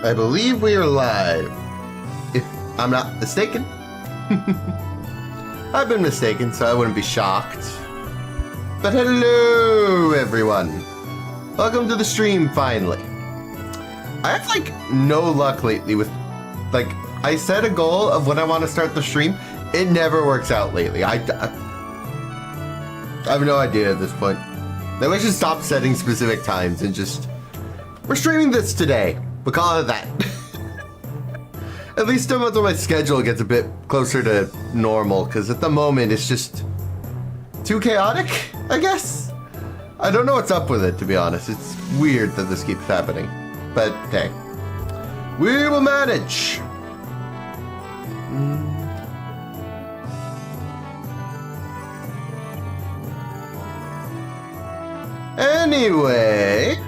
I believe we are live. If I'm not mistaken. I've been mistaken, so I wouldn't be shocked. But hello, everyone. Welcome to the stream, finally. I have, like, no luck lately with, like, I set a goal of when I want to start the stream. It never works out lately. I have no idea at this point. Maybe I should stop setting specific times and just... We're streaming this today. We'll call it that. At least until my schedule gets a bit closer to normal, because at the moment it's just too chaotic, I guess? I don't know what's up with it, to be honest. It's weird that this keeps happening. But, hey. We will manage! Anyway,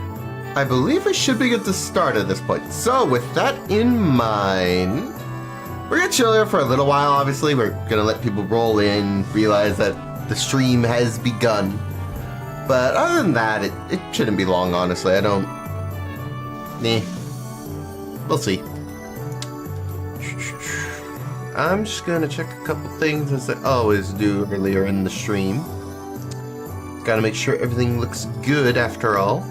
I believe we should be good to start at this point. So, with that in mind, we're gonna chill here for a little while, obviously. We're gonna let people roll in, realize that the stream has begun. But other than that, it shouldn't be long, honestly. I don't... Nah. We'll see. I'm just gonna check a couple things as I always do earlier in the stream. Gotta make sure everything looks good after all.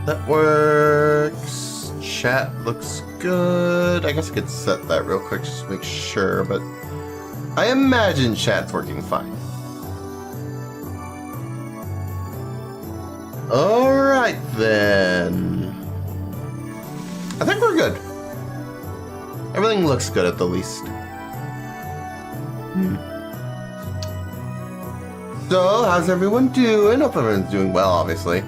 That works. Chat looks good. I guess I could set that real quick just to make sure, but I imagine chat's working fine. Alright then. I think we're good. Everything looks good at the least. So, how's everyone doing? Hope everyone's doing well, obviously.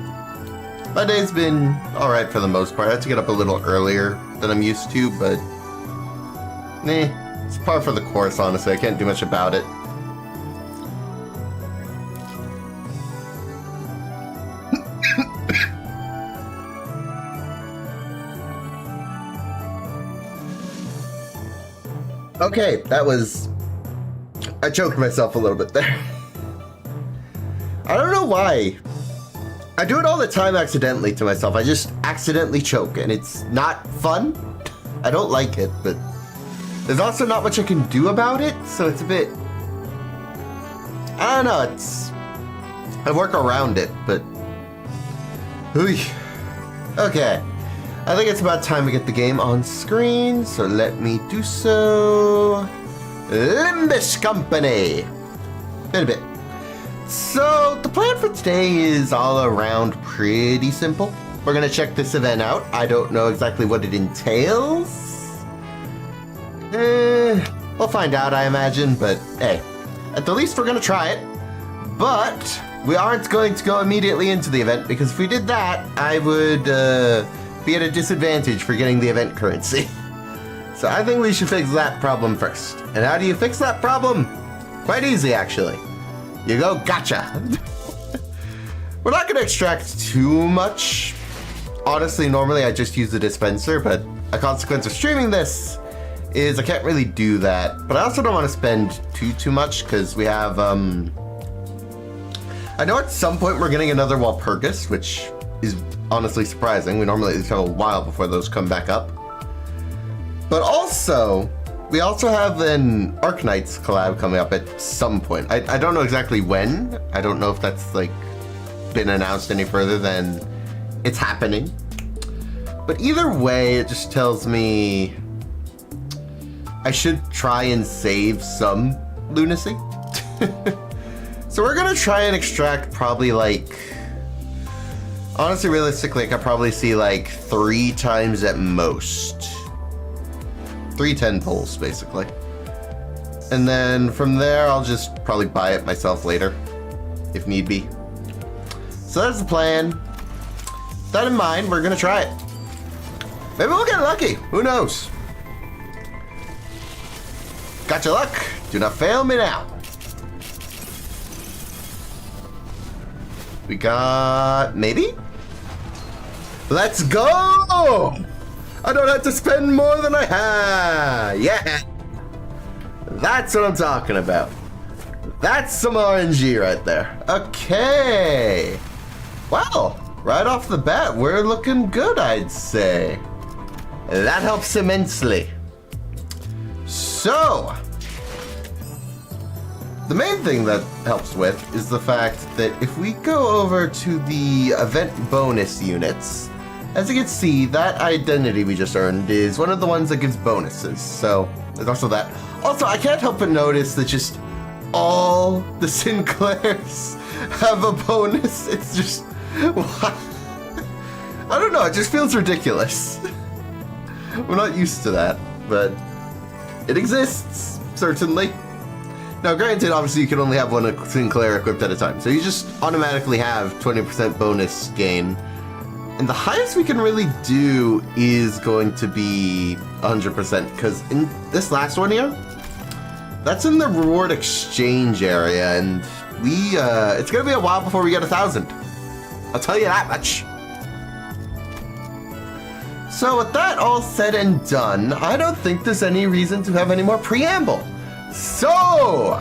My day's been alright for the most part. I had to get up a little earlier than I'm used to, but... it's par for the course, honestly. I can't do much about it. Okay, that was... I choked myself a little bit there. I don't know why. I do it all the time accidentally to myself. I just accidentally choke, and it's not fun. I don't like it, but there's also not much I can do about it, so it's a bit... I don't know, it's... I work around it, but... Okay. I think it's about time we get the game on screen, so let me do so. Limbus Company! Been a bit. So, the plan for today is all around pretty simple. We're gonna check this event out. I don't know exactly what it entails. We'll find out, I imagine, but hey, at the least we're gonna try it. But we aren't going to go immediately into the event, because if we did that, I would be at a disadvantage for getting the event currency. So I think we should fix that problem first. And how do you fix that problem? Quite easy, actually. You go, gotcha. We're not going to extract too much. Honestly, normally I just use the dispenser, but a consequence of streaming this is I can't really do that. But I also don't want to spend too much because we have, I know at some point we're getting another Walpurgis, which is honestly surprising. We normally have a while before those come back up. But also... we also have an Arknights collab coming up at some point. I don't know exactly when. I don't know if that's, like, been announced any further than it's happening. But either way, it just tells me I should try and save some lunacy. So we're gonna try and extract probably, like... honestly, realistically, I could probably see, like, 3 times at most. 3 10 pulls, basically. And then from there, I'll just probably buy it myself later, if need be. So that's the plan. With that in mind, we're gonna try it. Maybe we'll get lucky, who knows? Got your luck, do not fail me now. We got, maybe? Let's go! I don't have to spend more than I have. Yeah. That's what I'm talking about. That's some RNG right there. Okay. Wow. right off the bat, we're looking good, I'd say. That helps immensely. So, the main thing that helps with is the fact that if we go over to the event bonus units, as you can see, that identity we just earned is one of the ones that gives bonuses. So, there's also that. Also, I can't help but notice that just all the Sinclairs have a bonus. It's just, I don't know, it just feels ridiculous. We're not used to that, but it exists, certainly. Now, granted, obviously you can only have one Sinclair equipped at a time, so you just automatically have 20% bonus gain. And the highest we can really do is going to be 100%, because in this last one here, that's in the reward exchange area, and it's gonna be a while before we get 1,000. I'll tell you that much. So with that all said and done, I don't think there's any reason to have any more preamble. So,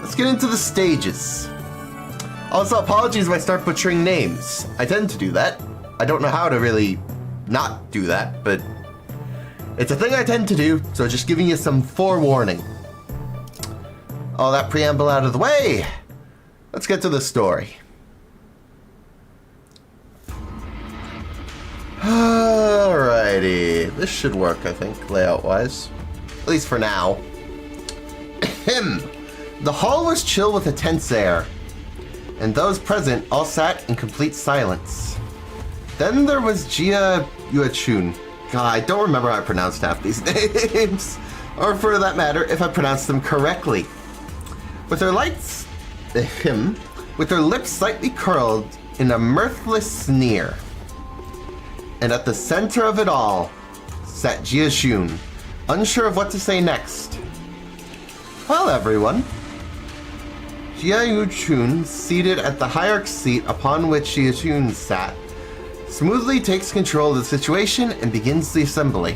let's get into the stages. Also, apologies if I start butchering names. I tend to do that. I don't know how to really not do that, but it's a thing I tend to do, so just giving you some forewarning. All that preamble out of the way, let's get to the story. Alrighty, this should work, I think, layout-wise. At least for now. The hall was chill with a tense air, and those present all sat in complete silence. Then there was Jia Yuechun. God, I don't remember how I pronounced half these names, or for that matter, if I pronounced them correctly. With her with her lips slightly curled in a mirthless sneer. And at the center of it all sat Jia Shun, unsure of what to say next. Well, everyone. Jia Yuechun, seated at the hierarch seat upon which Jia Shun sat, smoothly takes control of the situation and begins the assembly.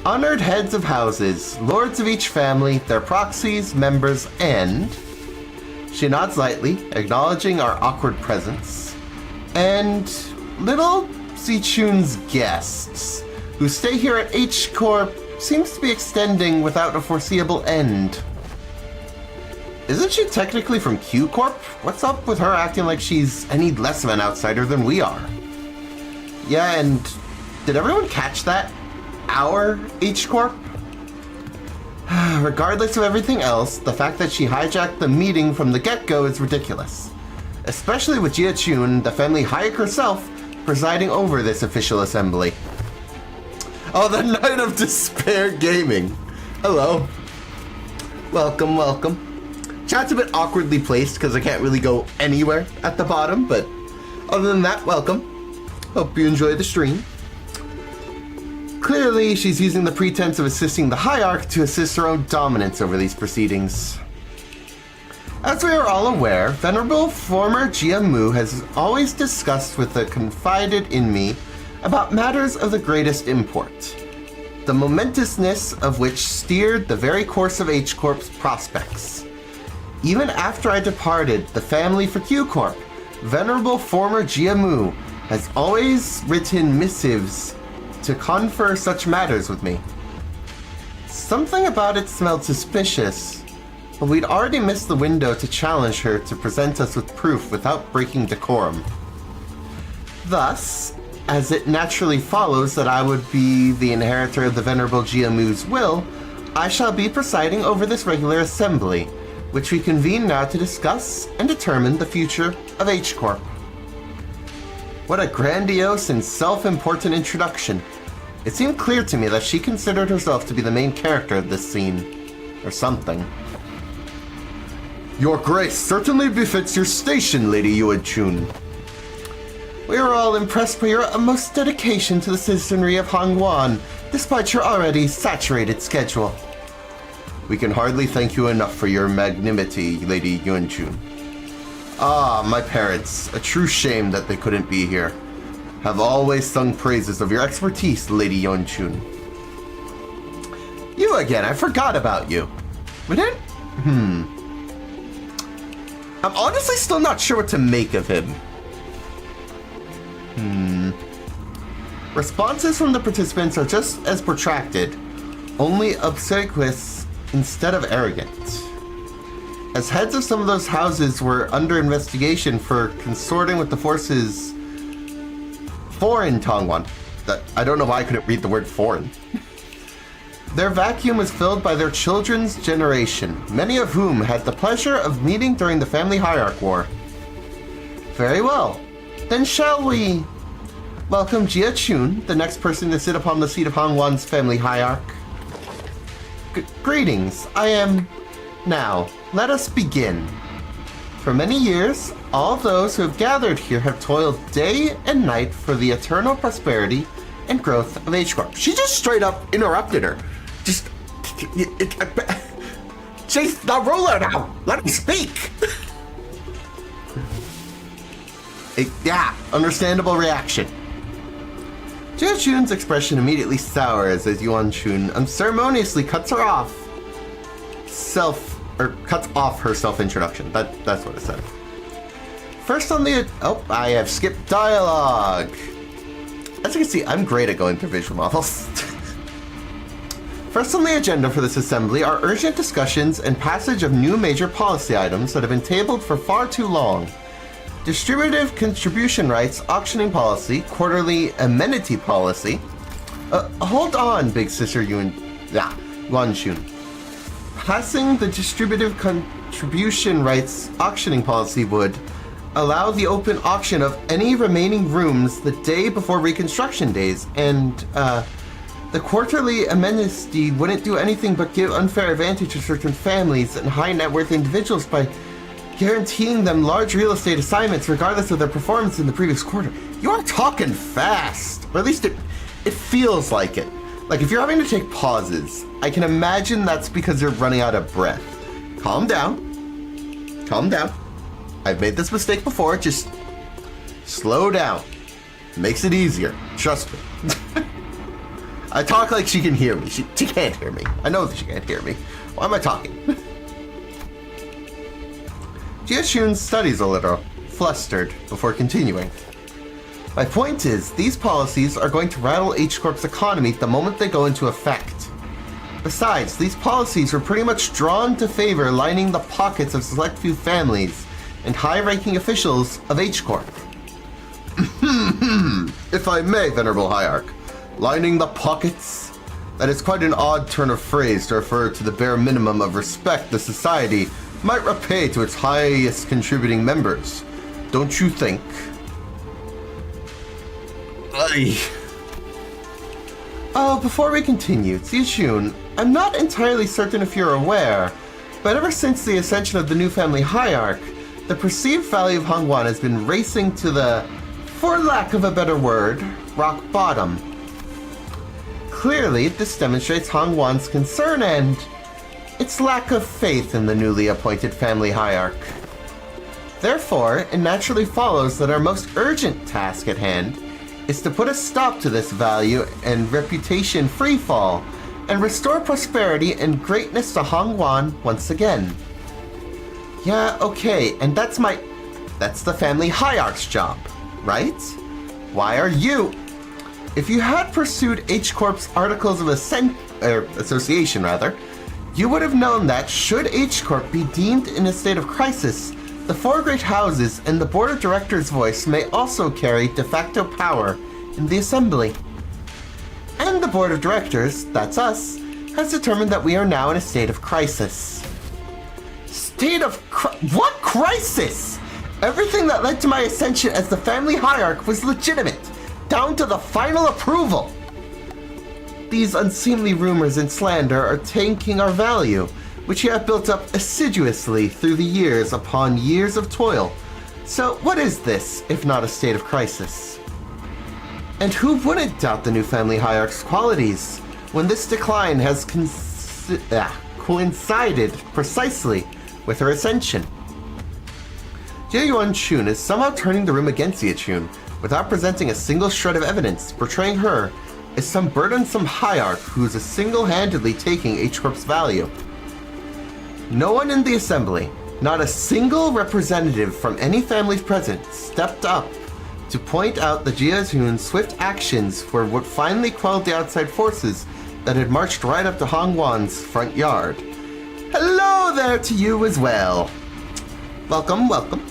Honored heads of houses, lords of each family, their proxies, members, and... She nods lightly, acknowledging our awkward presence. And little Zichun's guests, who stay here at H Corp, seems to be extending without a foreseeable end. Isn't she technically from Q Corp? What's up with her acting like she's any less of an outsider than we are? Yeah, and did everyone catch that? Our H Corp? Regardless of everything else, the fact that she hijacked the meeting from the get-go is ridiculous. Especially with Jia Chun, the family Hayek herself, presiding over this official assembly. Oh, the Night of Despair Gaming. Hello. Welcome, welcome. Chat's a bit awkwardly placed because I can't really go anywhere at the bottom, but other than that, welcome. Hope you enjoy the stream. Clearly, she's using the pretense of assisting the hierarch to assist her own dominance over these proceedings. As we are all aware, Venerable former Jia Mu has always discussed with the confided in me about matters of the greatest import, the momentousness of which steered the very course of H Corp's prospects. Even after I departed the family for Q Corp, Venerable former Jia Mu has always written missives to confer such matters with me. Something about it smelled suspicious, but we'd already missed the window to challenge her to present us with proof without breaking decorum. Thus, as it naturally follows that I would be the inheritor of the Venerable Jia Mu's will, I shall be presiding over this regular assembly, which we convene now to discuss and determine the future of H Corp. What a grandiose and self-important introduction. It seemed clear to me that she considered herself to be the main character of this scene. Or something. Your grace certainly befits your station, Lady Yuechun. We are all impressed by your utmost dedication to the citizenry of Hongwan, despite your already saturated schedule. We can hardly thank you enough for your magnanimity, Lady Yuechun. Ah, my parents, a true shame that they couldn't be here. Have always sung praises of your expertise, Lady Yuechun. You again, I forgot about you. We didn't? I'm honestly still not sure what to make of him. Responses from the participants are just as protracted, only obsequious instead of arrogant. As heads of some of those houses were under investigation for consorting with the forces foreign Tongwan. I don't know why I couldn't read the word foreign. Their vacuum was filled by their children's generation, many of whom had the pleasure of meeting during the family hierarch war. Very well. Then shall we welcome Jia Chun, the next person to sit upon the seat of Hongwan's family hierarch. Greetings, I am... Now, let us begin. For many years, all those who have gathered here have toiled day and night for the eternal prosperity and growth of H-Corp. She just straight up interrupted her. Just... Chase the ruler now! Let me speak! Yeah, understandable reaction. Jia Chun's expression immediately sours as Yuan Chun unceremoniously cuts off her self-introduction. That's what it said. First on the... Oh, I have skipped dialogue. As you can see, I'm great at going through visual novels. First on the agenda for this assembly are urgent discussions and passage of new major policy items that have been tabled for far too long. Distributive contribution rights, auctioning policy, quarterly amenity policy. Hold on, big sister Yuan Chun. Passing the distributive contribution rights auctioning policy would allow the open auction of any remaining rooms the day before reconstruction days, and the quarterly amenity wouldn't do anything but give unfair advantage to certain families and high net worth individuals by guaranteeing them large real estate assignments regardless of their performance in the previous quarter. You are talking fast, or at least it feels like it. Like if you're having to take pauses, I can imagine that's because you're running out of breath. Calm down. Calm down. I've made this mistake before, just slow down. Makes it easier, trust me. I talk like she can hear me. She can't hear me. I know that she can't hear me. Why am I talking? Jia Chun studies a little, flustered, before continuing. My point is, these policies are going to rattle H-Corp's economy the moment they go into effect. Besides, these policies were pretty much drawn to favor lining the pockets of select few families and high-ranking officials of H-Corp. If I may, Venerable Hierarch, lining the pockets? That is quite an odd turn of phrase to refer to the bare minimum of respect the society might repay to its highest contributing members. Don't you think? Before we continue, Jia Chun, I'm not entirely certain if you're aware, but ever since the ascension of the new family hierarch, the perceived value of Hongwan has been racing to the, for lack of a better word, rock bottom. Clearly, this demonstrates Hongwan's concern and its lack of faith in the newly appointed family hierarch. Therefore, it naturally follows that our most urgent task at hand is to put a stop to this value and reputation freefall and restore prosperity and greatness to Hongwan once again. Yeah, okay, and that's the family hierarch's job, right? Why are you... If you had pursued H-Corp's Articles of Association, you would have known that, should H-Corp be deemed in a state of crisis, the four great houses and the board of directors' voice may also carry de facto power in the assembly. And the board of directors, that's us, has determined that we are now in a state of crisis. What crisis? Everything that led to my ascension as the family hierarch was legitimate, down to the final approval. These unseemly rumors and slander are tanking our value, which you have built up assiduously through the years upon years of toil. So what is this, if not a state of crisis? And who wouldn't doubt the new family hierarch's qualities, when this decline has coincided precisely with her ascension? Jia Yuan Chun is somehow turning the room against Jia Chun, without presenting a single shred of evidence, portraying her as some burdensome hierarch who is single-handedly taking H-Corp's value. No one in the assembly, not a single representative from any families present, stepped up to point out the Jiazhun's swift actions were what finally quelled the outside forces that had marched right up to Hongwan's front yard. Hello there to you as well. Welcome, welcome.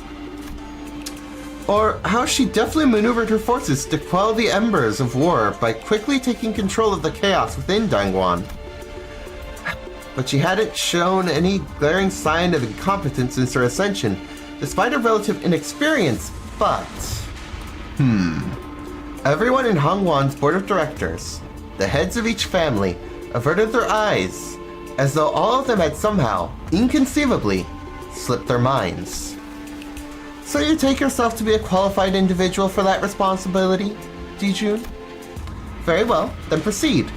Or how she deftly maneuvered her forces to quell the embers of war by quickly taking control of the chaos within Dangguan. But she hadn't shown any glaring sign of incompetence since her ascension, despite her relative inexperience, but... Everyone in Hongwan's board of directors, the heads of each family, averted their eyes, as though all of them had somehow, inconceivably, slipped their minds. So you take yourself to be a qualified individual for that responsibility, Dijun? Very well, then proceed.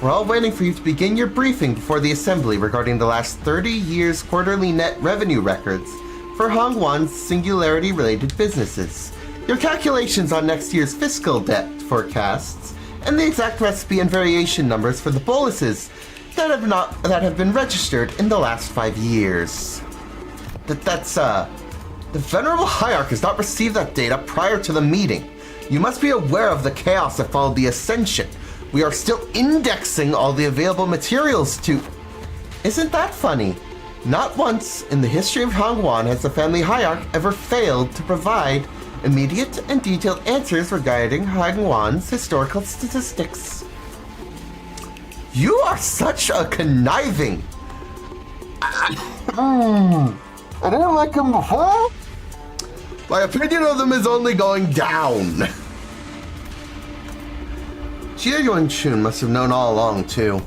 We're all waiting for you to begin your briefing before the assembly regarding the last 30 years' quarterly net revenue records for Hongwan's singularity-related businesses, your calculations on next year's fiscal debt forecasts, and the exact recipe and variation numbers for the boluses that have been registered in the last 5 years. The Venerable Hierarch has not received that data prior to the meeting. You must be aware of the chaos that followed the Ascension. We are still indexing all the available materials to... Isn't that funny? Not once in the history of Hongwan has the family Hierarch ever failed to provide immediate and detailed answers regarding Hongwan's historical statistics. You are such a conniving... I didn't like him before. My opinion of them is only going down. Jia Yuanchun must have known all along, too.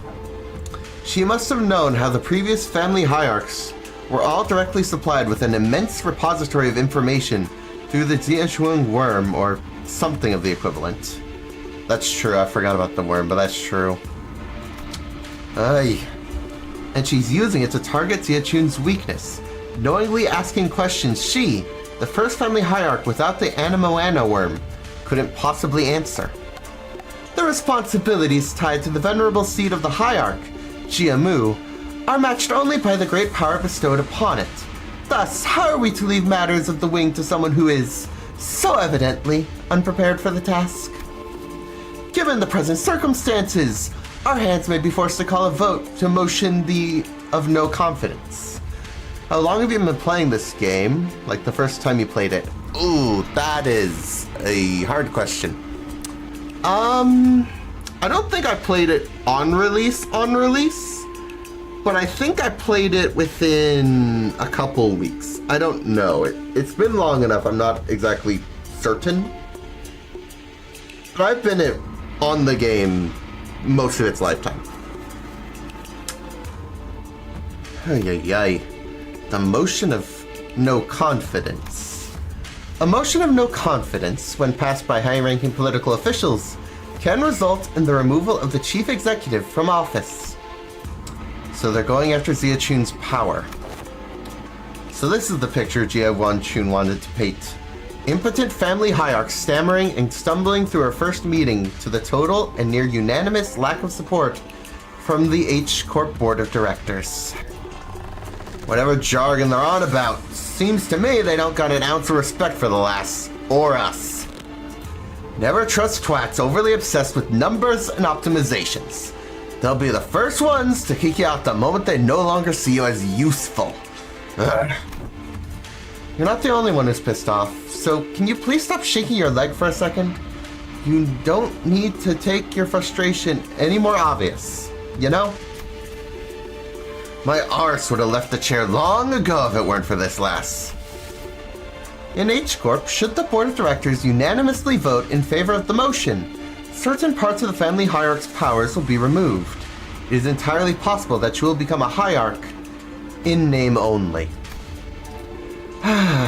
She must have known how the previous family hierarchs were all directly supplied with an immense repository of information through the Jianshuang worm, or something of the equivalent. That's true, I forgot about the worm, but that's true. Aye. And she's using it to target Jiachun's weakness, knowingly asking questions she, the first family hierarch without the Anamoana worm, couldn't possibly answer. The responsibilities tied to the venerable seat of the hierarch, Jiamu, are matched only by the great power bestowed upon it. Thus, how are we to leave matters of the wing to someone who is, so evidently, unprepared for the task? Given the present circumstances, our hands may be forced to call a vote to motion the of no confidence. How long have you been playing this game? Like the first time you played it? Ooh, that is a hard question. I don't think I played it on release, but I think I played it within a couple weeks. I don't know. It's been long enough, I'm not exactly certain. But I've been on the game most of its lifetime. Ay. The motion of no confidence. A motion of no confidence, when passed by high-ranking political officials, can result in the removal of the chief executive from office. So they're going after Jiachun's power. So this is the picture Jia Yuanchun wanted to paint. Impotent family hierarch stammering and stumbling through her first meeting to the total and near unanimous lack of support from the H Corp Board of Directors. Whatever jargon they're on about, seems to me they don't got an ounce of respect for the lass, or us. Never trust twats overly obsessed with numbers and optimizations. They'll be the first ones to kick you out the moment they no longer see you as useful. Ugh. You're not the only one who's pissed off, so can you please stop shaking your leg for a second? You don't need to take your frustration any more obvious, you know? My arse would have left the chair long ago if it weren't for this lass. In H Corp, should the board of directors unanimously vote in favor of the motion, certain parts of the family hierarch's powers will be removed. It is entirely possible that she will become a hierarch in name only.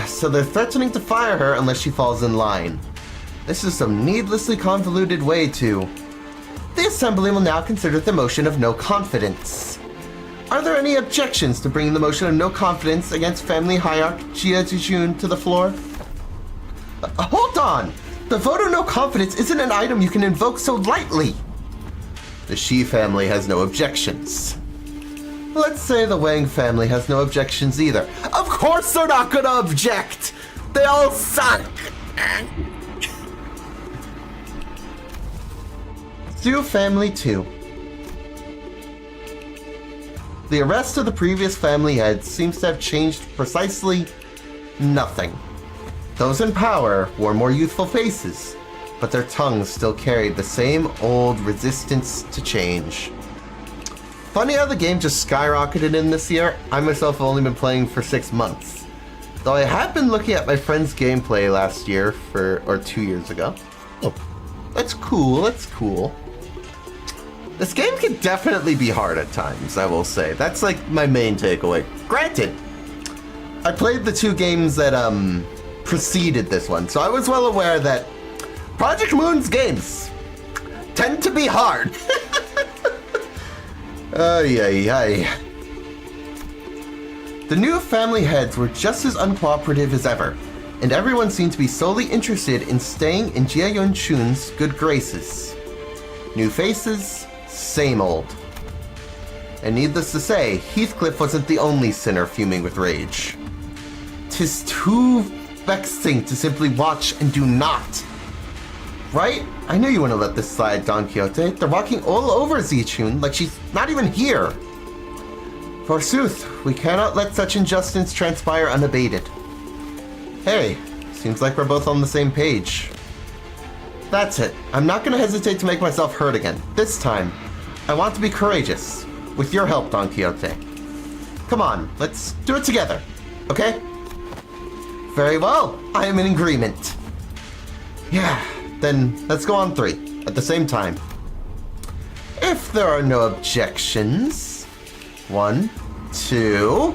So they're threatening to fire her unless she falls in line. This is some needlessly convoluted way to... The assembly will now consider the motion of no confidence. Are there any objections to bringing the motion of no confidence against family hierarch Jia Jijun to the floor? Hold on! The vote of no confidence isn't an item you can invoke so lightly! The Shi family has no objections. Let's say the Wang family has no objections either. Of course they're not gonna object! They all suck! Zhu family 2. The arrest of the previous family heads seems to have changed precisely nothing. Those in power wore more youthful faces, but their tongues still carried the same old resistance to change. Funny how the game just skyrocketed in this year. I myself have only been playing for 6 months. Though I have been looking at my friend's gameplay last year or 2 years ago. Oh, that's cool, that's cool. This game can definitely be hard at times, I will say. That's like my main takeaway. Granted, I played the 2 games that preceded this one, so I was well aware that Project Moon's games tend to be hard. Ay, ay, ay. The new family heads were just as uncooperative as ever, and everyone seemed to be solely interested in staying in Jia Yunchun's good graces. New faces, same old. And needless to say, Heathcliff wasn't the only sinner fuming with rage. 'Tis too vexing to simply watch and do not. Right? I knew you wouldn't let this slide, Don Quixote. They're walking all over Zichun like she's not even here. Forsooth, we cannot let such injustice transpire unabated. Hey, seems like we're both on the same page. That's it. I'm not going to hesitate to make myself heard again. This time, I want to be courageous. With your help, Don Quixote. Come on, let's do it together, okay? Very well, I am in agreement. Yeah, then let's go on 3, at the same time. If there are no objections. 1, 2.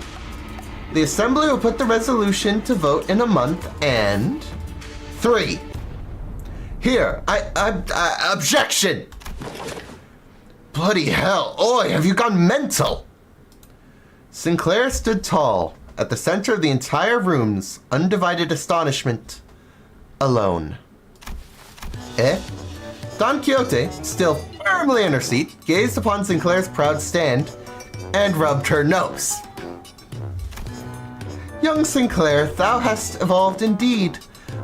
The Assembly will put the resolution to vote in a month, and 3. Here, I objection! Bloody hell, Oi, have you gone mental? Sinclair stood tall, at the center of the entire room's undivided astonishment, alone. Don Quixote, still firmly in her seat, gazed upon Sinclair's proud stand, and rubbed her nose. Young Sinclair, thou hast evolved indeed.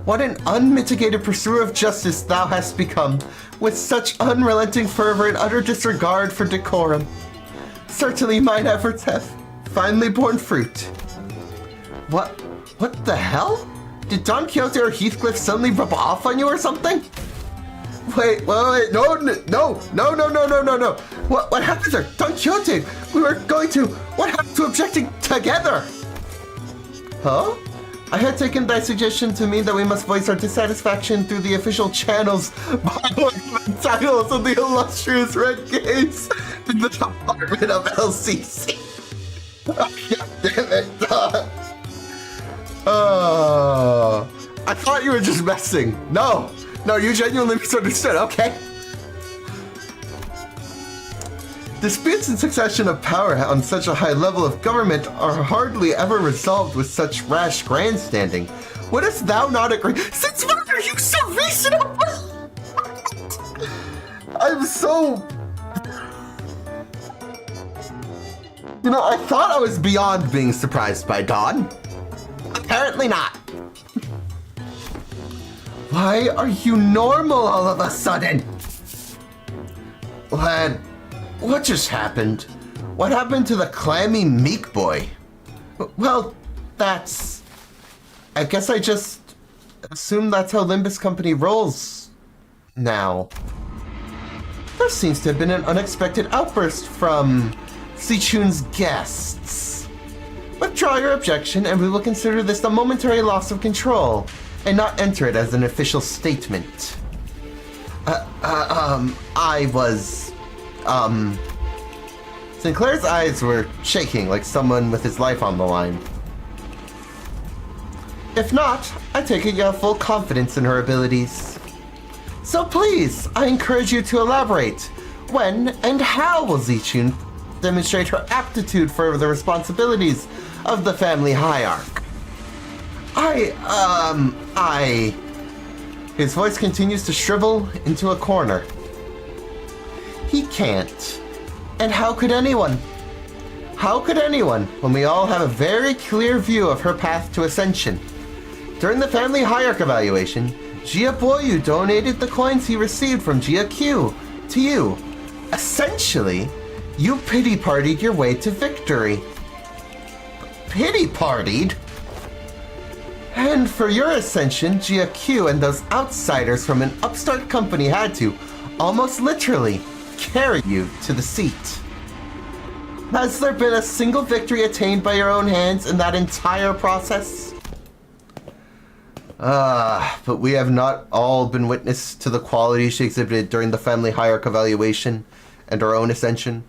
What an unmitigated pursuer of justice thou hast become, with such unrelenting fervor and utter disregard for decorum. Certainly mine efforts have finally borne fruit. What the hell? Did Don Quixote or Heathcliff suddenly rub off on you or something? Wait, no. What happened there? Don Quixote, what happened to objecting together? Huh? I had taken thy suggestion to mean that we must voice our dissatisfaction through the official channels by the titles of the illustrious Red Gates in the department of LCC. God damn it. I thought you were just messing. No, you genuinely misunderstood, okay? Disputes and succession of power on such a high level of government are hardly ever resolved with such rash grandstanding. Wouldst thou not agree? Since when are you so reasonable? I'm so... I thought I was beyond being surprised by Dawn. Apparently not. Why are you normal all of a sudden? Lad, what just happened? What happened to the clammy meek boy? Well, I guess I just assume that's how Limbus Company rolls now. There seems to have been an unexpected outburst from Zichun's guests. Withdraw your objection and we will consider this a momentary loss of control and not enter it as an official statement. Sinclair's eyes were shaking like someone with his life on the line. If not, I take it you have full confidence in her abilities. So please, I encourage you to elaborate. When and how will Zichun demonstrate her aptitude for the responsibilities of the family hierarch? His voice continues to shrivel into a corner. He can't. And how could anyone? How could anyone when we all have a very clear view of her path to ascension? During the family hierarch evaluation, Jia Boyu donated the coins he received from Jia Q to you. Essentially, you pity-partied your way to victory. Pity-partied? And for your ascension, GQ and those outsiders from an upstart company had to, almost literally, carry you to the seat. Has there been a single victory attained by your own hands in that entire process? But we have not all been witness to the qualities she exhibited during the family hierarch evaluation and her own ascension.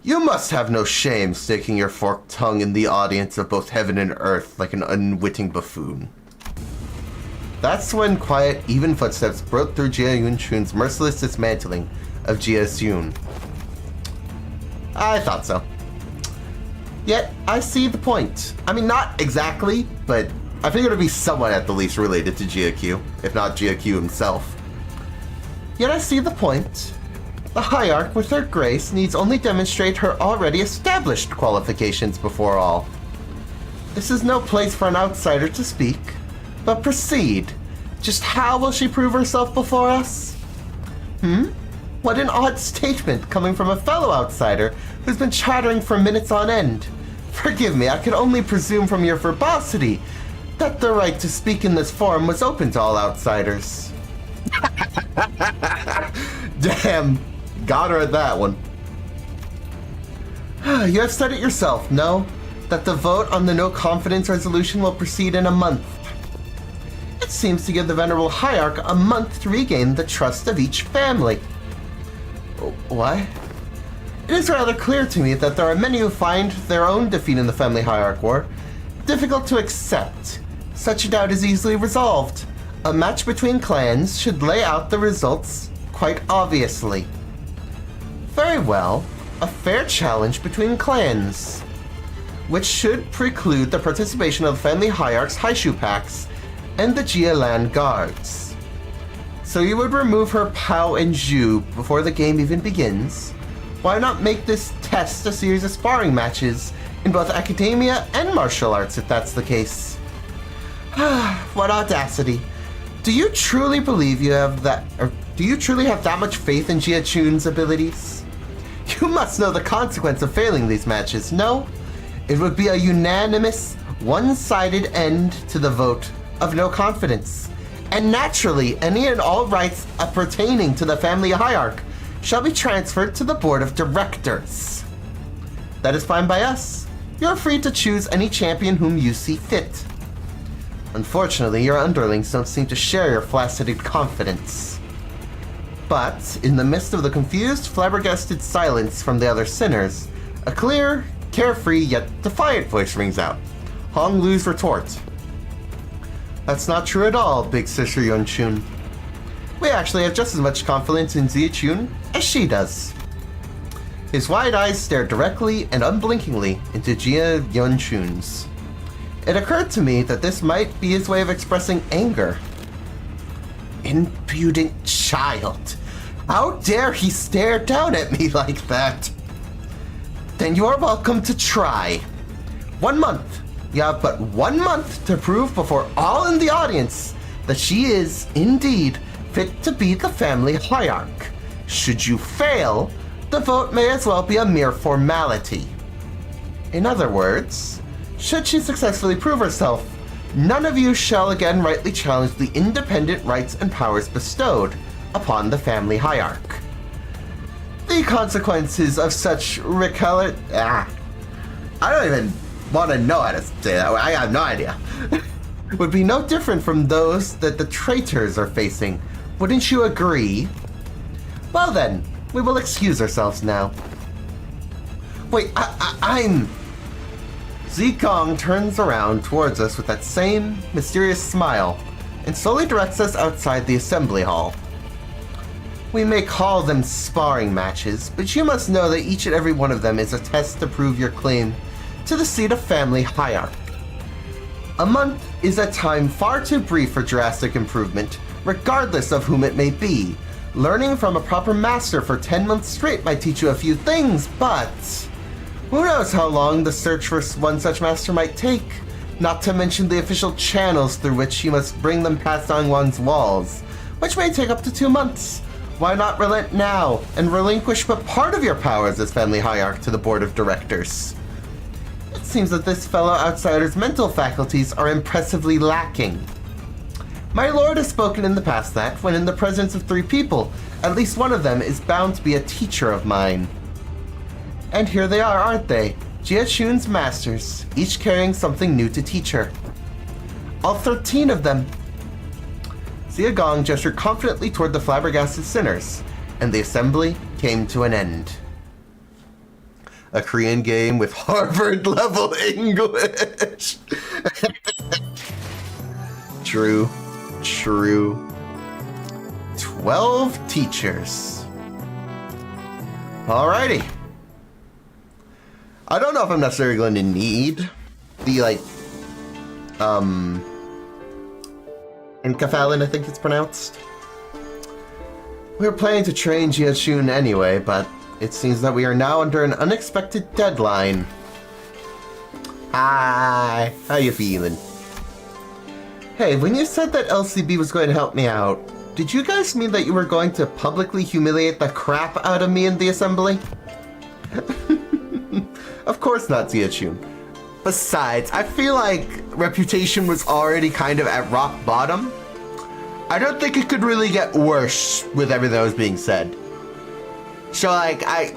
You must have no shame sticking your forked tongue in the audience of both heaven and earth like an unwitting buffoon. That's when quiet, even footsteps broke through Jia Yunchun's merciless dismantling of Jia's Yun. I thought so. Yet, I see the point. I mean, not exactly, but I figured it'd be somewhat at the least related to GQ, if not GQ himself. Yet I see the point. The Hierarch, with her grace, needs only demonstrate her already established qualifications before all. This is no place for an outsider to speak, but proceed. Just how will she prove herself before us? What an odd statement coming from a fellow outsider who's been chattering for minutes on end. Forgive me, I could only presume from your verbosity that the right to speak in this forum was open to all outsiders. Damn, got her at that one. You have said it yourself, no? That the vote on the no confidence resolution will proceed in a month. It seems to give the Venerable Hierarch a month to regain the trust of each family. What? It is rather clear to me that there are many who find their own defeat in the family hierarch war difficult to accept. Such a doubt is easily resolved. A match between clans should lay out the results quite obviously. Very well, a fair challenge between clans, which should preclude the participation of the family hierarch's Haishu packs and the Jia Land guards. So you would remove her Pao and Zhu before the game even begins? Why not make this test a series of sparring matches in both academia and martial arts if that's the case? What audacity. Do you truly believe you have that, or do you truly have that much faith in Jia Chun's abilities? You must know the consequence of failing these matches, no? It would be a unanimous, one-sided end to the vote of no confidence. And naturally, any and all rights pertaining to the family hierarch shall be transferred to the board of directors. That is fine by us. You're free to choose any champion whom you see fit. Unfortunately, your underlings don't seem to share your flacid confidence. But, in the midst of the confused, flabbergasted silence from the other sinners, a clear, carefree, yet defiant voice rings out. Hong Lu's retort. That's not true at all, Big Sister Yunchun. We actually have just as much confidence in Jia Chun as she does. His wide eyes stared directly and unblinkingly into Jia Yunchun's. It occurred to me that this might be his way of expressing anger. Impudent child. How dare he stare down at me like that? Then you are welcome to try. 1 month. You have but 1 month to prove before all in the audience that she is, indeed, fit to be the family hierarch. Should you fail, the vote may as well be a mere formality. In other words, should she successfully prove herself, none of you shall again rightly challenge the independent rights and powers bestowed upon the family hierarch. The consequences of such I don't even want to know how to say that. I have no idea. Would be no different from those that the traitors are facing. Wouldn't you agree? Well then, we will excuse ourselves now. Wait, I'm... Zikong turns around towards us with that same mysterious smile and slowly directs us outside the assembly hall. We may call them sparring matches, but you must know that each and every one of them is a test to prove your claim to the seat of family hierarch. A month is a time far too brief for drastic improvement, regardless of whom it may be. Learning from a proper master for 10 months straight might teach you a few things, but who knows how long the search for one such master might take, not to mention the official channels through which you must bring them past Angwan's walls, which may take up to 2 months. Why not relent now and relinquish but part of your powers as family hierarch to the board of directors? It seems that this fellow outsider's mental faculties are impressively lacking. My lord has spoken in the past that, when in the presence of 3 people, at least one of them is bound to be a teacher of mine. And here they are, aren't they? Jia Chun's masters, each carrying something new to teach her. All 13 of them. Xia Gong gestured confidently toward the flabbergasted sinners, and the assembly came to an end. A Korean game with Harvard-level English. True. 12 teachers. Alrighty. I don't know if I'm necessarily going to need the, Enkephalin, I think it's pronounced. We were planning to train Jia Chun anyway, but it seems that we are now under an unexpected deadline. Hi, how you feeling? Hey, when you said that LCB was going to help me out, did you guys mean that you were going to publicly humiliate the crap out of me in the assembly? Of course not, Jia Chun. Besides, I feel like Reputation was already kind of at rock bottom. I don't think it could really get worse with everything that was being said. So, I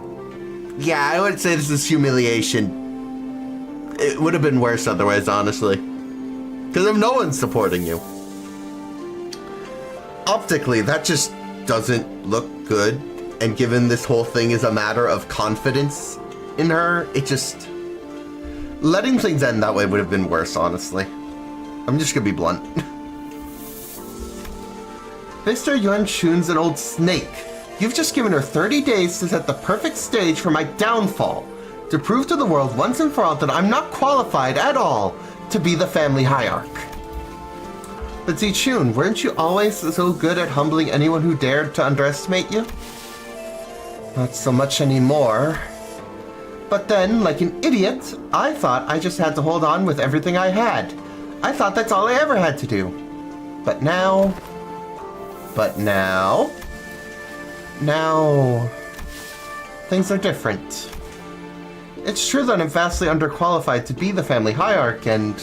wouldn't say this is humiliation. It would have been worse otherwise, honestly. Because if no one's supporting you. Optically, that just doesn't look good. And given this whole thing is a matter of confidence in her, it just... Letting things end that way would have been worse, honestly. I'm just gonna be blunt. Mr. Yuan Chun's an old snake. You've just given her 30 days to set the perfect stage for my downfall, to prove to the world once and for all that I'm not qualified at all to be the family hierarch. But Zichun, weren't you always so good at humbling anyone who dared to underestimate you? Not so much anymore. But then, like an idiot, I thought I just had to hold on with everything I had. I thought that's all I ever had to do. But now... Now... Things are different. It's true that I'm vastly underqualified to be the family hierarch, and...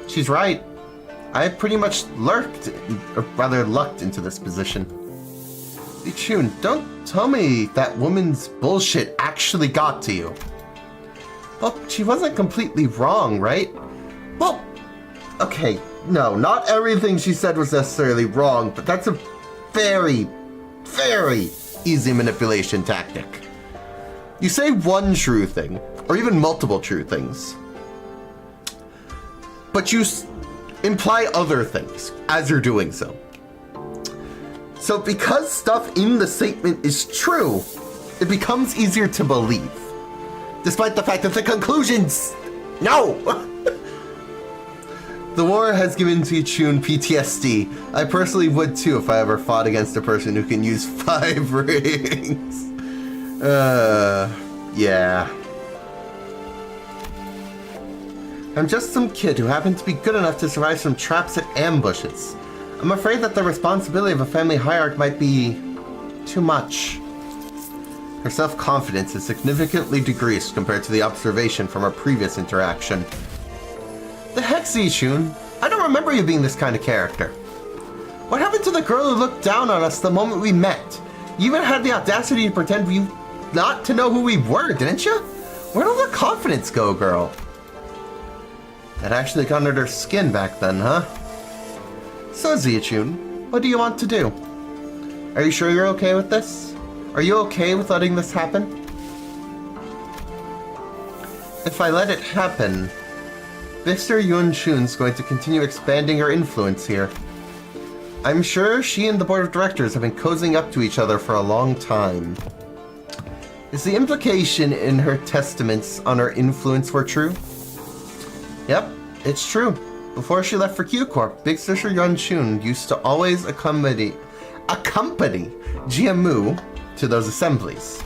She's right. I pretty much lucked into this position. Chun, don't tell me that woman's bullshit actually got to you. Well, she wasn't completely wrong, right? Well, okay, no, not everything she said was necessarily wrong, but that's a very, very easy manipulation tactic. You say one true thing, or even multiple true things, but you imply other things as you're doing so. So because stuff in the statement is true, it becomes easier to believe. Despite the fact that the conclusions... No! The war has given Zichun PTSD. I personally would too if I ever fought against a person who can use 5 rings. Yeah. I'm just some kid who happened to be good enough to survive some traps and ambushes. I'm afraid that the responsibility of a family hierarch might be too much. Her self-confidence is significantly decreased compared to the observation from our previous interaction. The heck, Zichun? I don't remember you being this kind of character. What happened to the girl who looked down on us the moment we met? You even had the audacity to pretend not to know who we were, didn't you? Where'd all the confidence go, girl? That actually got under her skin back then, huh? So, Zichun, what do you want to do? Are you sure you're okay with this? Are you okay with letting this happen? If I let it happen, Mr. Yuan Chun's going to continue expanding her influence here. I'm sure she and the board of directors have been cozying up to each other for a long time. Is the implication in her testaments on her influence were true? Yep, it's true. Before she left for Q Corp, Big Sister Yuan Chun used to always accompany Jiamu to those assemblies.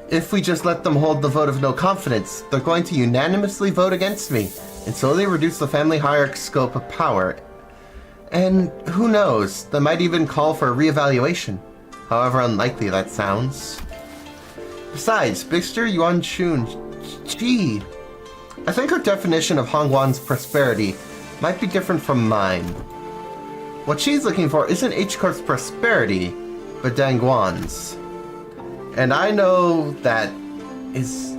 If we just let them hold the vote of no confidence, they're going to unanimously vote against me and slowly reduce the family hierarch's scope of power. And who knows, they might even call for a reevaluation. however unlikely that sounds. Besides, Bigster Yuan-chun, gee, I think her definition of Hongwan's prosperity might be different from mine. What she's looking for isn't H-Corp's prosperity, but Dangwan's. And I know that is...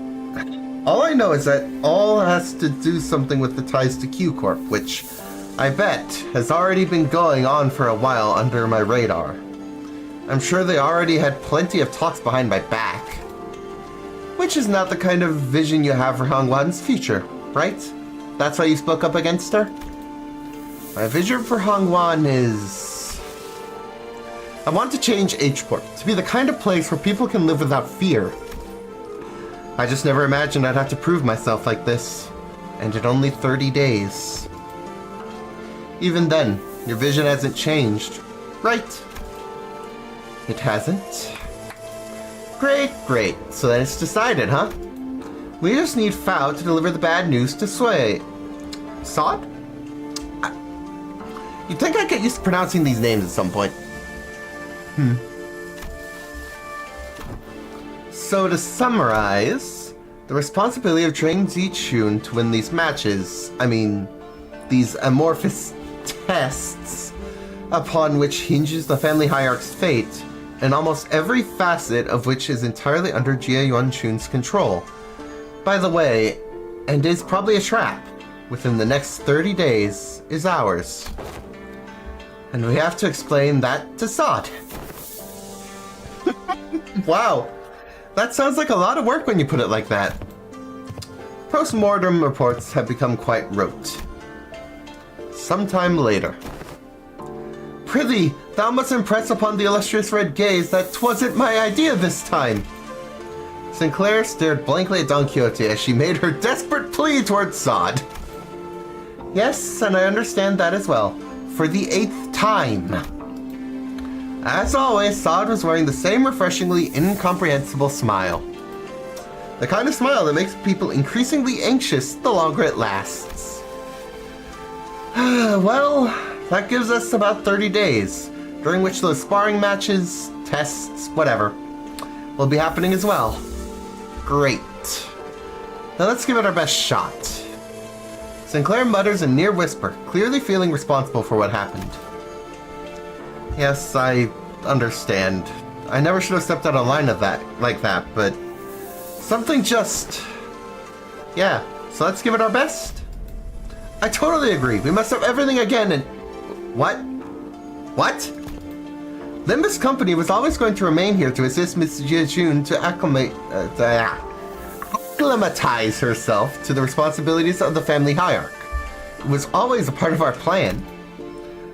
All I know is that all has to do something with the ties to Q-Corp, which I bet has already been going on for a while under my radar. I'm sure they already had plenty of talks behind my back. Which is not the kind of vision you have for Hongwan's future, right? That's why you spoke up against her? My vision for Hongwan is... I want to change H-Corp to be the kind of place where people can live without fear. I just never imagined I'd have to prove myself like this, and in only 30 days. Even then, your vision hasn't changed, right? It hasn't? Great, great. So then it's decided, huh? We just need Fao to deliver the bad news to Sway. Sod? You'd think I'd get used to pronouncing these names at some point. So to summarize, the responsibility of training Zichun to win these matches, these amorphous tests, upon which hinges the family hierarch's fate, and almost every facet of which is entirely under Jia Yuan-chun's control. By the way, and is probably a trap, within the next 30 days, is ours. And we have to explain that to Sod. Wow, that sounds like a lot of work when you put it like that. Post-mortem reports have become quite rote. Sometime later. Prithee, thou must impress upon the illustrious red gaze that 'twasn't my idea this time. Sinclair stared blankly at Don Quixote as she made her desperate plea towards Sod. Yes, and I understand that as well. For the 8th time. As always, Sod was wearing the same refreshingly incomprehensible smile. The kind of smile that makes people increasingly anxious the longer it lasts. Well, that gives us about 30 days, during which those sparring matches, tests, whatever, will be happening as well. Great. Now let's give it our best shot. Sinclair mutters a near whisper, clearly feeling responsible for what happened. Yes, I understand. I never should have stepped out of line like that, but something just... Yeah, so let's give it our best. I totally agree. We must have everything again and... What? What? Limbus Company was always going to remain here to assist Miss Jiajun to acclimatize herself to the responsibilities of the family hierarch. It was always a part of our plan.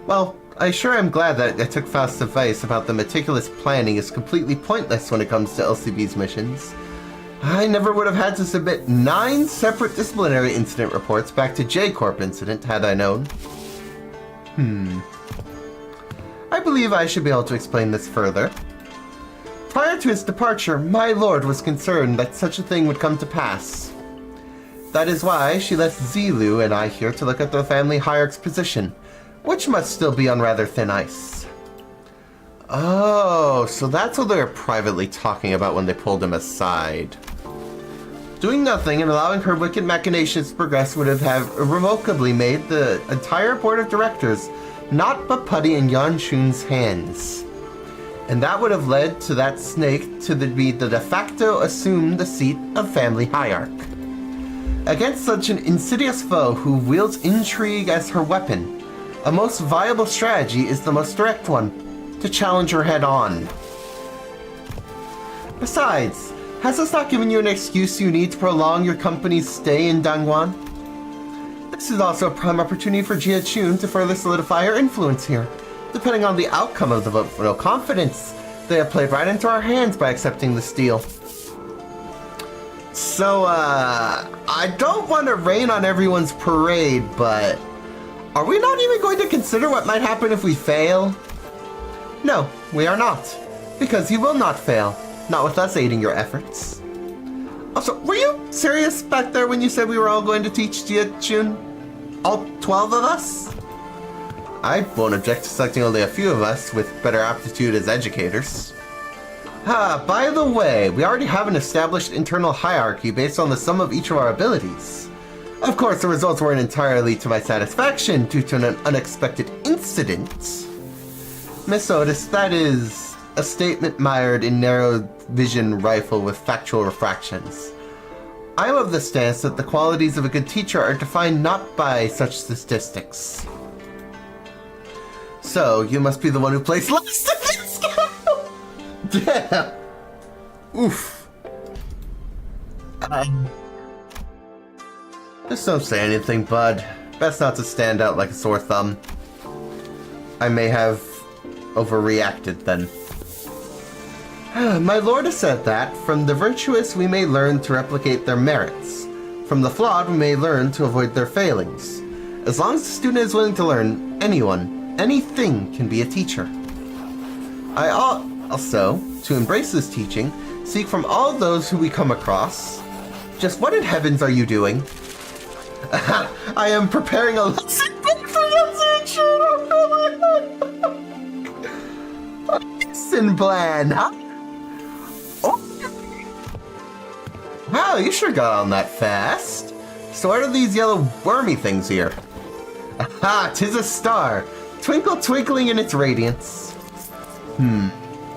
Well, I sure am glad that I took Faust's advice about the meticulous planning is completely pointless when it comes to LCB's missions. I never would have had to submit 9 separate disciplinary incident reports back to J-Corp incident had I known. I believe I should be able to explain this further. Prior to his departure, my lord was concerned that such a thing would come to pass. That is why she left Zilu and I here to look at the family hierarch's position, which must still be on rather thin ice. Oh, so that's what they were privately talking about when they pulled him aside. Doing nothing and allowing her wicked machinations to progress would have irrevocably made the entire board of directors not but putty in Yuan-chun's hands. And that would have led to that snake to be the de facto assume the seat of family hierarch. Against such an insidious foe who wields intrigue as her weapon, a most viable strategy is the most direct one, to challenge her head on. Besides, has this not given you an excuse you need to prolong your company's stay in Dangwan? This is also a prime opportunity for Jia Chun to further solidify her influence here. Depending on the outcome of the vote for no confidence, they have played right into our hands by accepting this deal. So, I don't want to rain on everyone's parade, but are we not even going to consider what might happen if we fail? No, we are not, because you will not fail, not with us aiding your efforts. Also, were you serious back there when you said we were all going to teach Jia Chun? All 12 of us? I won't object to selecting only a few of us with better aptitude as educators. By the way, we already have an established internal hierarchy based on the sum of each of our abilities. Of course, the results weren't entirely to my satisfaction due to an unexpected incident. Miss Otis, that is a statement mired in narrow vision rifle with factual refractions. I am of the stance that the qualities of a good teacher are defined not by such statistics. So, you must be the one who placed last in this game! Damn! Oof. Just don't say anything, bud. Best not to stand out like a sore thumb. I may have overreacted then. My lord has said that, from the virtuous we may learn to replicate their merits. From the flawed we may learn to avoid their failings. As long as the student is willing to learn, anyone, anything can be a teacher. I also, to embrace this teaching, seek from all those who we come across. Just what in heavens are you doing? I am preparing a lesson book for a lesson plan, huh? Wow, you sure got on that fast. So what are these yellow wormy things here? Aha, 'tis a star, twinkle twinkling in its radiance.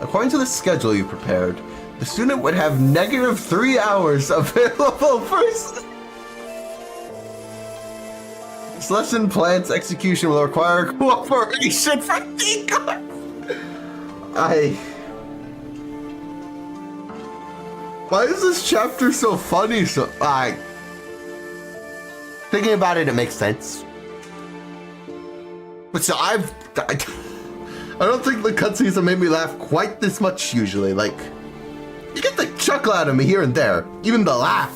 According to the schedule you prepared, the student would have -3 hours available for this lesson plan's execution will require cooperation from Deacon. Why is this chapter so funny? Thinking about it, it makes sense. But so I don't think the cutscenes have made me laugh quite this much usually. Like, you get the chuckle out of me here and there, even the laugh.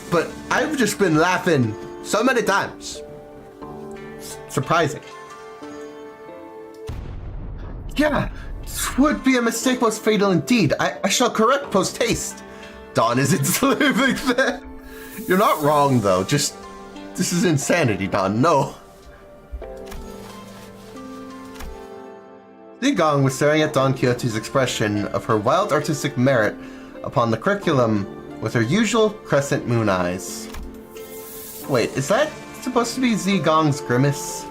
But I've just been laughing so many times. Surprising. Yeah, this would be a mistake most fatal indeed. I shall correct post-haste. Dawn isn't living there. You're not wrong, though. Just, this is insanity, Dawn. No. Zigong was staring at Don Quixote's expression of her wild artistic merit upon the curriculum with her usual crescent moon eyes. Wait, is that supposed to be Zigong's grimace?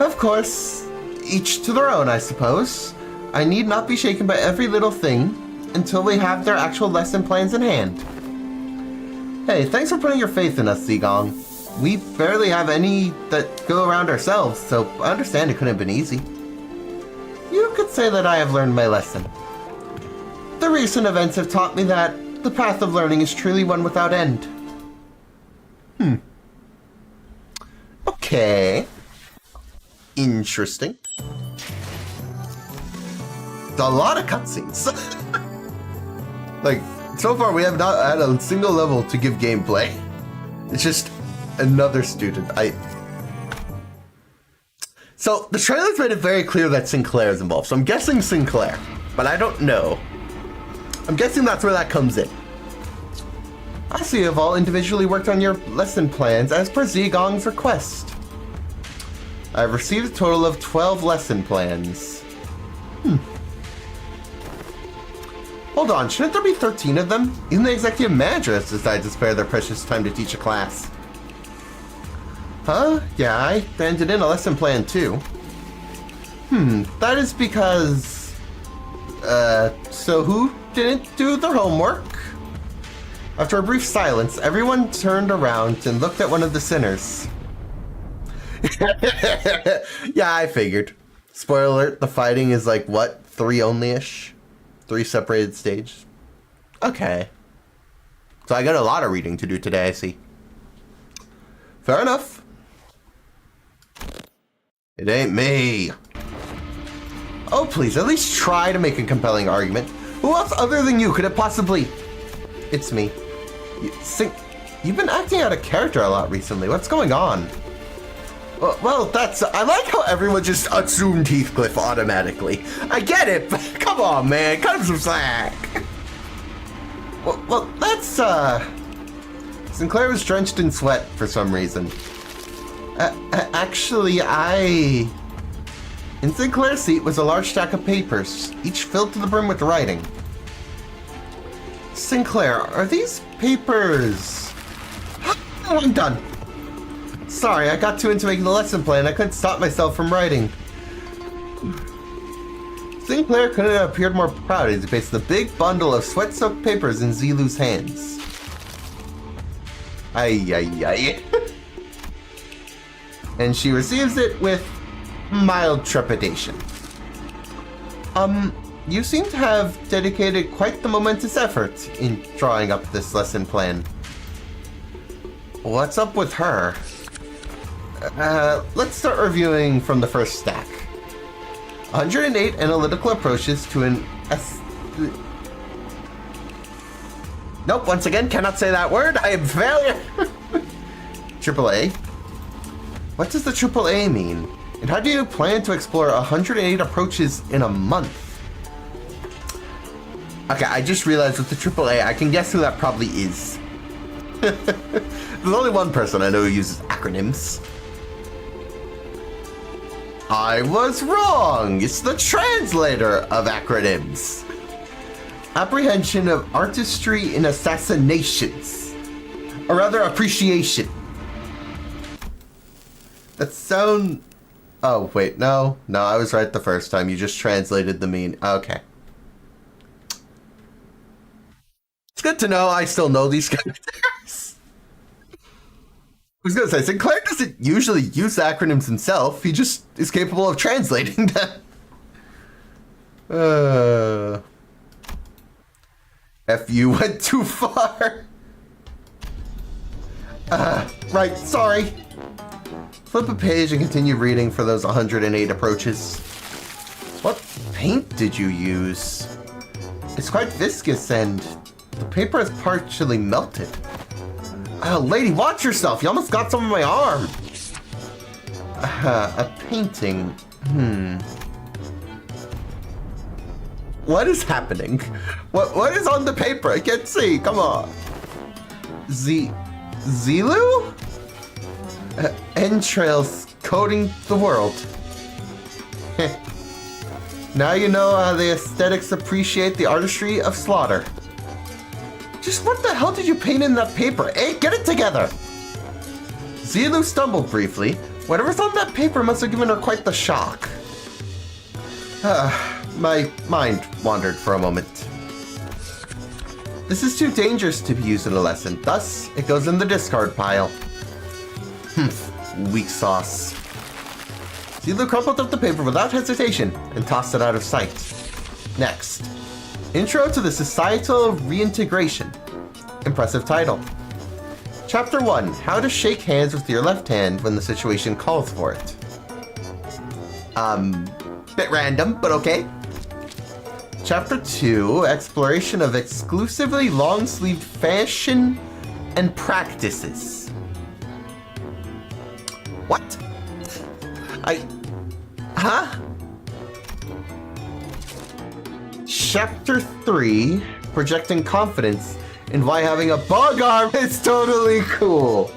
Of course. Each to their own, I suppose. I need not be shaken by every little thing until we have their actual lesson plans in hand. Hey, thanks for putting your faith in us, Zigong. We barely have any that go around ourselves, so I understand it couldn't have been easy. You could say that I have learned my lesson. The recent events have taught me that the path of learning is truly one without end. Okay. Interesting. It's a lot of cutscenes. Like, so far we have not had a single level to give gameplay. It's just another student. So the trailer's made it very clear that Sinclair is involved. So I'm guessing Sinclair, but I don't know. I'm guessing that's where that comes in. I see you have all individually worked on your lesson plans as per Zigong's request. I've received a total of 12 lesson plans. Hold on, shouldn't there be 13 of them? Even the executive manager has decided to spare their precious time to teach a class. Huh? Yeah, I handed in a lesson plan too. That is because... so who didn't do their homework? After a brief silence, everyone turned around and looked at one of the sinners. Yeah, I figured. Spoiler alert, the fighting is like, what, 3 only-ish? 3 separated stages? Okay. So I got a lot of reading to do today, I see. Fair enough. It ain't me. Oh, please, at least try to make a compelling argument. Who else other than you could it possibly... It's me. You've been acting out of character a lot recently. What's going on? Well, that's... I like how everyone just assumed Heathcliff automatically. I get it, but come on, man. Cut him some slack. Well, that's, Sinclair was drenched in sweat for some reason. Actually, In Sinclair's seat was a large stack of papers, each filled to the brim with writing. Sinclair, are these papers... I'm done. Sorry, I got too into making the lesson plan. I couldn't stop myself from writing. Sinclair couldn't have appeared more proud as he placed the big bundle of sweat-soaked papers in Zilu's hands. Ay. And she receives it with mild trepidation. You seem to have dedicated quite the momentous effort in drawing up this lesson plan. What's up with her? Let's start reviewing from the first stack. 108 analytical approaches to an Nope, once again, cannot say that word. I am failure. AAA? What does the AAA mean? And how do you plan to explore 108 approaches in a month? Okay, I just realized with the AAA, I can guess who that probably is. There's only one person I know who uses acronyms. I was wrong! It's the translator of acronyms. Apprehension of artistry in assassinations. Or rather, appreciation. That sound... Oh, wait, no, I was right the first time. You just translated the mean. Okay. It's good to know I still know these characters. I was gonna say, Sinclair doesn't usually use acronyms himself. He just is capable of translating them. F you went too far. Right, sorry. Flip a page and continue reading for those 108 approaches. What paint did you use? It's quite viscous and the paper is partially melted. Oh, lady, watch yourself. You almost got some on my arm. A painting. What is happening? What is on the paper? I can't see. Come on. Zilu? Entrails coating the world. Now you know how the aesthetics appreciate the artistry of slaughter. Just what the hell did you paint in that paper? Hey, get it together! Zilu stumbled briefly. Whatever's on that paper must have given her quite the shock. My mind wandered for a moment. This is too dangerous to be used in a lesson. Thus, it goes in the discard pile. Weak sauce. Zilu crumpled up the paper without hesitation and tossed it out of sight. Next. Intro to the Societal Reintegration. Impressive title. Chapter 1. How to shake hands with your left hand when the situation calls for it. Bit random, but okay. Chapter 2. Exploration of exclusively long-sleeved fashion and practices. What? Huh? Chapter 3, projecting confidence in why having a bug arm is totally cool.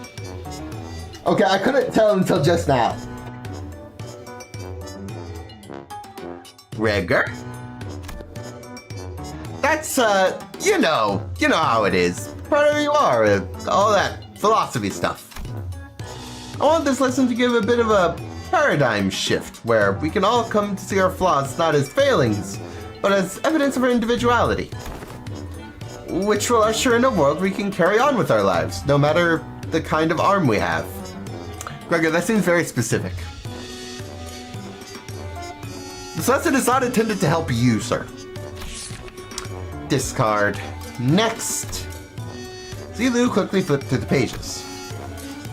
Okay, I couldn't tell until just now. Rigor? That's, you know how it is. Whatever you are, all that philosophy stuff. I want this lesson to give a bit of a paradigm shift, where we can all come to see our flaws not as failings, but as evidence of our individuality. Which will usher in a world we can carry on with our lives, no matter the kind of arm we have. Gregor, that seems very specific. This lesson is not intended to help you, sir. Discard. Next. Zilu quickly flipped through the pages.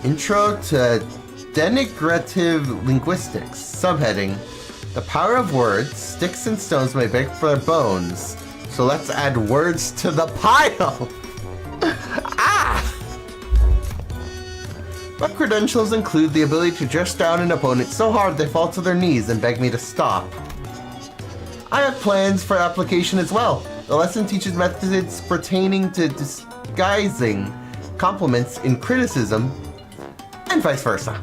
Intro to Denigrative Linguistics. Subheading. The power of words. Sticks and stones may break their bones. So let's add words to the pile. Ah! My credentials include the ability to dress down an opponent so hard they fall to their knees and beg me to stop. I have plans for application as well. The lesson teaches methods pertaining to disguising compliments in criticism, and vice versa.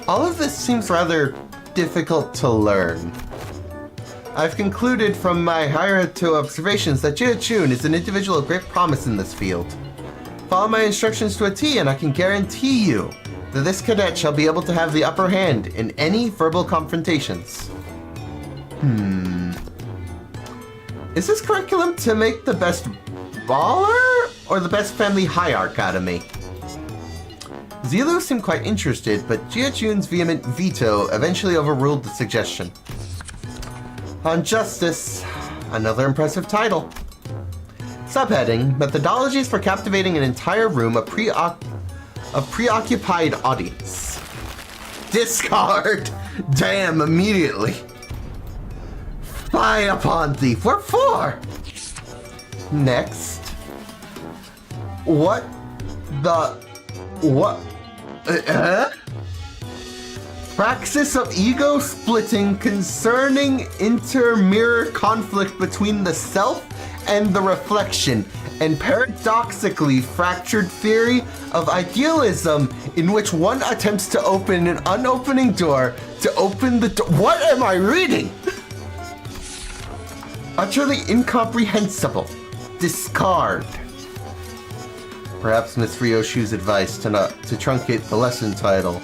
All of this seems rather difficult to learn. I've concluded from my Hayato observations that Jia-chun is an individual of great promise in this field. Follow my instructions to a T and I can guarantee you that this cadet shall be able to have the upper hand in any verbal confrontations. Is this curriculum to make the best baller or the best family hierarch out of me? Zilu seemed quite interested, but Jia-chun's vehement veto eventually overruled the suggestion. On Justice, another impressive title. Subheading, Methodologies for Captivating an Entire Room of Preoccupied Audience. Discard! Damn, immediately. Fie upon thee, what for? Next. What? Praxis of ego splitting concerning inter-mirror conflict between the self and the reflection, and paradoxically fractured theory of idealism in which one attempts to open an unopening door to open the door. What am I reading? Utterly incomprehensible. Discard. Perhaps Miss Ryoshu's advice to truncate the lesson title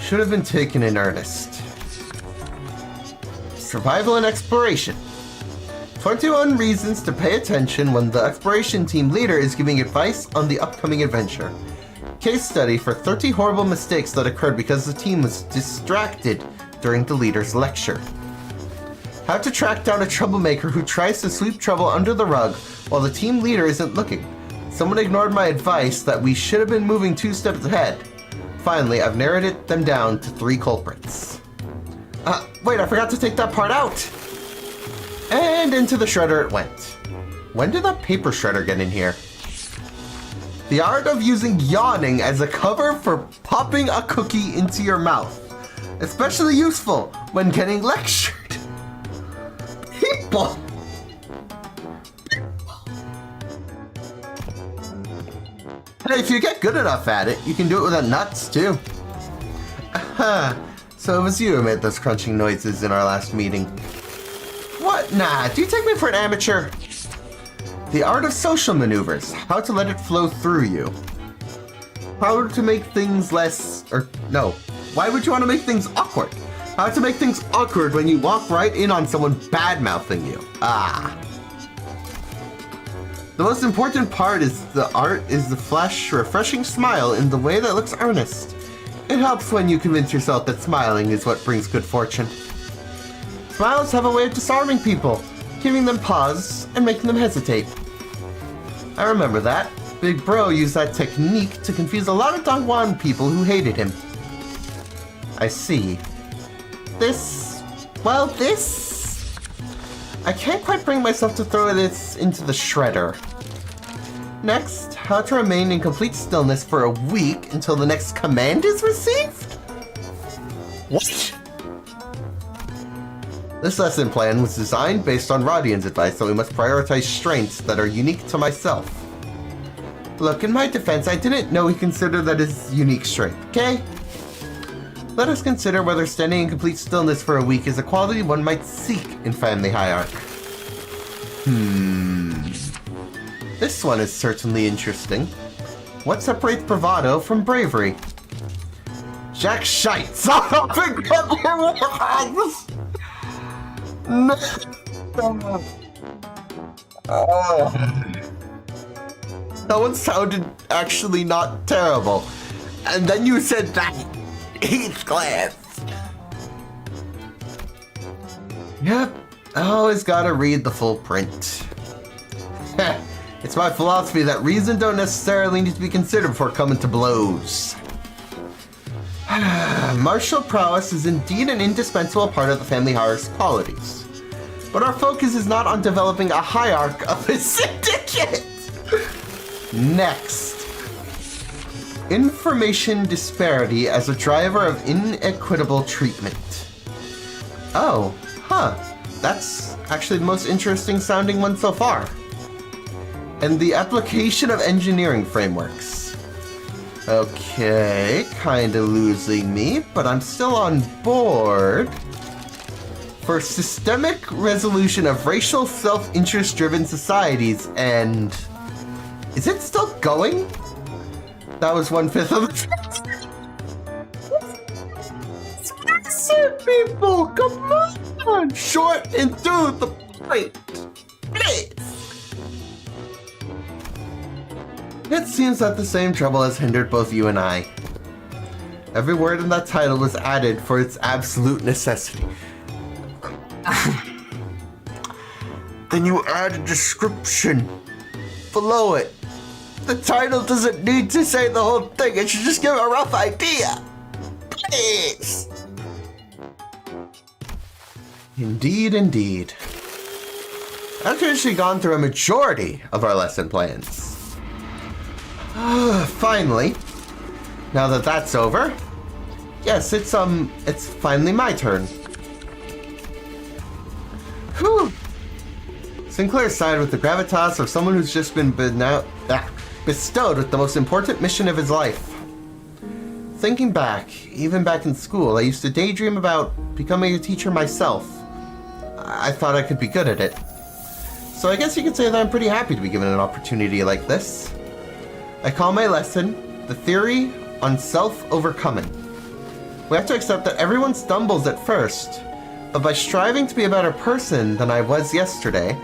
should have been taken in earnest. Survival and exploration. 21 reasons to pay attention when the exploration team leader is giving advice on the upcoming adventure. Case study for 30 horrible mistakes that occurred because the team was distracted during the leader's lecture. How to track down a troublemaker who tries to sweep trouble under the rug while the team leader isn't looking. Someone ignored my advice that we should have been moving 2 steps ahead. Finally, I've narrowed them down to 3 culprits. Wait, I forgot to take that part out! And into the shredder it went. When did that paper shredder get in here? The art of using yawning as a cover for popping a cookie into your mouth. Especially useful when getting lectured. People! Hey, if you get good enough at it, you can do it without nuts, too. So it was you who made those crunching noises in our last meeting. What? Nah, do you take me for an amateur? The art of social maneuvers. How to let it flow through you. How to make things less... no. Why would you want to make things awkward? How to make things awkward when you walk right in on someone bad-mouthing you. The most important part is the flash, refreshing smile in the way that looks earnest. It helps when you convince yourself that smiling is what brings good fortune. Smiles have a way of disarming people, giving them pause and making them hesitate. I remember that. Big Bro used that technique to confuse a lot of Dongguan people who hated him. I see. This... I can't quite bring myself to throw this into the shredder. Next, how to remain in complete stillness for a week until the next command is received? What? This lesson plan was designed based on Rodian's advice that we must prioritize strengths that are unique to myself. Look, in my defense, I didn't know he considered that his unique strength, okay? Let us consider whether standing in complete stillness for a week is a quality one might seek in Family Hierarch. This one is certainly interesting. What separates bravado from bravery? Jack Shite! No! That one sounded actually not terrible. And then you said that. Each class. Yep, I always gotta read the full print. It's my philosophy that reason don't necessarily need to be considered before coming to blows. Martial prowess is indeed an indispensable part of the Family Hierarch's qualities. But our focus is not on developing a hierarch of a syndicate! Next. Information disparity as a driver of inequitable treatment. Oh, that's actually the most interesting sounding one so far. And the application of engineering frameworks. Okay, kinda losing me, but I'm still on board. For systemic resolution of racial self-interest driven societies, and... Is it still going? That was 1/5 of the... People, come on! Short and to the point, please! It seems that the same trouble has hindered both you and I. Every word in that title was added for its absolute necessity. Then you add a description below it. The title doesn't need to say the whole thing, it should just give a rough idea. Please! Indeed, indeed. I've traditionally gone through a majority of our lesson plans. Finally, now that that's over, yes, it's finally my turn. Whew. Sinclair sighed with the gravitas of someone who's just been bestowed with the most important mission of his life. Thinking back, even back in school, I used to daydream about becoming a teacher myself. I thought I could be good at it. So I guess you could say that I'm pretty happy to be given an opportunity like this. I call my lesson, The Theory on Self-Overcoming. We have to accept that everyone stumbles at first, but by striving to be a better person than I was yesterday...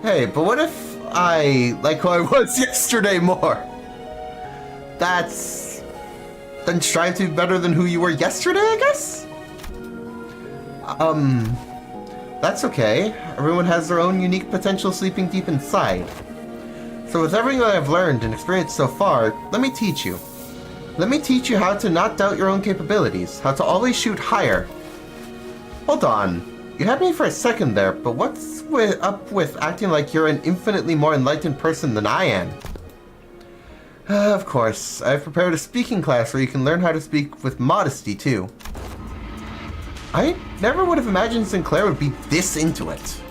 Hey, but what if I like who I was yesterday more? Then strive to be better than who you were yesterday, I guess? That's okay. Everyone has their own unique potential sleeping deep inside. So with everything that I've learned and experienced so far, let me teach you. Let me teach you how to not doubt your own capabilities, how to always shoot higher. Hold on. You had me for a second there, but what's up with acting like you're an infinitely more enlightened person than I am? Of course, I've prepared a speaking class where you can learn how to speak with modesty too. I never would have imagined Sinclair would be this into it.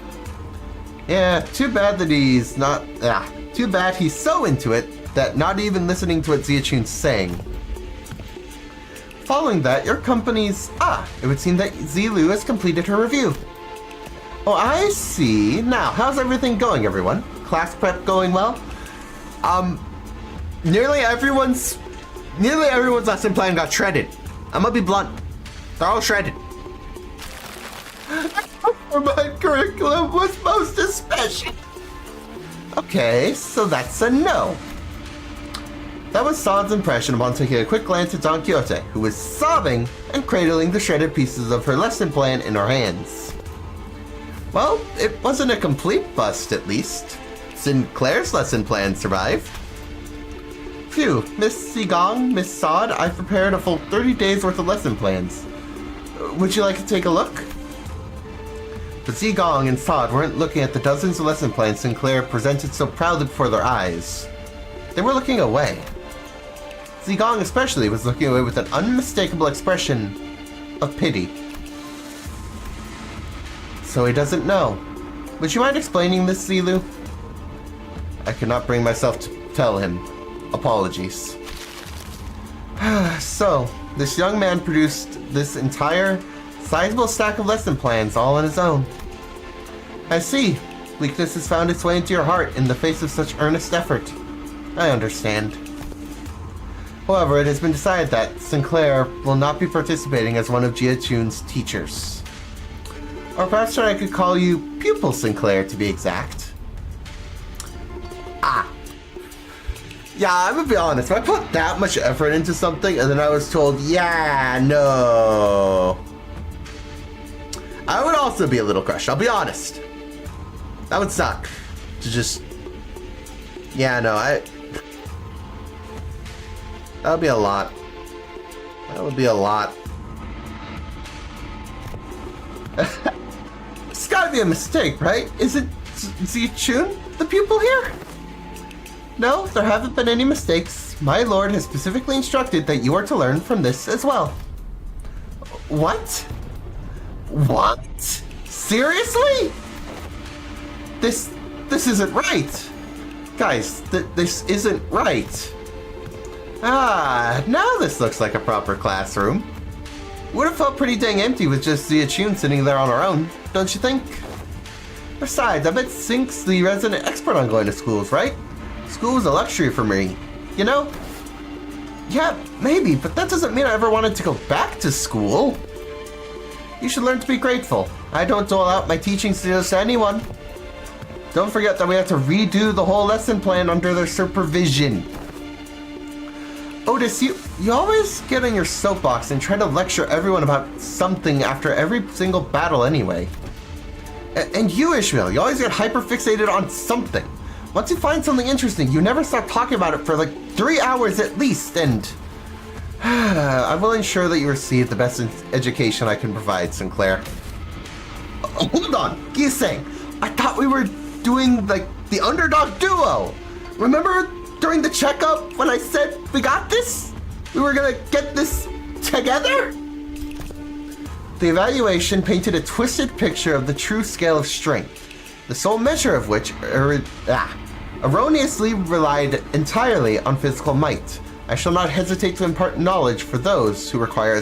Yeah, too bad that he's not... too bad he's so into it that not even listening to what Ziachun's saying. Following that, your company's... it would seem that Zilu has completed her review. Oh, I see. Now, how's everything going, everyone? Class prep going well? Nearly everyone's lesson plan got shredded. I'm gonna be blunt. They're all shredded. My curriculum was most especially. Okay, so that's a no. That was San's impression upon taking a quick glance at Don Quixote, who was sobbing and cradling the shredded pieces of her lesson plan in her hands. Well, it wasn't a complete bust, at least. Sinclair's lesson plan survived. Phew, Miss Sigong, Miss Sod, I've prepared a full 30 days worth of lesson plans. Would you like to take a look? But Zigong and Sod weren't looking at the dozens of lesson plans Sinclair presented so proudly before their eyes. They were looking away. Zigong especially was looking away with an unmistakable expression of pity. So he doesn't know. Would you mind explaining this, Zilu? I could not bring myself to tell him. Apologies. So, this young man produced this entire sizable stack of lesson plans all on his own. I see. Weakness has found its way into your heart in the face of such earnest effort. I understand. However, it has been decided that Sinclair will not be participating as one of Jiachun's teachers. Or perhaps I could call you Pupil Sinclair, to be exact. Yeah, I'm gonna be honest, if I put that much effort into something and then I was told, yeah, no, I would also be a little crushed, I'll be honest. That would suck. To just... Yeah, no, that would be a lot. That would be a lot. It's gotta be a mistake, right? Is it Ziachun, the pupil here? No, there haven't been any mistakes. My lord has specifically instructed that you are to learn from this as well. What? What? Seriously? This isn't right. Guys, this isn't right. Ah, now this looks like a proper classroom. Would have felt pretty dang empty with just Ziachun sitting there on her own, don't you think? Besides, I bet Sync's the resident expert on going to schools, right? School was a luxury for me, you know? Yeah, maybe, but that doesn't mean I ever wanted to go back to school. You should learn to be grateful. I don't dole out my teaching skills to anyone. Don't forget that we have to redo the whole lesson plan under their supervision. Otis, you always get on your soapbox and try to lecture everyone about something after every single battle anyway. And you, Ishmael, you always get hyper-fixated on something. Once you find something interesting, you never stop talking about it for like 3 hours at least, and... I will ensure that you receive the best education I can provide, Sinclair. Hold on, Giseng, I thought we were doing like the underdog duo. Remember during the checkup when I said we got this? We were gonna get this together? The evaluation painted a twisted picture of the true scale of strength, the sole measure of which erroneously relied entirely on physical might. I shall not hesitate to impart knowledge for those who require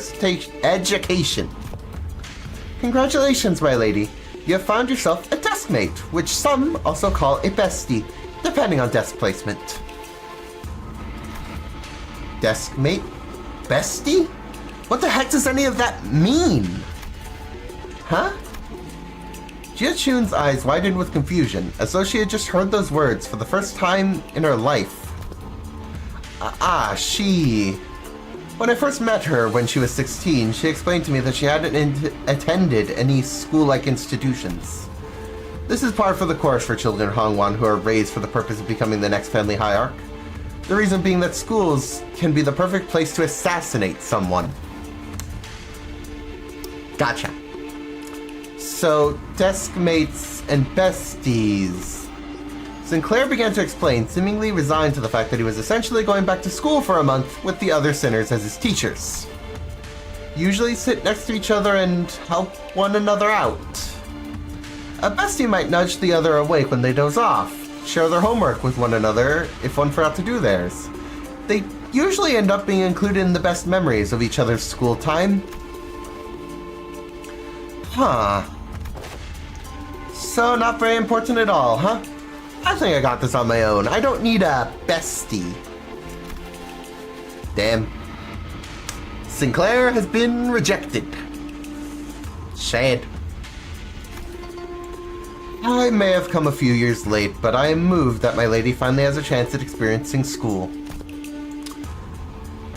education. Congratulations, my lady. You have found yourself a deskmate, which some also call a bestie, depending on desk placement. Deskmate? Bestie? What the heck does any of that mean? Huh? Jiachun's eyes widened with confusion, as though she had just heard those words for the first time in her life. She... When I first met her when she was 16, she explained to me that she hadn't attended any school-like institutions. This is par for the course for children Hongwan who are raised for the purpose of becoming the next family hierarch. The reason being that schools can be the perfect place to assassinate someone. Gotcha. So, deskmates and besties. Sinclair began to explain, seemingly resigned to the fact that he was essentially going back to school for a month with the other sinners as his teachers. Usually sit next to each other and help one another out. A bestie might nudge the other awake when they doze off, share their homework with one another if one forgot to do theirs. They usually end up being included in the best memories of each other's school time. Huh. So not very important at all, huh? I think I got this on my own. I don't need a bestie. Damn. Sinclair has been rejected. Sad. I may have come a few years late, but I am moved that my lady finally has a chance at experiencing school.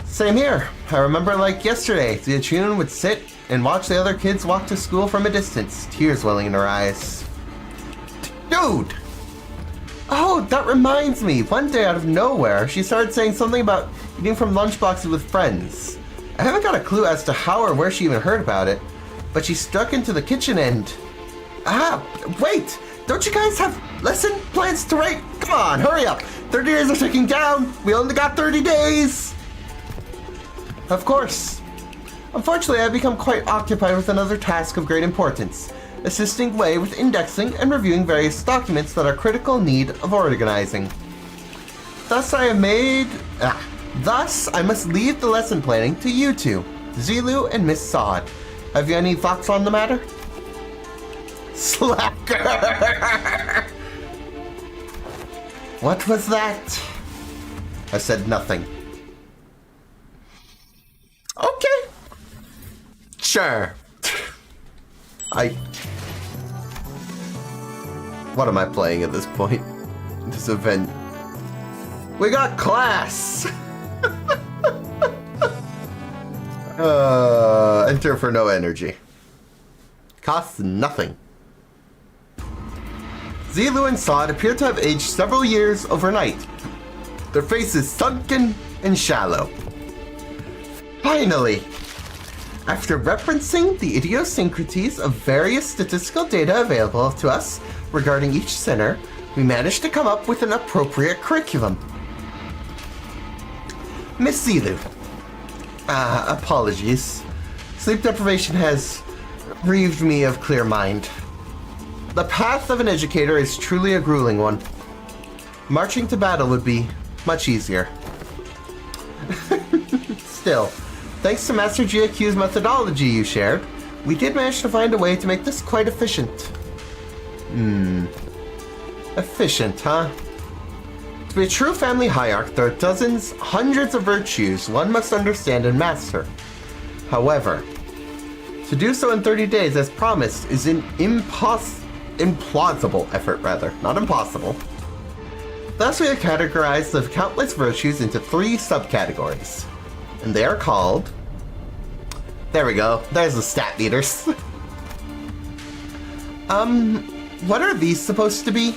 Same here. I remember like yesterday, Ziachun would sit and watch the other kids walk to school from a distance, tears welling in her eyes. Dude! Oh, that reminds me. One day out of nowhere, she started saying something about eating from lunchboxes with friends. I haven't got a clue as to how or where she even heard about it, but she stuck into the kitchen and... wait! Don't you guys have lesson plans to write? Come on, hurry up! 30 days are ticking down! We only got 30 days! Of course. Unfortunately, I've become quite occupied with another task of great importance. Assisting Wei with indexing and reviewing various documents that are critical need of organizing. Thus I must leave the lesson planning to you two, Zilu and Miss Sod. Have you any thoughts on the matter? Slacker! What was that? I said nothing. Okay. Sure. What am I playing at this point? This event. We got class! Enter for no energy. Costs nothing. Zilu and Sod appear to have aged several years overnight. Their faces sunken and shallow. Finally! After referencing the idiosyncrasies of various statistical data available to us regarding each sinner, we managed to come up with an appropriate curriculum. Miss Zilu. Apologies. Sleep deprivation has relieved me of clear mind. The path of an educator is truly a grueling one. Marching to battle would be much easier. Still, thanks to Master GIQ's methodology you shared, we did manage to find a way to make this quite efficient. Efficient, huh? To be a true family hierarch, there are dozens, hundreds of virtues one must understand and master. However, to do so in 30 days as promised is an implausible effort, rather, not impossible. Thus we have categorized the countless virtues into 3 subcategories, and they are called... There we go, there's the stat meters. What are these supposed to be?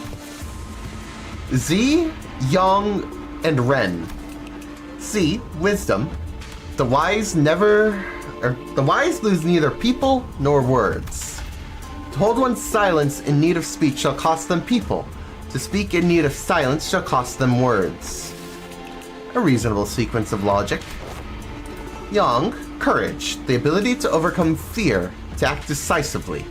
Z, Yang, and Ren. Z, wisdom. The wise lose neither people nor words. To hold one's silence in need of speech shall cost them people. To speak in need of silence shall cost them words. A reasonable sequence of logic. Yang, courage, the ability to overcome fear, to act decisively.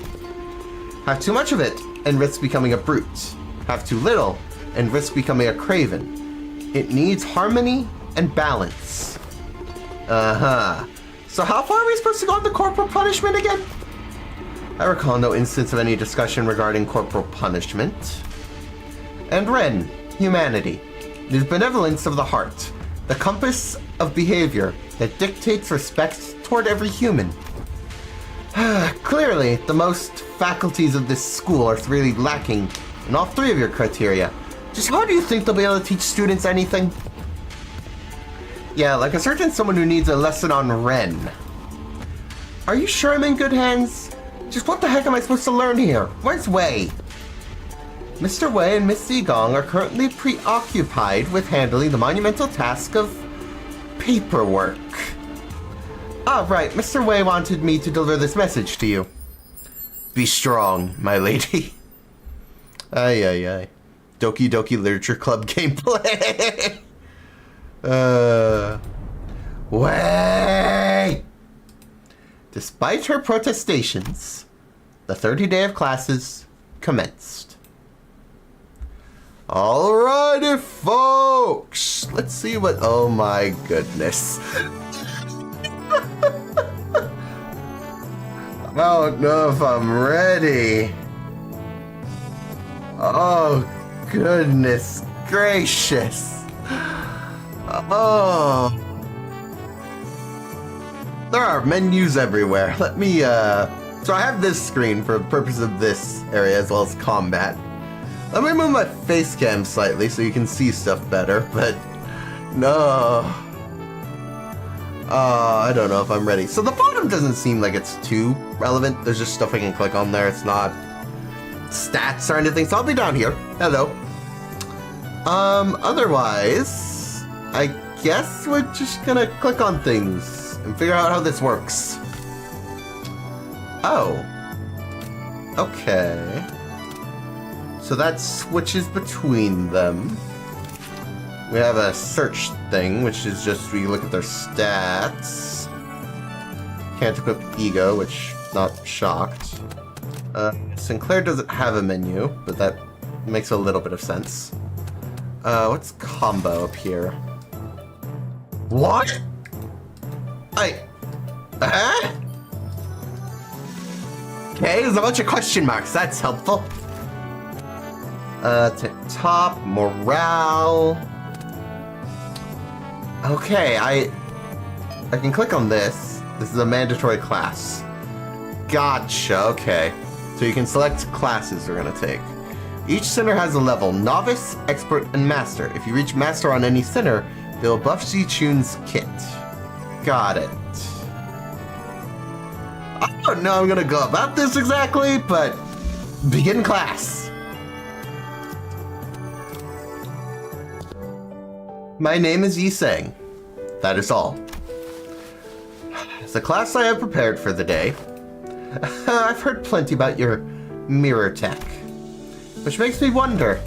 Have too much of it, and risk becoming a brute. Have too little, and risk becoming a craven. It needs harmony and balance. So how far are we supposed to go on the corporal punishment again? I recall no instance of any discussion regarding corporal punishment. And Ren, humanity. It is benevolence of the heart, the compass of behavior that dictates respect toward every human. Clearly, the most faculties of this school are really lacking in all 3 of your criteria. Just how do you think they'll be able to teach students anything? Yeah, like a certain someone who needs a lesson on Ren. Are you sure I'm in good hands? Just what the heck am I supposed to learn here? Where's Wei? Mr. Wei and Miss Zigong are currently preoccupied with handling the monumental task of paperwork. Ah, right, Mr. Wei wanted me to deliver this message to you. Be strong, my lady. Ay. Doki Doki Literature Club gameplay. Wei! Despite her protestations, the 30th day of classes commenced. Alrighty, folks! Let's see what... Oh my goodness. I don't know if I'm ready. Oh, goodness gracious. Oh. There are menus everywhere. Let me, so I have this screen for the purpose of this area as well as combat. Let me move my face cam slightly so you can see stuff better, but no. I don't know if I'm ready. So the bottom doesn't seem like it's too relevant. There's just stuff I can click on there. It's not stats or anything, so I'll be down here. Hello. Otherwise, I guess we're just gonna click on things and figure out how this works. Oh. Okay. So that switches between them. We have a search thing, which is just we look at their stats. Can't equip ego, which not shocked. Sinclair doesn't have a menu, but that makes a little bit of sense. What's combo up here? What? Okay, there's a bunch of question marks. That's helpful. Top, morale. Okay, I can click on this. This is a mandatory class. Gotcha, okay. So you can select classes we're gonna take. Each center has a level: Novice, Expert, and Master. If you reach Master on any center, they will buff Zichun's kit. Got it. I don't know I'm gonna go about this exactly, but begin class. My name is Yi Sang. That is all. The class I have prepared for the day. I've heard plenty about your mirror tech, which makes me wonder,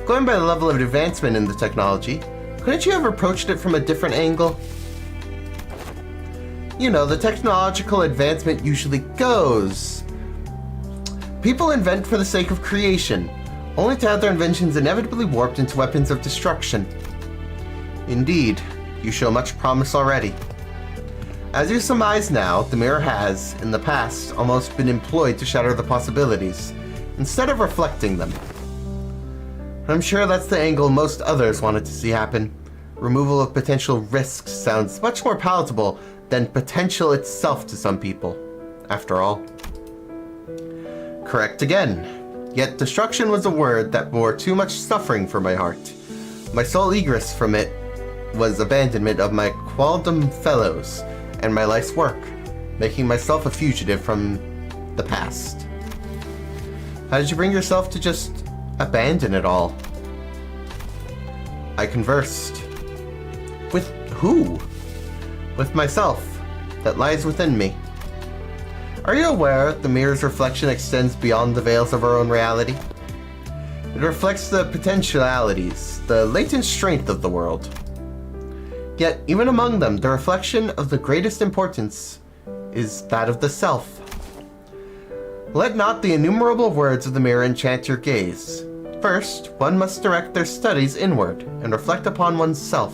going by the level of advancement in the technology, couldn't you have approached it from a different angle? You know, the technological advancement usually goes. People invent for the sake of creation, only to have their inventions inevitably warped into weapons of destruction. Indeed, You show much promise already. As you surmise now, the mirror has, in the past, almost been employed to shatter the possibilities, instead of reflecting them. I'm sure that's the angle most others wanted to see happen. Removal of potential risks sounds much more palatable than potential itself to some people, after all. Correct again. Yet destruction was a word that bore too much suffering for my heart. My sole egress from it was abandonment of my qualdom fellows and my life's work, making myself a fugitive from the past. How did you bring yourself to just abandon it all? I conversed. With who? With myself, that lies within me. Are you aware the mirror's reflection extends beyond the veils of our own reality? It reflects the potentialities, the latent strength of the world. Yet, even among them, the reflection of the greatest importance is that of the self. Let not the innumerable words of the mirror enchant your gaze. First, one must direct their studies inward and reflect upon one's self.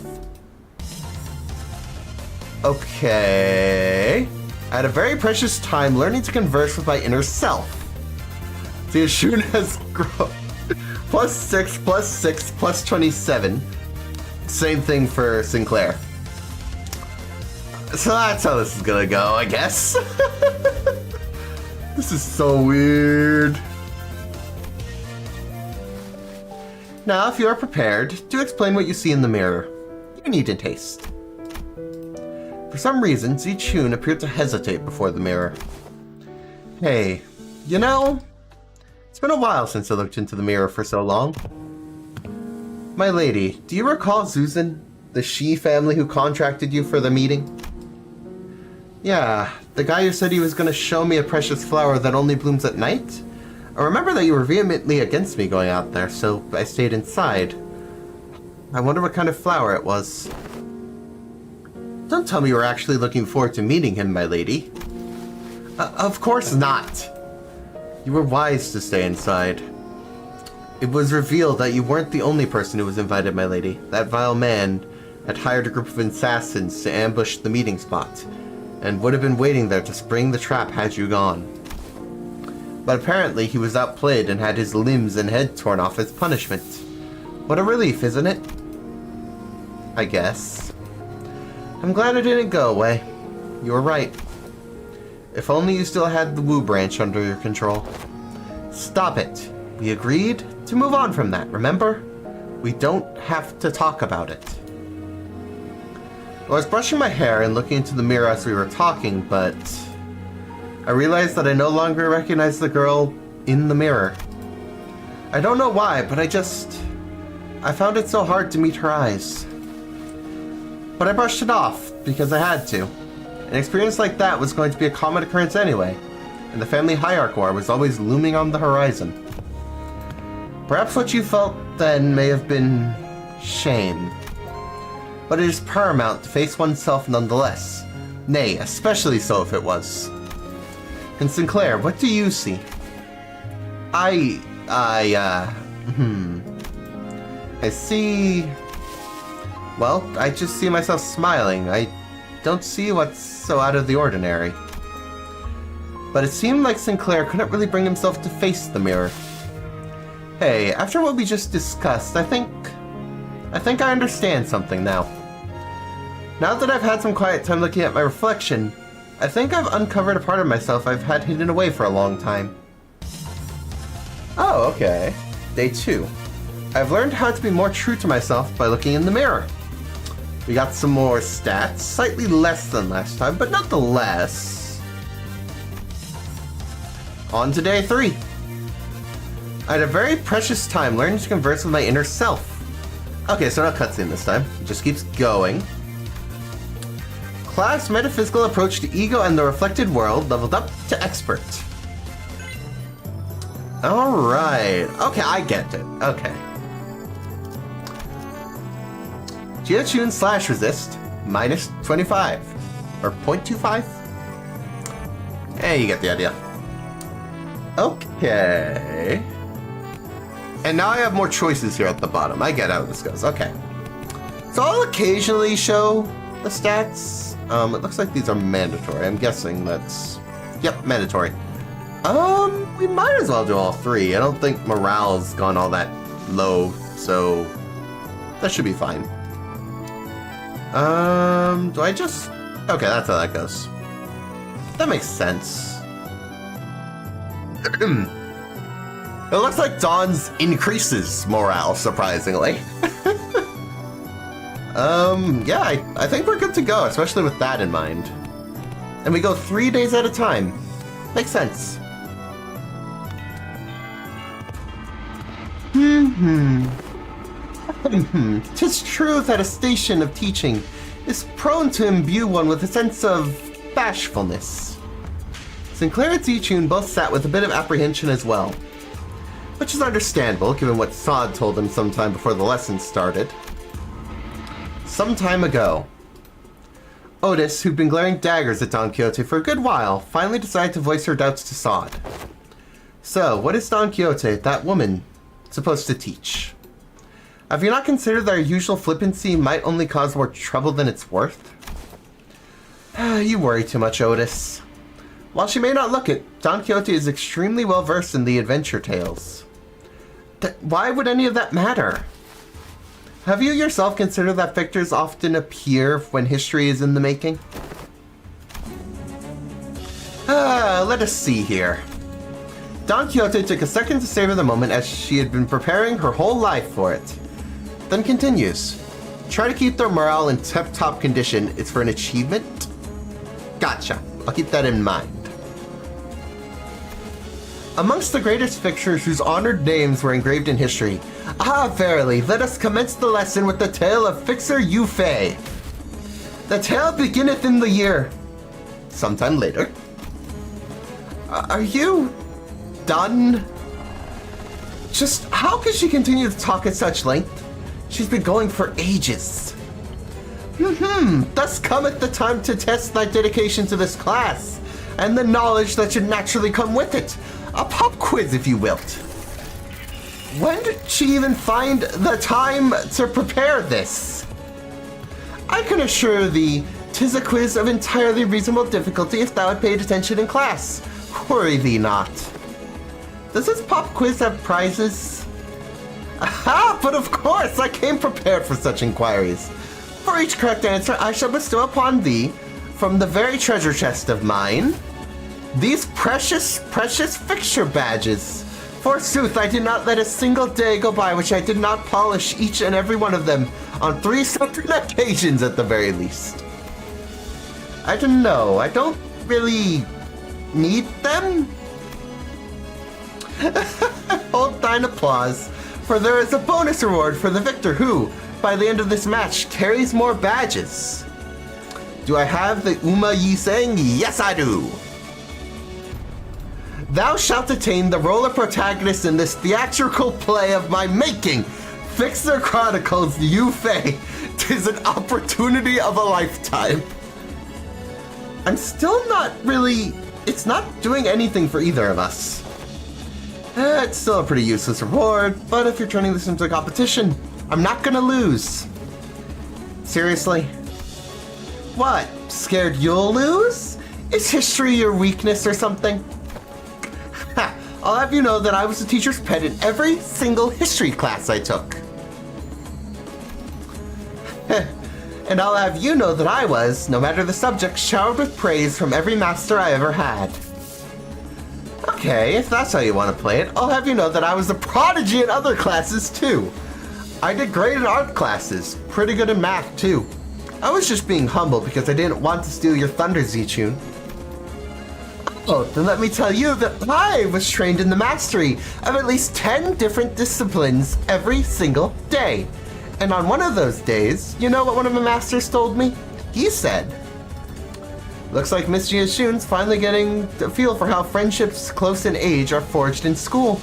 Okay. I had a very precious time learning to converse with my inner self. The Ashun has grown. +6, +6, +27. Same thing for Sinclair. So that's how this is gonna go, I guess. This is so weird. Now, if you are prepared, do explain what you see in the mirror. You needn't haste. For some reason, Zichun appeared to hesitate before the mirror. Hey, you know, it's been a while since I looked into the mirror for so long. My lady, do you recall Zuzan, the Shi family who contracted you for the meeting? Yeah, the guy who said he was going to show me a precious flower that only blooms at night? I remember that you were vehemently against me going out there, so I stayed inside. I wonder what kind of flower it was. Don't tell me you were actually looking forward to meeting him, my lady. Of course not. You were wise to stay inside. It was revealed that you weren't the only person who was invited, my lady. That vile man had hired a group of assassins to ambush the meeting spot, and would have been waiting there to spring the trap had you gone. But apparently he was outplayed and had his limbs and head torn off as punishment. What a relief, isn't it? I guess. I'm glad it didn't go away. You were right. If only you still had the Wu branch under your control. Stop it. We agreed to move on from that, remember? We don't have to talk about it. I was brushing my hair and looking into the mirror as we were talking, but I realized that I no longer recognized the girl in the mirror. I don't know why, but I found it so hard to meet her eyes. But I brushed it off because I had to. An experience like that was going to be a common occurrence anyway, and the family hierarchy war was always looming on the horizon. Perhaps what you felt then may have been shame. But it is paramount to face oneself nonetheless. Nay, especially so if it was. And Sinclair, what do you see? I see... Well, I just see myself smiling. I don't see what's so out of the ordinary. But it seemed like Sinclair couldn't really bring himself to face the mirror. Hey, after what we just discussed, I think I understand something now. Now that I've had some quiet time looking at my reflection, I think I've uncovered a part of myself I've had hidden away for a long time. Oh, okay. Day 2. I've learned how to be more true to myself by looking in the mirror. We got some more stats, slightly less than last time, but nonetheless. On to day 3. I had a very precious time learning to converse with my inner self. Okay, so no cutscene this time. It just keeps going. Class metaphysical approach to ego and the reflected world, leveled up to expert. Alright. Okay, I get it. Okay. Geotune / resist, minus 25. Or 0.25? Hey, you get the idea. Okay. And now I have more choices here at the bottom. I get how this goes. Okay. So I'll occasionally show the stats. It looks like these are mandatory. I'm guessing that's... Yep, mandatory. We might as well do all three. I don't think morale's gone all that low, so that should be fine. Do I just... Okay, that's how that goes. That makes sense. It looks like Dawn's increases morale, surprisingly. Yeah, I think we're good to go, especially with that in mind. And we go 3 days at a time. Makes sense. Tis true that a station of teaching is prone to imbue one with a sense of bashfulness. Sinclair and Zichun both sat with a bit of apprehension as well, which is understandable given what Sod told him sometime before the lesson started. Some time ago, Otis, who'd been glaring daggers at Don Quixote for a good while, finally decided to voice her doubts to Sod. So, what is Don Quixote, that woman, supposed to teach? Have you not considered that our usual flippancy might only cause more trouble than it's worth? You worry too much, Otis. While she may not look it, Don Quixote is extremely well versed in the adventure tales. Why would any of that matter? Have you yourself considered that victors often appear when history is in the making? Let us see here. Don Quixote took a second to savor the moment as she had been preparing her whole life for it. Then continues. Try to keep their morale in tip-top condition. It's for an achievement? Gotcha. I'll keep that in mind. Amongst the greatest fixtures whose honored names were engraved in history, verily, let us commence the lesson with the tale of Fixer Yu Fei. The tale beginneth in the year... sometime later. Are you... done? Just how could she continue to talk at such length? She's been going for ages. Thus cometh the time to test thy dedication to this class, and the knowledge that should naturally come with it. A pop quiz, if you wilt. When did she even find the time to prepare this? I can assure thee, 'tis a quiz of entirely reasonable difficulty if thou had paid attention in class. Worry thee not. Does this pop quiz have prizes? Aha! But of course, I came prepared for such inquiries. For each correct answer, I shall bestow upon thee, from the very treasure chest of mine, these precious, precious fixture badges. Forsooth, I did not let a single day go by which I did not polish each and every one of them on 3 separate occasions at the very least. I don't know. I don't really need them. Hold thine applause, for there is a bonus reward for the victor who, by the end of this match, carries more badges. Do I have the Umamusume? Yes, I do. Thou shalt attain the role of protagonist in this theatrical play of my making. Fixer Chronicles Yu Fei. 'Tis an opportunity of a lifetime. I'm still not really... It's not doing anything for either of us. It's still a pretty useless reward, but if you're turning this into a competition, I'm not gonna lose. Seriously? What? Scared you'll lose? Is history your weakness or something? Ha! I'll have you know that I was the teacher's pet in every single history class I took. And I'll have you know that I was, no matter the subject, showered with praise from every master I ever had. Okay, if that's how you want to play it, I'll have you know that I was a prodigy in other classes too. I did great in art classes, pretty good in math too. I was just being humble because I didn't want to steal your thunder, Zichun. Oh, then let me tell you that I was trained in the mastery of at least 10 different disciplines every single day. And on one of those days, you know what one of my masters told me? He said, looks like Miss Zichun's finally getting a feel for how friendships close in age are forged in school.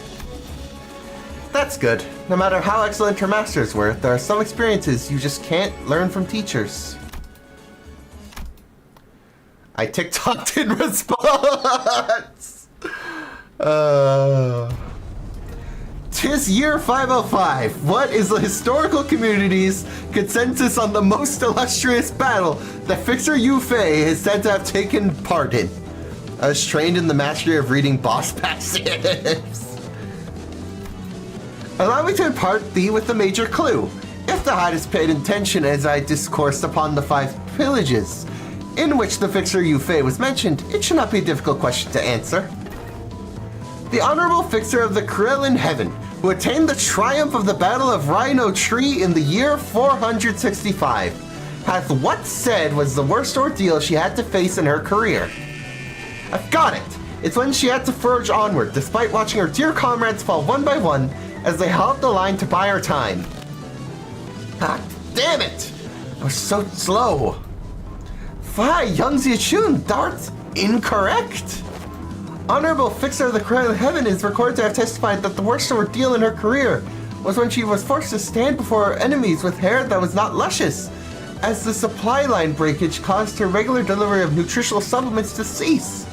That's good. No matter how excellent her masters were, there are some experiences you just can't learn from teachers. I TikToked in response. 'Tis year 505. What is the historical community's consensus on the most illustrious battle that Fixer Yu Fei is said to have taken part in? I was trained in the mastery of reading boss passives. Allow me to impart thee with a major clue. If the highest paid attention as I discoursed upon the 5 pillages, in which the Fixer Yu Fei was mentioned, it should not be a difficult question to answer. The honorable fixer of the Krillin Heaven, who attained the triumph of the Battle of Rhino Tree in the year 465, hath what said was the worst ordeal she had to face in her career. I've got it! It's when she had to forge onward, despite watching her dear comrades fall one by one as they held the line to buy her time. Ah, damn it! I was so slow. Fie, Young Zichun, thou'rt incorrect. Honorable Fixer of the Crown of Heaven is recorded to have testified that the worst ordeal in her career was when she was forced to stand before her enemies with hair that was not luscious, as the supply line breakage caused her regular delivery of nutritional supplements to cease.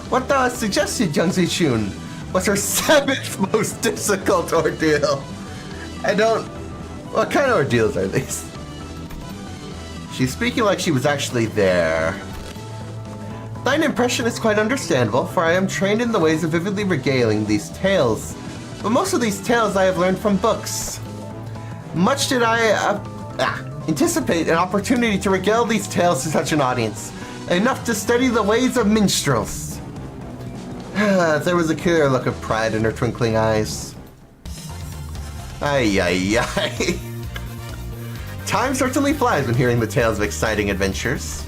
What thou hast suggested, Young Zichun, was her 7th most difficult ordeal. What kind of ordeals are these? She's speaking like she was actually there. Thine impression is quite understandable, for I am trained in the ways of vividly regaling these tales. But most of these tales I have learned from books. Much did I anticipate an opportunity to regale these tales to such an audience, enough to study the ways of minstrels. There was a clear look of pride in her twinkling eyes. Ay, ay, ay. Time certainly flies when hearing the tales of exciting adventures.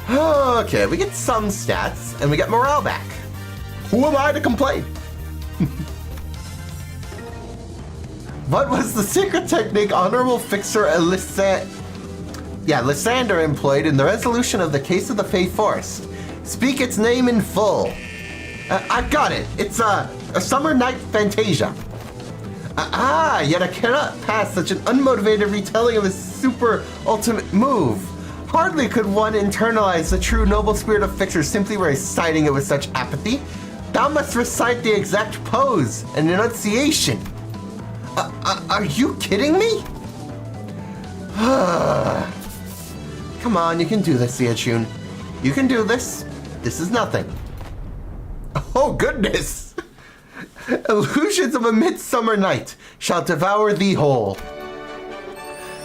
Okay, we get some stats, and we get morale back. Who am I to complain? What was the secret technique Honorable Fixer Lysander employed in the resolution of the case of the Fey Forest? Speak its name in full. I've got it. It's a Summer Night Fantasia. Yet I cannot pass such an unmotivated retelling of his super ultimate move. Hardly could one internalize the true noble spirit of Fixer simply by reciting it with such apathy. Thou must recite the exact pose and enunciation. Are you kidding me? Come on, you can do this, Ziachun. You can do this. This is nothing. Oh, goodness! Illusions of a midsummer night shall devour thee whole.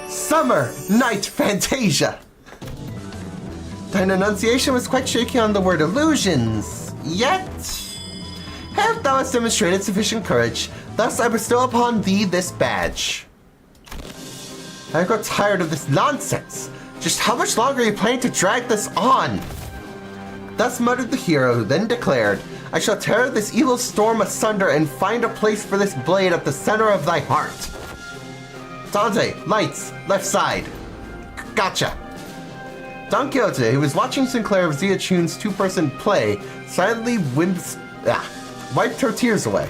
Summer Night Fantasia. Thine enunciation was quite shaky on the word illusions, yet have thou hast demonstrated sufficient courage, thus I bestow upon thee this badge. I grow tired of this nonsense. Just how much longer are you planning to drag this on? Thus muttered the hero, who then declared, I shall tear this evil storm asunder and find a place for this blade at the center of thy heart. Dante, lights, left side. Gotcha. Don Quixote, who was watching Sinclair of Ziachun's 2-person play, silently wiped her tears away.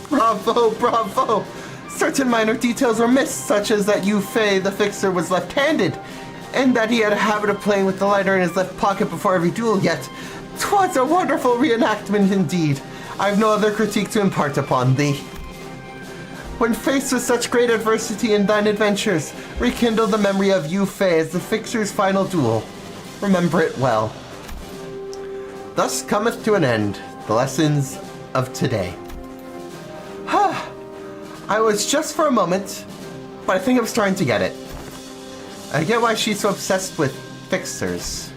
Bravo, bravo! Certain minor details were missed, such as that Yu Fei, the Fixer, was left-handed, and that he had a habit of playing with the lighter in his left pocket before every duel, yet 'twas a wonderful reenactment indeed. I have no other critique to impart upon thee. When faced with such great adversity in thine adventures, rekindle the memory of Yu Fei as the Fixer's final duel. Remember it well. Thus cometh to an end the lessons of today. I was just for a moment, but I think I'm starting to get it. I get why she's so obsessed with fixers.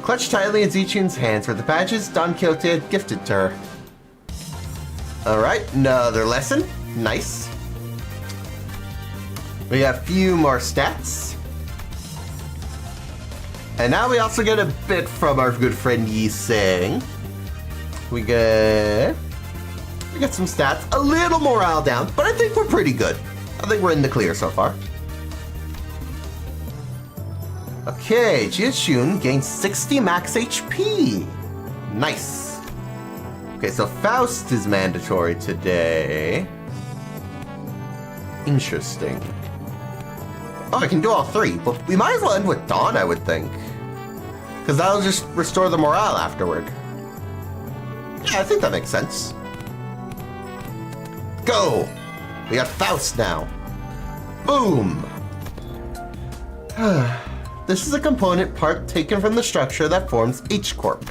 Clutched tightly in Zichun's hands were the badges Don Quixote had gifted to her. Alright, another lesson. Nice. We got a few more stats. And now we also get a bit from our good friend Yi Sing. We get some stats. A little morale down, but I think we're pretty good. I think we're in the clear so far. Okay, Jiachun gains 60 max HP. Nice. Okay, so Faust is mandatory today. Interesting. Oh, I can do all 3. But we might as well end with Dawn, I would think. Because that'll just restore the morale afterward. Yeah, I think that makes sense. Go! We got Faust now. Boom! This is a component part taken from the structure that forms H-Corp.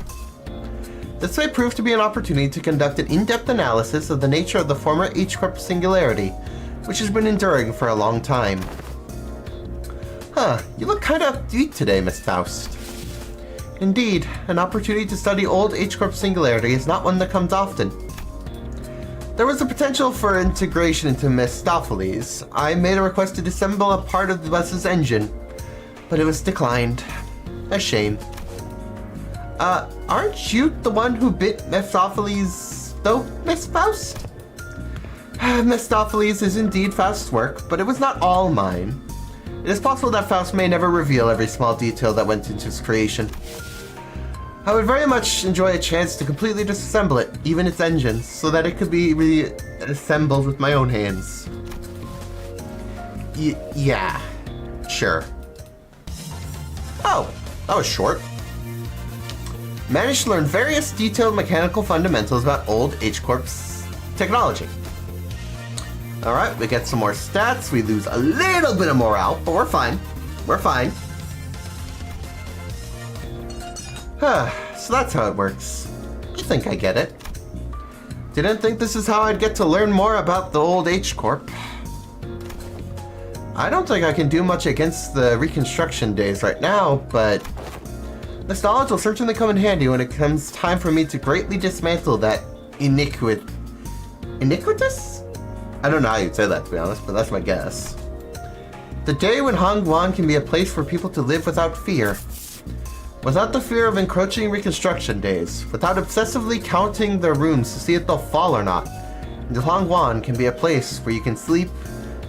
This may prove to be an opportunity to conduct an in-depth analysis of the nature of the former H-Corp singularity, which has been enduring for a long time. You look kind of upbeat today, Miss Faust. Indeed, an opportunity to study old H-Corp singularity is not one that comes often. There was a potential for integration into Mistopheles. I made a request to disassemble a part of the bus's engine, but it was declined. A shame. Aren't you the one who bit Mistopheles, though, Miss Faust? Mistopheles is indeed Faust's work, but it was not all mine. It is possible that Faust may never reveal every small detail that went into its creation. I would very much enjoy a chance to completely disassemble it, even its engines, so that it could be reassembled with my own hands. Yeah, sure. Oh, that was short. Managed to learn various detailed mechanical fundamentals about old H-Corp's technology. Alright, we get some more stats. We lose a little bit of morale, but we're fine. We're fine. So that's how it works. I think I get it. Didn't think this is how I'd get to learn more about the old H-Corp. I don't think I can do much against the reconstruction days right now, but this knowledge will certainly come in handy when it comes time for me to greatly dismantle that iniquitous? I don't know how you'd say that, to be honest, but that's my guess. The day when Hongguan can be a place for people to live without fear. Without the fear of encroaching reconstruction days. Without obsessively counting their rooms to see if they'll fall or not. And Hongguan can be a place where you can sleep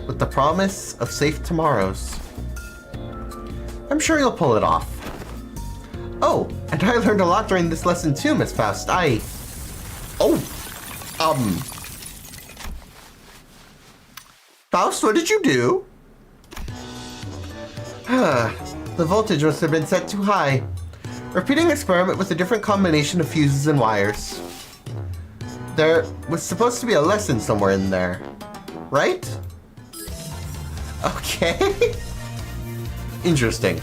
with the promise of safe tomorrows. I'm sure you'll pull it off. Oh, and I learned a lot during this lesson too, Miss Faust. Faust, what did you do? The voltage must have been set too high. Repeating experiment with a different combination of fuses and wires. There was supposed to be a lesson somewhere in there, right? Okay. Interesting.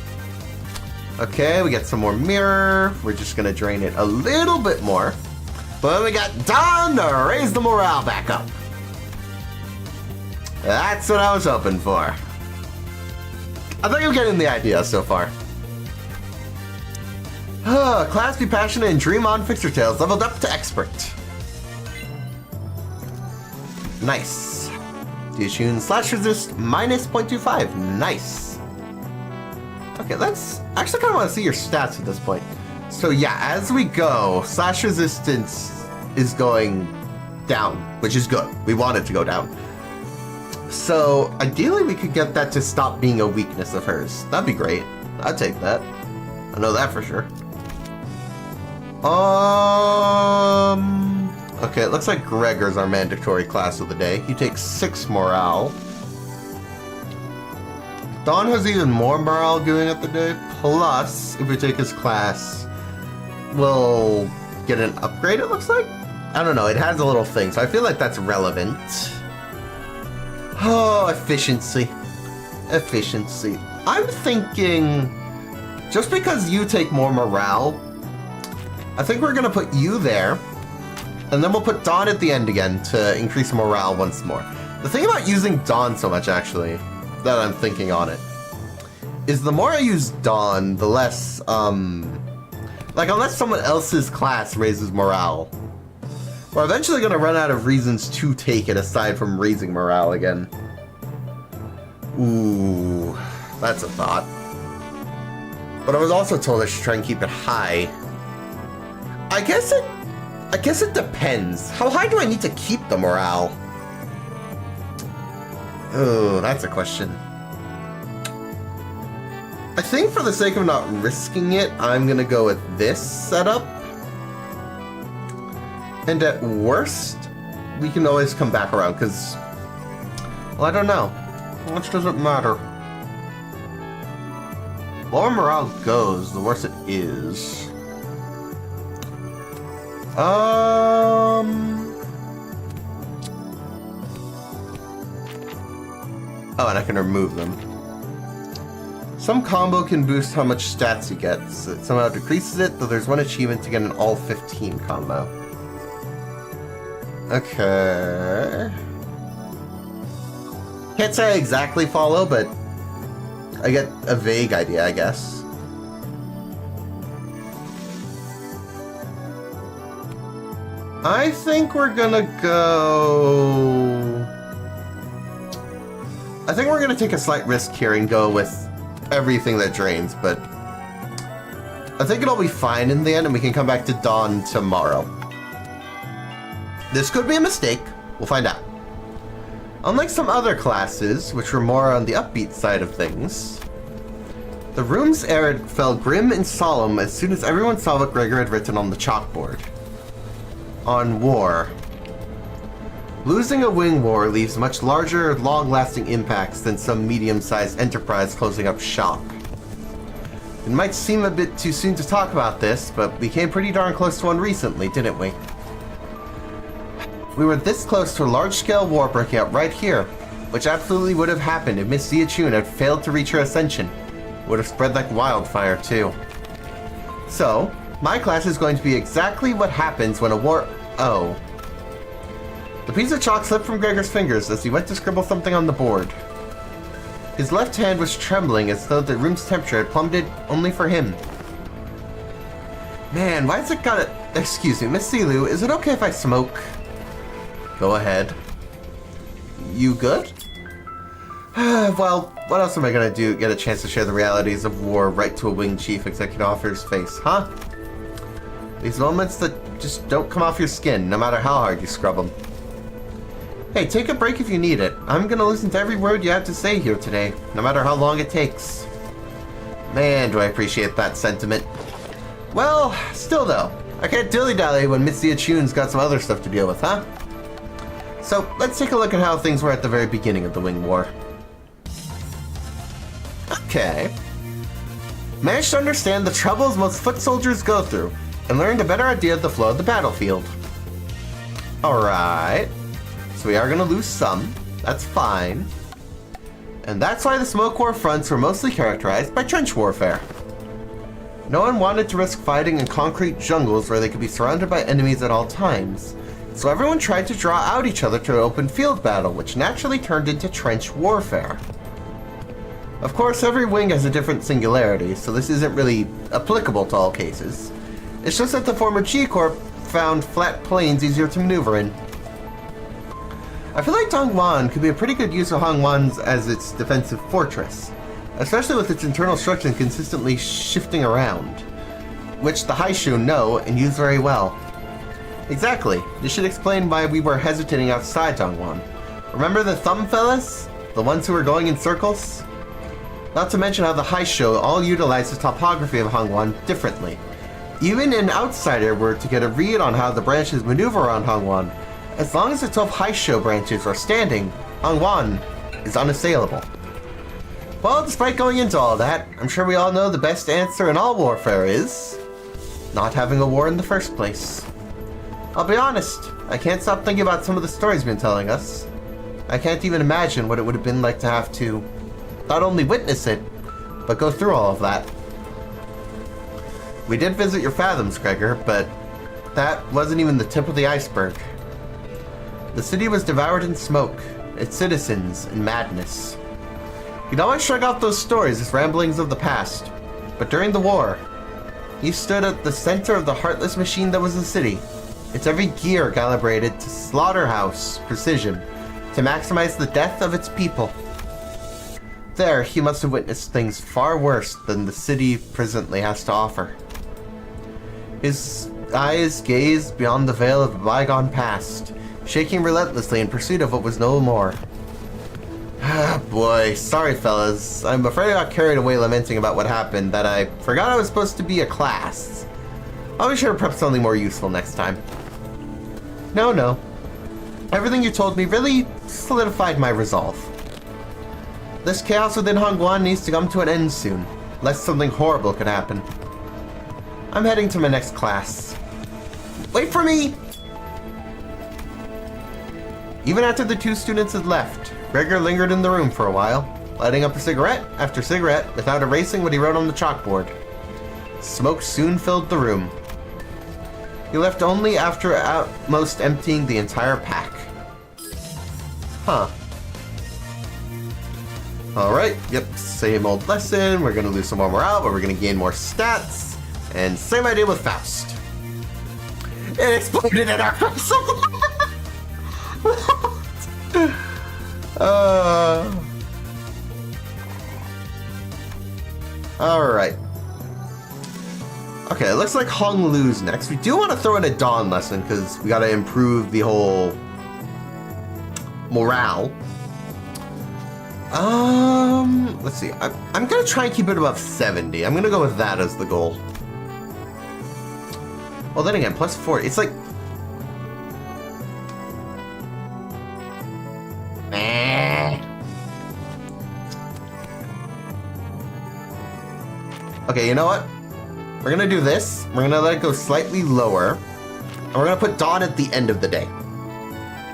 Okay, we got some more mirror. We're just gonna drain it a little bit more. But we got Dawn to raise the morale back up. That's what I was hoping for. I think I'm getting the idea so far. Class Be Passionate and Dream On Fixer Tales leveled up to Expert. Nice. Detune slash resist minus 0.25. Nice. Okay, let's actually kind of want to see your stats at this point. So yeah, as we go, slash resistance is going down, which is good. We want it to go down. So ideally we could get that to stop being a weakness of hers. That'd be great. I'd take that. I know that for sure. Okay, it looks like Gregor's our mandatory class of the day. He takes 6 morale. Dawn has even more morale going up the day. Plus, if we take his class, we'll get an upgrade, it looks like? I don't know, it has a little thing, so I feel like that's relevant. Oh, efficiency. Efficiency. I'm thinking, just because you take more morale, I think we're gonna put you there, and then we'll put Dawn at the end again to increase morale once more. The thing about using Dawn so much, actually, that I'm thinking on it, is the more I use Dawn, the less, like, unless someone else's class raises morale, we're eventually gonna run out of reasons to take it aside from raising morale again. Ooh, that's a thought. But I was also told I should try and keep it high. I guess it depends. How high do I need to keep the morale? Oh, that's a question. I think for the sake of not risking it, I'm gonna go with this setup. And at worst, we can always come back around, because, well, I don't know. How much does it matter? The lower morale goes, the worse it is. Oh, and I can remove them. Some combo can boost how much stats you get. So it somehow decreases it, though there's one achievement to get an all 15 combo. Okay. Can't say I exactly follow, but I get a vague idea, I guess. I think we're gonna go... I think we're gonna take a slight risk here and go with everything that drains, but I think it'll be fine in the end and we can come back to Dawn tomorrow. This could be a mistake. We'll find out. Unlike some other classes, which were more on the upbeat side of things, the room's air fell grim and solemn as soon as everyone saw what Gregor had written on the chalkboard. On war. Losing a wing war leaves much larger, long-lasting impacts than some medium-sized enterprise closing up shop. It might seem a bit too soon to talk about this, but we came pretty darn close to one recently, didn't we? We were this close to a large-scale war breaking out right here, which absolutely would have happened if Miss Ziachun had failed to reach her ascension. It would have spread like wildfire, too. So, my class is going to be exactly what happens when a war... Oh. The piece of chalk slipped from Gregor's fingers as he went to scribble something on the board. His left hand was trembling as though the room's temperature had plummeted only for him. Man, why's it gotta... Excuse me, Miss Silu, is it okay if I smoke? Go ahead. You good? Well, what else am I gonna do? Get a chance to share the realities of war right to a wing chief executive officer's face, huh? These moments that just don't come off your skin, no matter how hard you scrub them. Hey, take a break if you need it. I'm gonna listen to every word you have to say here today, no matter how long it takes. Man, do I appreciate that sentiment. Well, still though, I can't dilly-dally when Miss Ziachun's got some other stuff to deal with, huh? So, let's take a look at how things were at the very beginning of the Wing War. Okay. Managed to understand the troubles most foot soldiers go through, and learned a better idea of the flow of the battlefield. Alright. So we are going to lose some. That's fine. And that's why the Smoke War fronts were mostly characterized by trench warfare. No one wanted to risk fighting in concrete jungles where they could be surrounded by enemies at all times. So everyone tried to draw out each other to an open field battle, which naturally turned into trench warfare. Of course, every wing has a different singularity, so this isn't really applicable to all cases. It's just that the former G-Corp found flat plains easier to maneuver in. I feel like Dongguan could be a pretty good use of Hongwan's as its defensive fortress, especially with its internal structure consistently shifting around, which the Haishu know and use very well. Exactly, this should explain why we were hesitating outside Dongguan. Remember the thumb fellas? The ones who were going in circles? Not to mention how the Haishu all utilize the topography of Hongwan differently. Even an outsider were to get a read on how the branches maneuver around Hongwan. As long as the 12 Haishu branches are standing, Hongwan is unassailable. Well, despite going into all that, I'm sure we all know the best answer in all warfare is not having a war in the first place. I'll be honest, I can't stop thinking about some of the stories you've been telling us. I can't even imagine what it would have been like to have to not only witness it, but go through all of that. We did visit your fathoms, Gregor, but that wasn't even the tip of the iceberg. The city was devoured in smoke, its citizens in madness. You'd always shrug off those stories as ramblings of the past, but during the war, you stood at the center of the heartless machine that was the city, its every gear calibrated to slaughterhouse precision to maximize the death of its people. There, he must have witnessed things far worse than the city presently has to offer. His eyes gazed beyond the veil of the bygone past, shaking relentlessly in pursuit of what was no more. Ah, boy. Sorry, fellas. I'm afraid I got carried away lamenting about what happened that I forgot I was supposed to be a class. I'll be sure to prep something more useful next time. No. Everything you told me really solidified my resolve. This chaos within Hongguan needs to come to an end soon, lest something horrible could happen. I'm heading to my next class. Wait for me! Even after the two students had left, Gregor lingered in the room for a while, lighting up a cigarette after cigarette without erasing what he wrote on the chalkboard. Smoke soon filled the room. He left only after almost emptying the entire pack. Huh. Alright, yep, same old lesson. We're gonna lose some more morale, but we're gonna gain more stats. And same idea with Faust. It exploded in our face! Alright. Okay, it looks like Hong Lu's next. We do want to throw in a Dawn lesson, because we gotta improve the whole morale. Let's see. I'm gonna try and keep it above 70. I'm gonna go with that as the goal. Well, then again, plus 40. It's like... Okay, you know what? We're gonna do this. We're gonna let it go slightly lower. And we're gonna put Dawn at the end of the day.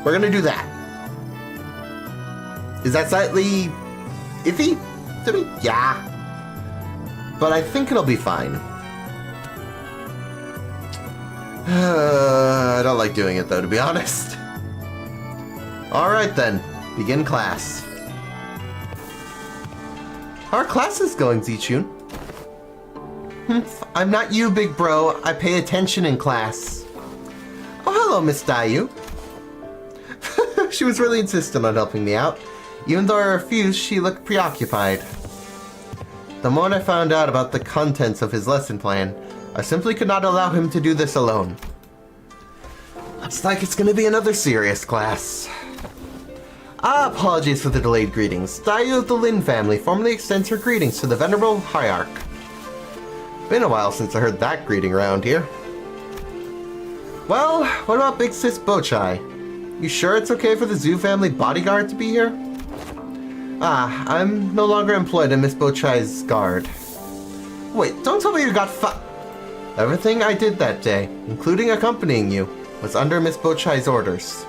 We're gonna do that. Is that slightly iffy to me? Yeah. But I think it'll be fine. I don't like doing it though, to be honest. Alright then, begin class. How are classes going, Zichun? I'm not you, big bro. I pay attention in class. Oh, hello, Miss Dayu. She was really insistent on helping me out. Even though I refused, she looked preoccupied. The moment I found out about the contents of his lesson plan, I simply could not allow him to do this alone. Looks like it's gonna be another serious class. Apologies for the delayed greetings. Dayu of the Lin family formally extends her greetings to the Venerable Hierarch. Been a while since I heard that greeting around here. Well, what about Big Sis Bochai? You sure it's okay for the Zoo family bodyguard to be here? Ah, I'm no longer employed in Miss Bochai's guard. Wait, don't tell me you got Everything I did that day, including accompanying you, was under Miss Bochai's orders.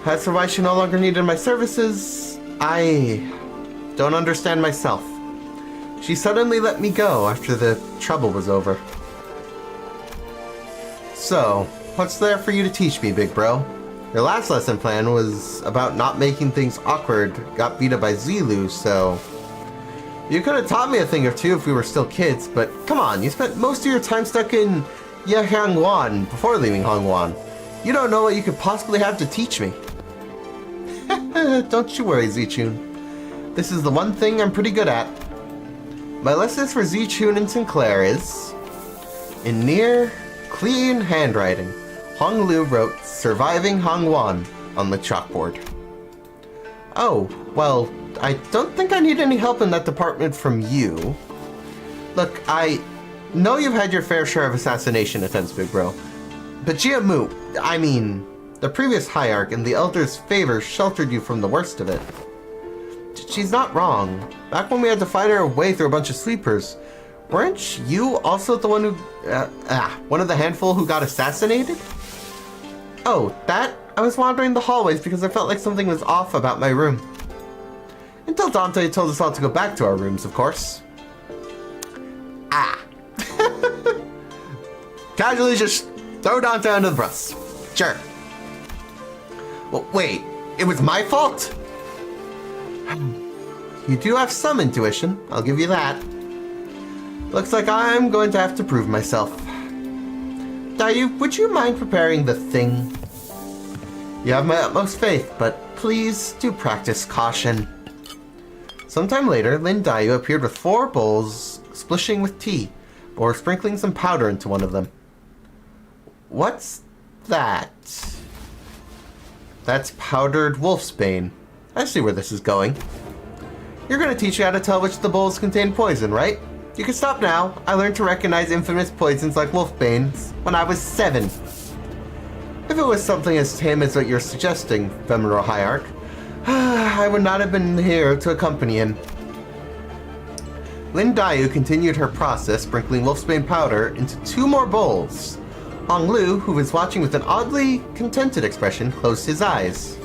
As for why she no longer needed my services, I don't understand myself. She suddenly let me go after the trouble was over. So, what's there for you to teach me, big bro? Your last lesson plan was about not making things awkward, got beat up by Zilu, so... You could have taught me a thing or two if we were still kids, but come on, you spent most of your time stuck in Yehangwan before leaving Hongwan. You don't know what you could possibly have to teach me. Don't you worry, Zichun. This is the one thing I'm pretty good at. My lessons for Zichun and Sinclair is... In near, clean handwriting, Hong Lu wrote Surviving Hongwan on the chalkboard. Oh, well, I don't think I need any help in that department from you. Look, I know you've had your fair share of assassination attempts, big bro. But Jiamu, I mean, the previous hierarch in the Elder's favor sheltered you from the worst of it. She's not wrong. Back when we had to fight our way through a bunch of sleepers, weren't you also the one who, one of the handful who got assassinated? Oh, that? I was wandering the hallways because I felt like something was off about my room. Until Dante told us all to go back to our rooms, of course. Casually just throw Dante under the bus. Sure. Well, wait, it was my fault? You do have some intuition, I'll give you that. Looks like I'm going to have to prove myself. Dayu, would you mind preparing the thing? You have my utmost faith, but please do practice caution. Sometime later, Lin Dayu appeared with 4 bowls splishing with tea, or sprinkling some powder into one of them. What's that? That's powdered wolfsbane. I see where this is going. You're gonna teach you how to tell which of the bowls contain poison, right? You can stop now. I learned to recognize infamous poisons like wolfbanes when I was 7. If it was something as tame as what you're suggesting, Venerable Hierarch, I would not have been here to accompany him. Lin Dayu continued her process, sprinkling wolfsbane powder into 2 more bowls. Hong Lu, who was watching with an oddly contented expression, closed his eyes.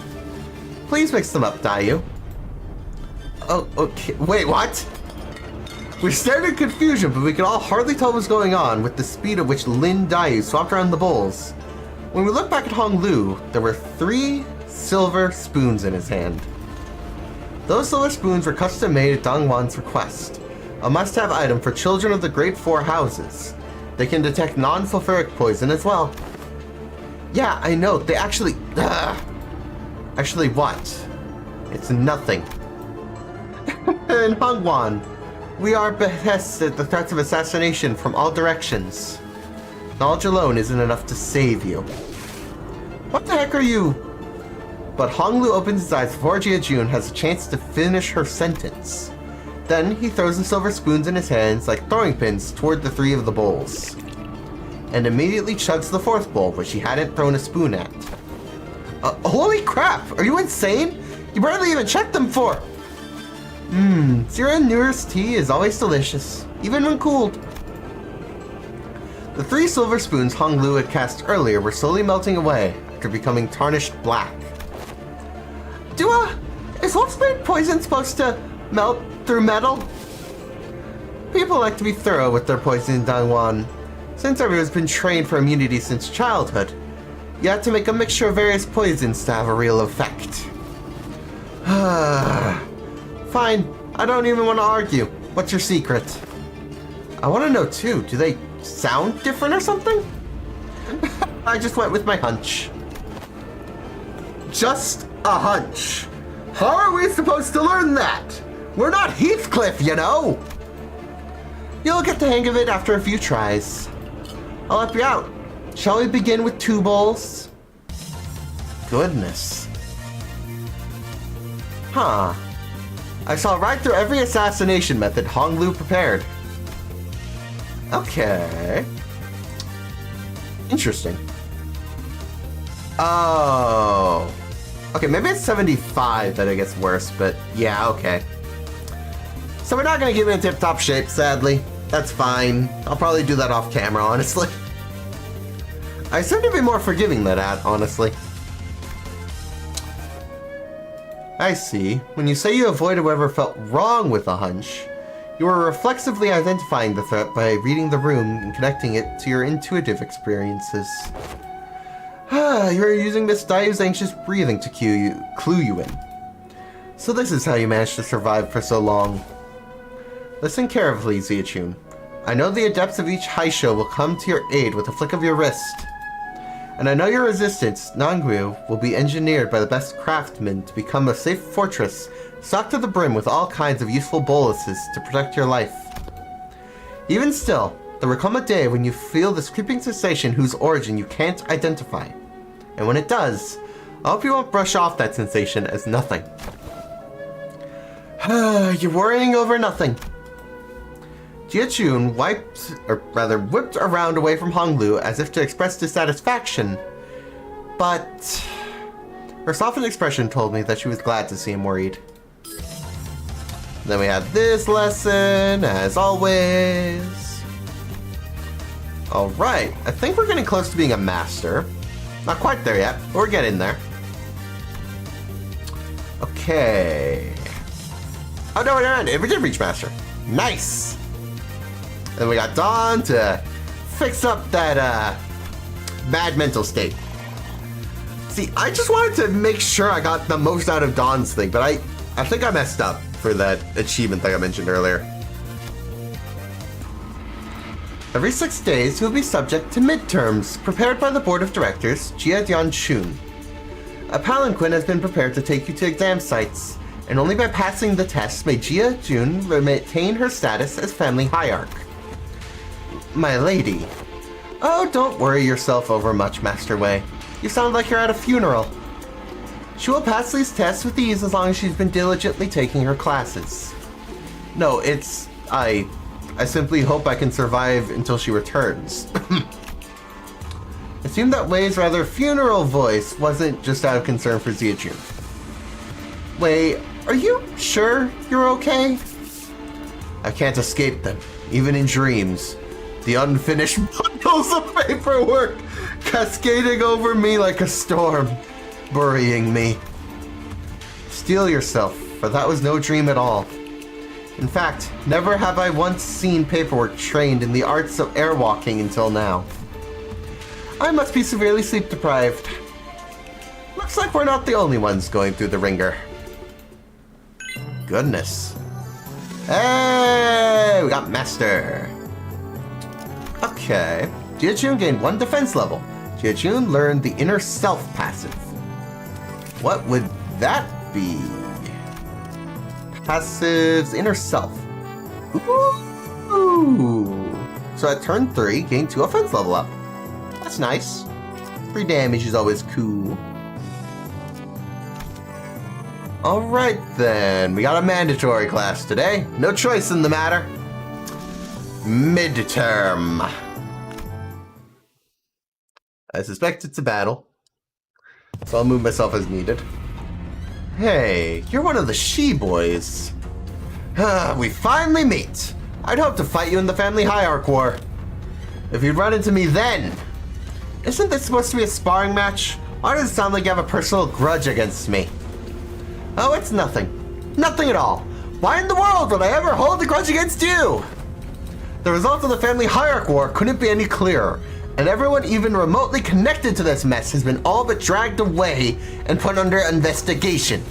Please mix them up, Dayu. Oh, okay. Wait, what? We stared in confusion, but we could all hardly tell what was going on with the speed at which Lin Dayu swapped around the bowls. When we looked back at Hong Lu, there were 3 silver spoons in his hand. Those silver spoons were custom made at Dongwan's request, a must-have item for children of the Great Four Houses. They can detect non-sulfuric poison as well. Yeah, I know, they actually... Actually what? It's nothing. In Hongwan, we are behested the threats of assassination from all directions. Knowledge alone isn't enough to save you. What the heck are you? But Honglu opens his eyes before Jia-Jun has a chance to finish her sentence. Then he throws the silver spoons in his hands like throwing pins toward the 3 of the bowls. And immediately chugs the 4th bowl, which he hadn't thrown a spoon at. Holy crap! Are you insane? You barely even checked them for... Zero Newer's tea is always delicious, even when cooled. The 3 silver spoons Hong Lu had cast earlier were slowly melting away after becoming tarnished black. Is wolfsbane poison supposed to melt through metal? People like to be thorough with their poison in Dongwan. Since everyone's been trained for immunity since childhood, you have to make a mixture of various poisons to have a real effect. Fine, I don't even want to argue. What's your secret? I want to know too, do they sound different or something? I just went with my hunch. Just a hunch. How are we supposed to learn that? We're not Heathcliff, you know. You'll get the hang of it after a few tries. I'll help you out. Shall we begin with 2 bowls? Goodness. Huh. I saw right through every assassination method Hong Lu prepared. Okay. Interesting. Oh. Okay, maybe it's 75 that it gets worse, but yeah, okay. So we're not gonna give it in tip-top shape, sadly. That's fine. I'll probably do that off camera, honestly. I seem to be more forgiving than that, honestly. I see. When you say you avoided whatever felt wrong with a hunch, you are reflexively identifying the threat by reading the room and connecting it to your intuitive experiences. You are using Miss Dayu's anxious breathing to clue you in. So this is how you managed to survive for so long. Listen carefully, Jia-Jun. I know the adepts of each Haisho will come to your aid with a flick of your wrist. And I know your resistance, Nangyu, will be engineered by the best craftsmen to become a safe fortress stocked to the brim with all kinds of useful boluses to protect your life. Even still, there will come a day when you feel this creeping sensation whose origin you can't identify. And when it does, I hope you won't brush off that sensation as nothing. You're worrying over nothing. Jia-Jun whipped around away from Honglu as if to express dissatisfaction, but her softened expression told me that she was glad to see him worried. Then we have this lesson, as always. Alright, I think we're getting close to being a master. Not quite there yet, but we're getting there. Okay. Oh no, we did reach master. Nice! And we got Dawn to fix up that bad mental state. See, I just wanted to make sure I got the most out of Dawn's thing, but I think I messed up for that achievement that I mentioned earlier. Every 6 days, you'll be subject to midterms prepared by the board of directors, Jia-Dian-Chun. A palanquin has been prepared to take you to exam sites, and only by passing the tests may Jia-Jun retain her status as family hierarch. My lady. Oh, don't worry yourself over much, Master Wei. You sound like you're at a funeral. She will pass these tests with ease as long as she's been diligently taking her classes. No, I simply hope I can survive until she returns. It seemed that Wei's rather funeral voice wasn't just out of concern for Jia-Jun. Wei, are you sure you're okay? I can't escape them, even in dreams. The unfinished bundles of paperwork cascading over me like a storm, burying me. steel yourself, for that was no dream at all. In fact, never have I once seen paperwork trained in the arts of airwalking until now. I must be severely sleep deprived. Looks like we're not the only ones going through the ringer. Goodness. Hey, we got Master. Okay. Jiachun gained 1 defense level. Jiachun learned the Inner Self passive. What would that be? Passive's Inner Self. Ooh. So at turn 3, gain 2 offense level up. That's nice. 3 damage is always cool. Alright then, we got a mandatory class today. No choice in the matter. Midterm. I suspect it's a battle, so I'll move myself as needed. Hey, you're one of the she-boys. We finally meet. I'd hoped to fight you in the family hierarchy war. If you'd run into me then. Isn't this supposed to be a sparring match? Why does it sound like you have a personal grudge against me? Oh, it's nothing. Nothing at all. Why in the world would I ever hold a grudge against you? The result of the family hierarchy war couldn't be any clearer, and everyone even remotely connected to this mess has been all but dragged away and put under investigation.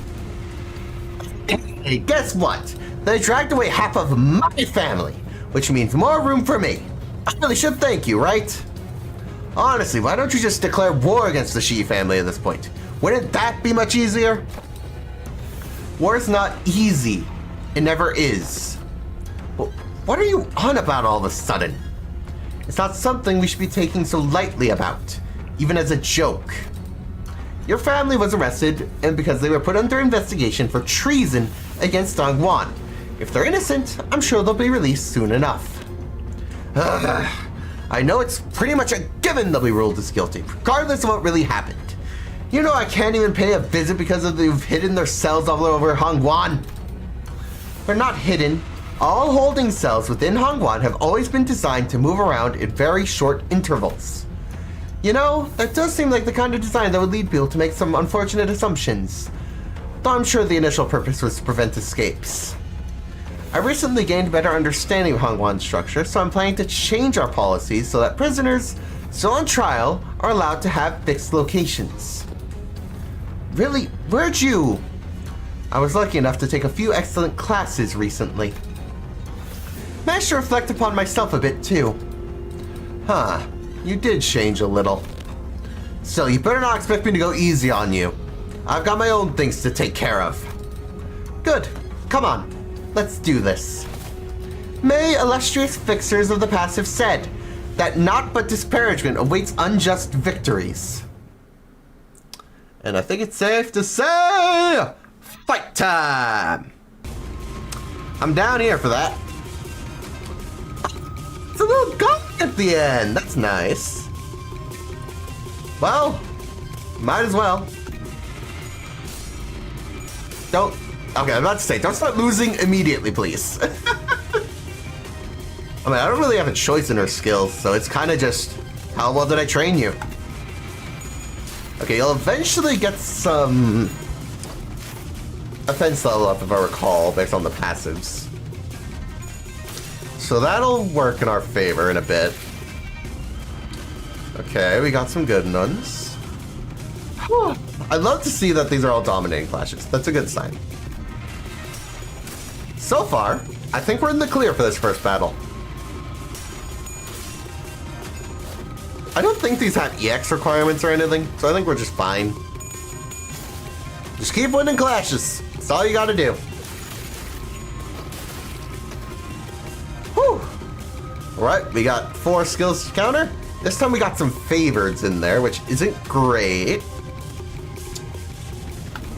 Hey, guess what? They dragged away half of my family, which means more room for me. I really should thank you, right? Honestly, why don't you just declare war against the Shi family at this point? Wouldn't that be much easier? War's not easy. It never is. But what are you on about all of a sudden? It's not something we should be taking so lightly about, even as a joke. Your family was arrested, and because they were put under investigation for treason against Dongguan. If they're innocent, I'm sure they'll be released soon enough. I know it's pretty much a given they'll be ruled as guilty, regardless of what really happened. You know I can't even pay a visit because they've hidden their cells all over Hongguan. They're not hidden. All holding cells within Hongguan have always been designed to move around in very short intervals. You know, that does seem like the kind of design that would lead people to make some unfortunate assumptions. Though I'm sure the initial purpose was to prevent escapes. I recently gained a better understanding of Hongguan's structure, so I'm planning to change our policies so that prisoners still on trial are allowed to have fixed locations. Really? Where'd you? I was lucky enough to take a few excellent classes recently. Managed to reflect upon myself a bit too. Huh, you did change a little. Still, you better not expect me to go easy on you. I've got my own things to take care of. Good, come on, let's do this. May illustrious fixers of the past have said that naught but disparagement awaits unjust victories. And I think it's safe to say, fight time! I'm down here for that. It's a little gun at the end, that's nice. Well, might as well. Okay, I'm about to say, don't start losing immediately, please. I mean, I don't really have a choice in her skills, so it's kind of just, how well did I train you? Okay, you'll eventually get some offense level up, if I recall, based on the passives. So that'll work in our favor in a bit. Okay, we got some good ones. I'd love to see that these are all dominating clashes. That's a good sign. So far, I think we're in the clear for this first battle. I don't think these have EX requirements or anything, so I think we're just fine. Just keep winning clashes. That's all you gotta do. Whew. Alright, we got 4 skills to counter. This time we got some favoreds in there, which isn't great.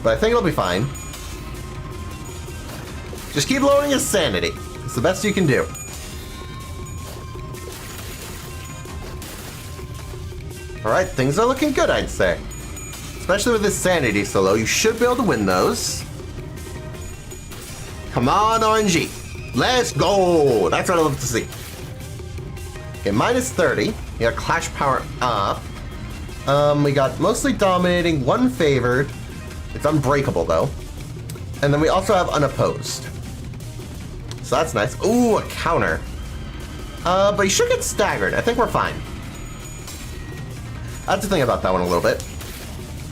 But I think it'll be fine. Just keep lowering his sanity. It's the best you can do. Alright, things are looking good, I'd say. Especially with his sanity so low, you should be able to win those. Come on, RNG. Let's go! That's what I love to see. Okay, minus 30. We got Clash Power up. We got mostly dominating, 1 favored. It's unbreakable, though. And then we also have unopposed. So that's nice. Ooh, a counter. But he should get staggered. I think we're fine. I have to think about that one a little bit.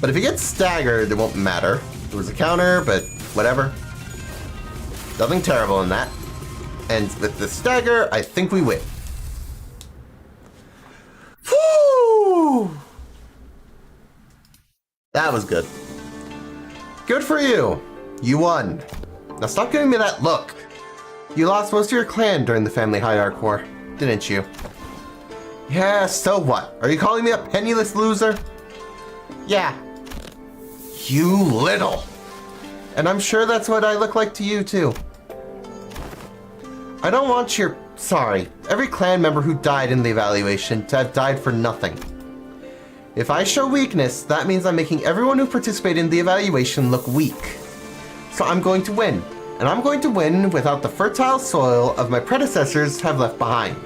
But if he gets staggered, it won't matter. It was a counter, but whatever. Nothing terrible in that. And with the stagger, I think we win. Woo! That was good. Good for you. You won. Now stop giving me that look. You lost most of your clan during the family hierarchy war, didn't you? Yeah, so what? Are you calling me a penniless loser? Yeah. You little. And I'm sure that's what I look like to you, too. I don't want your... Sorry. Every clan member who died in the evaluation to have died for nothing. If I show weakness, that means I'm making everyone who participated in the evaluation look weak. So I'm going to win. And I'm going to win without the fertile soil of my predecessors have left behind.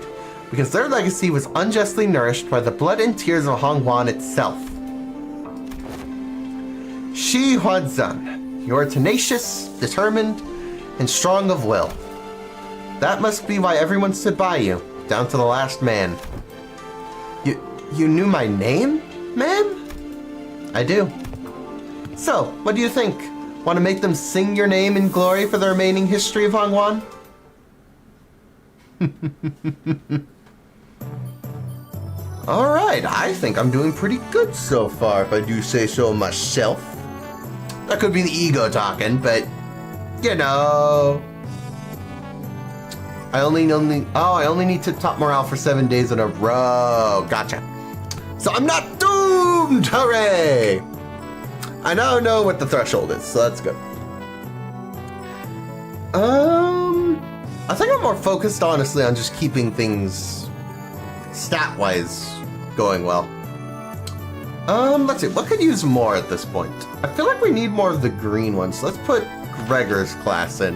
Because their legacy was unjustly nourished by the blood and tears of Hongwan itself. Shi Huanzan, you are tenacious, determined, and strong of will. That must be why everyone stood by you, down to the last man. You knew my name, man? I do. So, what do you think? Want to make them sing your name in glory for the remaining history of Hongwan? Alright, I think I'm doing pretty good so far, if I do say so myself. That could be the ego talking, but, you know... I only need to top morale for 7 days in a row. Gotcha. So I'm not doomed! Hooray! I now know what the threshold is, so that's good. I think I'm more focused, honestly, on just keeping things stat-wise going well. Let's see, what could use more at this point? I feel like we need more of the green ones, so let's put Gregor's class in.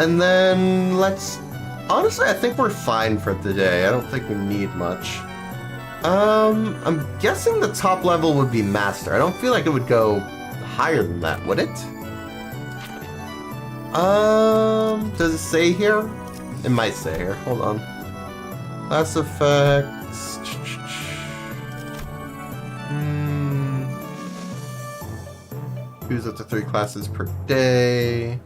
And then honestly, I think we're fine for today. I don't think we need much. I'm guessing the top level would be Master. I don't feel like it would go higher than that, would it? Does it say here? It might say here. Hold on. Class effects. Use up to 3 classes per day.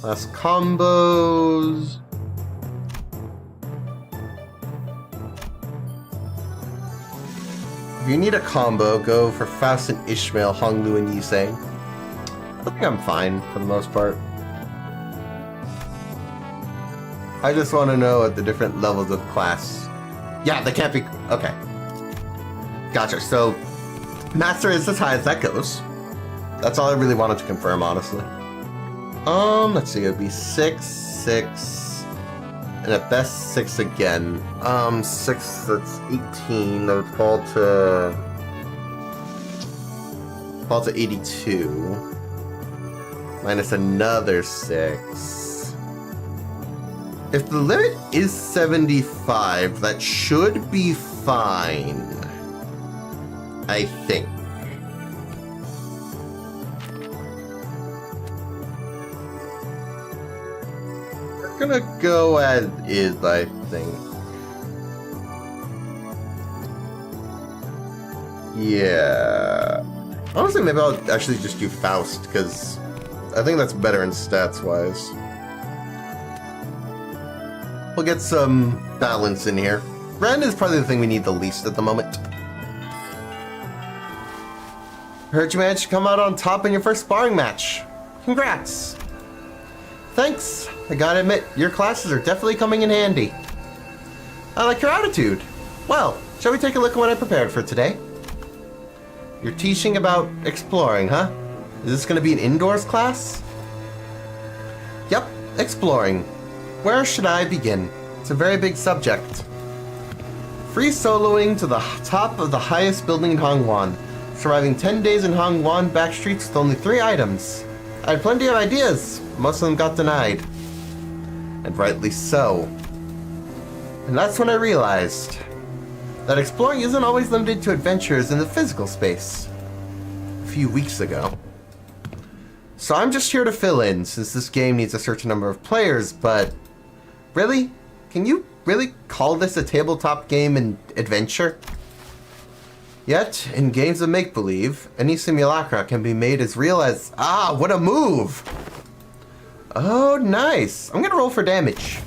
Last combos. If you need a combo, go for Faust and Ishmael, Honglu and Yiseng. I think I'm fine for the most part. I just want to know at the different levels of class. Yeah, they can't be... Okay. Gotcha. So, Master is as high as that goes. That's all I really wanted to confirm, honestly. Let's see, it would be 6, 6, and at best 6 again. 6, that's 18, that would fall to 82. Minus another 6. If the limit is 75, that should be fine. I think. Gonna go as is, I think. Yeah. Honestly, maybe I'll actually just do Faust, because I think that's better in stats-wise. We'll get some balance in here. Ren is probably the thing we need the least at the moment. Heard you managed to come out on top in your first sparring match. Congrats. Thanks. I gotta admit, your classes are definitely coming in handy. I like your attitude. Well, shall we take a look at what I prepared for today? You're teaching about exploring, huh? Is this gonna be an indoors class? Yep, exploring. Where should I begin? It's a very big subject. Free soloing to the top of the highest building in Hongwan. Surviving 10 days in Hongwan backstreets with only 3 items. I had plenty of ideas. Most of them got denied. And rightly so. And that's when I realized that exploring isn't always limited to adventures in the physical space. A few weeks ago. So I'm just here to fill in, since this game needs a certain number of players, but... Really? Can you really call this a tabletop game and adventure? Yet, in games of make-believe, any simulacra can be made as real as... Ah, what a move! Oh, nice. I'm gonna roll for damage.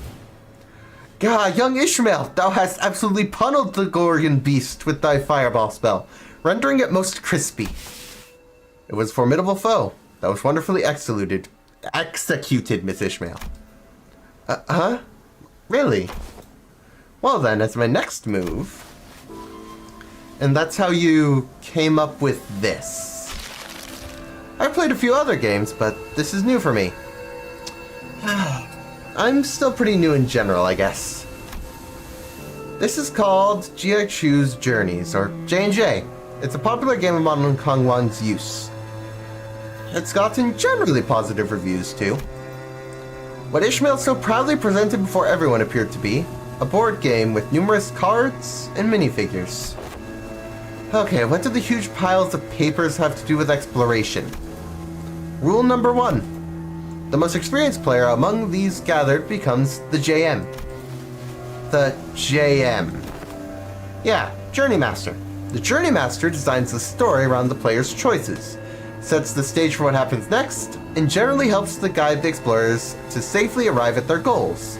God, young Ishmael, thou hast absolutely pummelled the Gorgon beast with thy fireball spell, rendering it most crispy. It was a formidable foe. That was wonderfully executed, Miss Ishmael. Huh? Really? Well then, as my next move... And that's how you came up with this. I've played a few other games, but this is new for me. I'm still pretty new in general, I guess. This is called Jia Chu's Journeys, or J&J. It's a popular game among Hong Kong one's use. It's gotten generally positive reviews, too. What Ishmael so proudly presented before everyone appeared to be, a board game with numerous cards and minifigures. Okay, what do the huge piles of papers have to do with exploration? Rule number 1. The most experienced player among these gathered becomes the JM. The JM. Yeah, Journey Master. The Journey Master designs the story around the player's choices, sets the stage for what happens next, and generally helps to guide the explorers to safely arrive at their goals.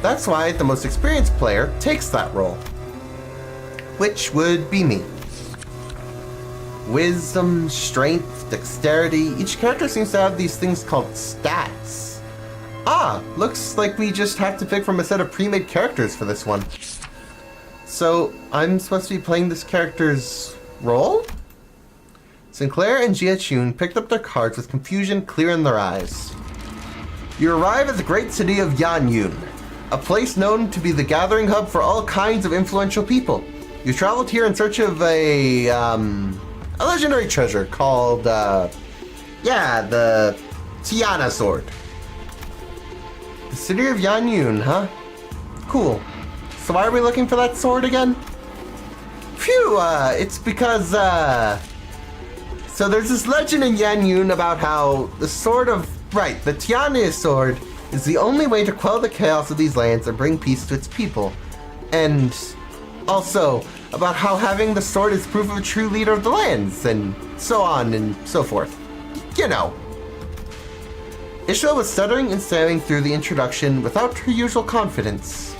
That's why the most experienced player takes that role. Which would be me. Wisdom, strength, dexterity, each character seems to have these things called stats. Ah, looks like we just have to pick from a set of pre-made characters for this one. So, I'm supposed to be playing this character's role? Sinclair and Jia Chun picked up their cards with confusion clear in their eyes. You arrive at the great city of Yanyun, a place known to be the gathering hub for all kinds of influential people. You traveled here in search of a legendary treasure called, the Tiana Sword. The city of Yanyun, huh? Cool. So why are we looking for that sword again? Phew, it's because, so there's this legend in Yanyun about how the the Tiana Sword is the only way to quell the chaos of these lands and bring peace to its people. And also about how having the sword is proof of a true leader of the lands, and so on and so forth. You know. Ishmael was stuttering and staring through the introduction without her usual confidence.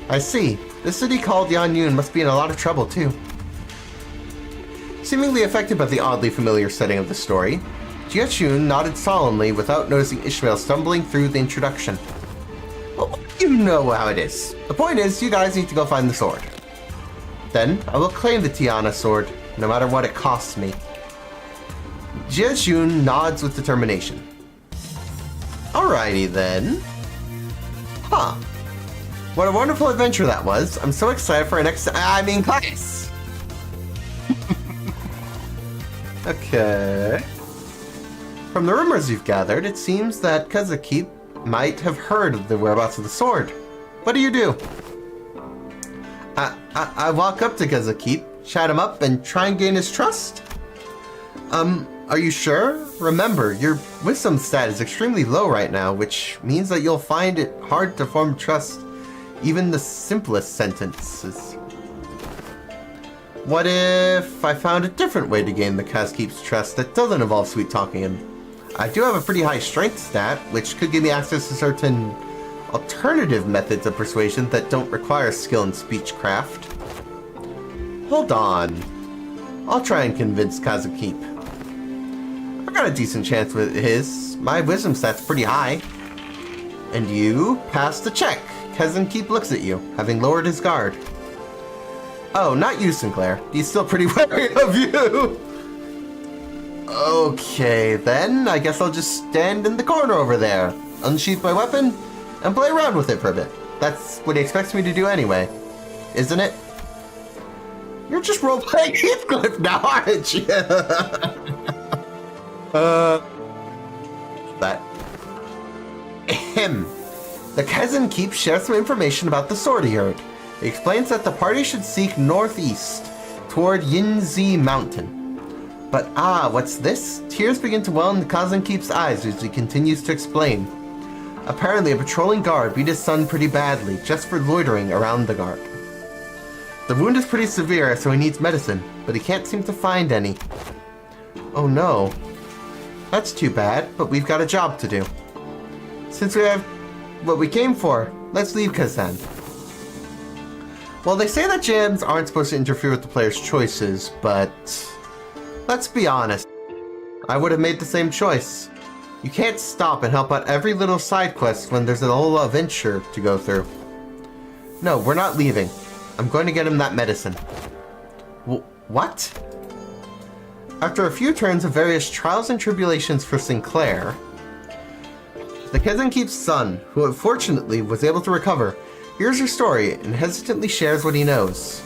I see. The city called Yanyun must be in a lot of trouble, too. Seemingly affected by the oddly familiar setting of the story, Jia Chun nodded solemnly without noticing Ishmael stumbling through the introduction. Well, you know how it is. The point is, you guys need to go find the sword. Then, I will claim the Tiana Sword, no matter what it costs me. Jia Chun nods with determination. Alrighty then. Huh. What a wonderful adventure that was. I'm so excited for our next class. Okay. From the rumors you've gathered, it seems that Kazakip might have heard of the whereabouts of the sword. What do you do? I walk up to Kazakip, chat him up, and try and gain his trust? Are you sure? Remember, your wisdom stat is extremely low right now, which means that you'll find it hard to form trust even the simplest sentences. What if I found a different way to gain the Kazakip's trust that doesn't involve sweet-talking him? I do have a pretty high strength stat, which could give me access to certain alternative methods of persuasion that don't require skill in speechcraft. Hold on. I'll try and convince Kazakip. I got a decent chance with his. My wisdom stat's pretty high. And you passed the check. Kazakip looks at you, having lowered his guard. Oh, not you, Sinclair. He's still pretty wary of you. Okay, then. I guess I'll just stand in the corner over there, unsheath my weapon, and play around with it for a bit. That's what he expects me to do anyway, isn't it? You're just role-playing Heathcliff now, aren't you? That. Ahem. The Kazakip shares some information about the sword he heard. He explains that the party should seek northeast toward Yinzi Mountain. But what's this? Tears begin to well in the Kazankeep's eyes as he continues to explain. Apparently, a patrolling guard beat his son pretty badly just for loitering around the guard. The wound is pretty severe, so he needs medicine, but he can't seem to find any. Oh no. That's too bad, but we've got a job to do. Since we have what we came for, let's leave Kazan. Well, they say that jams aren't supposed to interfere with the player's choices, but let's be honest. I would have made the same choice. You can't stop and help out every little side quest when there's a whole adventure to go through. No, we're not leaving. I'm going to get him that medicine. What? After a few turns of various trials and tribulations for Sinclair, the Kazankeep's son, who unfortunately was able to recover, hears your story and hesitantly shares what he knows.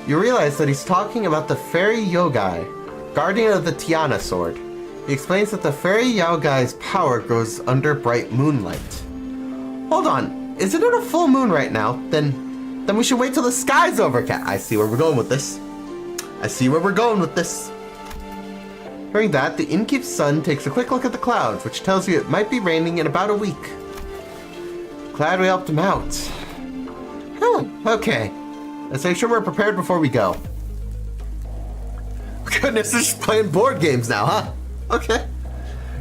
You realize that he's talking about the Fairy Yogai, guardian of the Tiana sword. He explains that the Fairy Yogai's power grows under bright moonlight. Hold on, isn't it a full moon right now? Then we should wait till the sky's overcast. I see where we're going with this. Hearing that, the innkeep's son takes a quick look at the clouds, which tells you it might be raining in about a week. Glad we helped him out. Okay. Let's make sure we're prepared before we go. Goodness, they're just playing board games now, huh? Okay.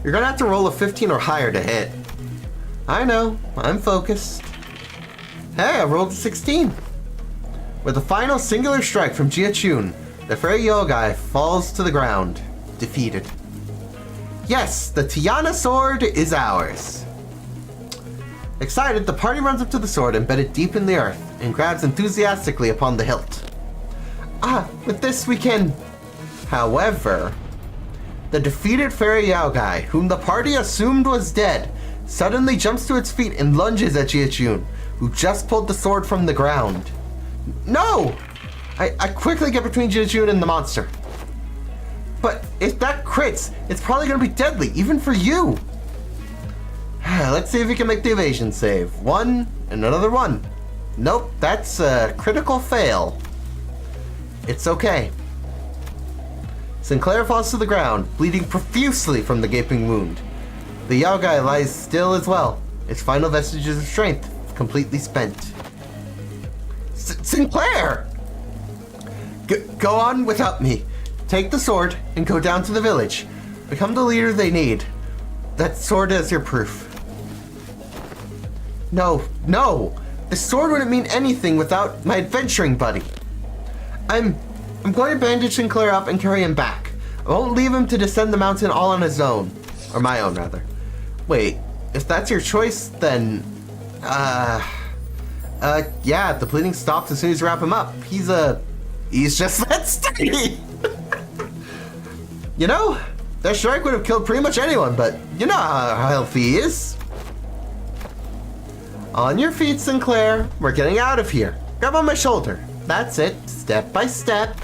You're gonna have to roll a 15 or higher to hit. I know, I'm focused. Hey, I rolled a 16. With a final singular strike from Jiachun, the Fairy Yogai falls to the ground, defeated. Yes, the Tiana sword is ours. Excited, the party runs up to the sword embedded deep in the earth and grabs enthusiastically upon the hilt. With this we can... However, the defeated Fairy Yaogai, whom the party assumed was dead, suddenly jumps to its feet and lunges at Jiachun, who just pulled the sword from the ground. No! I quickly get between Jiachun and the monster. But if that crits, it's probably going to be deadly, even for you. Let's see if we can make the evasion save. 1 and another 1. Nope, that's a critical fail. It's okay. Sinclair falls to the ground, bleeding profusely from the gaping wound. The Yaogai lies still as well, its final vestiges of strength completely spent. Sinclair! Go on without me. Take the sword and go down to the village. Become the leader they need. That sword is your proof. No. The sword wouldn't mean anything without my adventuring buddy. I'm going to bandage Sinclair up and carry him back. I won't leave him to descend the mountain all on his own. Or my own, rather. Wait, if that's your choice, then... yeah, the bleeding stops as soon as you wrap him up. He's just that sturdy. You know, that strike would have killed pretty much anyone, but you know how healthy he is. On your feet, Sinclair. We're getting out of here. Grab on my shoulder. That's it, step by step.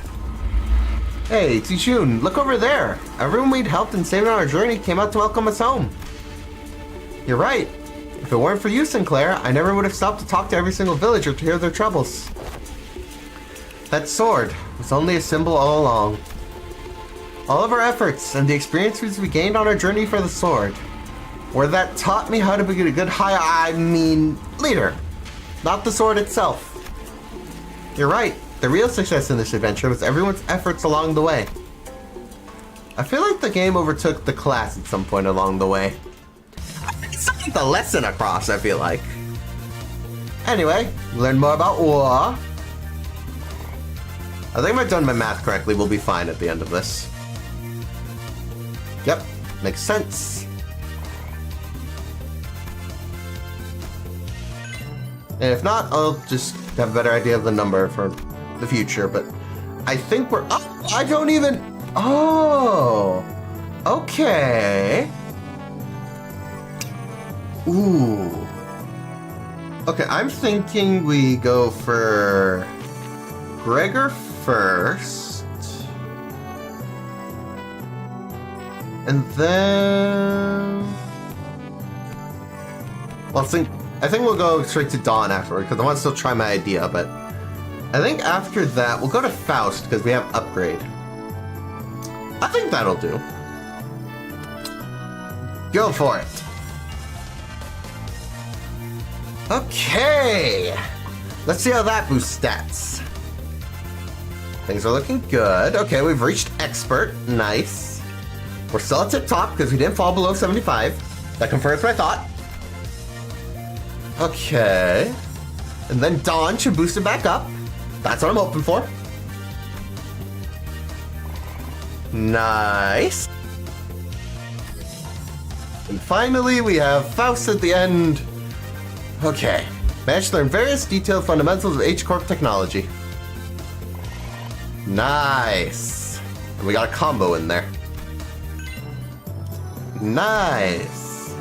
Hey, Jiachun, look over there. Everyone we'd helped and saved on our journey came out to welcome us home. You're right. If it weren't for you, Sinclair, I never would have stopped to talk to every single villager to hear their troubles. That sword was only a symbol all along. All of our efforts and the experiences we gained on our journey for the sword were that taught me how to be a good leader, not the sword itself. You're right. The real success in this adventure was everyone's efforts along the way. I feel like the game overtook the class at some point along the way. It's not the lesson across, I feel like. Anyway, learn more about war. I think if I've done my math correctly, we'll be fine at the end of this. Yep, makes sense. And if not, I'll just have a better idea of the number for the future, but I think we're... Oh, I don't even... Oh! Okay. Ooh. Okay, I'm thinking we go for Gregor first. And then... Well, I think we'll go straight to Dawn afterward, because I want to still try my idea, but I think after that, we'll go to Faust because we have upgrade. I think that'll do. Go for it. Okay. Let's see how that boosts stats. Things are looking good. Okay, we've reached expert. Nice. We're still at tip top because we didn't fall below 75. That confirms my thought. Okay. And then Dawn should boost it back up. That's what I'm hoping for. Nice. And finally, we have Faust at the end. Okay. Managed to learn various detailed fundamentals of H-Corp technology. Nice. And we got a combo in there. Nice.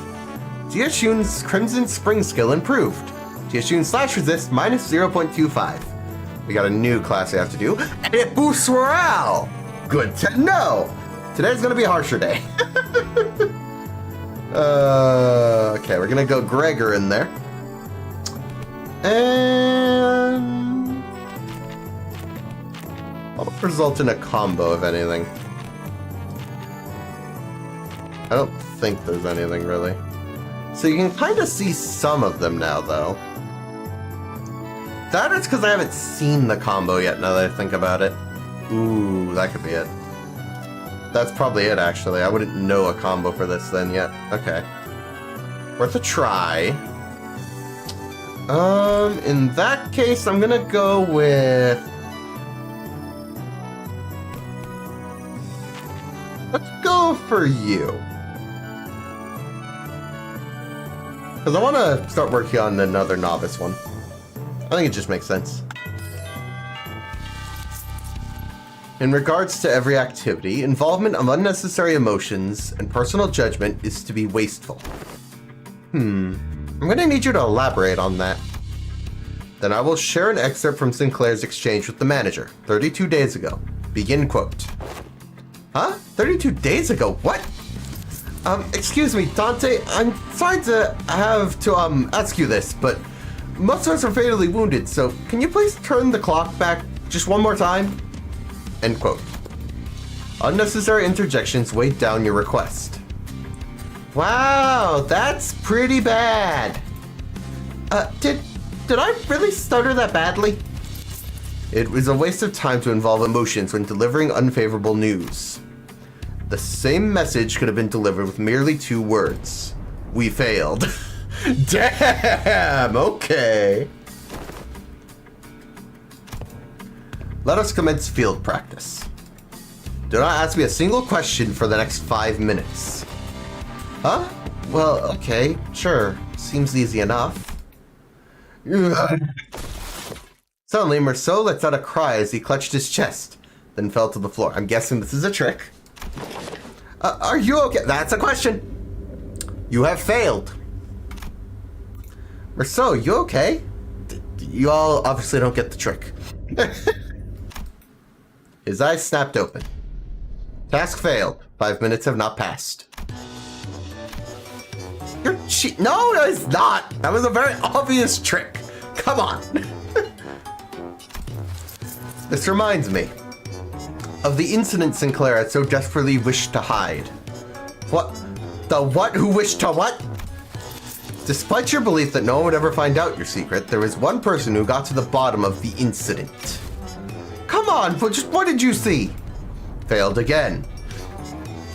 Jiashun's Crimson Spring skill improved. Jiashun slash resist minus 0.25. We got a new class we have to do, and it boosts morale. Good to know. Today's gonna be a harsher day. Okay, we're gonna go Gregor in there. And I'll result in a combo, if anything. I don't think there's anything, really. So you can kind of see some of them now, though. That is because I haven't seen the combo yet, now that I think about it. Ooh, that could be it. That's probably it, actually. I wouldn't know a combo for this then yet. Okay. Worth a try. In that case, I'm gonna go with... Let's go for you. Because I want to start working on another novice one. I think it just makes sense. In regards to every activity, involvement of unnecessary emotions and personal judgment is to be wasteful. I'm gonna need you to elaborate on that. Then I will share an excerpt from Sinclair's exchange with the manager, 32 days ago. Begin quote. Huh? 32 days ago? What? Excuse me, Dante, I'm sorry to have to, ask you this, but most of us are fatally wounded, so can you please turn the clock back just one more time? End quote. Unnecessary interjections weighed down your request. Wow, that's pretty bad. Did I really stutter that badly? It was a waste of time to involve emotions when delivering unfavorable news. The same message could have been delivered with merely 2 words. We failed. Damn, okay. Let us commence field practice. Do not ask me a single question for the next 5 minutes. Huh? Well, okay, sure. Seems easy enough. Suddenly, Merceau lets out a cry as he clutched his chest, then fell to the floor. I'm guessing this is a trick. Are you okay? That's a question. You have failed. Merceau, you okay? You all obviously don't get the trick. His eyes snapped open. Task failed. 5 minutes have not passed. You're No, it's not. That was a very obvious trick. Come on. This reminds me of the incident Sinclair had so desperately wished to hide. What? The what who wished to what? Despite your belief that no one would ever find out your secret, there was one person who got to the bottom of the incident. Come on, just what did you see? Failed again.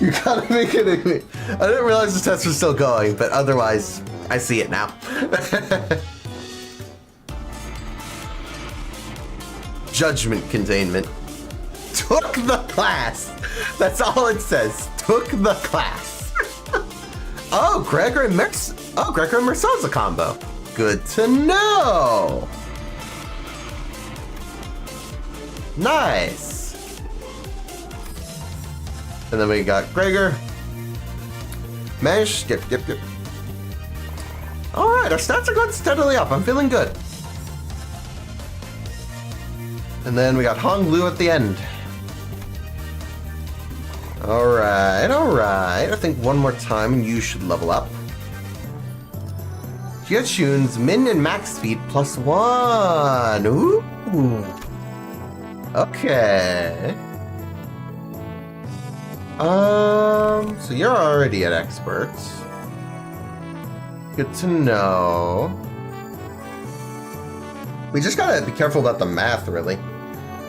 You gotta be kidding me. I didn't realize the test was still going, but otherwise, I see it now. Judgment containment. Took the class. That's all it says. Took the class. Oh, Gregor and Merceau's a combo. Good to know. Nice. And then we got Gregor. Managed. Yep. Alright, our stats are going steadily up. I'm feeling good. And then we got Hong Lu at the end. Alright. I think one more time and you should level up. Jiashun's min and max speed +1. Ooh. Okay. So you're already an expert. Good to know. We just gotta be careful about the math, really.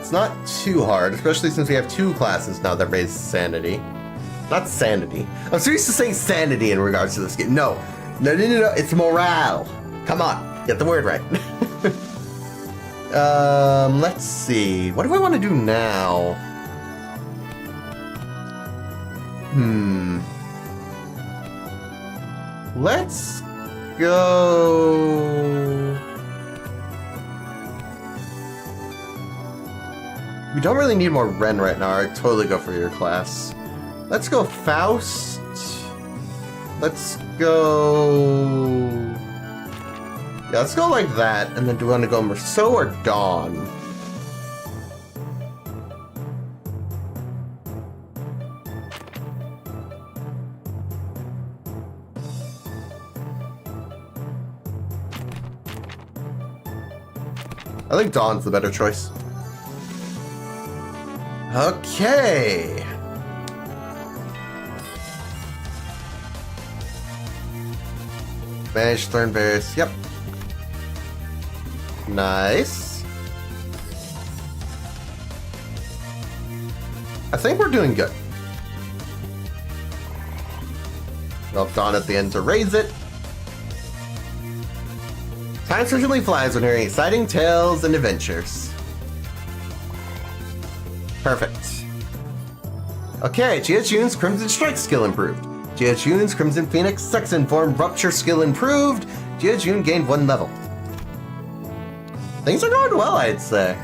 It's not too hard, especially since we have 2 classes now that raise sanity. Not sanity. I'm so used to saying sanity in regards to this game. No. It's morale. Come on, get the word right. Let's see. What do I want to do now? Let's go. We don't really need more Ren right now. I'd totally go for your class. Let's go Faust. Let's go... Yeah, let's go like that. And then do we want to go Merceau or Dawn? I think Dawn's the better choice. Okay. Manage learn various. Yep. Nice. I think we're doing good. Well, Dawn at the end to raise it. Time certainly flies when hearing exciting tales and adventures. Perfect. Okay, Jiajun's Crimson Strike skill improved. Jiajun's Crimson Phoenix Sexton Form Rupture skill improved. Jiajun gained 1 level. Things are going well, I'd say.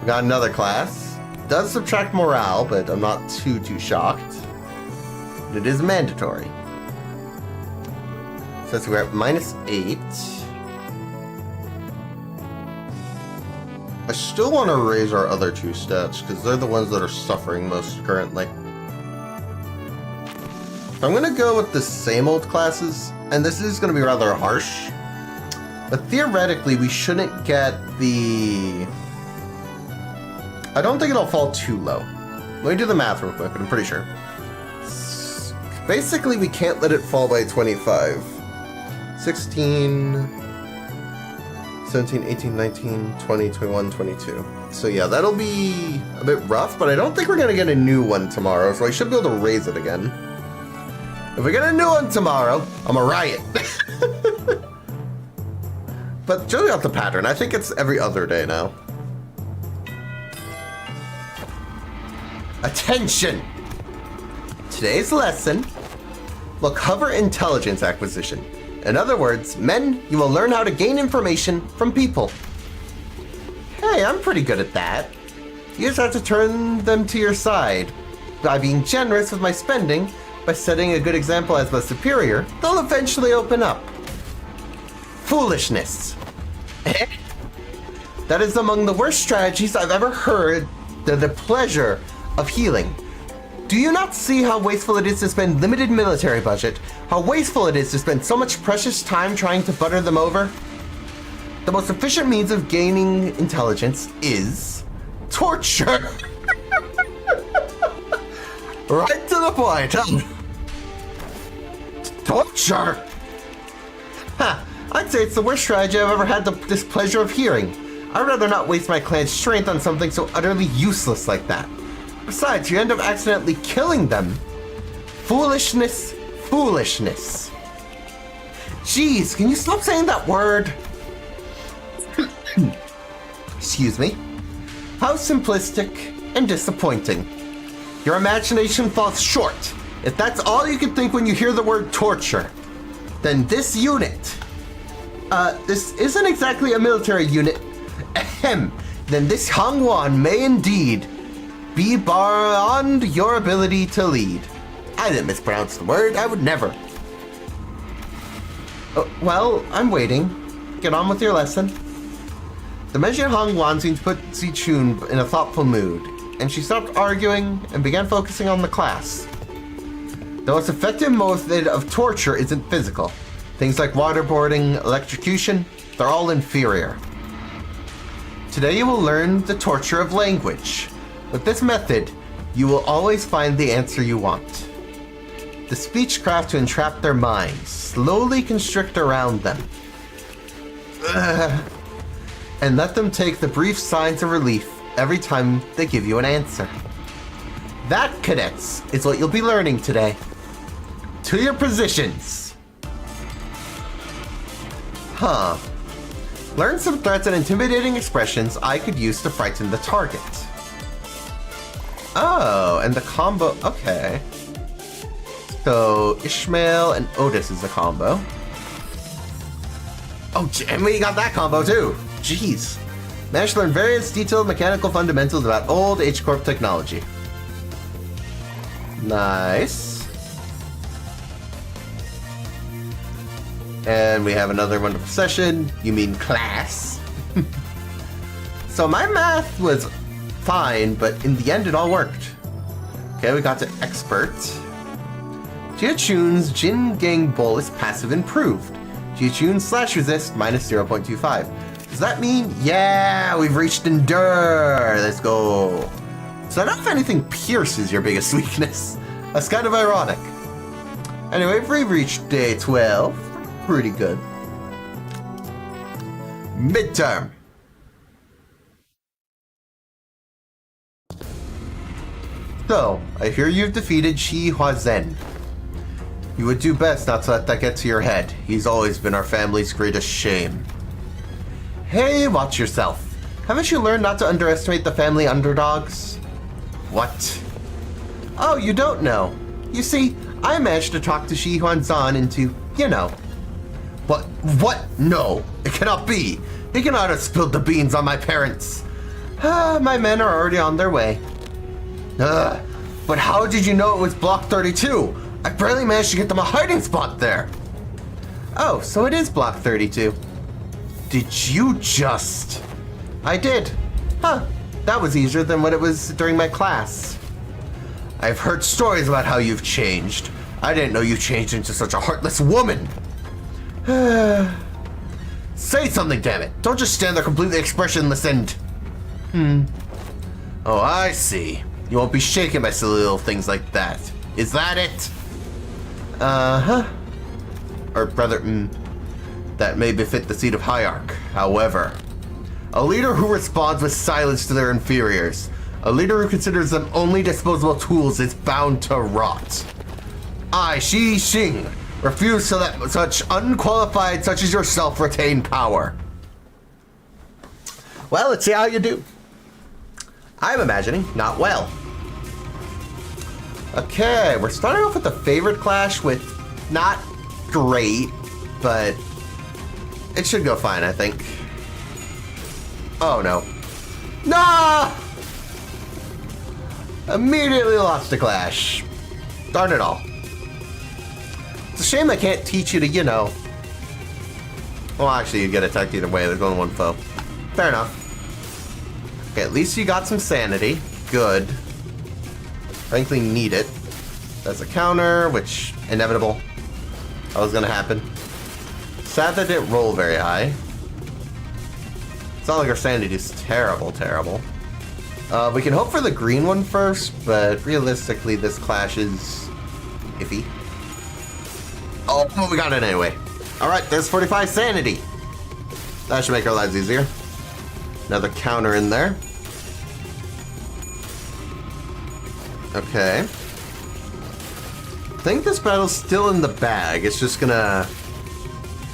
We got another class. Does subtract morale, but I'm not too shocked. It is mandatory. So we're at -8. I still want to raise our other 2 stats, because they're the ones that are suffering most currently. I'm going to go with the same old classes, and this is going to be rather harsh. But theoretically, we shouldn't get the... I don't think it'll fall too low. Let me do the math real quick, but I'm pretty sure. Basically, we can't let it fall by 25. 16, 17, 18, 19, 20, 21, 22. So yeah, that'll be a bit rough, but I don't think we're going to get a new one tomorrow, so I should be able to raise it again. If we get a new one tomorrow, I'm a riot. But judging off the pattern, I think it's every other day now. Attention! Today's lesson will cover intelligence acquisition. In other words, men, you will learn how to gain information from people. Hey, I'm pretty good at that. You just have to turn them to your side. By being generous with my spending, by setting a good example as the superior, they'll eventually open up. Foolishness. That is among the worst strategies I've ever heard. The pleasure of healing. Do you not see how wasteful it is to spend limited military budget? How wasteful it is to spend so much precious time trying to butter them over? The most efficient means of gaining intelligence is torture. Right to the point, huh? Torture? Ha! I'd say it's the worst strategy I've ever had the displeasure of hearing. I'd rather not waste my clan's strength on something so utterly useless like that. Besides, you end up accidentally killing them. Foolishness, foolishness. Jeez, can you stop saying that word? Excuse me. How simplistic and disappointing. Your imagination falls short. If that's all you can think when you hear the word torture, then this unit, this isn't exactly a military unit. Ahem. Then this Hangwan may indeed be beyond your ability to lead. I didn't mispronounce the word. I would never. Well, I'm waiting. Get on with your lesson. The Meiji Hangwan seemed to put Zichun in a thoughtful mood, and she stopped arguing and began focusing on the class. The most effective method of torture isn't physical. Things like waterboarding, electrocution, they're all inferior. Today you will learn the torture of language. With this method, you will always find the answer you want. The speechcraft to entrap their minds, slowly constrict around them, and let them take the brief signs of relief every time they give you an answer. That, cadets, is what you'll be learning today. To your positions. Huh. Learn some threats and intimidating expressions I could use to frighten the target. Oh, and the combo, okay. So, Ishmael and Otis is the combo. Oh, and we got that combo too. Jeez. Managed to learn various detailed mechanical fundamentals about old H-Corp technology. Nice. And we have another wonderful session. You mean class. So my math was fine, but in the end it all worked. Okay, we got to expert. Jiachun's Jin Gang Bull is passive improved. Jiachun slash resist minus 0.25. Does that mean, yeah, we've reached endure. Let's go. So I don't know if anything pierces your biggest weakness. That's kind of ironic. Anyway, we've reached day 12. Pretty good. Midterm. So, I hear you've defeated Shi Huazen. You would do best not to let that get to your head. He's always been our family's greatest shame. Hey, watch yourself. Haven't you learned not to underestimate the family underdogs? What? Oh, you don't know. You see, I managed to talk to Shi Huanzan into, you know. What? No, it cannot be. He cannot have spilled the beans on my parents. My men are already on their way. But how did you know it was Block 32? I barely managed to get them a hiding spot there. Oh, so it is Block 32. Did you just... I did. Huh, that was easier than what it was during my class. I've heard stories about how you've changed. I didn't know you changed into such a heartless woman. Say something, damn it. Don't just stand there completely expressionless and... Oh, I see. You won't be shaken by silly little things like that. Is that it? Uh-huh. Or rather, that may befit the seat of Hierarch. However, a leader who responds with silence to their inferiors, a leader who considers them only disposable tools is bound to rot. I, Shi Xing, refuse to let such unqualified such as yourself retain power. Well, let's see how you do. I'm imagining not well. Okay, we're starting off with the favorite clash with not great, but it should go fine, I think. Oh no. No! Immediately lost the clash. Darn it all. It's a shame I can't teach you to, you know. Well, actually, you get attacked either way. There's only one foe. Fair enough. Okay, at least you got some sanity. Good. Frankly, need it. That's a counter, which, inevitable. That was gonna happen. Sad that it didn't roll very high. It's not like our sanity is terrible. We can hope for the green one first, but realistically, this clash is iffy. Oh, but we got it anyway. Alright, there's 45 sanity. That should make our lives easier. Another counter in there. Okay. I think this battle's still in the bag. It's just gonna...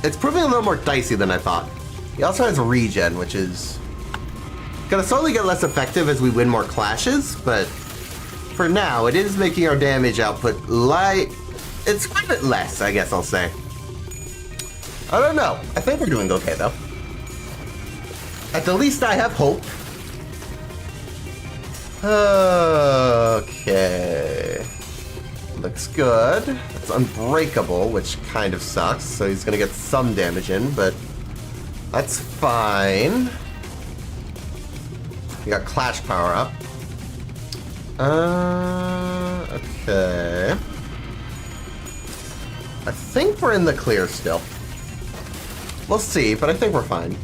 It's proving a little more dicey than I thought. He also has regen, which is gonna slowly get less effective as we win more clashes, but for now, it is making our damage output light. It's quite a bit less, I guess I'll say. I don't know. I think we're doing okay, though. At the least, I have hope. Okay. Looks good. It's unbreakable, which kind of sucks, so he's gonna get some damage in, but that's fine. We got Clash power up. Okay. I think we're in the clear still. We'll see, but I think we're fine.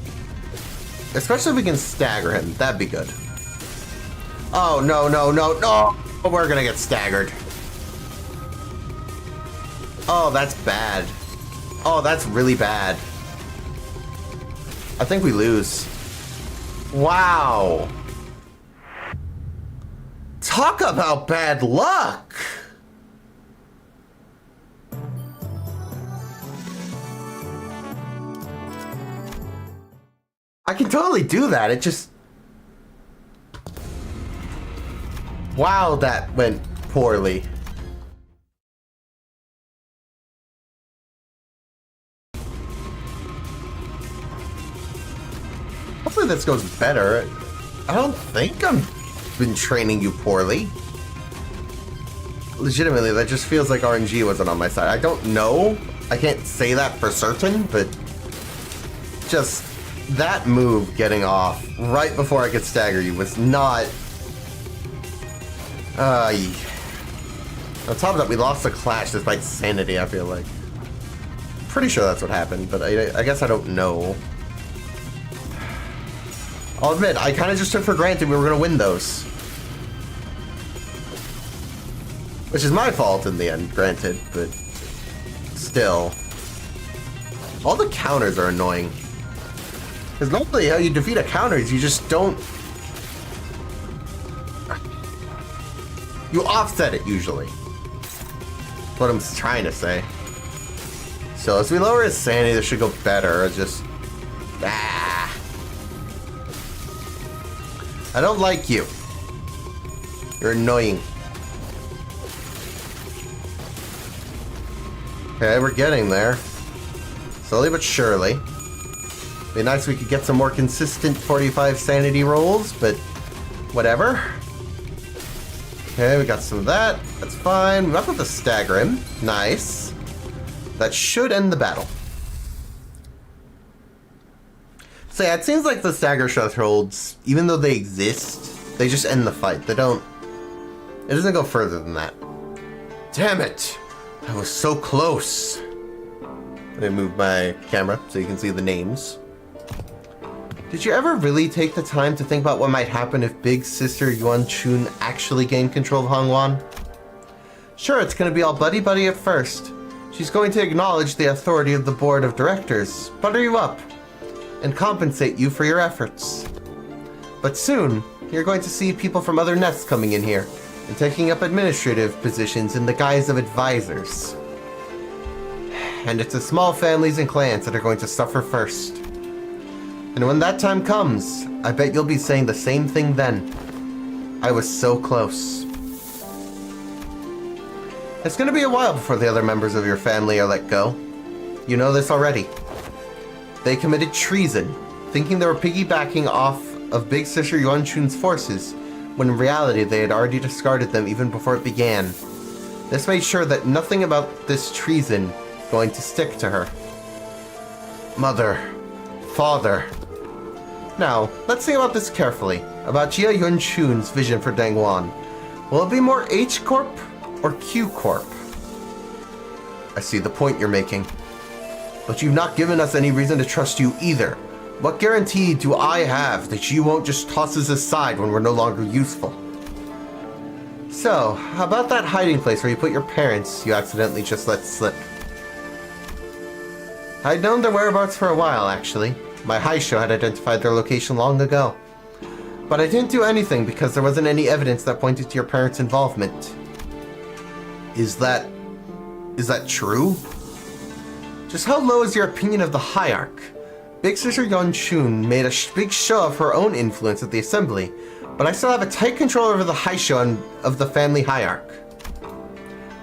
Especially if we can stagger him. That'd be good. Oh, no, no, no, no! We're gonna get staggered. Oh, that's bad. Oh, that's really bad. I think we lose. Wow. Talk about bad luck! I can totally do that, it just... Wow, that went poorly. Hopefully this goes better. I don't think I've been training you poorly. Legitimately, that just feels like RNG wasn't on my side. I don't know. I can't say that for certain, but just that move getting off right before I could stagger you was not... On top of that, we lost the clash despite sanity, I feel like. Pretty sure that's what happened, but I guess I don't know. I'll admit, I kind of just took for granted we were going to win those. Which is my fault in the end, granted, but still. All the counters are annoying. Because normally how you defeat a counter is you just don't... You offset it, usually. That's what I'm trying to say. So as we lower his sanity, this should go better. Just... Ah! I don't like you. You're annoying. Okay, we're getting there. Slowly but surely. Be nice if we could get some more consistent 45 sanity rolls, but whatever. Okay, we got some of that. That's fine. We might have to stagger him. Nice. That should end the battle. So yeah, it seems like the stagger thresholds, even though they exist, they just end the fight. They don't... It doesn't go further than that. Damn it! I was so close. Let me move my camera so you can see the names. Did you ever really take the time to think about what might happen if Big Sister Yuan Chun actually gained control of Hongwan? Sure, it's going to be all buddy-buddy at first. She's going to acknowledge the authority of the board of directors, butter you up, and compensate you for your efforts. But soon, you're going to see people from other nests coming in here and taking up administrative positions in the guise of advisors. And it's the small families and clans that are going to suffer first. And when that time comes, I bet you'll be saying the same thing then. I was so close. It's going to be a while before the other members of your family are let go. You know this already. They committed treason, thinking they were piggybacking off of Big Sister Yuan Chun's forces, when in reality they had already discarded them even before it began. This made sure that nothing about this treason going to stick to her. Mother. Father. Now, let's think about this carefully, about Jia Yun Chun's vision for Dangwan. Will it be more H Corp or Q Corp? I see the point you're making. But you've not given us any reason to trust you either. What guarantee do I have that you won't just toss us aside when we're no longer useful? So, how about that hiding place where you put your parents you accidentally just let slip? I'd known their whereabouts for a while, actually. My Haisho had identified their location long ago. But I didn't do anything because there wasn't any evidence that pointed to your parents' involvement. Is that true? Just how low is your opinion of the Hierarch? Big Sister Yuan Chun made a big show of her own influence at the assembly, but I still have a tight control over the Haisho of the family Hierarch.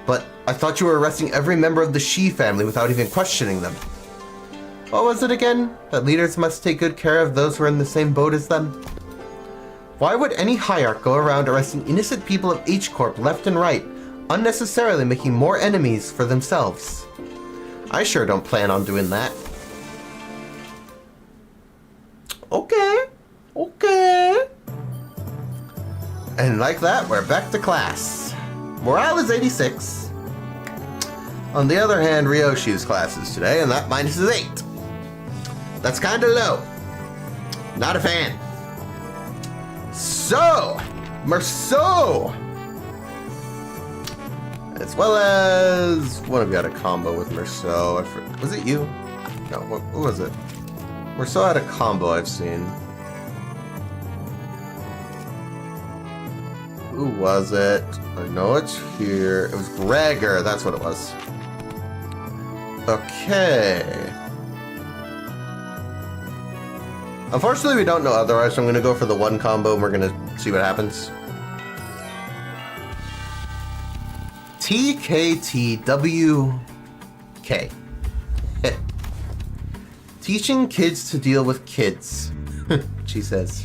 But I thought you were arresting every member of the Shi family without even questioning them. What was it again? That leaders must take good care of those who are in the same boat as them? Why would any Hierarch go around arresting innocent people of H Corp left and right, unnecessarily making more enemies for themselves? I sure don't plan on doing that. Okay. And like that, we're back to class. Morale is 86. On the other hand, Ryoshi's class is today, and that minus is 8. That's kinda low. Not a fan. So, Merceau. As well as one of you had a combo with Merceau. Was it you? No, what was it? Merceau had a combo I've seen. Who was it? I know it's here. It was Gregor. That's what it was. Okay. Unfortunately, we don't know otherwise, so I'm going to go for the one combo and we're going to see what happens. TKTWK. Hit. Teaching kids to deal with kids, she says.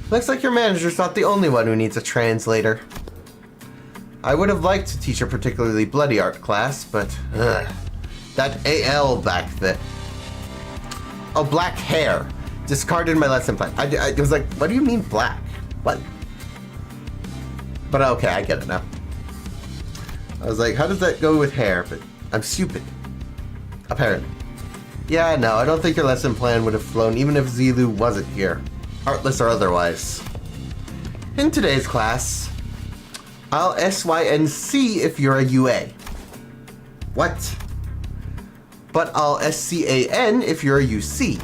Looks like your manager's not the only one who needs a translator. I would have liked to teach a particularly bloody art class, but that AL back there. Oh, black hair. Discarded my lesson plan. I was like, what do you mean black? What? But okay, I get it now. I was like, how does that go with hair? But I'm stupid. Apparently. Yeah, no, I don't think your lesson plan would have flown even if Zilu wasn't here. Artless or otherwise. In today's class, I'll SYNC if you're a UA. What? But I'll SCAN if you're a UC.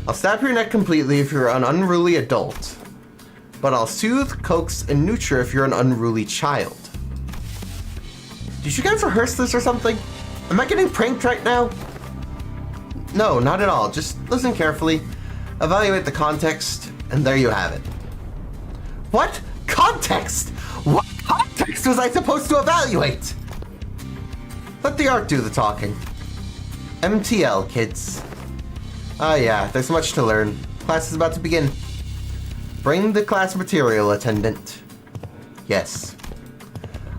I'll snap your neck completely if you're an unruly adult. But I'll soothe, coax, and neuter if you're an unruly child. Did you guys rehearse this or something? Am I getting pranked right now? No, not at all. Just listen carefully, evaluate the context, and there you have it. What? Context? What context was I supposed to evaluate? Let the art do the talking. MTL, kids. Ah yeah, there's much to learn. Class is about to begin. Bring the class material, attendant. Yes.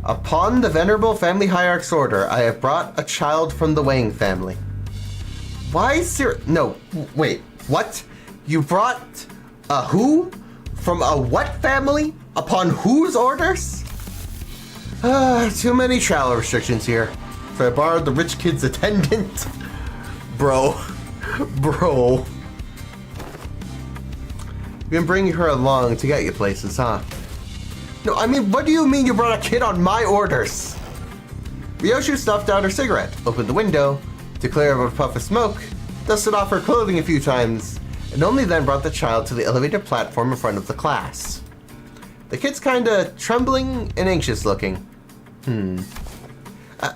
Upon the Venerable Family Hierarch's order, I have brought a child from the Wang family. Why no, wait, what? You brought a who? From a what family? Upon whose orders? Too many travel restrictions here. So I borrowed the rich kid's attendant. Bro. Bro. You've been bringing her along to get you places, huh? No, I mean, what do you mean you brought a kid on my orders? Ryoshu stuffed out her cigarette, opened the window, to clear a puff of smoke, dusted off her clothing a few times, and only then brought the child to the elevated platform in front of the class. The kid's kinda trembling and anxious looking.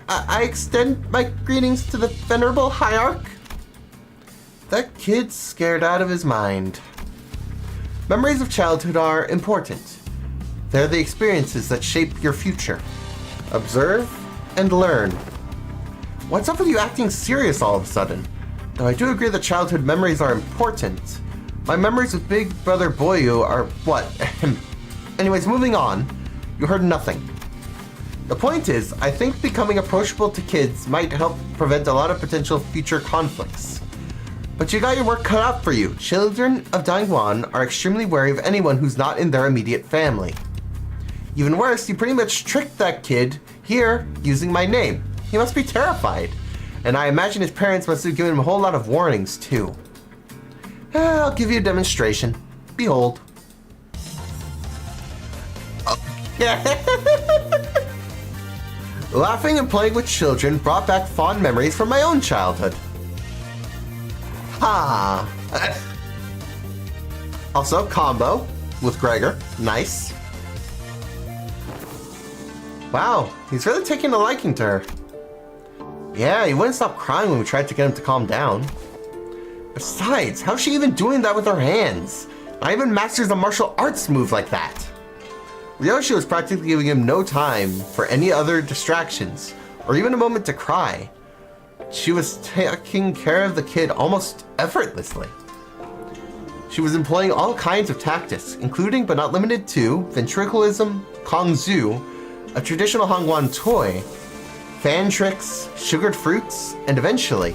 I extend my greetings to the Venerable Hierarch. That kid's scared out of his mind. Memories of childhood are important. They're the experiences that shape your future. Observe and learn. What's up with you acting serious all of a sudden? Though I do agree that childhood memories are important. My memories with Big Brother Boyu are what? Anyways, moving on. You heard nothing. The point is, I think becoming approachable to kids might help prevent a lot of potential future conflicts. But you got your work cut out for you. Children of Dangwon are extremely wary of anyone who's not in their immediate family. Even worse, you pretty much tricked that kid here using my name. He must be terrified. And I imagine his parents must have given him a whole lot of warnings too. I'll give you a demonstration. Behold. Laughing and playing with children brought back fond memories from my own childhood. Ha! Also, combo with Gregor. Nice. Wow, he's really taking a liking to her. Yeah, he wouldn't stop crying when we tried to get him to calm down. Besides, how's she even doing that with her hands? Not even masters a martial arts move like that. Ryoshu was practically giving him no time for any other distractions, or even a moment to cry. She was taking care of the kid almost effortlessly. She was employing all kinds of tactics, including but not limited to ventriloquism, kongzu, a traditional Hongwan toy, fan tricks, sugared fruits, and eventually...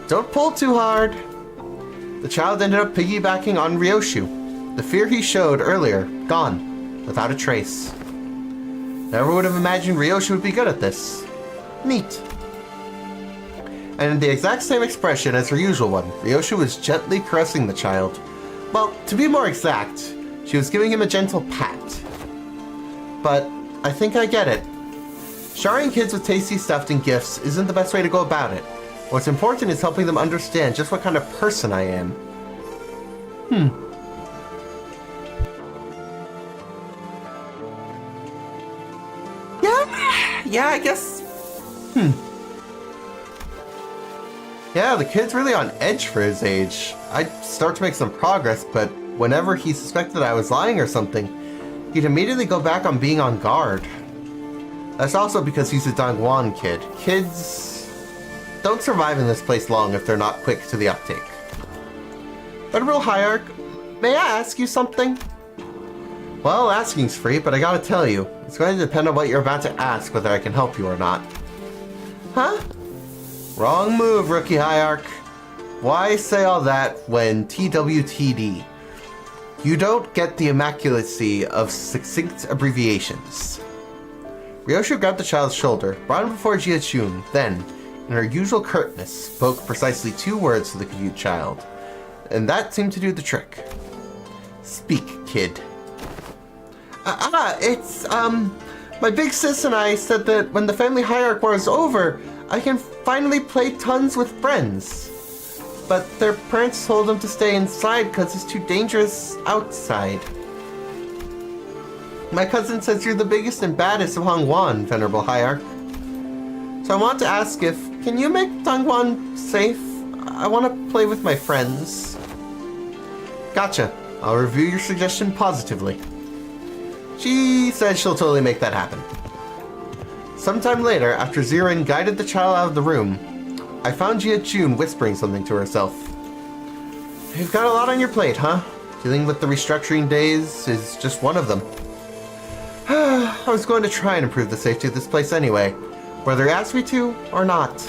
Don't pull too hard. The child ended up piggybacking on Ryoshu. The fear he showed earlier, gone, without a trace. Never would have imagined Ryoshu would be good at this. Neat. and the exact same expression as her usual one, Ryosha was gently caressing the child. Well, to be more exact, she was giving him a gentle pat. But I think I get it. Showering kids with tasty stuff and gifts isn't the best way to go about it. What's important is helping them understand just what kind of person I am. Yeah, I guess. Yeah, the kid's really on edge for his age. I'd start to make some progress, but whenever he suspected I was lying or something, he'd immediately go back on being on guard. That's also because he's a Dongguan kid. Kids don't survive in this place long if they're not quick to the uptake. Venerable Hierarch, may I ask you something? Well, asking's free, but I gotta tell you, it's going to depend on what you're about to ask whether I can help you or not. Huh? Wrong move, Rookie Hierarch. Why say all that when TWTD? You don't get the immaculacy of succinct abbreviations. Ryosha grabbed the child's shoulder, brought him before Jiachun, then, in her usual curtness, spoke precisely 2 words to the confused child. And that seemed to do the trick. Speak, kid. My big sis and I said that when the family hierarch war is over, I can finally play tons with friends. But their parents told them to stay inside because it's too dangerous outside. My cousin says you're the biggest and baddest of Hongwan, Venerable Hierarch. So I want to ask can you make Dongguan safe? I want to play with my friends. Gotcha. I'll review your suggestion positively. She says she'll totally make that happen. Sometime later, after Zirin guided the child out of the room, I found Jiachun whispering something to herself. You've got a lot on your plate, huh? Dealing with the restructuring days is just one of them. I was going to try and improve the safety of this place anyway, whether he asked me to or not.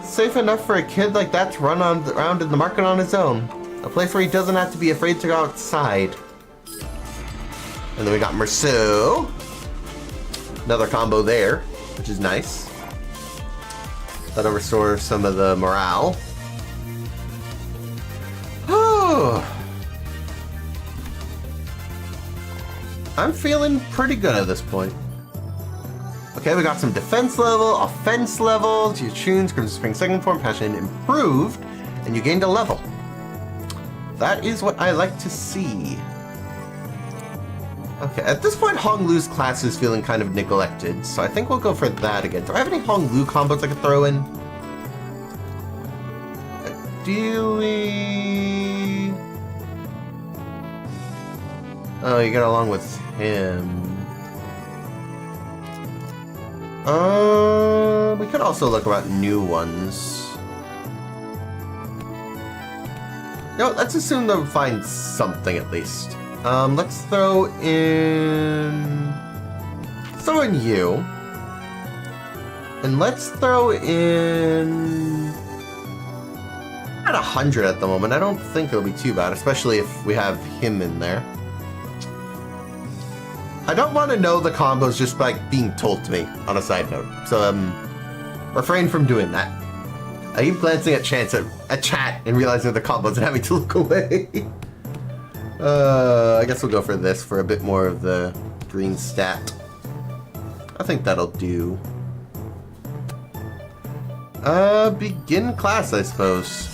Safe enough for a kid like that to run around in the market on his own. A place where he doesn't have to be afraid to go outside. And then we got Merceau. Another combo there, which is nice. That'll restore some of the morale. I'm feeling pretty good at this point. Okay, we got some defense level, offense level. Jiachun's Crimson Spring second form passion improved, and you gained a level. That is what I like to see. Okay, at this point, Hong Lu's class is feeling kind of neglected, so I think we'll go for that again. Do I have any Hong Lu combos I could throw in? Ideally... Oh, you get along with him. We could also look about new ones. No, let's assume they'll find something at least. Let's throw in you. And let's throw in at 100 at the moment. I don't think it'll be too bad, especially if we have him in there. I don't want to know the combos just by being told to me on a side note, so refrain from doing that. I keep glancing at chat and realizing the combos and having to look away. I guess we'll go for this for a bit more of the green stat. I think that'll do. Begin class, I suppose.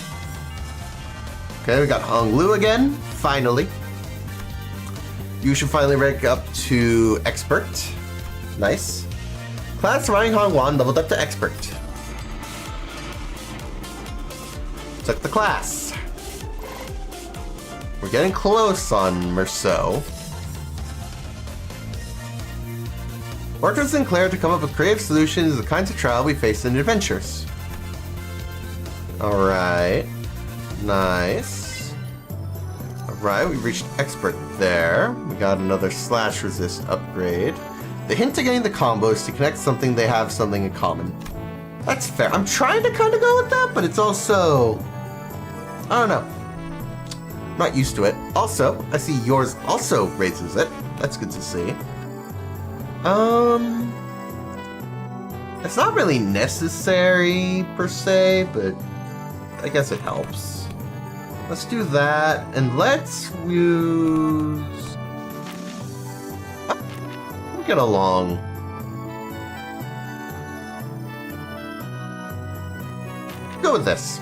Okay, we got Hong Lu again, finally. You should finally rank up to Expert. Nice. Class Ryan Hongwan leveled up to Expert. Took the class. We're getting close on Merceau. Worked with Sinclair to come up with creative solutions to the kinds of trial we face in adventures. Alright. Nice. Alright, we reached Expert there. We got another slash resist upgrade. The hint to getting the combo is to connect something they have something in common. That's fair. I'm trying to kind of go with that, but it's also... I don't know. I'm not used to it. Also, I see yours also raises it. That's good to see. It's not really necessary, per se, but I guess it helps. Let's do that, and let's use... We'll get along. Go with this.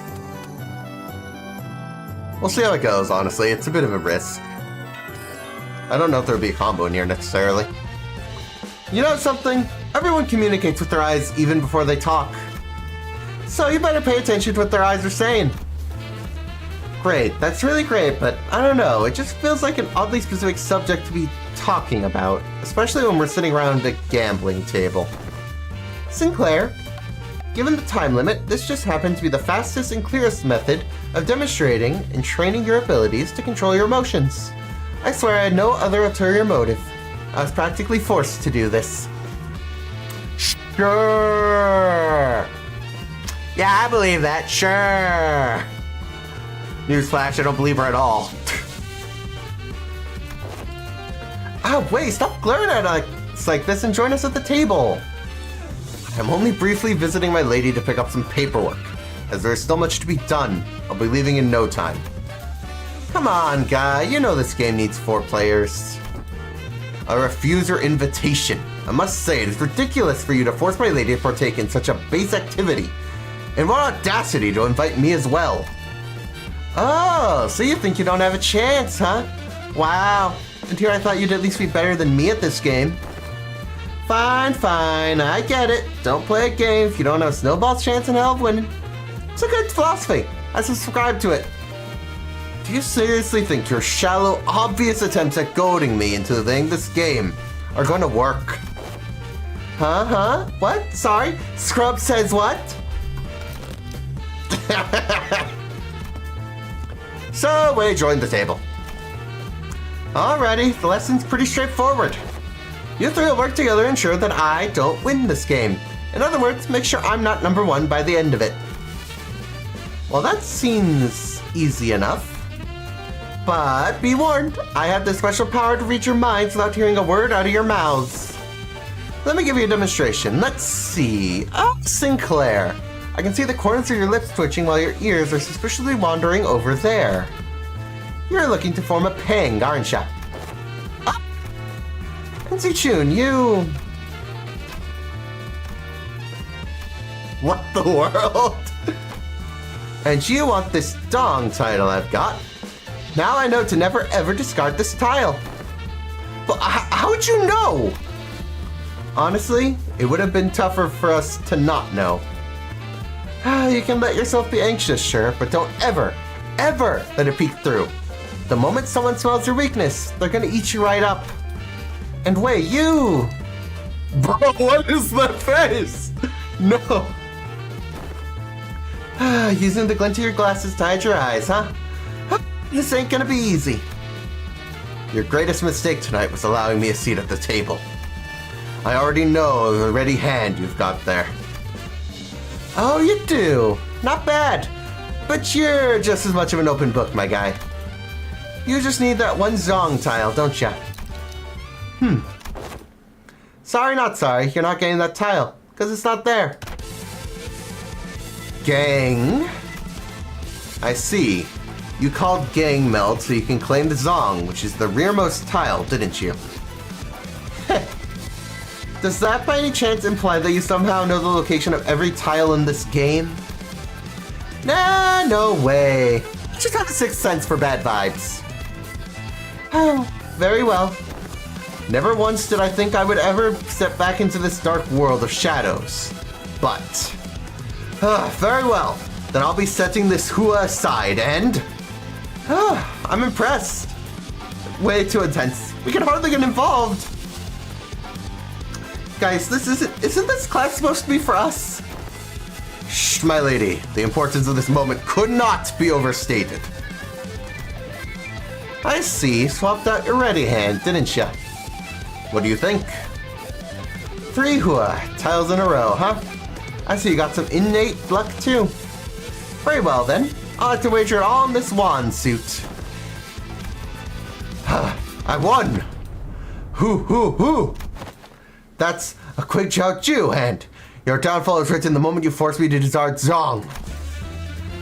We'll see how it goes, honestly. It's a bit of a risk. I don't know if there'll be a combo in here necessarily. You know something? Everyone communicates with their eyes even before they talk. So you better pay attention to what their eyes are saying. Great, that's really great, but I don't know. It just feels like an oddly specific subject to be talking about, especially when we're sitting around a gambling table. Sinclair, given the time limit, this just happened to be the fastest and clearest method of demonstrating and training your abilities to control your emotions. I swear I had no other ulterior motive. I was practically forced to do this. Sure. Yeah, I believe that. Sure. Newsflash, I don't believe her at all. Ah, wait, stop glaring at us like this and join us at the table. I'm only briefly visiting my lady to pick up some paperwork, as there is still much to be done. I'll be leaving in no time. Come on, guy, you know this game needs 4 players. I refuse your invitation. I must say, it is ridiculous for you to force my lady to partake in such a base activity. And what audacity to invite me as well. Oh, so you think you don't have a chance, huh? Wow, and here I thought you'd at least be better than me at this game. Fine, fine, I get it. Don't play a game if you don't have a snowball's chance in hell of winning. It's a good philosophy. I subscribe to it. Do you seriously think your shallow, obvious attempts at goading me into playing this game are going to work? Huh? What? Sorry? Scrub says what? So, Wei joined the table. Alrighty, the lesson's pretty straightforward. You 3 will work together to ensure that I don't win this game. In other words, make sure I'm not number 1 by the end of it. Well, that seems easy enough. But be warned, I have the special power to read your minds without hearing a word out of your mouths. Let me give you a demonstration. Let's see. Oh, Sinclair. I can see the corners of your lips twitching while your ears are suspiciously wandering over there. You're looking to form a pang, aren't ya? Oh. And Zichun, you... What the world? And you want this dong title I've got? Now I know to never ever discard this tile. But how would you know? Honestly, it would have been tougher for us to not know. You can let yourself be anxious, sure, but don't ever let it peek through. The moment someone smells your weakness, they're gonna eat you right up. And wait, you... Bro, what is that face? No. Using the glint of your glasses to hide your eyes, huh? This ain't gonna be easy. Your greatest mistake tonight was allowing me a seat at the table. I already know the ready hand you've got there. Oh, you do? Not bad. But you're just as much of an open book, my guy. You just need that one zong tile, don't ya? Sorry, not sorry. You're not getting that tile, because it's not there. Gang. I see. You called gang meld so you can claim the zong, which is the rearmost tile, didn't you? Does that by any chance imply that you somehow know the location of every tile in this game? Nah, no way. You just have a sixth sense for bad vibes. Oh, very well. Never once did I think I would ever step back into this dark world of shadows. But, very well. Then I'll be setting this hua aside and... I'm impressed. Way too intense. We can hardly get involved. Guys, isn't this class supposed to be for us? Shh, my lady. The importance of this moment could not be overstated. I see. Swapped out your ready hand, didn't ya? What do you think? 3 hua, tiles in a row, huh? I see you got some innate luck too. Very well then. I'll have to wager it all on this wand suit. I won! Hoo! That's a quick Jiao Ju, and Your downfall is written the moment you force me to discard Zong.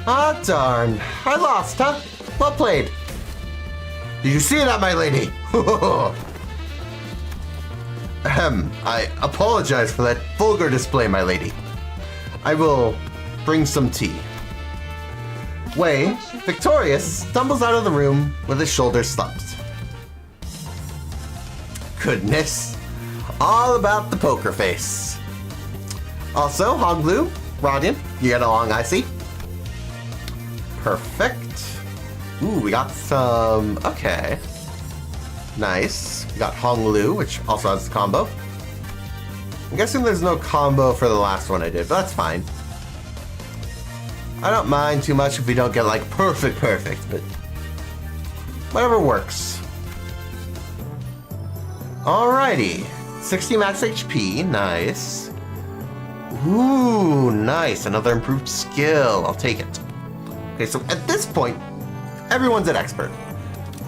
Ah, darn. I lost, huh? Well played. Did you see that, my lady? Ahem. I apologize for that vulgar display, my lady. I will bring some tea. Wei, victorious, stumbles out of the room with his shoulders slumped. Goodness. All about the poker face. Also, Honglu, Radiant, you get along, I see. Perfect. Ooh, we got some... Okay. Nice. We got Honglu, which also has a combo. I'm guessing there's no combo for the last one I did, but that's fine. I don't mind too much if we don't get, like, perfect, but... whatever works. Alrighty. 60 max HP, nice. Ooh, nice. Another improved skill. I'll take it. Okay, so at this point, everyone's an expert.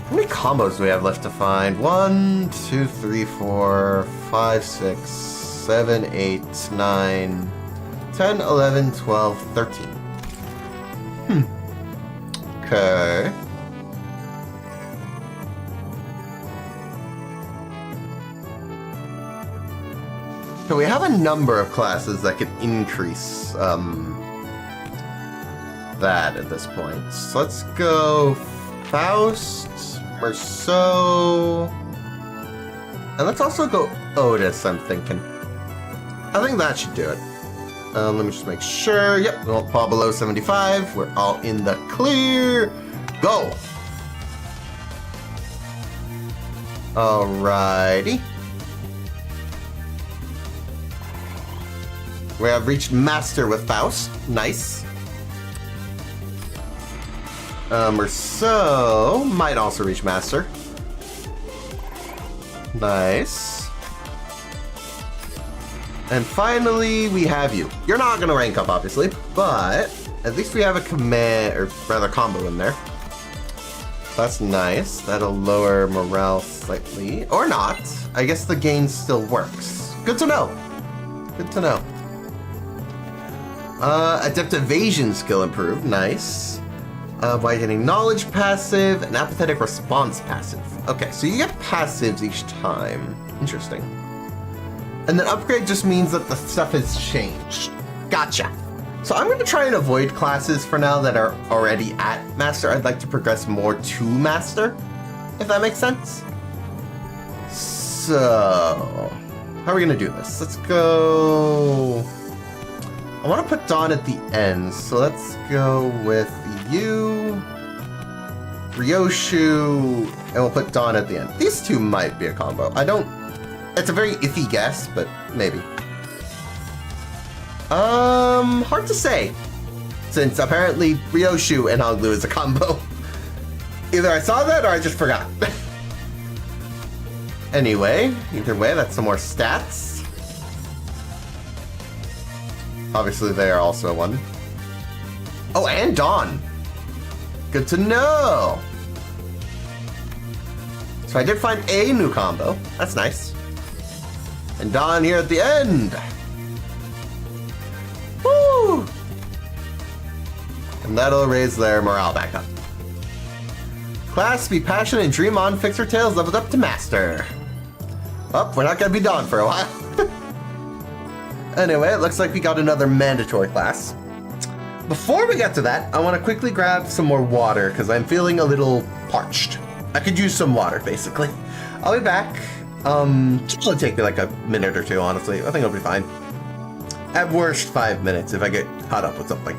How many combos do we have left to find? 1, 2, 3, 4, 5, 6, 7, 8, 9, 10, 11, 12, 13. Okay. So we have a number of classes that can increase that at this point. So let's go Faust, Merceau, and let's also go Otis, I'm thinking. I think that should do it. Let me just make sure. Yep, we won't fall below 75. We're all in the clear. Go! Alrighty. We have reached Master with Faust. Nice. Merceau might also reach Master. Nice. And finally, we have you. You're not gonna rank up, obviously, but at least we have a command, or rather combo in there. That's nice. That'll lower morale slightly. Or not. I guess the gain still works. Good to know. Good to know. Adept Evasion skill improved. Nice. Widening Knowledge passive and Apathetic Response passive. Okay, so you get passives each time. Interesting. And then upgrade just means that the stuff has changed. Gotcha. So I'm going to try and avoid classes for now that are already at Master. I'd like to progress more to Master, if that makes sense. So, how are we going to do this? Let's go... I want to put Dawn at the end, so let's go with you, Ryoshu, and we'll put Dawn at the end. These two might be a combo. I don't... It's a very iffy guess, but maybe. Hard to say, since apparently Ryoshu and Honglu is a combo. Either I saw that or I just forgot. Anyway, either way, that's some more stats. Obviously, they are also one. Oh, and Dawn. Good to know. So I did find a new combo. That's nice. And Dawn here at the end. Woo! And that'll raise their morale back up. Class, be passionate and dream on. Fixer Tails leveled up to Master. Oh, we're not gonna be Dawn for a while. Anyway, it looks like we got another mandatory class. Before we get to that, I want to quickly grab some more water because I'm feeling a little parched. I could use some water, basically. I'll be back. It'll take me like a minute or two, honestly. I think I'll be fine. At worst, 5 minutes if I get caught up with something.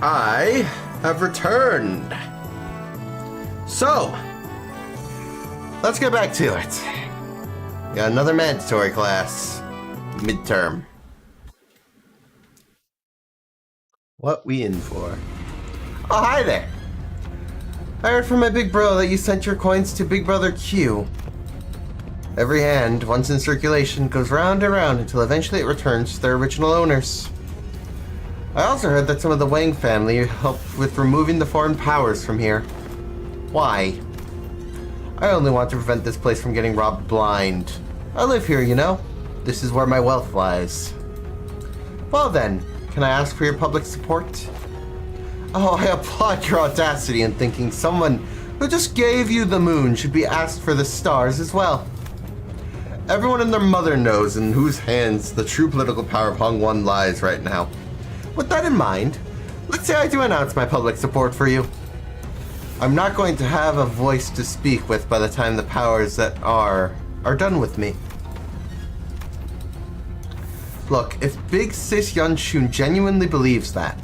I have returned. So, let's get back to it. Got another mandatory class. Midterm. What we in for? Oh, hi there. I heard from my big bro that you sent your coins to Big Brother Q. Every hand, once in circulation, goes round and round until eventually it returns to their original owners. I also heard that some of the Wang family helped with removing the foreign powers from here. Why? I only want to prevent this place from getting robbed blind. I live here, you know. This is where my wealth lies. Well then, can I ask for your public support? Oh, I applaud your audacity in thinking someone who just gave you the moon should be asked for the stars as well. Everyone and their mother knows in whose hands the true political power of Hongwan lies right now. With that in mind, let's say I do announce my public support for you. I'm not going to have a voice to speak with by the time the powers that are done with me. Look, if Big Sis Yunshun genuinely believes that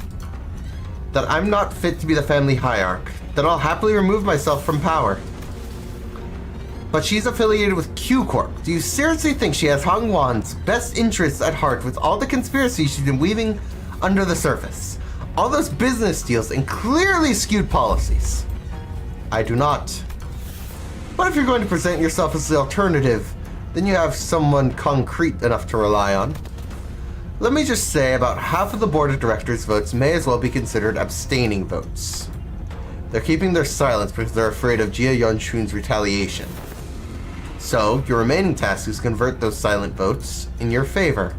I'm not fit to be the family hierarch, then I'll happily remove myself from power. But she's affiliated with Q Corp. Do you seriously think she has Hongwan's best interests at heart with all the conspiracies she's been weaving under the surface? All those business deals and clearly skewed policies? I do not. But if you're going to present yourself as the alternative, then you have someone concrete enough to rely on. Let me just say about half of the board of directors' votes may as well be considered abstaining votes. They're keeping their silence because they're afraid of Jia Yunshun's retaliation. So, your remaining task is to convert those silent votes in your favor.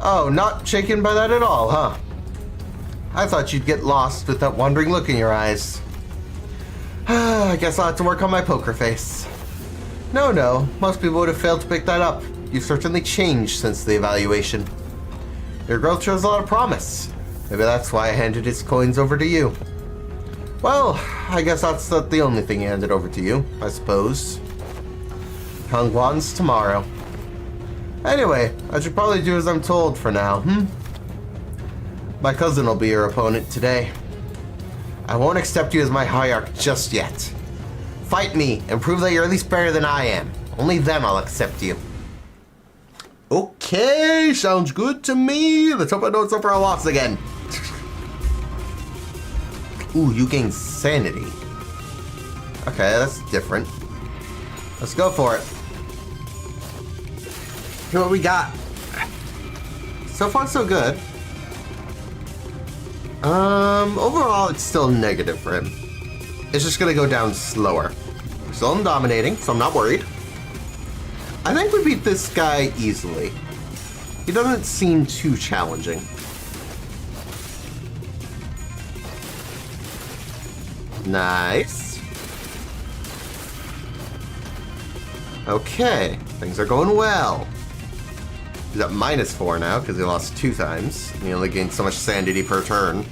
Oh, not shaken by that at all, huh? I thought you'd get lost with that wandering look in your eyes. I guess I'll have to work on my poker face. No, most people would have failed to pick that up. You've certainly changed since the evaluation. Your growth shows a lot of promise. Maybe that's why I handed his coins over to you. Well, I guess that's not the only thing he handed over to you, I suppose. Hongwan's tomorrow. Anyway, I should probably do as I'm told for now, My cousin will be your opponent today. I won't accept you as my hierarch just yet. Fight me and prove that you're at least better than I am. Only then I'll accept you. Okay, sounds good to me. Let's hope I don't suffer a loss again. Ooh, you gain sanity. Okay, that's different. Let's go for it. Here's what we got. So far, so good. Overall, it's still negative for him. It's just gonna go down slower. We're still in dominating, so I'm not worried. I think we beat this guy easily. He doesn't seem too challenging. Nice. Okay, things are going well. He's at -4 now because he lost 2 times. He only gained so much sanity per turn.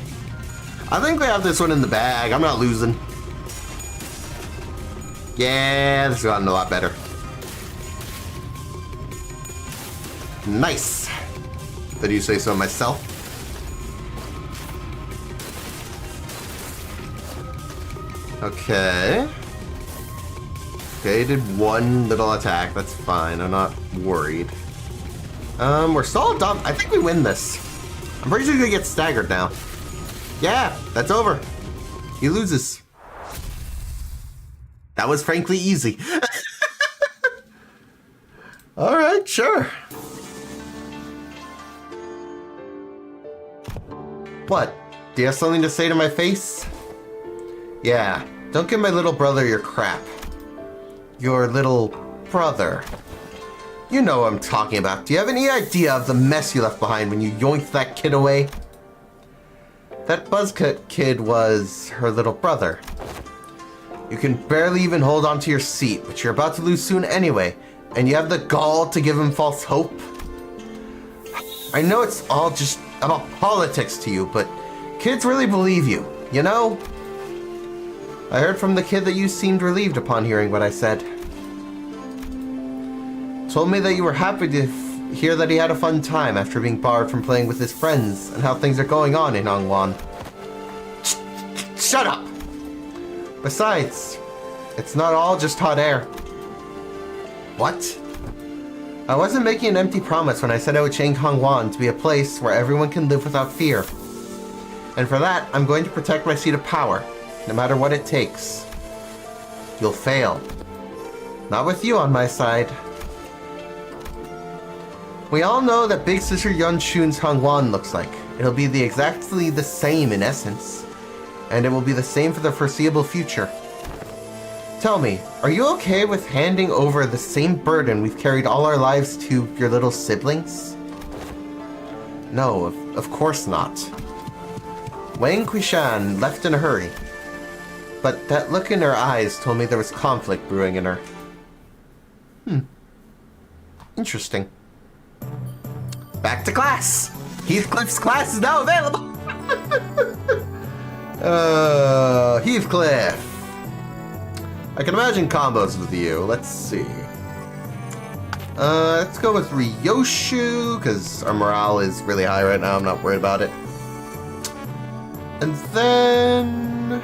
I think we have this one in the bag. I'm not losing. Yeah, this has gotten a lot better. Nice. Did you say so myself? Okay. Okay, did one little attack. That's fine. I'm not worried. We're still dumb. I think we win this. I'm pretty sure he's gonna get staggered now. Yeah, that's over. He loses. That was frankly easy. All right, sure. What? Do you have something to say to my face? Yeah, don't give my little brother your crap. Your little brother. You know what I'm talking about. Do you have any idea of the mess you left behind when you yoinked that kid away? That buzzcut kid was her little brother. You can barely even hold on to your seat, but you're about to lose soon anyway, and you have the gall to give him false hope? I know it's all just about politics to you, but kids really believe you, you know? I heard from the kid that you seemed relieved upon hearing what I said. Told me that you were happy hear that he had a fun time after being barred from playing with his friends and how things are going on in Hongwan. Shut up! Besides, it's not all just hot air. What? I wasn't making an empty promise when I said I would change Hongwan to be a place where everyone can live without fear. And for that, I'm going to protect my seat of power, no matter what it takes. You'll fail. Not with you on my side. We all know that Big Sister Yunshun's Hongwan looks like. It'll be exactly the same in essence. And it will be the same for the foreseeable future. Tell me, are you okay with handing over the same burden we've carried all our lives to your little siblings? No, of course not. Wang Quishan left in a hurry. But that look in her eyes told me there was conflict brewing in her. Interesting. Back to class! Heathcliff's class is now available! Heathcliff! I can imagine combos with you. Let's see. Let's go with Ryoshu, because our morale is really high right now. I'm not worried about it. And then...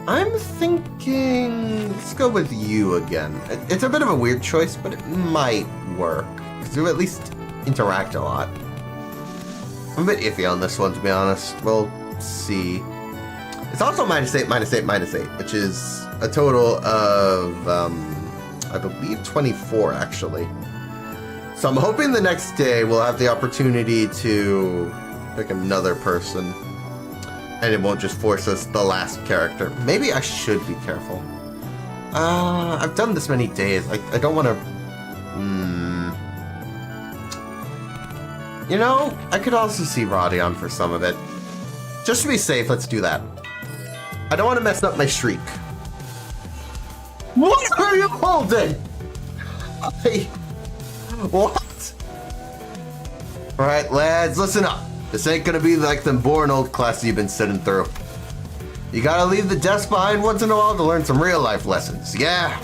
I'm thinking... Let's go with you again. It's a bit of a weird choice, but it might work. Because you at least interact a lot. I'm a bit iffy on this one, to be honest. We'll see. It's also -8, -8, -8, which is a total of, I believe 24, actually. So I'm hoping the next day we'll have the opportunity to pick another person. And it won't just force us the last character. Maybe I should be careful. I've done this many days. I don't want to... You know, I could also see Rodion for some of it. Just to be safe, let's do that. I don't want to mess up my streak. What are you holding? What? Alright, lads, listen up. This ain't gonna be like them boring old classes you've been sitting through. You gotta leave the desk behind once in a while to learn some real life lessons, yeah?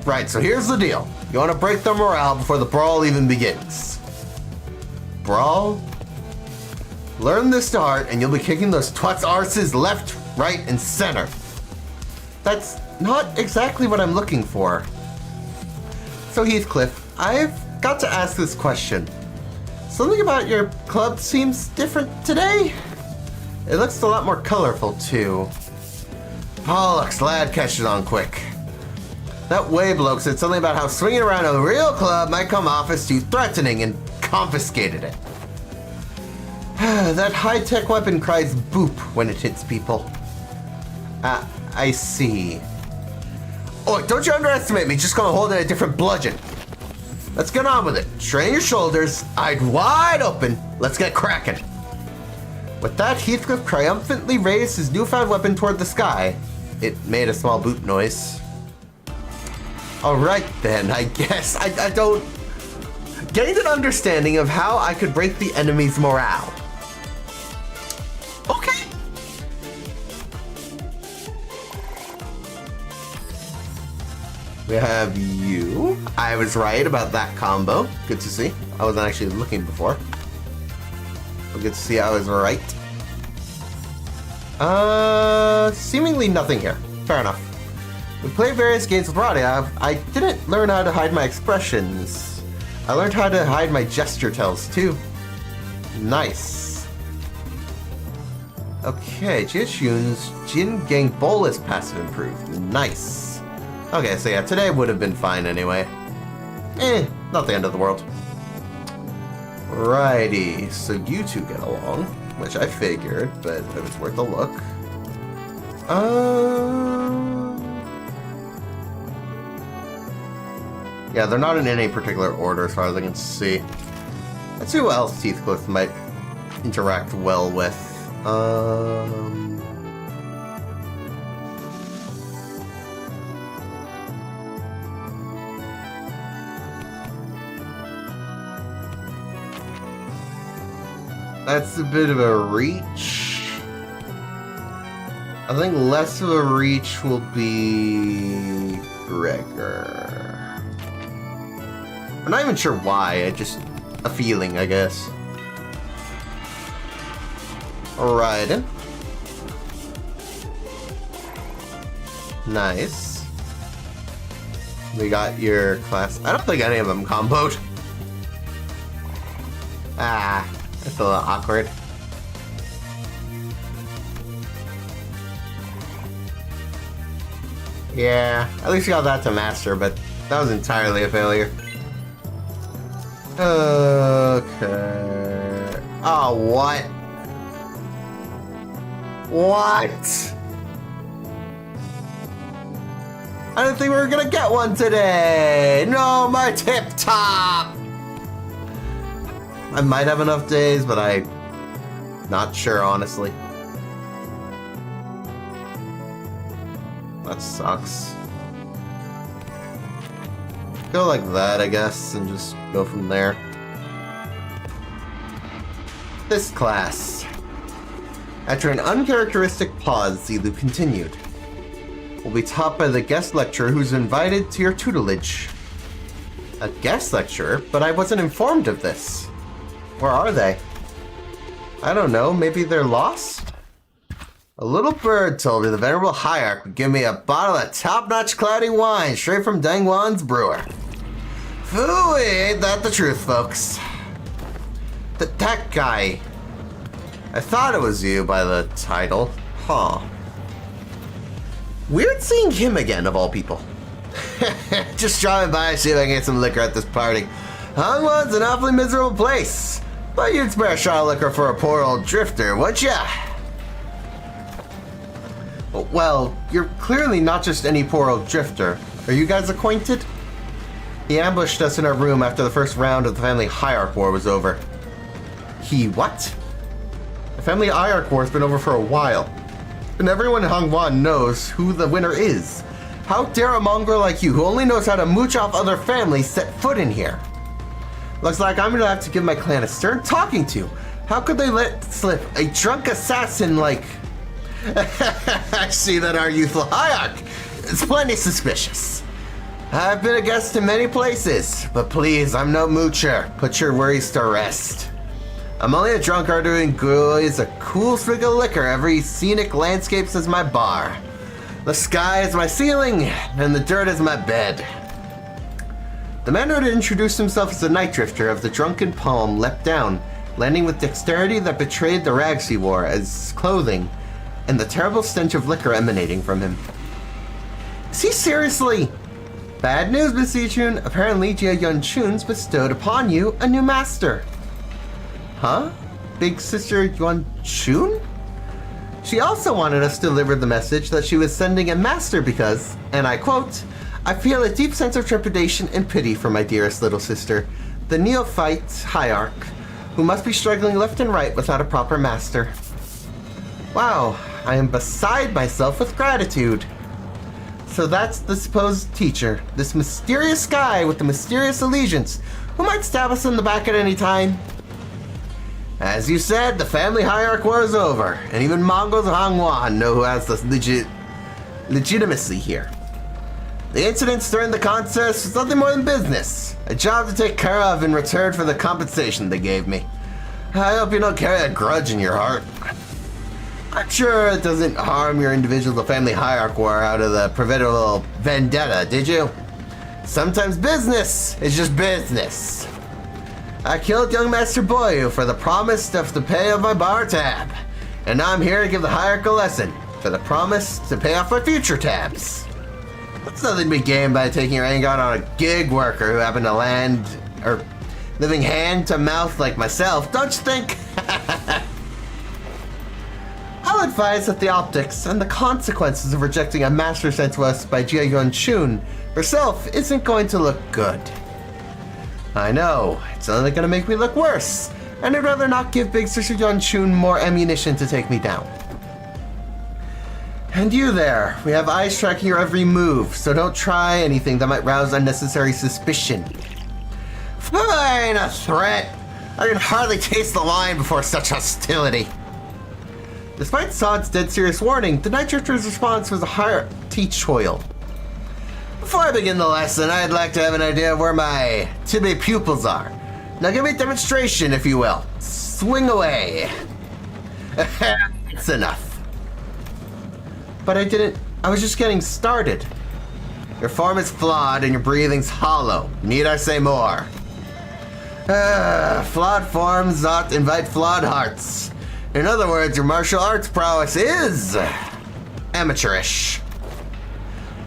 Right, so here's the deal. You wanna break the morale before the brawl even begins. Brawl? Learn this to heart and you'll be kicking those twats' arses left, right, and center. That's not exactly what I'm looking for. So Heathcliff, I've got to ask this question. Something about your club seems different today? It looks a lot more colorful too. Pollux, lad, catch it on quick. That way bloke said something about how swinging around a real club might come off as too threatening and confiscated it. That high-tech weapon cries boop when it hits people. I see. Oh, don't you underestimate me, just gonna hold it a different bludgeon. Let's get on with it. Strain your shoulders, eyes wide open. Let's get cracking. With that, Heathcliff triumphantly raised his newfound weapon toward the sky. It made a small boop noise. Alright then, I guess I don't... Gained an understanding of how I could break the enemy's morale. Okay. We have you. I was right about that combo. Good to see. I wasn't actually looking before. But good to see I was right. Seemingly nothing here. Fair enough. We played various games with Radia. I didn't learn how to hide my expressions. I learned how to hide my gesture tells too. Nice. Okay, Jiashun's Jin Gang Bolus passive improved. Nice. Okay, so yeah, today would have been fine anyway. Not the end of the world. Righty, so you two get along, which I figured, but it was worth a look. Yeah, they're not in any particular order as far as I can see. Let's see who else Heathcliff might interact well with. That's a bit of a reach. I think less of a reach will be Gregor. I'm not even sure why, just a feeling, I guess. Alright. Nice. We got your class. I don't think any of them comboed. Ah, that's a little awkward. Yeah, at least you got that to master, but that was entirely a failure. Okay. Oh, what? What? I didn't think we were gonna get one today. No, my tip top. I might have enough days, but I'm not sure, honestly. That sucks. Go like that, I guess, and just go from there. This class. After an uncharacteristic pause, Zilu continued. Will be taught by the guest lecturer who's invited to your tutelage. A guest lecturer? But I wasn't informed of this. Where are they? I don't know, maybe they're lost? A little bird told me the venerable hierarch would give me a bottle of top-notch cloudy wine straight from Dangwan's brewer. Phooey, ain't that the truth, folks? That guy. I thought it was you by the title. Huh. Weird seeing him again, of all people. Just driving by, see if I can get some liquor at this party. Hangwan's an awfully miserable place. But you'd spare a shot of liquor for a poor old drifter, would ya? Well, you're clearly not just any poor old drifter. Are you guys acquainted? He ambushed us in our room after the first round of the family hierarch war was over. He what? The family hierarch war has been over for a while. And everyone in Hangwan knows who the winner is. How dare a mongrel like you, who only knows how to mooch off other families, set foot in here? Looks like I'm gonna have to give my clan a stern talking to. How could they let slip a drunk assassin like... I see that our youthful hierarch is plenty suspicious. I've been a guest in many places, but please, I'm no moocher. Put your worries to rest. I'm only a drunkard who enjoys a cool swig of liquor. Every scenic landscapes is my bar. The sky is my ceiling, and the dirt is my bed. The man who had introduced himself as the night drifter of the drunken palm leapt down, landing with dexterity that betrayed the rags he wore as clothing, and the terrible stench of liquor emanating from him. Is he seriously? Bad news, Miss Yichun. Apparently, Jia Yunchun's bestowed upon you a new master. Huh? Big Sister Yuan-chun? She also wanted us to deliver the message that she was sending a master because, and I quote, I feel a deep sense of trepidation and pity for my dearest little sister, the neophyte hierarch, who must be struggling left and right without a proper master. Wow, I am beside myself with gratitude. So that's the supposed teacher, this mysterious guy with the mysterious allegiance, who might stab us in the back at any time. As you said, the family hierarch war is over, and even Mongols of Hangwan know who has the legitimacy here. The incidents during the contest was nothing more than business, a job to take care of in return for the compensation they gave me. I hope you don't carry a grudge in your heart. I'm sure it doesn't harm your individual family hierarch war out of the preventable vendetta, did you? Sometimes business is just business. I killed young Master Boyu for the promise of the pay of my bar tab, and now I'm here to give the hierarch a lesson for the promise to pay off my future tabs. That's nothing to be gained by taking your anger out on a gig worker who happened to land, or living hand to mouth like myself, don't you think? I'll advise that the optics and the consequences of rejecting a master sent to us by Jia Yuan-chun herself isn't going to look good. I know, it's only going to make me look worse, and I'd rather not give Big Sister Yuan-chun more ammunition to take me down. And you there, we have eyes tracking your every move, so don't try anything that might rouse unnecessary suspicion. Fine, a threat. I can hardly taste the wine before such hostility. Despite Sod's dead serious warning, the Night Drifter's response was a hearty choil. Before I begin the lesson, I'd like to have an idea of where my to-be pupils are. Now give me a demonstration, if you will. Swing away. It's enough. But I was just getting started. Your form is flawed and your breathing's hollow. Need I say more? Flawed forms ought invite flawed hearts. In other words, your martial arts prowess is amateurish.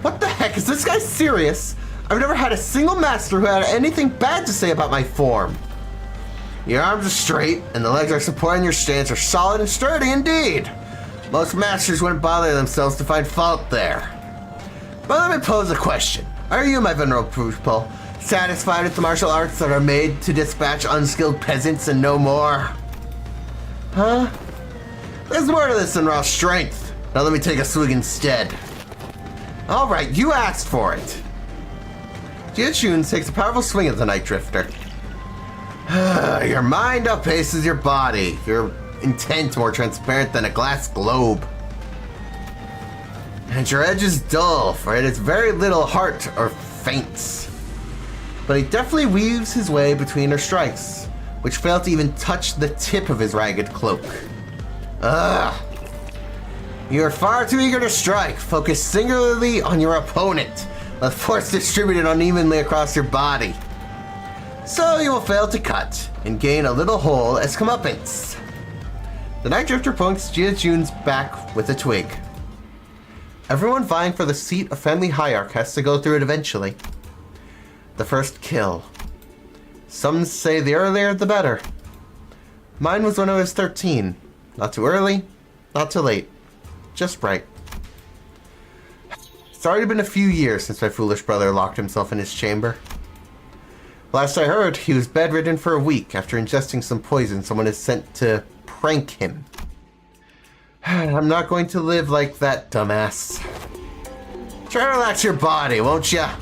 What the heck, is this guy serious? I've never had a single master who had anything bad to say about my form. Your arms are straight, and the legs are supporting your stance are solid and sturdy indeed. Most masters wouldn't bother themselves to find fault there. But let me pose a question. Are you, my venerable pupil, satisfied with the martial arts that are made to dispatch unskilled peasants and no more? Huh? There's more to this than raw strength. Now let me take a swig instead. Alright, you asked for it. Jiachun takes a powerful swing at the Night Drifter. Your mind outpaces your body. Your intent more transparent than a glass globe. And your edge is dull, for it has very little heart or feints. But he definitely weaves his way between her strikes, which fail to even touch the tip of his ragged cloak. You are far too eager to strike. Focus singularly on your opponent. Let force distributed unevenly across your body. So you will fail to cut, and gain a little hole as comeuppance. The Night Drifter punks Jiachun's back with a twig. Everyone vying for the seat of Family Hierarch has to go through it eventually. The first kill. Some say the earlier the better. Mine was when I was 13. Not too early, not too late. Just right. It's already been a few years since my foolish brother locked himself in his chamber. Last I heard, he was bedridden for a week after ingesting some poison someone had sent to prank him. I'm not going to live like that, dumbass. Try to relax your body, won't ya?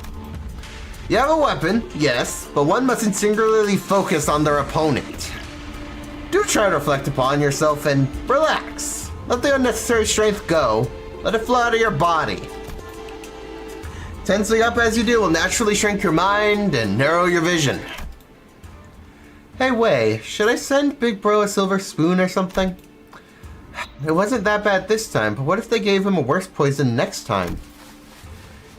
You have a weapon, yes, but one mustn't singularly focus on their opponent. Do try to reflect upon yourself and relax. Let the unnecessary strength go. Let it flow out of your body. Tensing up as you do will naturally shrink your mind and narrow your vision. Hey Wei, should I send Big Bro a silver spoon or something? It wasn't that bad this time, but what if they gave him a worse poison next time?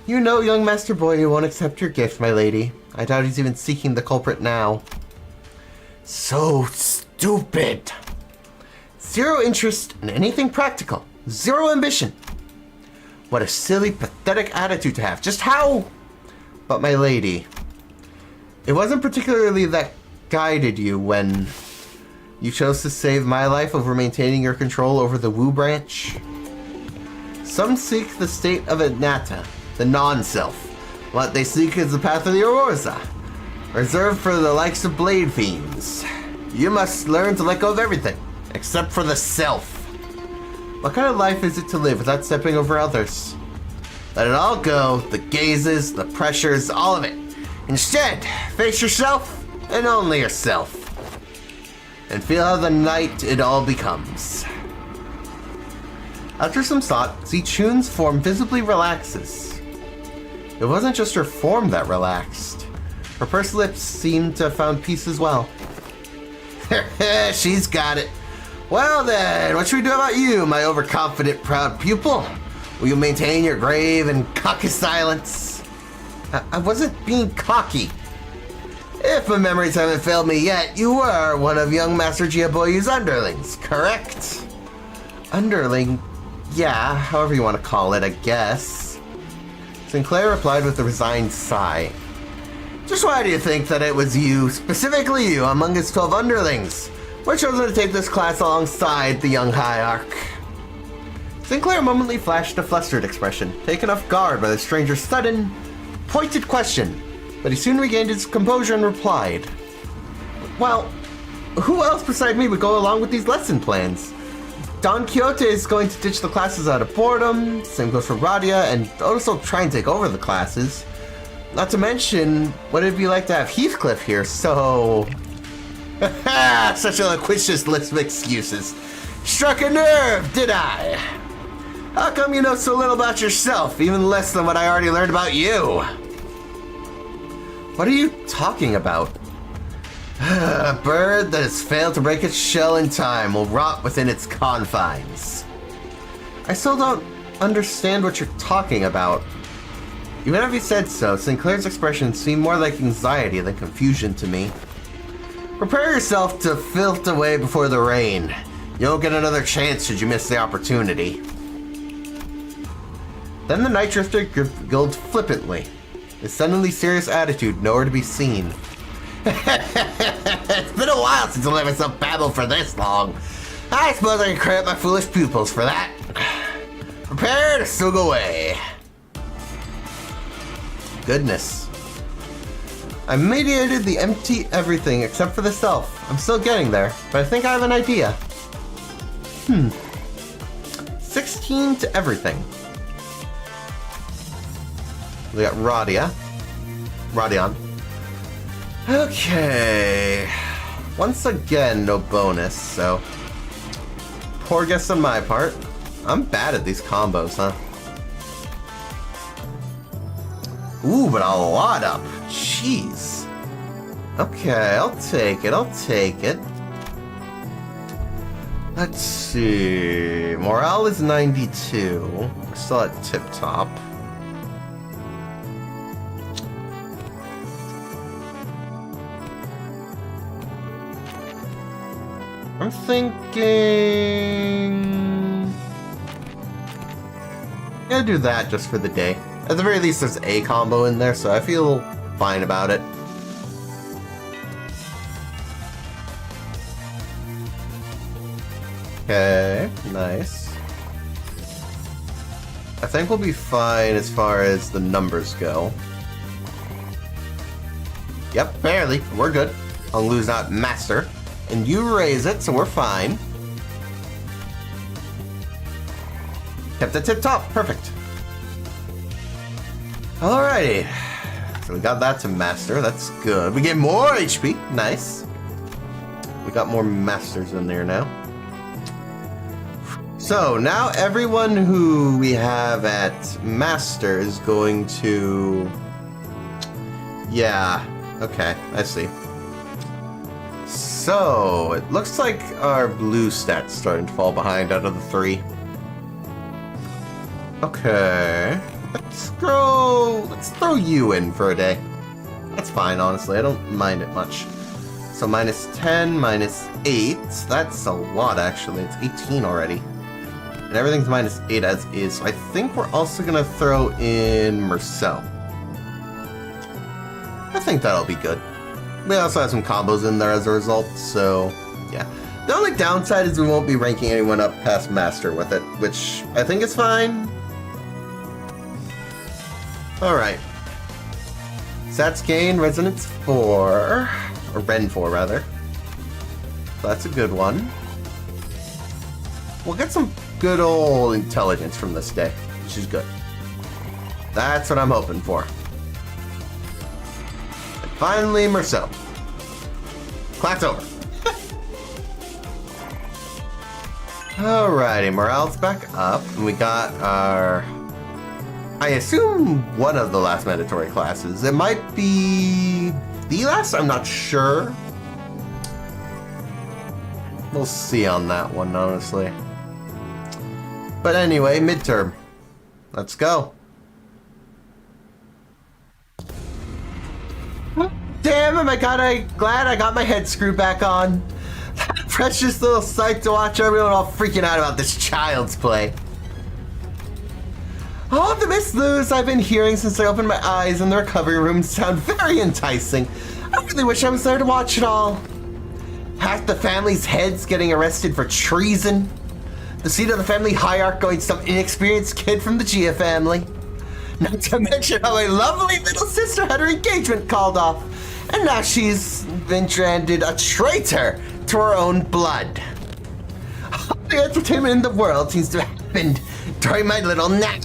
You know, young Master Boy, you won't accept your gift, my lady. I doubt he's even seeking the culprit now. So stupid. Zero interest in anything practical. Zero ambition. What a silly, pathetic attitude to have. Just how? But my lady, it wasn't particularly that guided you when you chose to save my life over maintaining your control over the Wu branch. Some seek the state of Anata, the non-self. What they seek is the path of the Aurosa, reserved for the likes of blade fiends. You must learn to let go of everything, except for the self. What kind of life is it to live without stepping over others? Let it all go, the gazes, the pressures, all of it. Instead, face yourself and only yourself. And feel how the night it all becomes. After some thought, Zichun's form visibly relaxes. It wasn't just her form that relaxed. Her pursed lips seemed to have found peace as well. She's got it. Well then, what should we do about you, my overconfident, proud pupil? Will you maintain your grave and cocky silence? I wasn't being cocky. If my memories haven't failed me yet, you were one of young Master Jiaboyu's underlings, correct? Underling? Yeah, however you want to call it, I guess. Sinclair replied with a resigned sigh. Just why do you think that it was you, specifically you, among his 12 underlings, were chosen to take this class alongside the young hierarch? Sinclair momently flashed a flustered expression, taken off guard by the stranger's sudden, pointed question, but he soon regained his composure and replied, well, who else beside me would go along with these lesson plans? Don Quixote is going to ditch the classes out of boredom, same goes for Radia, and also try and take over the classes. Not to mention, what it'd be like to have Heathcliff here, so... Such a loquacious list of excuses. Struck a nerve, did I? How come you know so little about yourself, even less than what I already learned about you? What are you talking about? A bird that has failed to break its shell in time will rot within its confines. I still don't understand what you're talking about. Even if you said so, Sinclair's expression seemed more like anxiety than confusion to me. Prepare yourself to filth away before the rain. You won't get another chance should you miss the opportunity. Then the night drifter giggled flippantly, his suddenly serious attitude nowhere to be seen. It's been a while since I let myself babble for this long. I suppose I can credit my foolish pupils for that. Prepare to slug away. Goodness. I mediated the empty everything except for the self. I'm still getting there, but I think I have an idea. 16 to everything. We got Radion. Okay. Once again, no bonus, so poor guess on my part. I'm bad at these combos, huh? Ooh, but a lot up. Jeez. Okay, I'll take it. Let's see. Morale is 92. We're still at tip top. I'm thinking... I'm gonna do that just for the day. At the very least, there's a combo in there, so I feel fine about it. Okay, nice. I think we'll be fine as far as the numbers go. Yep, barely. We're good. I'll lose out Master. And you raise it, so we're fine. Kept it tip top. Perfect. Alrighty. So we got that to Master. That's good. We get more HP. Nice. We got more Masters in there now. So now everyone who we have at Master is going to... Yeah. Okay, I see. So, it looks like our blue stat's starting to fall behind out of the 3. Okay. Let's throw you in for a day. That's fine, honestly. I don't mind it much. So minus 10, minus 8. That's a lot, actually. It's 18 already. And everything's minus 8 as is. So I think we're also going to throw in Marcel. I think that'll be good. We also have some combos in there as a result, so yeah. The only downside is we won't be ranking anyone up past Master with it, which I think is fine. Alright. Stats gain, Resonance 4, or Ren 4 rather. So that's a good one. We'll get some good old intelligence from this day, which is good. That's what I'm hoping for. Finally, Marcel. Clack's over. Alrighty, morale's back up. And we got our... I assume one of the last mandatory classes. It might be the last? I'm not sure. We'll see on that one, honestly. But anyway, midterm. Let's go. Damn, am I glad I got my head screwed back on. That precious little sight to watch everyone all freaking out about this child's play. All of the Miss Lou's I've been hearing since I opened my eyes in the recovery room sound very enticing. I really wish I was there to watch it all. Half the family's heads getting arrested for treason. The seat of the family hierarch going to some inexperienced kid from the Gia family. Not to mention how a lovely little sister had her engagement called off. And now she's been branded a traitor to her own blood. All the entertainment in the world seems to have happened during my little nap.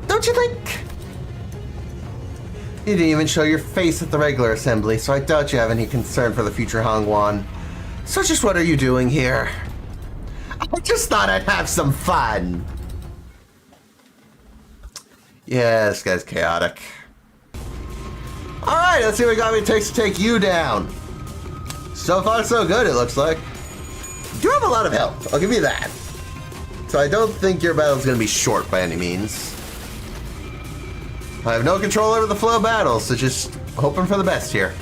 Don't you think? You didn't even show your face at the regular assembly, so I doubt you have any concern for the future Hongwan. So just what are you doing here? I just thought I'd have some fun. Yeah, this guy's chaotic. Alright, let's see what it takes to take you down. So far, so good, it looks like. You do have a lot of health, I'll give you that. So I don't think your battle's going to be short by any means. I have no control over the flow of battles, so just hoping for the best here.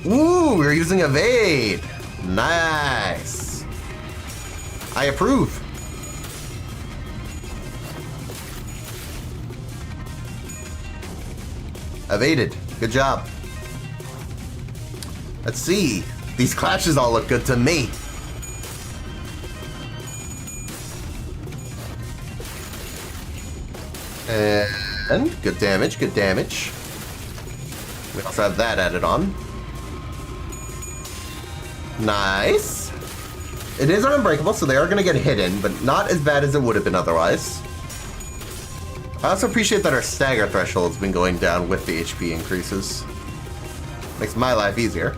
Ooh, we're using evade. Nice. I approve. Evaded. Good job. Let's see. These clashes all look good to me. And good damage, good damage. We also have that added on. Nice. It is unbreakable, so they are going to get hidden, but not as bad as it would have been otherwise. I also appreciate that our stagger threshold has been going down with the HP increases. Makes my life easier.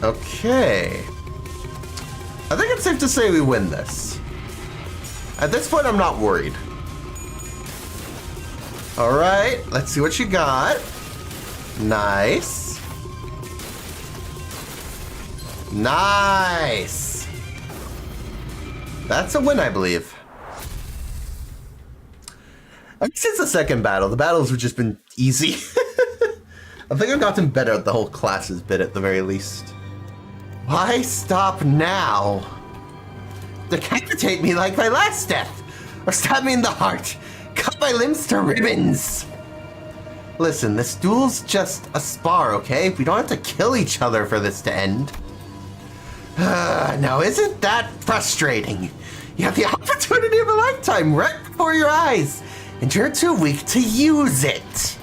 Okay. I think it's safe to say we win this. At this point, I'm not worried. Alright, let's see what you got. Nice. Nice. That's a win, I believe. Since the second battle, the battles have just been easy. I think I've gotten better at the whole classes bit at the very least. Why stop now? Decapitate me like my last death, or stab me in the heart. Cut my limbs to ribbons. Listen, this duel's just a spar, okay? We don't have to kill each other for this to end. Now isn't that frustrating? You have the opportunity of a lifetime right before your eyes, and you're too weak to use it.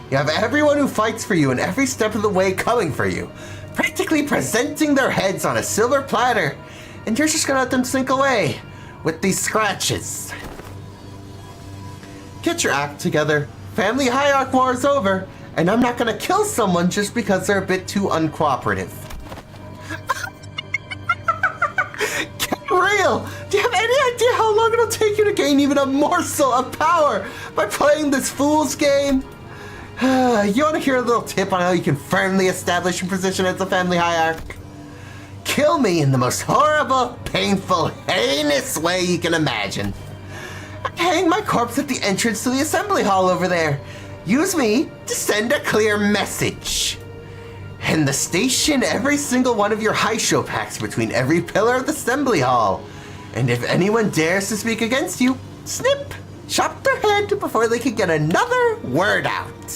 You have everyone who fights for you and every step of the way coming for you, practically presenting their heads on a silver platter, and you're just gonna let them sink away with these scratches. Get your act together. Family hierarch war is over, and I'm not gonna kill someone just because they're a bit too uncooperative. Get real! Do you have any idea how long it'll take you to gain even a morsel of power by playing this fool's game? You want to hear a little tip on how you can firmly establish your position as a family hierarch? Kill me in the most horrible, painful, heinous way you can imagine. Hang my corpse at the entrance to the assembly hall over there. Use me to send a clear message. And the station every single one of your high show packs between every pillar of the assembly hall. And if anyone dares to speak against you, snip, chop their head before they can get another word out.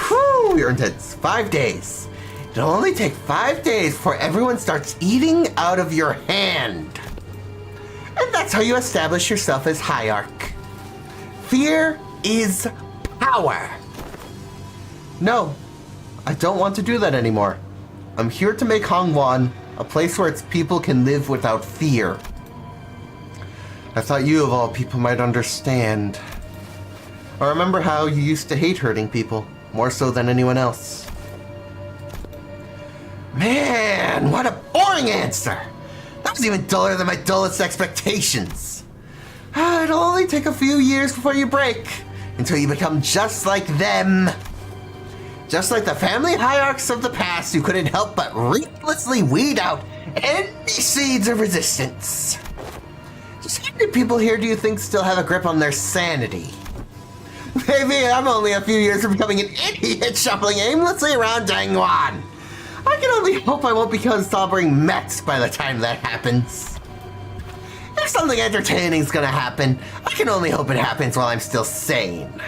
Whew, you're intense. 5 days. It'll only take 5 days before everyone starts eating out of your hand. And that's how you establish yourself as hierarch. Fear is power. No, I don't want to do that anymore. I'm here to make Hongwan a place where its people can live without fear. I thought you, of all people, might understand. I remember how you used to hate hurting people, more so than anyone else. Man, what a boring answer! That was even duller than my dullest expectations. It'll only take a few years before you break, until you become just like them. Just like the family hierarchs of the past who couldn't help but ruthlessly weed out any seeds of resistance. Just how many people here do you think still have a grip on their sanity? Maybe I'm only a few years from becoming an idiot shuffling aimlessly around Dangwan. I can only hope I won't become slobbering mess by the time that happens. If something entertaining's gonna happen, I can only hope it happens while I'm still sane.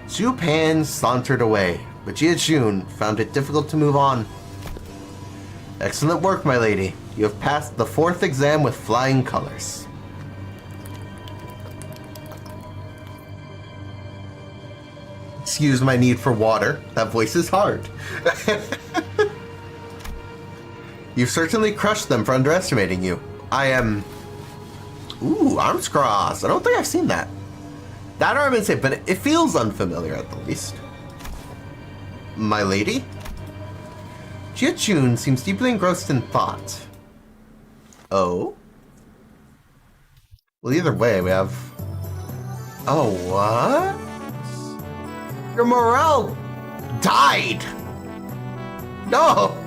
Zhu Pan sauntered away, but Jia Jun found it difficult to move on. Excellent work, my lady. You have passed the 4th exam with flying colors. Excuse my need for water. That voice is hard. You've certainly crushed them for underestimating you. I am... Ooh, arms crossed. I don't think I've seen that. That or I've been saying, but it feels unfamiliar at the least. My lady? Jia Jun seems deeply engrossed in thought. Oh? Well, either way, we have... Oh, what? Your morale died! No!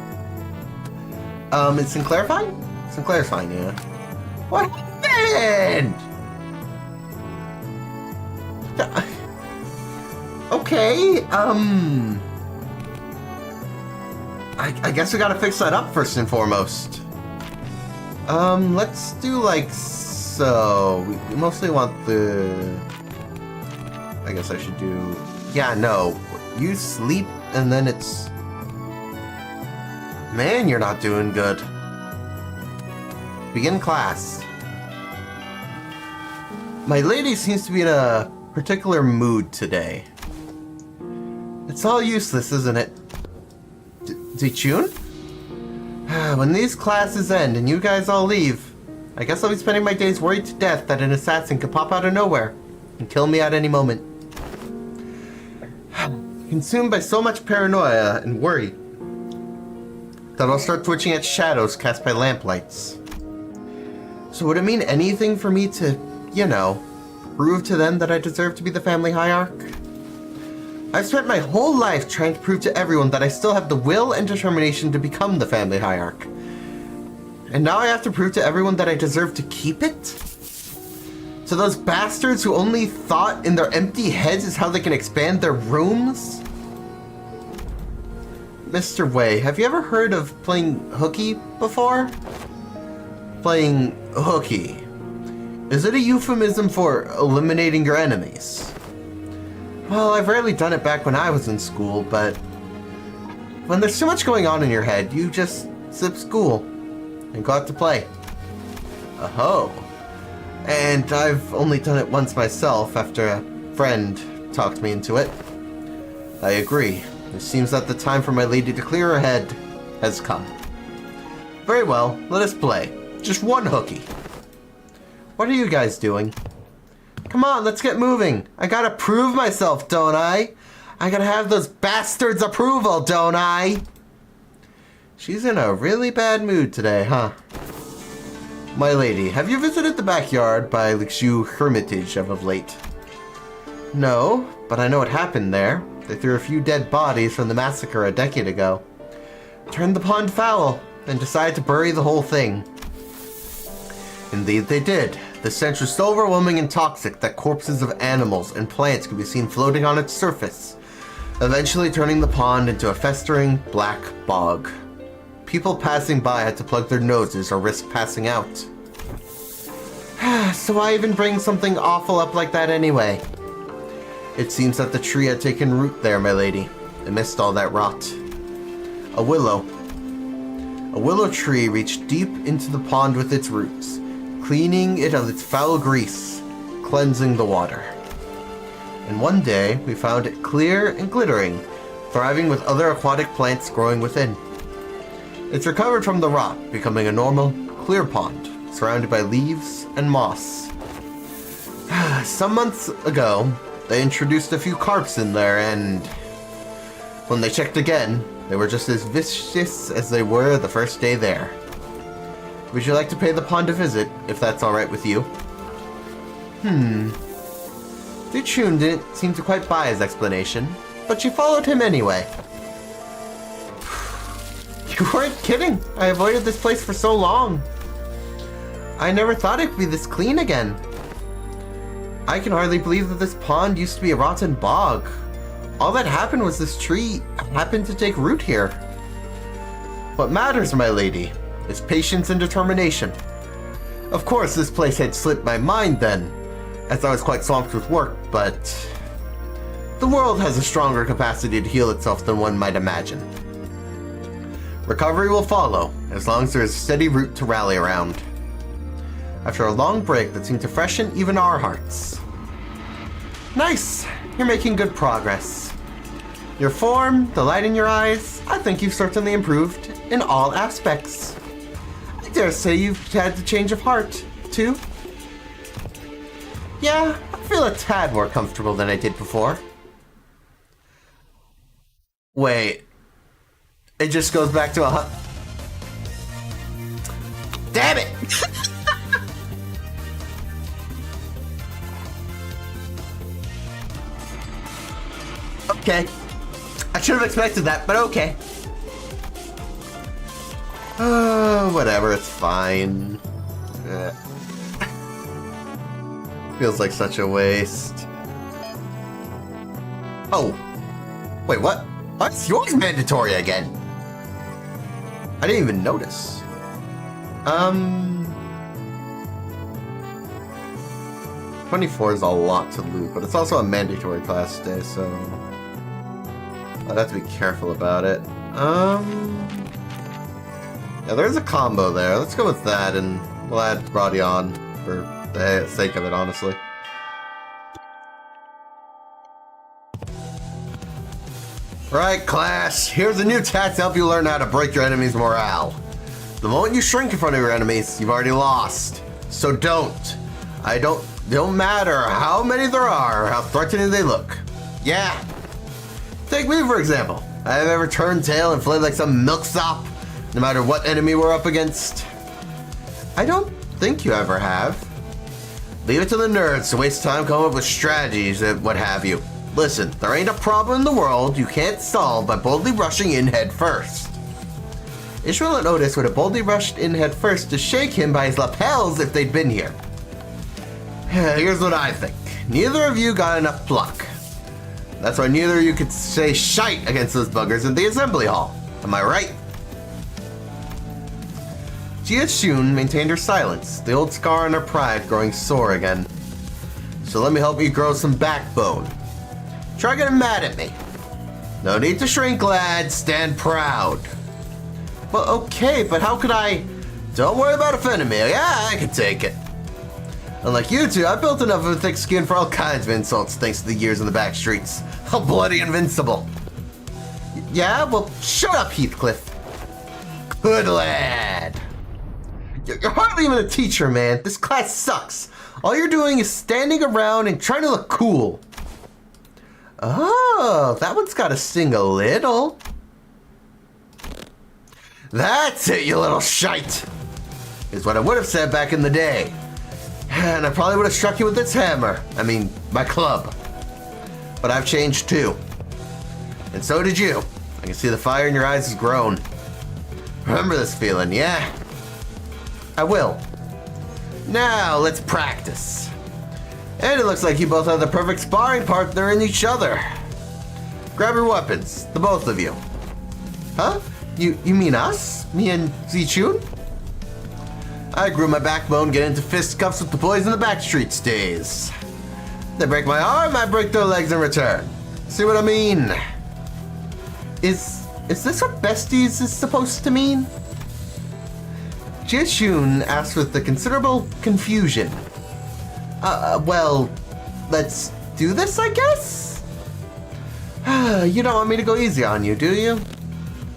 Is Sinclair fine? Sinclair's fine, yeah. What happened? Okay, I guess we gotta fix that up first and foremost. Let's do like so. We mostly want the... I guess I should do... Yeah, no. You sleep and then it's... Man, you're not doing good. Begin class. My lady seems to be in a particular mood today. It's all useless, isn't it? Zichun? When these classes end and you guys all leave, I guess I'll be spending my days worried to death that an assassin could pop out of nowhere and kill me at any moment. Consumed by so much paranoia and worry that I'll start twitching at shadows cast by lamplights. So would it mean anything for me to, you know, prove to them that I deserve to be the family hierarch? I've spent my whole life trying to prove to everyone that I still have the will and determination to become the family hierarch. And now I have to prove to everyone that I deserve to keep it? To those bastards who only thought in their empty heads is how they can expand their rooms? Mr. Wei, have you ever heard of playing hooky before? Playing hooky. Is it a euphemism for eliminating your enemies? Well, I've rarely done it back when I was in school, but when there's too much going on in your head, you just skip school and go out to play. Oh. And I've only done it once myself after a friend talked me into it. I agree. It seems that the time for my lady to clear her head has come. Very well, let us play. Just one hooky. What are you guys doing? Come on, let's get moving. I gotta prove myself, don't I? I gotta have those bastards' approval, don't I? She's in a really bad mood today, huh? My lady, have you visited the backyard by Lixu Hermitage of late? No, but I know what happened there. They threw a few dead bodies from the massacre a decade ago. Turned the pond foul and decided to bury the whole thing. Indeed they did. The stench was so overwhelming and toxic that corpses of animals and plants could be seen floating on its surface, eventually turning the pond into a festering black bog. People passing by had to plug their noses or risk passing out. So why even bring something awful up like that anyway? It seems that the tree had taken root there, my lady, amidst all that rot. A willow. A willow tree reached deep into the pond with its roots, cleaning it of its foul grease, cleansing the water. And one day, we found it clear and glittering, thriving with other aquatic plants growing within. It's recovered from the rot, becoming a normal, clear pond, surrounded by leaves and moss. Some months ago, they introduced a few carps in there, and when they checked again, they were just as vicious as they were the first day there. Would you like to pay the pond a visit, if that's alright with you? Zichun didn't seem to quite buy his explanation, but she followed him anyway. You weren't kidding. I avoided this place for so long. I never thought it would be this clean again. I can hardly believe that this pond used to be a rotten bog. All that happened was this tree happened to take root here. What matters, my lady, is patience and determination. Of course, this place had slipped my mind then, as I was quite swamped with work, but the world has a stronger capacity to heal itself than one might imagine. Recovery will follow, as long as there is a steady root to rally around. After a long break that seemed to freshen even our hearts. Nice! You're making good progress. Your form, the light in your eyes, I think you've certainly improved in all aspects. I dare say you've had the change of heart, too. Yeah, I feel a tad more comfortable than I did before. Wait. It just goes back to a Damn it! Okay. I should have expected that, but okay. Whatever, it's fine. Feels like such a waste. Oh. Wait, what? What's yours mandatory again? I didn't even notice. 24 is a lot to loot, but it's also a mandatory class today, so I'd have to be careful about it. Yeah, there's a combo there. Let's go with that, and we'll add Radion for the sake of it, honestly. Right, class. Here's a new task to help you learn how to break your enemy's morale. The moment you shrink in front of your enemies, you've already lost. So don't. Don't matter how many there are or how threatening they look. Yeah. Take me, for example. I have ever turned tail and fled like some milksop, no matter what enemy we're up against. I don't think you ever have. Leave it to the nerds to waste time coming up with strategies and what have you. Listen, there ain't a problem in the world you can't solve by boldly rushing in head first. Ishmael and Otis would have boldly rushed in head first to shake him by his lapels if they'd been here. Here's what I think. Neither of you got enough pluck. That's why neither of you could say shite against those buggers in the assembly hall. Am I right? Jia Shun maintained her silence, the old scar on her pride growing sore again. So let me help you grow some backbone. Try getting mad at me. No need to shrink, lad. Stand proud. Well, okay, but how could I... Don't worry about offending me. Yeah, I can take it. Unlike you two, I built enough of a thick skin for all kinds of insults thanks to the years in the back streets. How bloody invincible. Yeah? Well, shut up, Heathcliff. Good lad. You're hardly even a teacher, man. This class sucks. All you're doing is standing around and trying to look cool. Oh, that one's got to sting a little. That's it, you little shite. Is what I would have said back in the day. And I probably would have struck you with this hammer. I mean, my club. But I've changed too. And so did you. I can see the fire in your eyes has grown. Remember this feeling, yeah? I will. Now, let's practice. And it looks like you both have the perfect sparring partner in each other. Grab your weapons, the both of you. Huh? You mean us? Me and Zichun? I grew my backbone getting into fisticuffs with the boys in the backstreets days. They break my arm, I break their legs in return. See what I mean? Is this what besties is supposed to mean? Jishun asked with the considerable confusion. Well, let's do this, I guess? You don't want me to go easy on you, do you?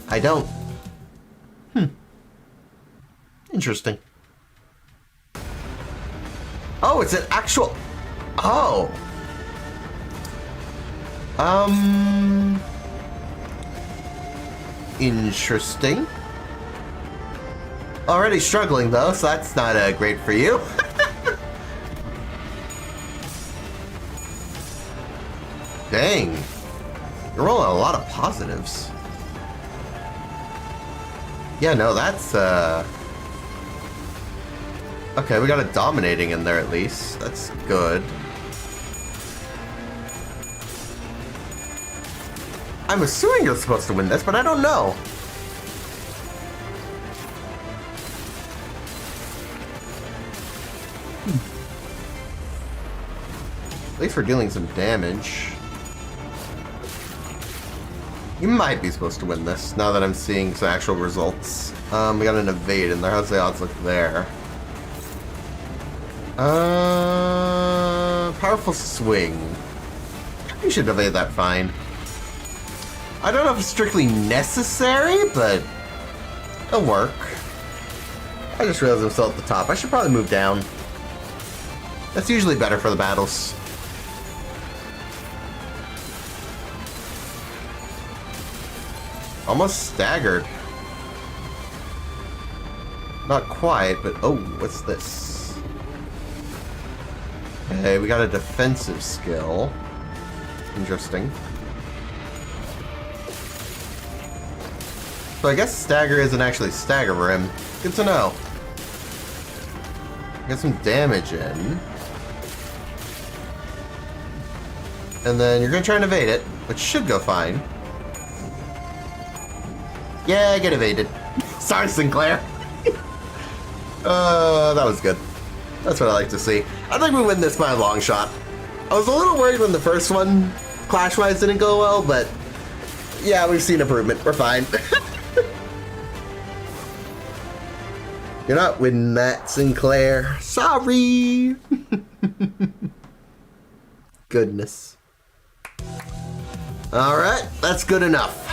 I don't. Interesting. Oh, it's an actual... Oh. Interesting. Already struggling, though, so that's not great for you. Dang. You're rolling a lot of positives. Yeah, no, that's, Okay, we got a dominating in there at least. That's good. I'm assuming you're supposed to win this, but I don't know. At least we're dealing some damage. You might be supposed to win this, now that I'm seeing some actual results. We got an evade in there. How's the odds look there? Powerful swing. You should evade that fine. I don't know if it's strictly necessary, but it'll work. I just realized I'm still at the top. I should probably move down. That's usually better for the battles. Almost staggered. Not quite, but oh, what's this? Okay, we got a defensive skill. Interesting. So I guess stagger isn't actually stagger for him. Good to know. Get some damage in. And then you're gonna try and evade it, which should go fine. Yeah, I get evaded. Sorry, Sinclair. That was good. That's what I like to see. I think we win this by a long shot. I was a little worried when the first one, Clash-wise, didn't go well, but yeah, we've seen improvement. We're fine. You're not winning that, Sinclair. Sorry. Goodness. Alright, that's good enough.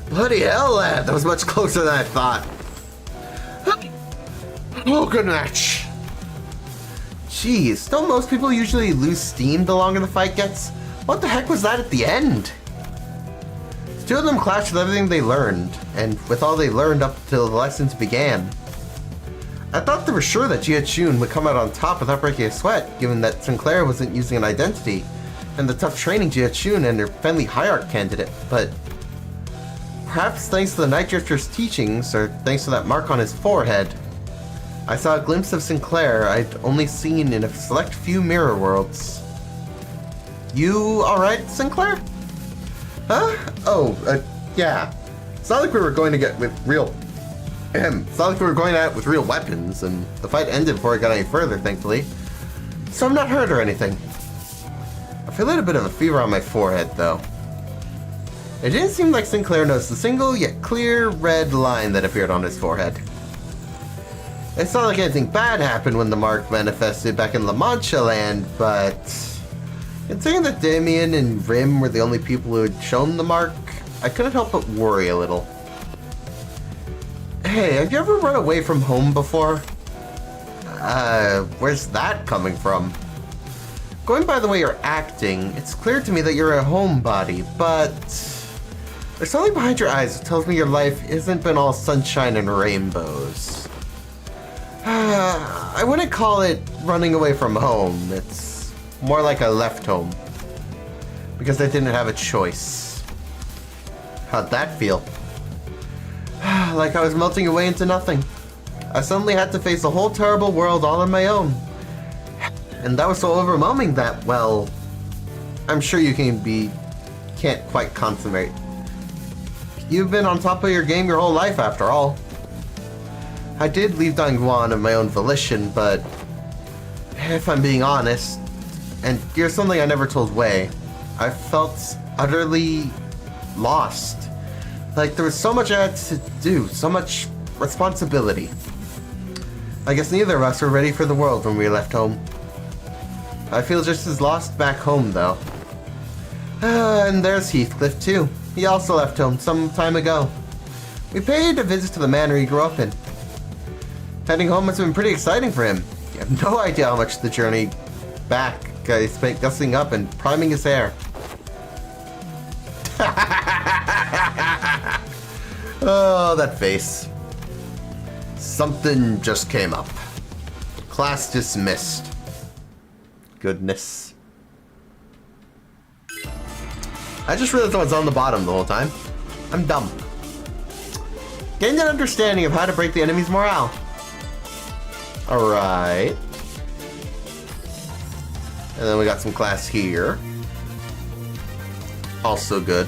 Bloody hell, lad. That was much closer than I thought. Oh, good match. Jeez, don't most people usually lose steam the longer the fight gets? What the heck was that at the end? The two of them clashed with everything they learned, and with all they learned up till the lessons began. I thought they were sure that Jia-Chun would come out on top without breaking a sweat, given that Sinclair wasn't using an identity, and the tough training Jia-Chun and her friendly Hierarch candidate, but perhaps thanks to the Night Drifter's teachings, or thanks to that mark on his forehead, I saw a glimpse of Sinclair I'd only seen in a select few mirror worlds. You alright, Sinclair? Huh? Oh, yeah. It's not like we were going to get with real... It's not like we were going at it with real weapons, and the fight ended before it got any further, thankfully. So I'm not hurt or anything. I feel a little bit of a fever on my forehead, though. It didn't seem like Sinclair noticed the single, yet clear, red line that appeared on his forehead. It's not like anything bad happened when the mark manifested back in La Mancha land, but... considering that Damien and Rim were the only people who had shown the mark, I couldn't help but worry a little. Hey, have you ever run away from home before? Where's that coming from? Going by the way you're acting, it's clear to me that you're a homebody, but... there's something behind your eyes that tells me your life isn't been all sunshine and rainbows. I wouldn't call it running away from home. It's more like I left home. Because I didn't have a choice. How'd that feel? Like I was melting away into nothing. I suddenly had to face a whole terrible world all on my own. And that was so overwhelming that, well, I'm sure you can't quite consummate. You've been on top of your game your whole life after all. I did leave Dongguan of my own volition, but if I'm being honest, and here's something I never told Wei, I felt utterly lost. Like there was so much I had to do, so much responsibility. I guess neither of us were ready for the world when we left home. I feel just as lost back home though. And there's Heathcliff too. He also left home some time ago. We paid a visit to the manor he grew up in. Heading home must have been pretty exciting for him. You have no idea how much the journey back he spent gussing up and priming his hair. Oh, that face. Something just came up. Class dismissed. Goodness. I just realized I was on the bottom the whole time. I'm dumb. Gained an understanding of how to break the enemy's morale. Alright. And then we got some class here. Also good.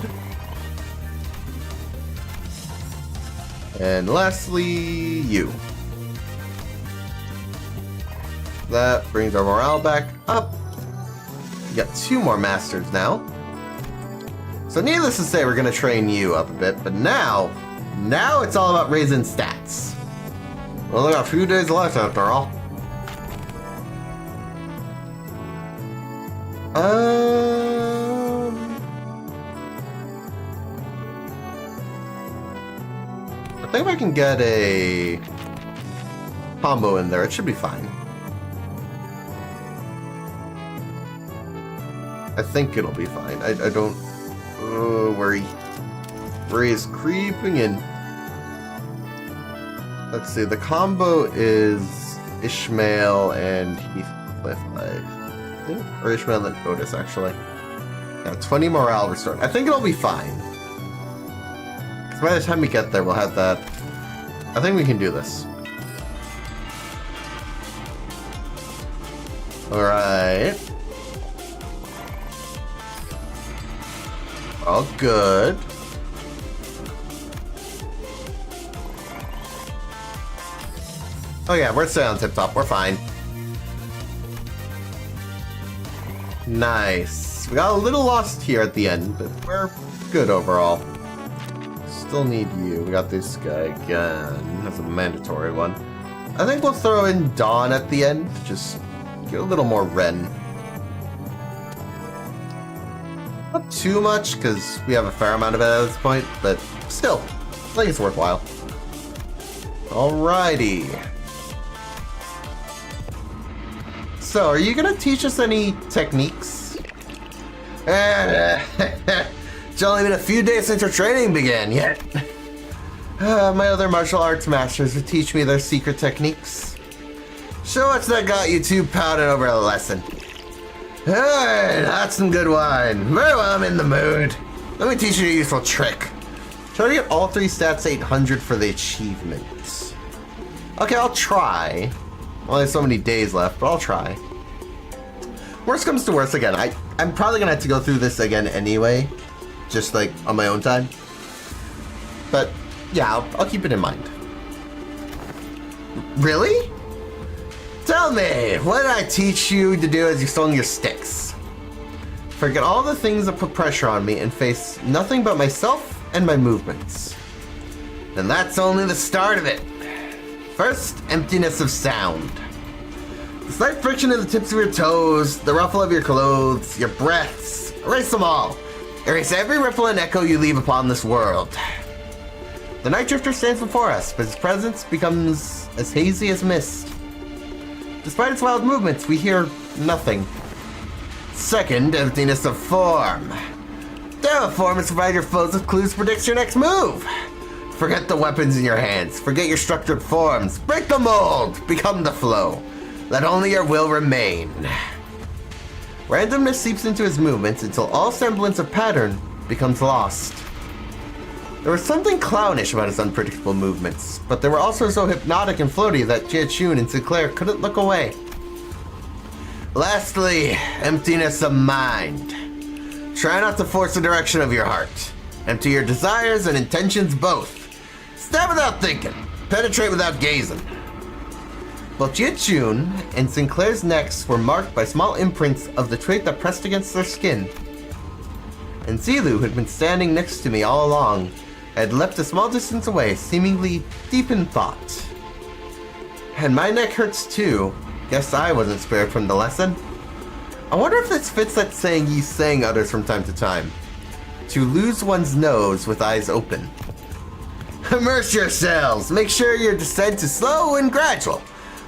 And lastly, you. That brings our morale back up. We got 2 more masters now. So needless to say, we're gonna train you up a bit, but now it's all about raising stats. We only got a few days left after all. I think if I can get a combo in there, it should be fine. I think it'll be fine. I don't worry. Worry is creeping in. Let's see, the combo is Ishmael and Heathcliff, I think. Or Ishmael and Otis, actually. Yeah, 20 morale restored. I think it'll be fine. So by the time we get there, we'll have that. I think we can do this. Alright. All good. Oh yeah, we're still on tip-top. We're fine. Nice. We got a little lost here at the end, but we're good overall. Still need you. We got this guy again. That's a mandatory one. I think we'll throw in Dawn at the end. Just get a little more Ren. Not too much, because we have a fair amount of it at this point, but still, I think it's worthwhile. Alrighty. So, are you going to teach us any techniques? It's only been a few days since our training began yet. My other martial arts masters would teach me their secret techniques. So what's that got you two pouting over a lesson? Alright, that's some good wine. Very well, I'm in the mood. Let me teach you a useful trick. Try to get all 3 stats 800 for the achievements. Okay, I'll try. Well, there's so many days left, but I'll try. Worst comes to worst again. I'm probably gonna have to go through this again anyway. Just like on my own time. But yeah, I'll keep it in mind. Really? Tell me, what did I teach you to do as you swung your sticks? Forget all the things that put pressure on me and face nothing but myself and my movements. And that's only the start of it. First, emptiness of sound. The slight friction of the tips of your toes, the ruffle of your clothes, your breaths, erase them all. Erase every ripple and echo you leave upon this world. The Night Drifter stands before us, but his presence becomes as hazy as mist. Despite its wild movements, we hear nothing. Second, emptiness of form. Damn a form is provide your foes with clues to predict your next move. Forget the weapons in your hands. Forget your structured forms. Break the mold. Become the flow. Let only your will remain. Randomness seeps into his movements until all semblance of pattern becomes lost. There was something clownish about his unpredictable movements, but they were also so hypnotic and floaty that Jia-chun and Sinclair couldn't look away. Lastly, emptiness of mind. Try not to force the direction of your heart. Empty your desires and intentions both. Stab without thinking. Penetrate without gazing. Both Jia-chun and Sinclair's necks were marked by small imprints of the trait that pressed against their skin. And Zilu, who had been standing next to me all along, had leapt a small distance away, seemingly deep in thought. And my neck hurts too. Guess I wasn't spared from the lesson. I wonder if this fits that saying Yi Sang utters from time to time. To lose one's nose with eyes open. Immerse yourselves. Make sure your descent is slow and gradual.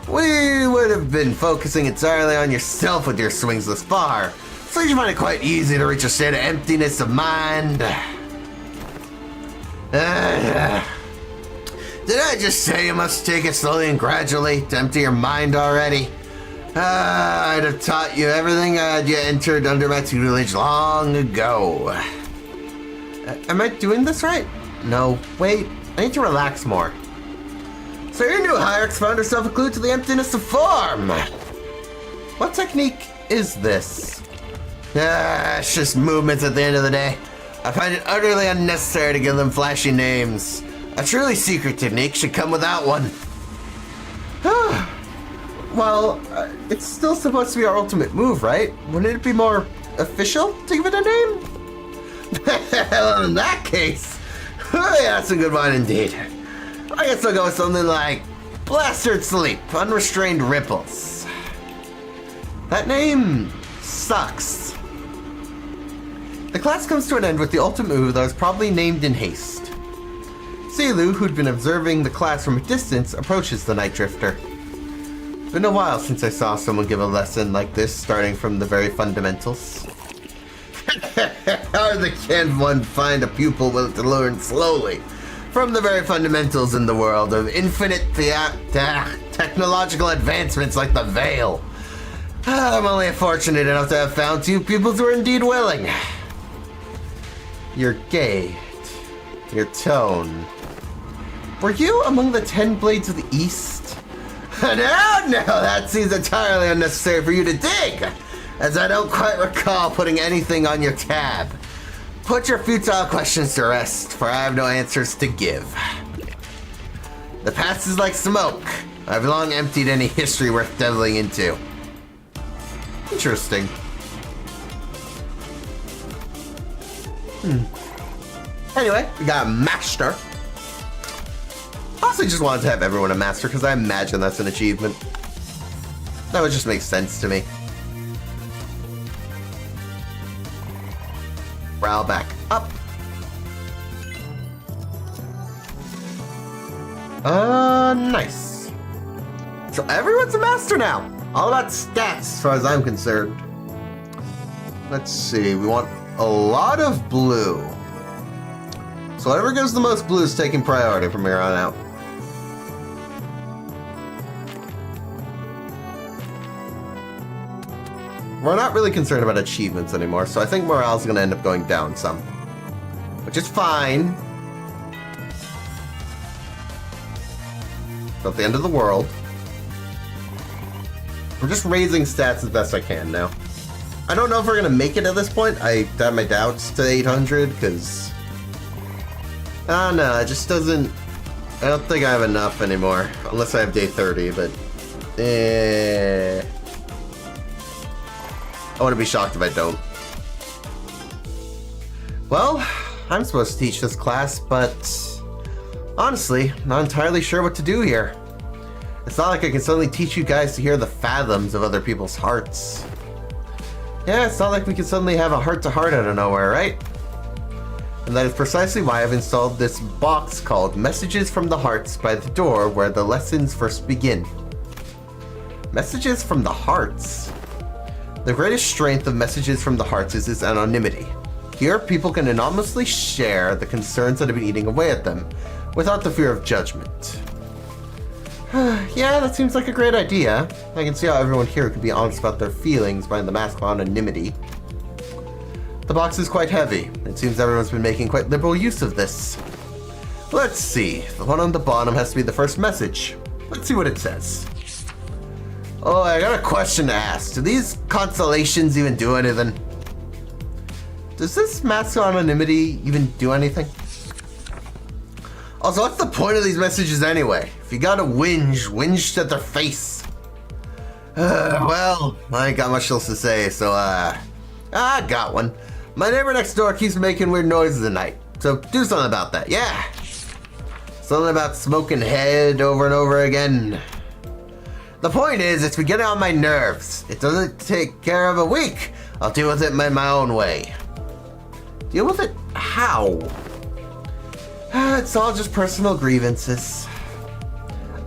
We would have been focusing entirely on yourself with your swings thus far, so you find it quite easy to reach a state of emptiness of mind. Did I just say you must take it slowly and gradually to empty your mind already? I'd have taught you everything had you entered under my tutelage long ago. Am I doing this right? No, wait, I need to relax more. So your new hierarch found herself a clue to the emptiness of form. What technique is this? It's just movements at the end of the day. I find it utterly unnecessary to give them flashy names. A truly secret technique should come without one. Well, it's still supposed to be our ultimate move, right? Wouldn't it be more official to give it a name? Well, in that case, yeah, that's a good one indeed. I guess I'll go with something like Blasted Sleep, Unrestrained Ripples. That name sucks. The class comes to an end with the ultimate move that was probably named in haste. Zilu, who'd been observing the class from a distance, approaches the Night Drifter. It's been a while since I saw someone give a lesson like this, starting from the very fundamentals. How can one find a pupil willing to learn slowly from the very fundamentals in the world of infinite technological advancements like the Veil? I'm only fortunate enough to have found 2 pupils who are indeed willing. You're gay. Your tone. Were you among the 10 Blades of the East? No, that seems entirely unnecessary for you to dig, as I don't quite recall putting anything on your tab. Put your futile questions to rest, for I have no answers to give. The past is like smoke. I've long emptied any history worth delving into. Interesting. Anyway, we got a master. I also just wanted to have everyone a master because I imagine that's an achievement. That would just make sense to me. Brow back up. Nice. So everyone's a master now. All about stats as far as I'm concerned. Let's see, we want a lot of blue. So whatever gives the most blue is taking priority from here on out. We're not really concerned about achievements anymore, so I think morale's gonna end up going down some. Which is fine. Not the end of the world. We're just raising stats as best I can now. I don't know if we're gonna make it at this point. I have my doubts to 800, because... I don't know, it just doesn't... I don't think I have enough anymore. Unless I have day 30, but... I wouldn't be shocked if I don't. Well, I'm supposed to teach this class, but... honestly, not entirely sure what to do here. It's not like I can suddenly teach you guys to hear the fathoms of other people's hearts. Yeah, it's not like we can suddenly have a heart-to-heart out of nowhere, right? And that is precisely why I've installed this box called Messages from the Hearts by the door where the lessons first begin. Messages from the Hearts? The greatest strength of Messages from the Hearts is its anonymity. Here, people can anonymously share the concerns that have been eating away at them, without the fear of judgment. Yeah, that seems like a great idea. I can see how everyone here could be honest about their feelings behind the mask of anonymity. The box is quite heavy. It seems everyone's been making quite liberal use of this. Let's see. The one on the bottom has to be the first message. Let's see what it says. Oh, I got a question to ask. Do these constellations even do anything? Does this mask of anonymity even do anything? Also, what's the point of these messages anyway? If you gotta whinge at their face. Well, I ain't got much else to say, so, I got one. My neighbor next door keeps making weird noises at night, so do something about that, yeah. Something about smoking head over and over again. The point is, it's been getting on my nerves. It doesn't take care of a week. I'll deal with it in my own way. Deal with it how? It's all just personal grievances.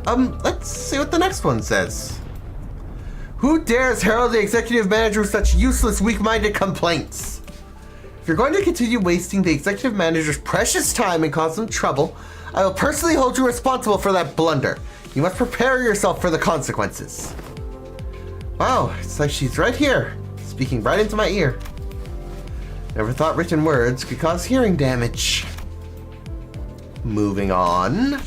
Let's see what the next one says. Who dares herald the executive manager with such useless, weak-minded complaints? If you're going to continue wasting the executive manager's precious time and cause them trouble, I will personally hold you responsible for that blunder. You must prepare yourself for the consequences. Wow, it's like she's right here, speaking right into my ear. Never thought written words could cause hearing damage. Moving on.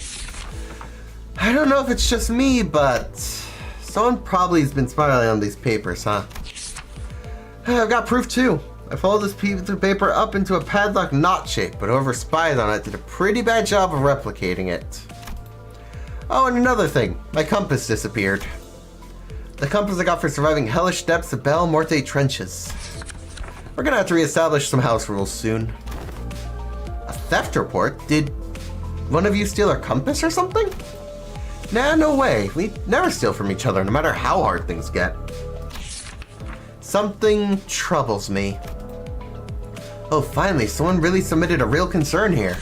I don't know if it's just me, but someone probably has been spiraling on these papers, huh? I've got proof too. I folded this piece of paper up into a padlock knot shape, but whoever spied on it did a pretty bad job of replicating it. Oh, and another thing, my compass disappeared. The compass I got for surviving hellish depths of Bel Morte trenches. We're gonna have to reestablish some house rules soon. A theft report? Did one of you steal our compass or something? Nah, no way. We never steal from each other, no matter how hard things get. Something troubles me. Oh, finally, someone really submitted a real concern here.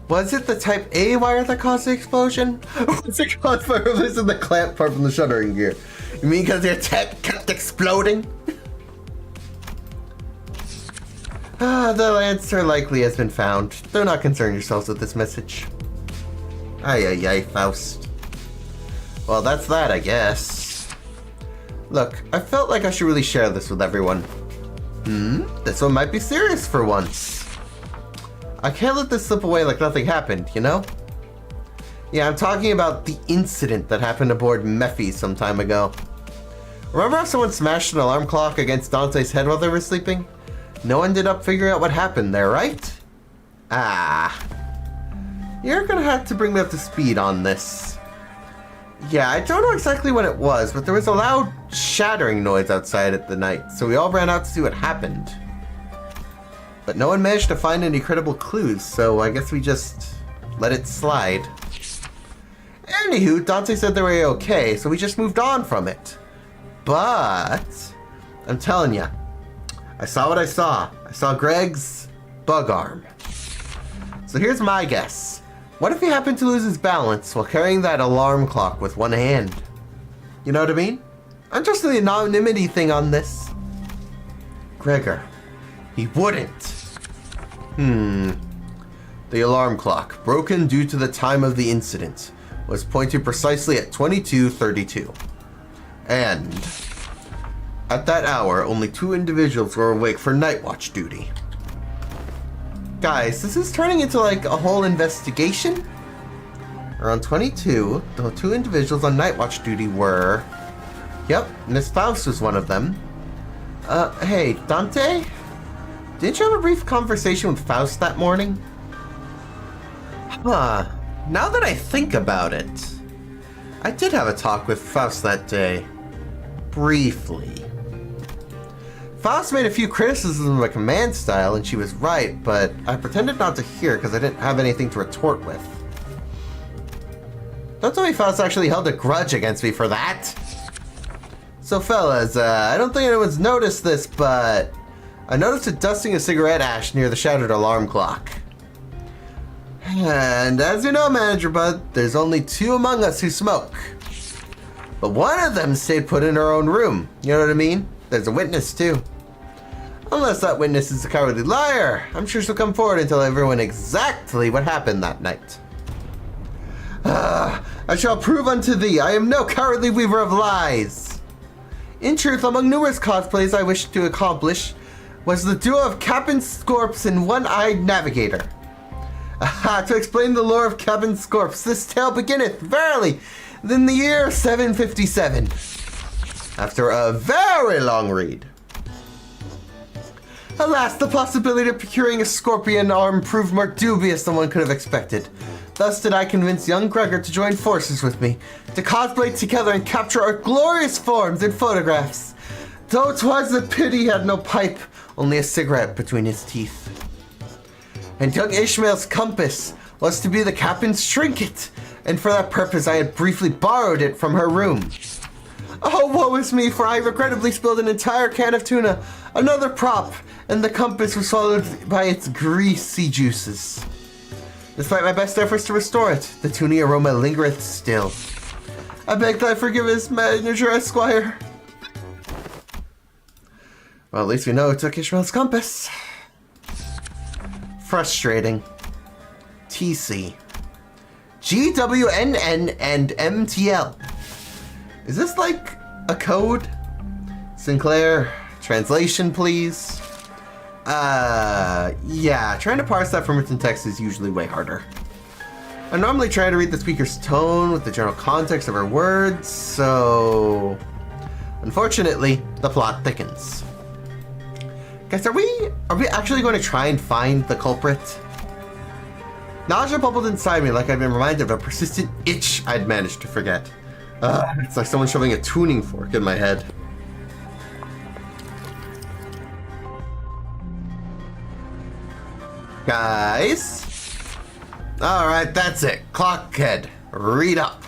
Was it the type A wire that caused the explosion? Was it caused by releasing the clamp part from the shuttering gear? You mean because your tech kept exploding? The answer likely has been found. Do not concern yourselves with this message. Ay, Faust. Well, that's that, I guess. Look, I felt like I should really share this with everyone. This one might be serious for once. I can't let this slip away like nothing happened, you know? Yeah, I'm talking about the incident that happened aboard Mephi some time ago. Remember how someone smashed an alarm clock against Dante's head while they were sleeping? No one ended up figuring out what happened there, right? Ah. You're gonna have to bring me up to speed on this. Yeah, I don't know exactly what it was, but there was a loud shattering noise outside at the night, so we all ran out to see what happened. But no one managed to find any credible clues, so I guess we just let it slide. Anywho, Dante said they were okay, so we just moved on from it. But I'm telling ya, I saw what I saw. I saw Greg's bug arm. So here's my guess. What if he happened to lose his balance while carrying that alarm clock with one hand? You know what I mean? I'm just the anonymity thing on this. Gregor. He wouldn't. The alarm clock, broken due to the time of the incident, was pointed precisely at 22:32. And at that hour, only 2 individuals were awake for night watch duty. Guys, this is turning into like a whole investigation. Around 22, the 2 individuals on night watch duty were... Yep, Miss Faust was one of them. Hey, Dante? Didn't you have a brief conversation with Faust that morning? Huh. Now that I think about it, I did have a talk with Faust that day. Briefly. Faust made a few criticisms of my command style, and she was right, but I pretended not to hear because I didn't have anything to retort with. Don't tell me Faust actually held a grudge against me for that. So fellas, I don't think anyone's noticed this, but I noticed a dusting of cigarette ash near the shattered alarm clock. And as you know, Manager Bud, there's only 2 among us who smoke. But one of them stayed put in her own room. You know what I mean? There's a witness too. Unless that witness is a cowardly liar, I'm sure she'll come forward and tell everyone exactly what happened that night. I shall prove unto thee I am no cowardly weaver of lies. In truth, among numerous cosplays I wished to accomplish was the duo of Captain Scorps and One-Eyed Navigator. To explain the lore of Captain Scorps, this tale beginneth, verily, in the year 757. After a very long read. Alas, the possibility of procuring a scorpion arm proved more dubious than one could have expected. Thus did I convince young Gregor to join forces with me, to cosplay together and capture our glorious forms in photographs. Though 'twas a pity he had no pipe, only a cigarette between his teeth. And young Ishmael's compass was to be the captain's trinket, and for that purpose I had briefly borrowed it from her room. Oh, woe is me, for I regrettably spilled an entire can of tuna, another prop, and the compass was swallowed by its greasy juices. Despite my best efforts to restore it, the tuna aroma lingereth still. I beg thy forgiveness, Manager Esquire. Well, at least we know who took Ishmael's compass. Frustrating. TC. GWNN and MTL. Is this like a code? Sinclair, translation please. Yeah, trying to parse that from written text is usually way harder. I normally try to read the speaker's tone with the general context of her words, so... Unfortunately, the plot thickens. Guys, are we actually going to try and find the culprit? Nausea bubbled inside me like I'd been reminded of a persistent itch I'd managed to forget. It's like someone shoving a tuning fork in my head. Guys? Alright, that's it. Clockhead, read up.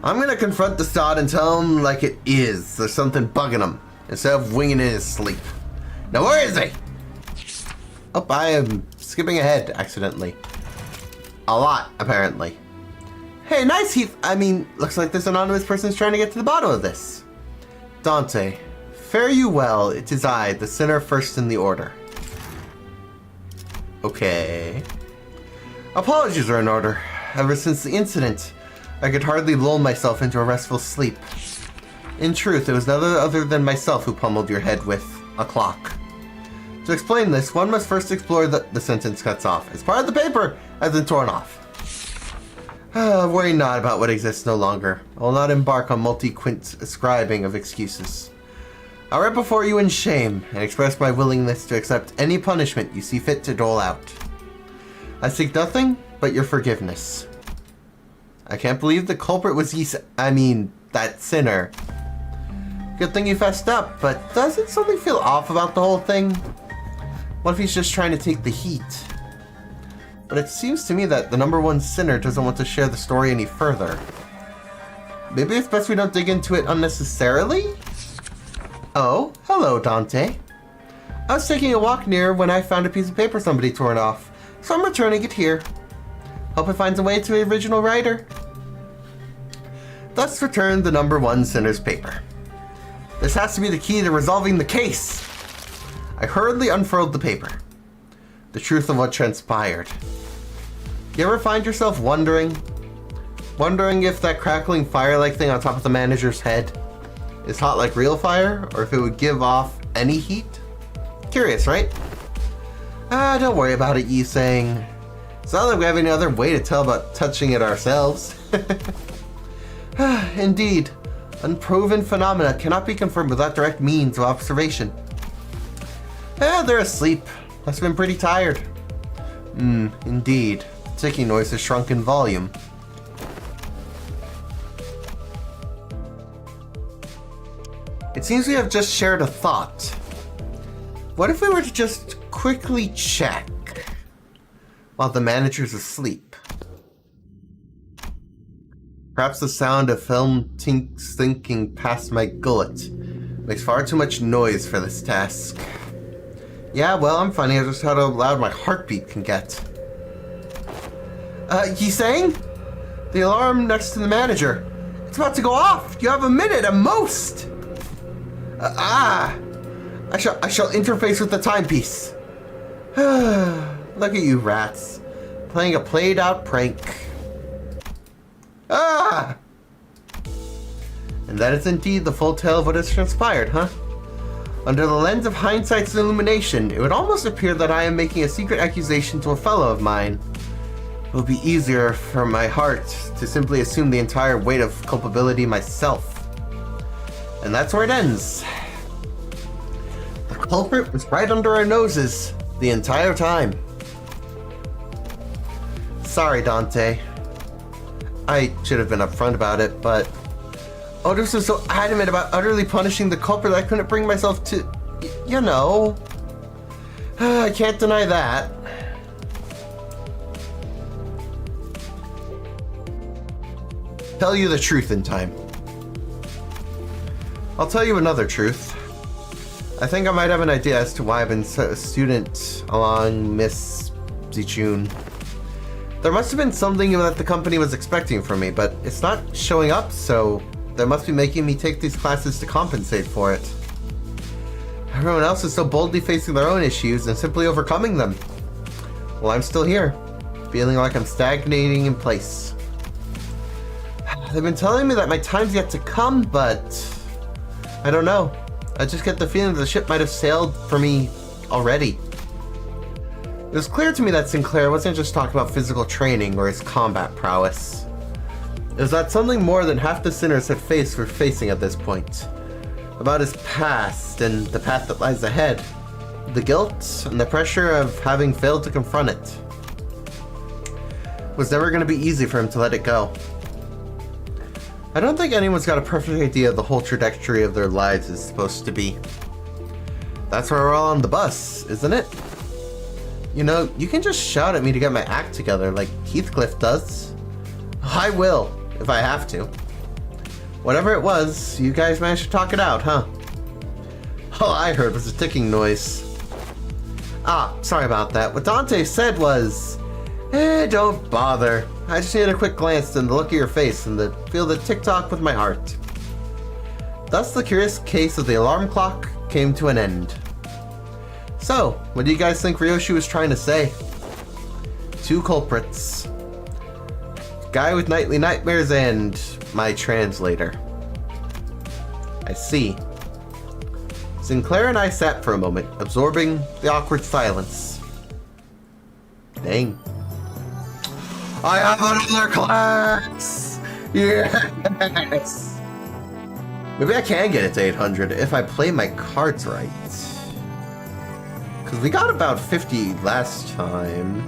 I'm gonna confront the Stod and tell him like it is. There's something bugging him, instead of winging in his sleep. Now where is he? Oh, I am skipping ahead accidentally. A lot, apparently. Hey, nice Heath. I mean, looks like this anonymous person is trying to get to the bottom of this. Dante, fare you well. It is I, the sinner first in the order. Okay. Apologies are in order. Ever since the incident, I could hardly lull myself into a restful sleep. In truth, it was none other than myself who pummeled your head with a clock. To explain this, one must first explore the sentence cuts off. As part of the paper has been torn off. Worry not about what exists no longer. I will not embark on multi-quint ascribing of excuses. I write before you in shame and express my willingness to accept any punishment you see fit to dole out. I seek nothing but your forgiveness. I can't believe the culprit was that sinner. Good thing you fessed up, but doesn't something feel off about the whole thing? What if he's just trying to take the heat? But it seems to me that the number one sinner doesn't want to share the story any further. Maybe it's best we don't dig into it unnecessarily? Oh, hello, Dante. I was taking a walk near when I found a piece of paper somebody torn off, so I'm returning it here. Hope it finds a way to the original writer. Thus returned the number one sinner's paper. This has to be the key to resolving the case. I hurriedly unfurled the paper. The truth of what transpired. You ever find yourself wondering if that crackling fire-like thing on top of the manager's head is hot like real fire, or if it would give off any heat? Curious, right? Don't worry about it, you saying. It's not like we have any other way to tell about touching it ourselves. Indeed, unproven phenomena cannot be confirmed without direct means of observation. They're asleep. Must have been pretty tired. Indeed. The ticking noise has shrunk in volume. It seems we have just shared a thought. What if we were to just quickly check while the manager's asleep? Perhaps the sound of film thinking past my gullet makes far too much noise for this task. Yeah, well, I'm finding out just how loud my heartbeat can get. You saying? The alarm next to the manager. It's about to go off. You have a minute at most. I shall interface with the timepiece. Look at you rats, playing a played-out prank. And that is indeed the full tale of what has transpired, huh? Under the lens of hindsight's illumination, it would almost appear that I am making a secret accusation to a fellow of mine. It would be easier for my heart to simply assume the entire weight of culpability myself. And that's where it ends. The culprit was right under our noses the entire time. Sorry, Dante. I should have been upfront about it, but Otis was so adamant about utterly punishing the culprit that I couldn't bring myself to, you know. I can't deny that. Tell you the truth in time. I'll tell you another truth. I think I might have an idea as to why I've been a student along Miss Zichun. There must have been something that the company was expecting from me, but it's not showing up, so they must be making me take these classes to compensate for it. Everyone else is so boldly facing their own issues and simply overcoming them. Well, I'm still here, feeling like I'm stagnating in place. They've been telling me that my time's yet to come, but I don't know. I just get the feeling that the ship might have sailed for me already. It was clear to me that Sinclair wasn't just talking about physical training or his combat prowess. It was that something more than half the sinners had faced were facing at this point. About his past and the path that lies ahead. The guilt and the pressure of having failed to confront it. It was never going to be easy for him to let it go. I don't think anyone's got a perfect idea of the whole trajectory of their lives is supposed to be. That's why we're all on the bus, isn't it? You know, you can just shout at me to get my act together like Heathcliff does. I will, if I have to. Whatever it was, you guys managed to talk it out, huh? All I heard was a ticking noise. Sorry about that. What Dante said was, don't bother. I just need a quick glance and the look of your face and feel the tick-tock with my heart. Thus, the curious case of the alarm clock came to an end. So, what do you guys think Ryoshi was trying to say? Two culprits. Guy with nightly nightmares and my translator. I see. Sinclair and I sat for a moment, absorbing the awkward silence. Dang. I have another class! Yes! Maybe I can get it to 800 if I play my cards right. Because we got about 50 last time.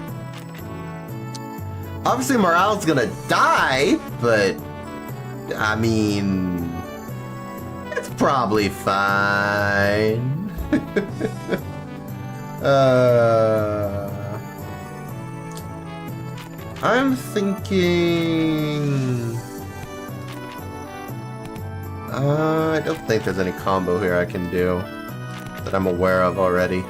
Obviously morale's gonna die, but I mean, it's probably fine. I'm thinking... I don't think there's any combo here I can do that I'm aware of already.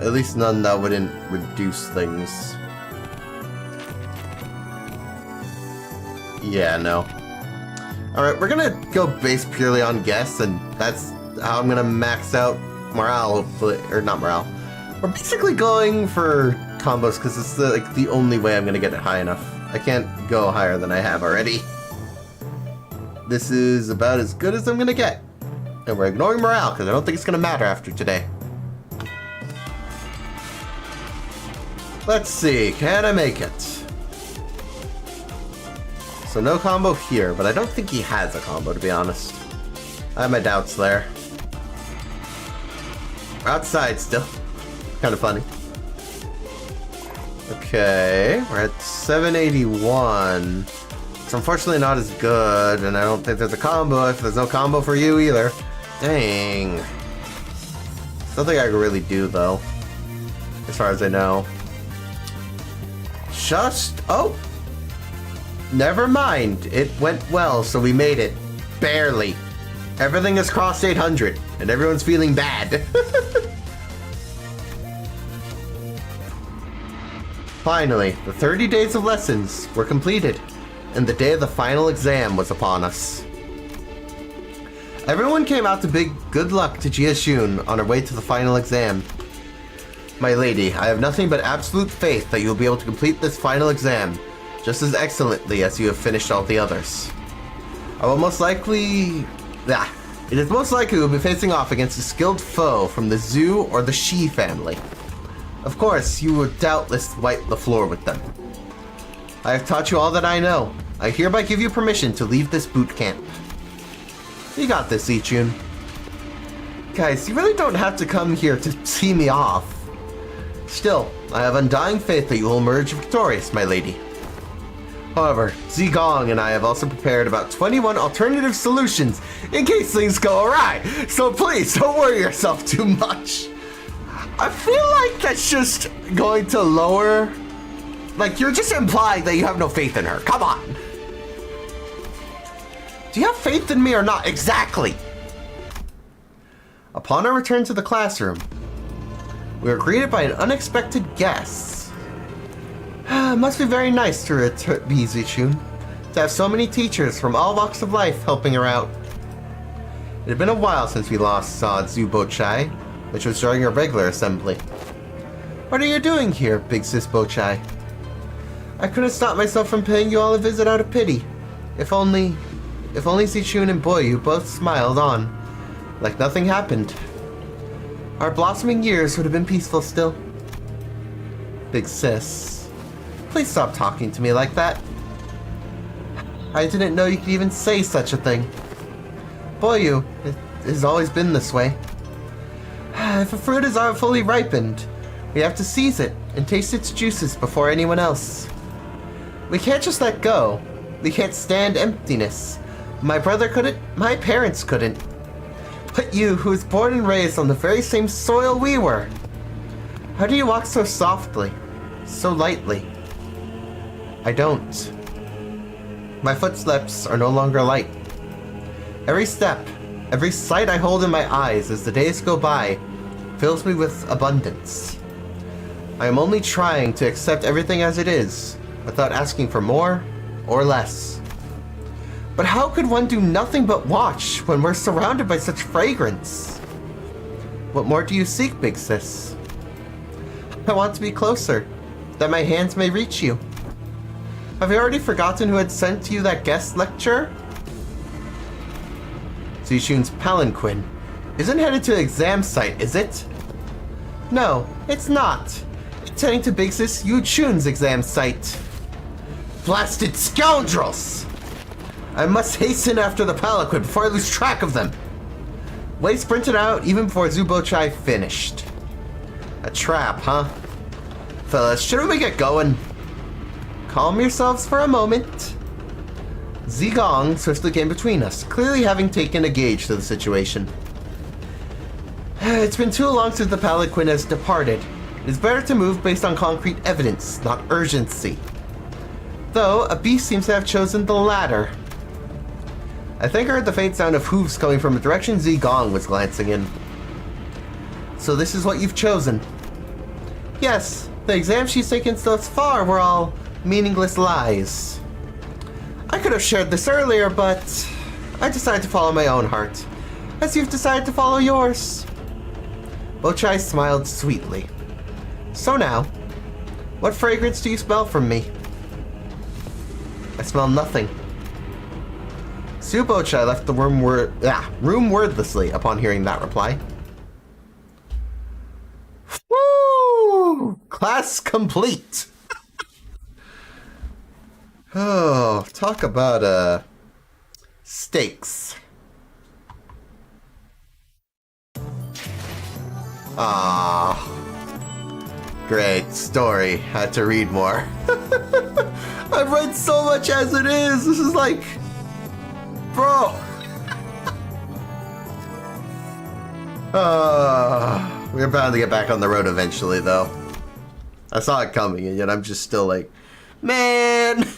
At least none that wouldn't reduce things. Yeah, no. Alright, we're gonna go based purely on guess, and that's how I'm gonna max out morale, hopefully, or not morale. We're basically going for combos because it's the only way I'm gonna get it high enough. I can't go higher than I have already. This is about as good as I'm gonna get. And we're ignoring morale because I don't think it's gonna matter after today. Let's see, can I make it? So no combo here, but I don't think he has a combo, to be honest. I have my doubts there. We're outside still. Kind of funny. Okay, we're at 781. It's unfortunately not as good, and I don't think there's a combo if there's no combo for you either. Dang. Something I can really do, though. As far as I know. Oh! Never mind. It went well, so we made it. Barely. Everything has crossed 800, and everyone's feeling bad. Finally, the 30 days of lessons were completed, and the day of the final exam was upon us. Everyone came out to bid good luck to Jia Shun on her way to the final exam. My lady, I have nothing but absolute faith that you will be able to complete this final exam just as excellently as you have finished all the others. It is most likely you will be facing off against a skilled foe from the Zhu or the Shi family. Of course, you will doubtless wipe the floor with them. I have taught you all that I know. I hereby give you permission to leave this boot camp. You got this, Ichun. Guys, you really don't have to come here to see me off. Still, I have undying faith that you will emerge victorious, my lady. However, Zigong and I have also prepared about 21 alternative solutions in case things go awry, so please don't worry yourself too much. I feel like that's just going to lower... Like, you're just implying that you have no faith in her. Come on. Do you have faith in me or not? Exactly. Upon our return to the classroom, we were greeted by an unexpected guest. It must be very nice to be Zichun, to have so many teachers from all walks of life helping her out. It had been a while since we last saw Zhu Chai, which was during a regular assembly. What are you doing here, Big Sis Chai? I couldn't stop myself from paying you all a visit out of pity. If only Zichun and Boyu both smiled on, like nothing happened. Our blossoming years would have been peaceful still. Big Sis, please stop talking to me like that. I didn't know you could even say such a thing. Boyu, it has always been this way. If a fruit is fully ripened, we have to seize it and taste its juices before anyone else. We can't just let go. We can't stand emptiness. My brother couldn't, my parents couldn't. But you, who was born and raised on the very same soil we were. How do you walk so softly, so lightly? I don't. My footsteps are no longer light. Every step, every sight I hold in my eyes as the days go by fills me with abundance. I am only trying to accept everything as it is, without asking for more or less. But how could one do nothing but watch when we're surrounded by such fragrance? What more do you seek, Big Sis? I want to be closer, that my hands may reach you. Have you already forgotten who had sent you that guest lecture? Zishun's palanquin isn't headed to the exam site, is it? No, it's not. It's heading to Big Sis Yuchun's exam site. Blasted scoundrels! I must hasten after the palanquin before I lose track of them. Wei sprinted out even before Zubochai finished. A trap, huh? Fellas, shouldn't we get going? Calm yourselves for a moment. Zigong swiftly came between us, clearly having taken a gauge to the situation. It's been too long since the palanquin has departed. It is better to move based on concrete evidence, not urgency. Though, a beast seems to have chosen the latter. I think I heard the faint sound of hooves coming from the direction Zigong was glancing in. So this is what you've chosen? Yes, the exams she's taken thus far were all meaningless lies. I could have shared this earlier, but I decided to follow my own heart, as you've decided to follow yours. Bochai smiled sweetly. So now, what fragrance do you smell from me? I smell nothing. Subochai left the room wordlessly upon hearing that reply. Woo! Class complete! Oh, talk about, stakes. Ah, great story. Had to read more. I've read so much as it is. This is like, bro. We're bound to get back on the road eventually, though. I saw it coming, and yet I'm just still like, man.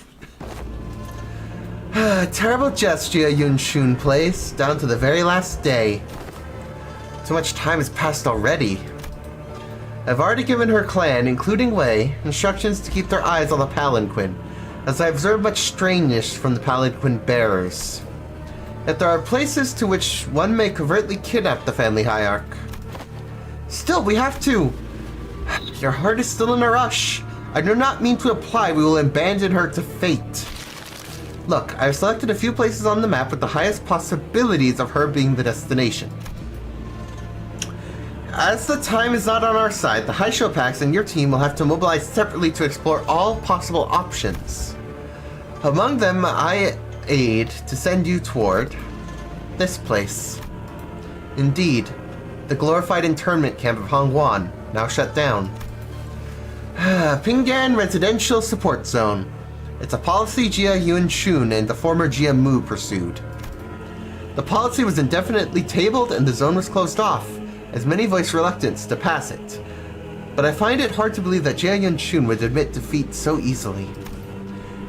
Terrible gesture Yunshun plays, down to the very last day. So much time has passed already. I've already given her clan, including Wei, instructions to keep their eyes on the palanquin, as I observed much strangeness from the palanquin bearers. Yet there are places to which one may covertly kidnap the family hierarch. Still, we have to. Your heart is still in a rush. I do not mean to imply we will abandon her to fate. Look, I've selected a few places on the map with the highest possibilities of her being the destination. As the time is not on our side, the Haisho packs and your team will have to mobilize separately to explore all possible options. Among them, I aid to send you toward this place. Indeed, the glorified internment camp of Hongwan, now shut down. Pinggan Residential Support Zone. It's a policy Jia Yuanshun and the former Jia Mu pursued. The policy was indefinitely tabled and the zone was closed off, as many voiced reluctance to pass it. But I find it hard to believe that Jia Yuanshun would admit defeat so easily.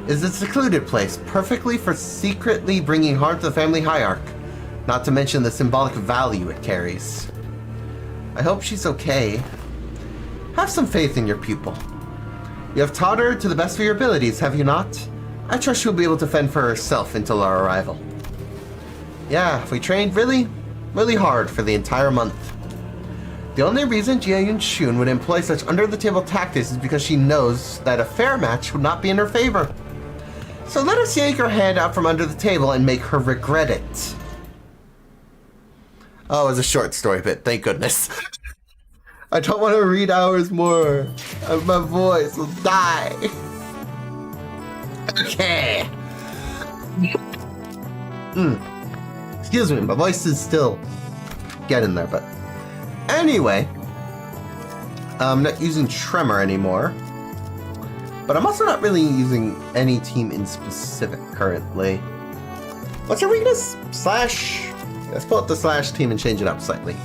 It is a secluded place, perfectly for secretly bringing harm to the family hierarch, not to mention the symbolic value it carries. I hope she's okay. Have some faith in your pupil. You have taught her to the best of your abilities, have you not? I trust she'll be able to fend for herself until our arrival. Yeah, we trained really, really hard for the entire month. The only reason Jia Yuanshun would employ such under-the-table tactics is because she knows that a fair match would not be in her favor. So let us yank her hand out from under the table and make her regret it. Oh, it was a short story bit, thank goodness. I don't want to read hours more. My voice will die. Okay. Excuse me, my voice is still getting there, but anyway, I'm not using Tremor anymore, but I'm also not really using any team in specific currently. What's our weakness? Slash. Let's pull up the slash team and change it up slightly.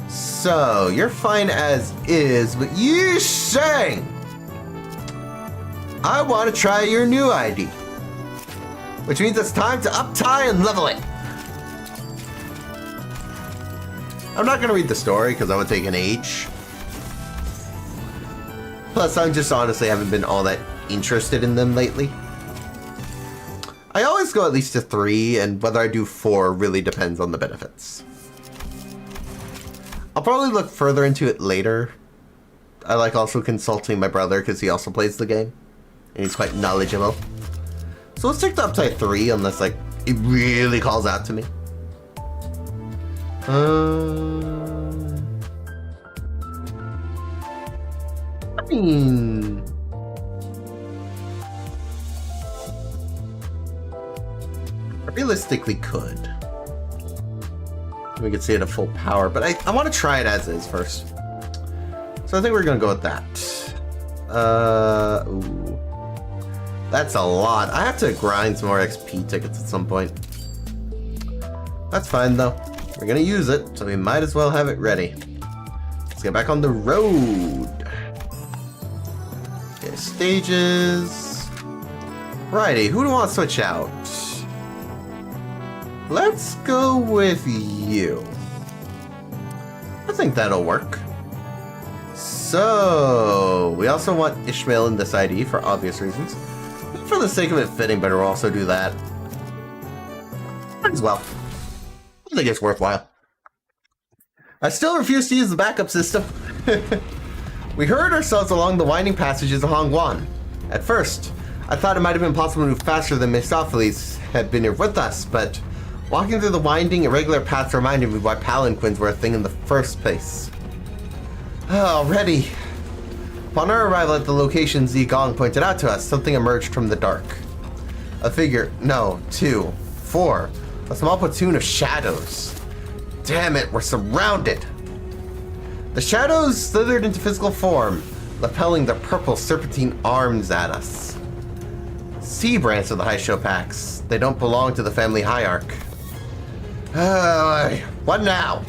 So, you're fine as is, but you saying I want to try your new ID, which means it's time to up-tie and level it. I'm not going to read the story because that would take an age. Plus, I just honestly haven't been all that interested in them lately. I always go at least to 3, and whether I do 4 really depends on the benefits. I'll probably look further into it later. I like also consulting my brother because he also plays the game, and he's quite knowledgeable. So let's take the upside 3 unless like it really calls out to me. I mean, I realistically could. We could see it at full power, but I want to try it as is first. So I think we're gonna go with that. Ooh. That's a lot. I have to grind some more XP tickets at some point. That's fine though. We're gonna use it, so we might as well have it ready. Let's get back on the road. Okay, stages. Righty, who do I want to switch out? Let's go with you. I think that'll work. So, we also want Ishmael in this ID for obvious reasons. For the sake of it fitting, but we'll also do that. Might as well. I think it's worthwhile. I still refuse to use the backup system. We hurried ourselves along the winding passages of Hongguan. At first, I thought it might have been possible to move faster than Mistopheles had been here with us, but walking through the winding, irregular paths reminded me why palanquins were a thing in the first place. Already. Upon our arrival at the location Zi Gong pointed out to us, something emerged from the dark. A figure, no, 2, 4, a small platoon of shadows. Damn it, we're surrounded. The shadows slithered into physical form, lapelling their purple serpentine arms at us. Sea branch of the Haisho packs. They don't belong to the family hierarch. What now?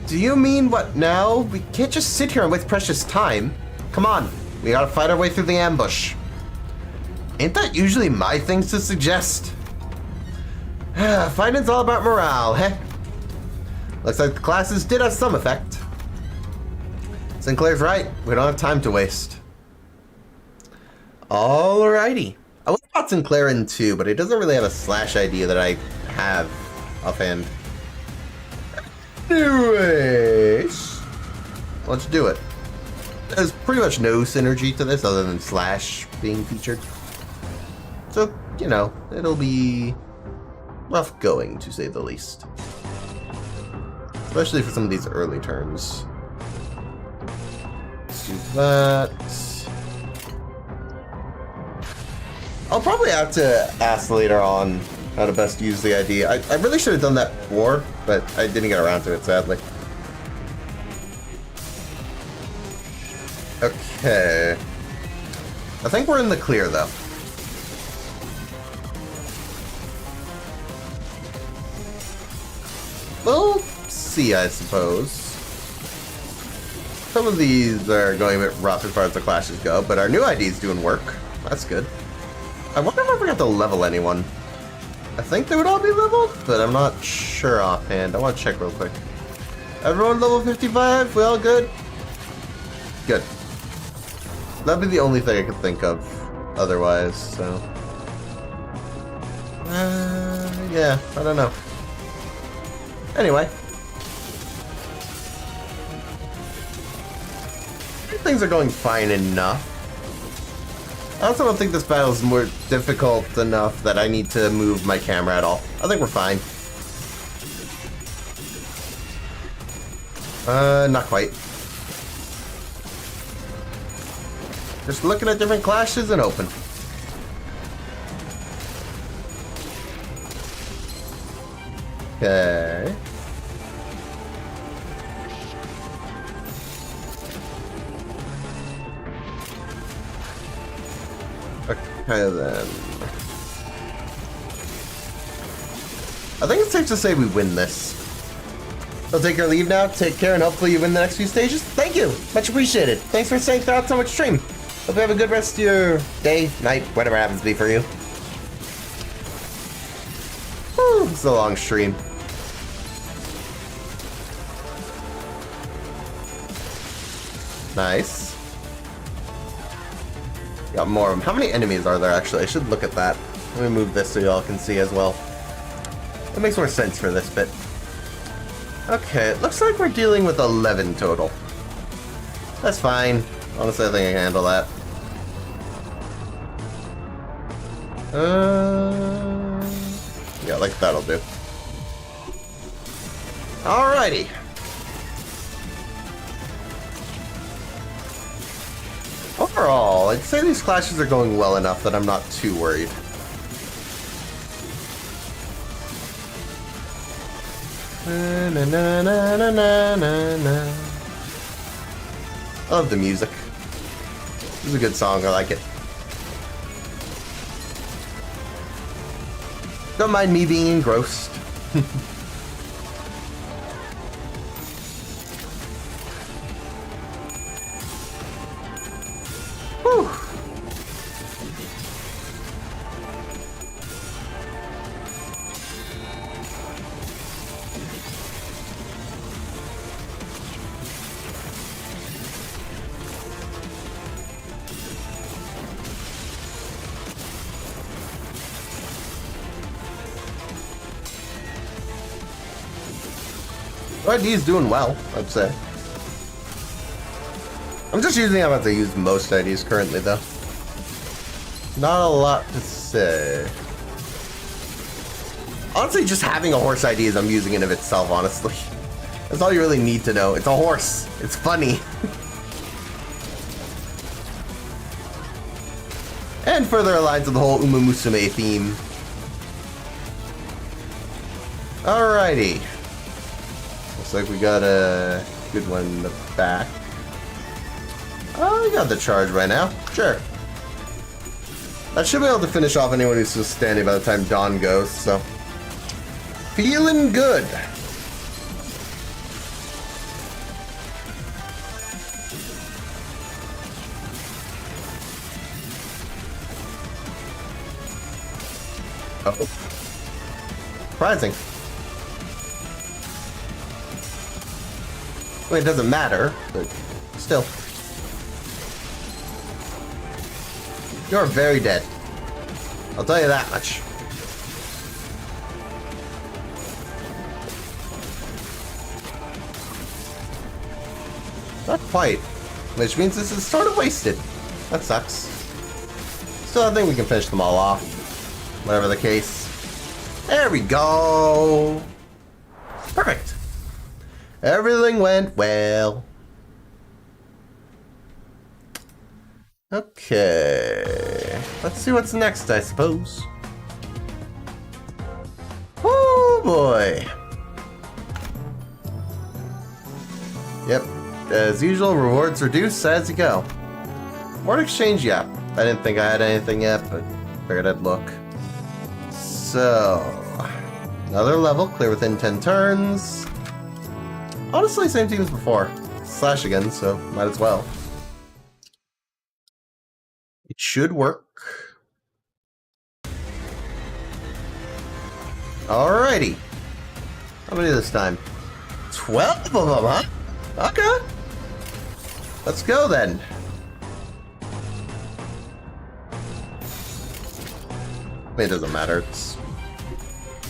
Do you mean what now? We can't just sit here and waste precious time. Come on, we gotta fight our way through the ambush. Ain't that usually my things to suggest? Fighting's all about morale, heh? Looks like the classes did have some effect. Sinclair's right, we don't have time to waste. Alrighty. I would have got Sinclair in too, but it doesn't really have a slash idea that I have offhand. Anyways, let's do it. There's pretty much no synergy to this other than slash being featured. So, you know, it'll be rough going to say the least. Especially for some of these early turns. Let's do that. I'll probably have to ask later on how to best use the ID. I really should have done that before, but I didn't get around to it, sadly. Okay. I think we're in the clear, though. We'll see, I suppose. Some of these are going a bit rough as far as the clashes go, but our new ID is doing work. That's good. I wonder if I forgot to level anyone. I think they would all be leveled, but I'm not sure offhand. I want to check real quick. Everyone level 55? We all good? Good. That'd be the only thing I could think of otherwise, so. Yeah, I don't know. Anyway. Things are going fine enough. I also don't think this battle is more difficult enough that I need to move my camera at all. I think we're fine. Not quite. Just looking at different clashes and open. Okay. Okay then. I think it's safe to say we win this. I'll take your leave now. Take care and hopefully you win the next few stages. Thank you. Much appreciated. Thanks for staying throughout so much stream. Hope you have a good rest of your day, night, whatever happens to be for you. Whew, it's a long stream. Nice. Got more of them. How many enemies are there actually? I should look at that. Let me move this so y'all can see as well. It makes more sense for this bit. Okay, it looks like we're dealing with 11 total. That's fine. Honestly, I think I can handle that. Yeah, like that'll do. Alrighty. Overall, I'd say these clashes are going well enough that I'm not too worried. Na, na, na, na, na, na, na. I love the music. This is a good song, I like it. Don't mind me being engrossed. Whew. ID's doing well, I'd say. I'm just using how to use most IDs currently, though. Not a lot to say. Honestly, just having a horse ID is amusing in of itself, honestly. That's all you really need to know. It's a horse. It's funny. And further aligns with the whole Umamusume theme. Alrighty. Looks like we got a good one in the back. Oh, we got the charge right now. Sure. I should be able to finish off anyone who's still standing by the time dawn goes, so. Feeling good. Uh-oh. Surprising. Well, it doesn't matter, but still. You're very dead. I'll tell you that much. Not quite. Which means this is sort of wasted. That sucks. Still, I think we can finish them all off. Whatever the case. There we go. Perfect. Everything went well. Okay. Let's see what's next, I suppose. Oh boy. Yep. As usual, rewards reduce as you go. Reward exchange, yeah. I didn't think I had anything yet, but figured I'd look. So, another level, clear within 10 turns. Honestly, same team as before. Slash again, so might as well. It should work. Alrighty. How many this time? 12 of them, huh? Okay. Let's go then. I mean, it doesn't matter. It's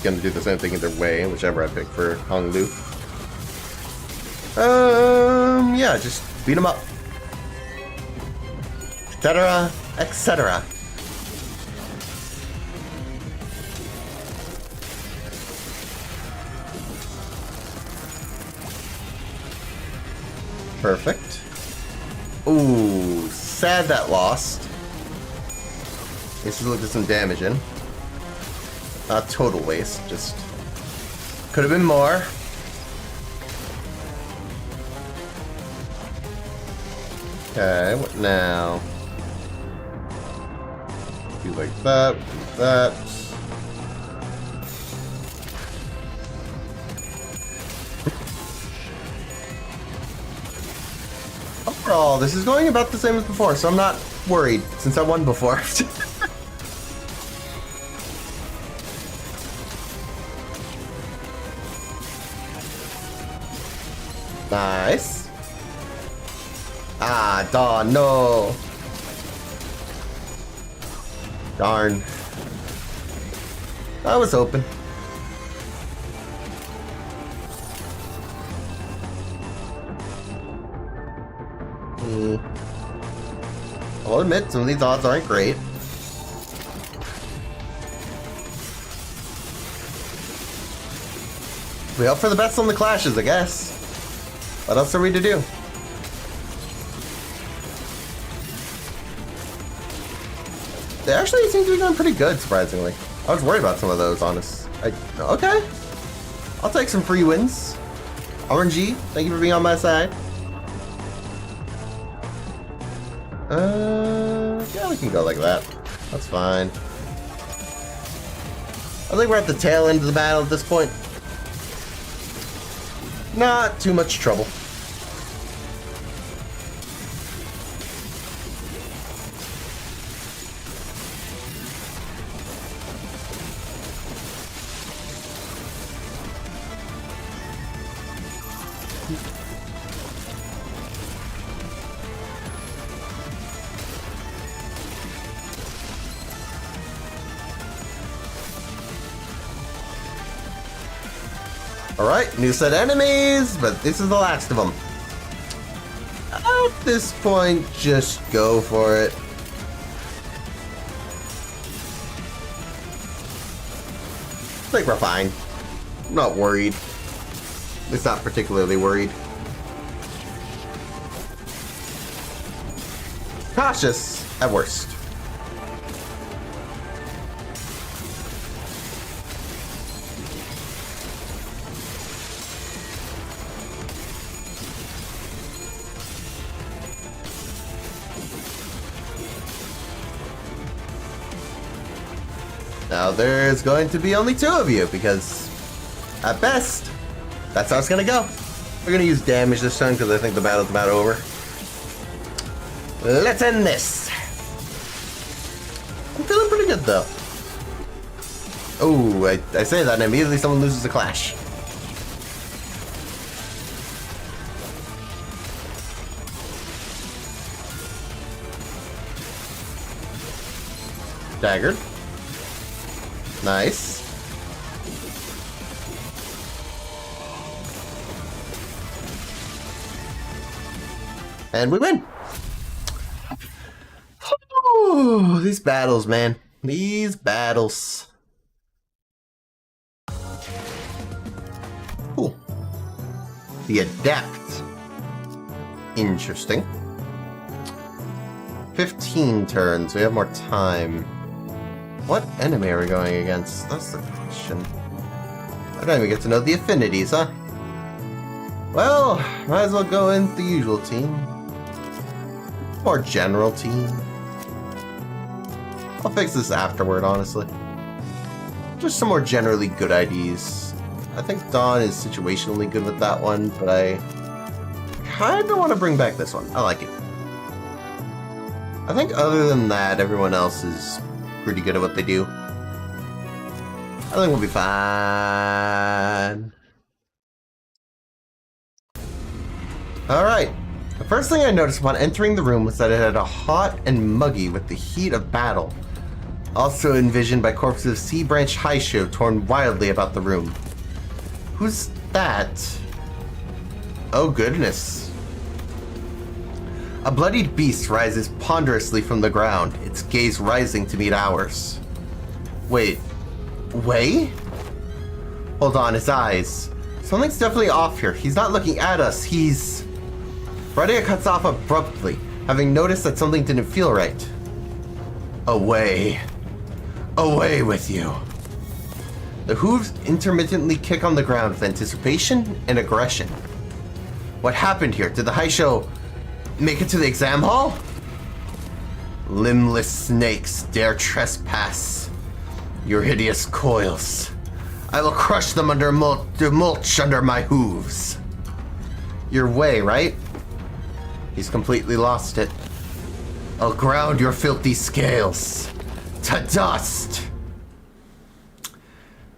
gonna do the same thing either way, whichever I pick for Honglu. Yeah, just beat him up. Etc. Etc. Perfect. Ooh, sad that lost. Let's look at some damage in. Not total waste, just could have been more. Okay, what now? Do like that, that. Overall, this is going about the same as before, so I'm not worried since I won before. Nice. Ah, darn, no. Darn. I was open. I'll admit, some of these odds aren't great. We hope for the best on the clashes, I guess. What else are we to do? They actually seem to be going pretty good, surprisingly. I was worried about some of those, okay. I'll take some free wins. RNG, thank you for being on my side. Yeah, we can go like that. That's fine. I think we're at the tail end of the battle at this point. Not too much trouble. Alright, new set of enemies, but this is the last of them. At this point, just go for it. I think we're fine. I'm not worried. At least not particularly worried. Cautious at worst. Now there's going to be only 2 of you, because at best, that's how it's gonna go. We're gonna use damage this time because I think the battle's about over. Let's end this. I'm feeling pretty good though. Oh, I say that and immediately someone loses a clash. Daggered. Nice. And we win. Oh, these battles, man. These battles. Cool. The Adept. Interesting. 15 turns. We have more time. What enemy are we going against? That's the question. I don't even get to know the affinities, huh? Well, might as well go in the usual team. Or general team. I'll fix this afterward, honestly. Just some more generally good IDs. I think Dawn is situationally good with that one, but I kinda want to bring back this one. I like it. I think other than that, everyone else is pretty good at what they do. I think we'll be fine. Alright. The first thing I noticed upon entering the room was that it had a hot and muggy with the heat of battle. Also envisioned by corpses of Sea Branch Haisho torn wildly about the room. Who's that? Oh goodness. A bloodied beast rises ponderously from the ground, its gaze rising to meet ours. Wait. Wei? Hold on, his eyes. Something's definitely off here. He's not looking at us, he's... Radia cuts off abruptly, having noticed that something didn't feel right. Away. Away with you. The hooves intermittently kick on the ground with anticipation and aggression. What happened here? Did the Haisho make it to the exam hall? Limbless snakes dare trespass your hideous coils. I will crush them under mulch under my hooves. Your way, right? He's completely lost it. I'll ground your filthy scales to dust.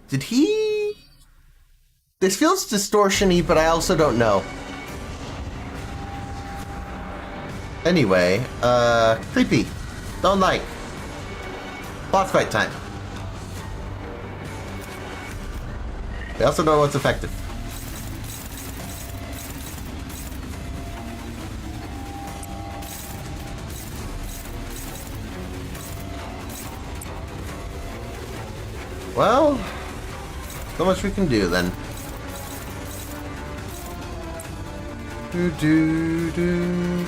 Did he... This feels distortion-y, but I also don't know. Anyway, creepy. Don't like. Boss fight time. They also know what's effective. Well, so much we can do then. Do do do.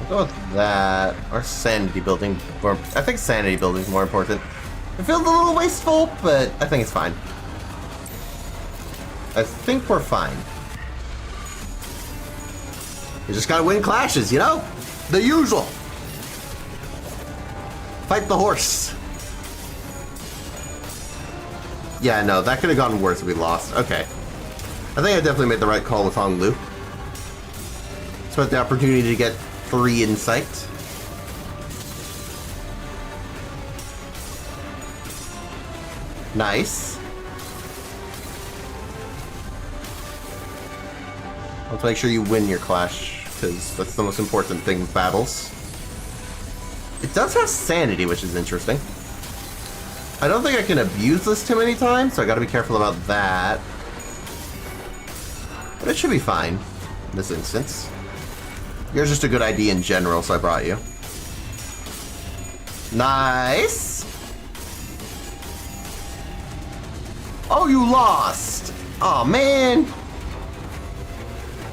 We'll go with that. Or sanity building. Or I think sanity building is more important. It feels a little wasteful, but I think it's fine. I think we're fine. You just gotta win clashes, you know? The usual. Fight the horse. Yeah, no, that could have gone worse if we lost. Okay. I think I definitely made the right call with Hong Lu. So I had the opportunity to get 3 insight. Nice. Let's make sure you win your clash, because that's the most important thing with battles. It does have sanity, which is interesting. I don't think I can abuse this too many times, so I gotta be careful about that. But it should be fine in this instance. You're just a good ID in general, so I brought you. Nice! Oh, you lost! Aw, man!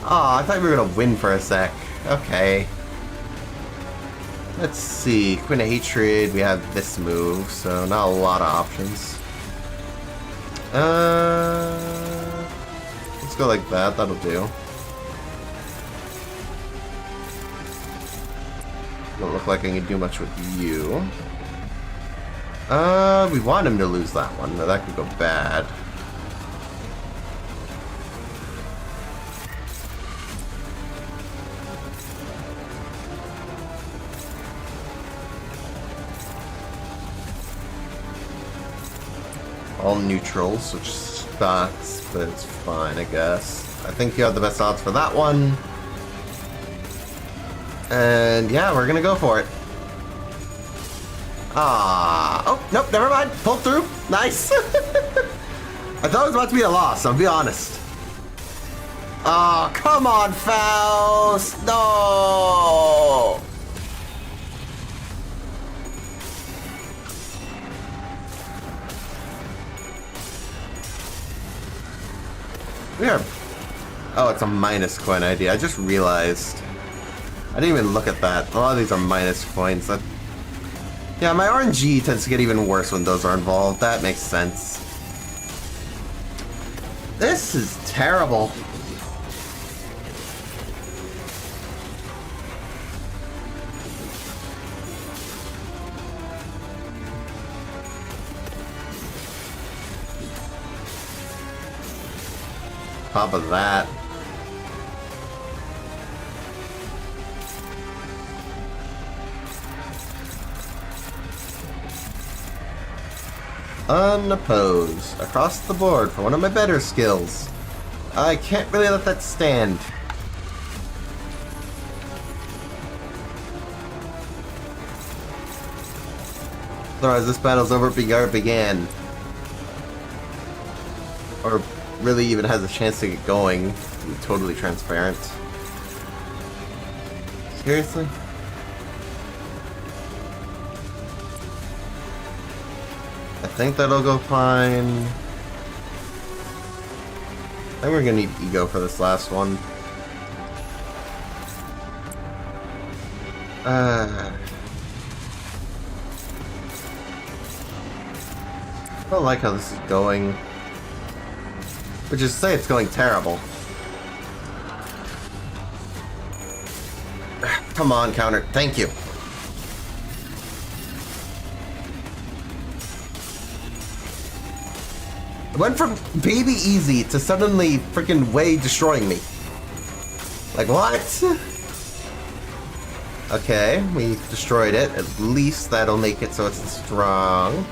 Aw, I thought we were gonna win for a sec. Okay. Let's see. Queen of Hatred, we have this move, so not a lot of options. Let's go like that, that'll do. Don't look like I can do much with you. We want him to lose that one, but that could go bad. All neutrals, which sucks, but it's fine, I guess. I think you have the best odds for that one. And yeah, we're gonna go for it. Ah, oh, nope, never mind. Pulled through. Nice. I thought it was about to be a loss, I'll be honest. Oh, come on, Faust. No. We are... Oh, it's a minus coin ID. I just realized. I didn't even look at that. A lot of these are minus coins. That... Yeah, my RNG tends to get even worse when those are involved. That makes sense. This is terrible. Top of that. Unopposed. Across the board for one of my better skills. I can't really let that stand. Otherwise this battle's over before it began. Or really even has a chance to get going. To be totally transparent. Seriously? I think that'll go fine. I think we're gonna need ego for this last one. I don't like how this is going. Which is to say it's going terrible. Come on, counter. Thank you. It went from baby easy to suddenly freaking way destroying me. Like, what? Okay, we destroyed it. At least that'll make it so it's strong.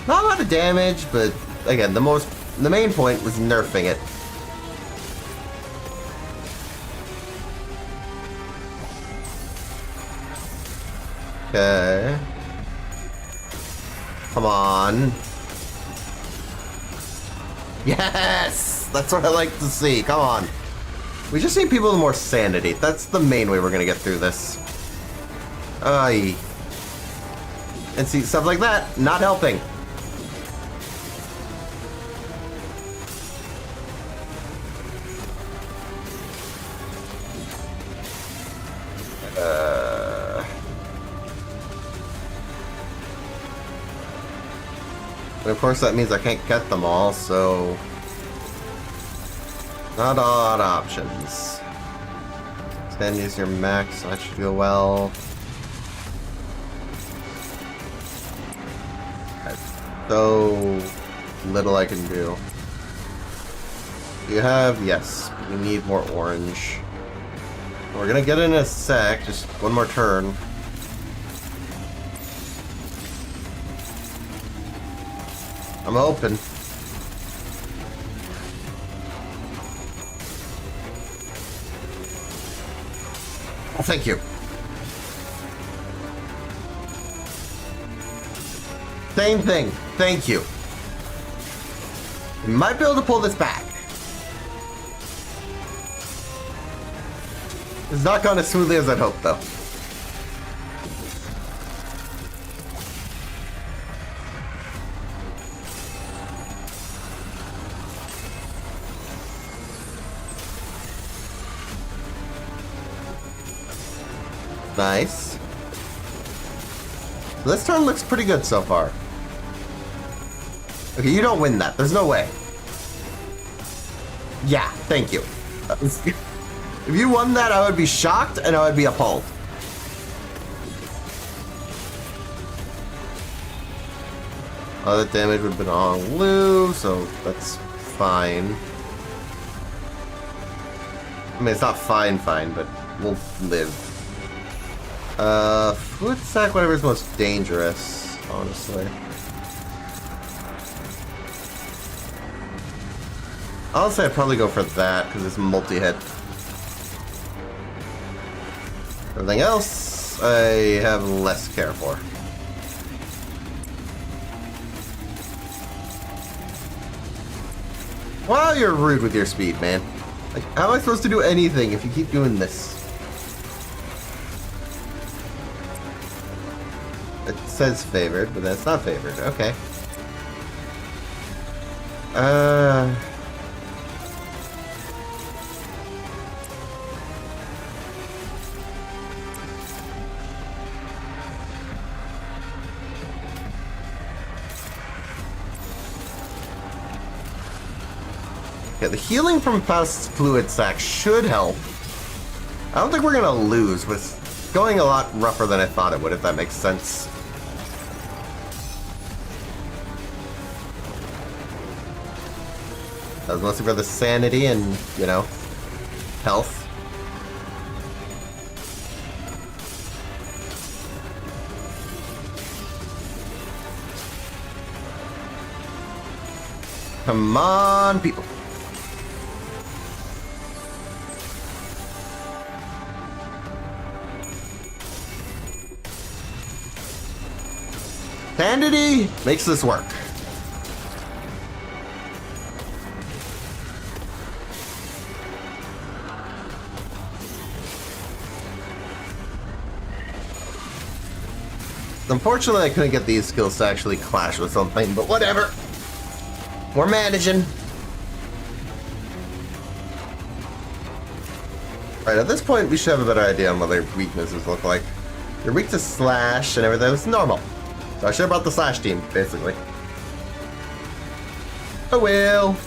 Not a lot of damage, but again, the main point was nerfing it. Okay. Come on. Yes! That's what I like to see. Come on. We just need people with more sanity. That's the main way we're gonna get through this. Aye. And see, stuff like that, not helping. And of course that means I can't get them all, so... Not a lot of options. 10 is your max, so that should go well. So little I can do. You have, yes, we need more orange. We're gonna get in a sec, just one more turn. I'm hoping. Oh, thank you. Same thing. Thank you. We might be able to pull this back. It's not gone as smoothly as I'd hoped, though. Nice. This turn looks pretty good so far. Okay, you don't win that. There's no way. Yeah, thank you. If you won that, I would be shocked and I would be appalled. Other damage would have been on Lou, so that's fine. I mean, it's not fine, but we'll live. Food sack, whatever's most dangerous, honestly. Honestly, I'd probably go for that, because it's multi-hit. Everything else, I have less care for. Wow, you're rude with your speed, man. Like, how am I supposed to do anything if you keep doing this? It says favored, but that's not favored. Okay. Yeah, the healing from past fluid sac should help. I don't think we're gonna lose, but it's going a lot rougher than I thought it would, if that makes sense. That was mostly for the sanity and, you know, health. Come on, people. Sanity makes this work. Unfortunately, I couldn't get these skills to actually clash with something, but whatever. We're managing. Right, at this point, we should have a better idea on what their weaknesses look like. You're weak to slash and everything. It's normal. So I should have brought the slash team, basically. Oh well.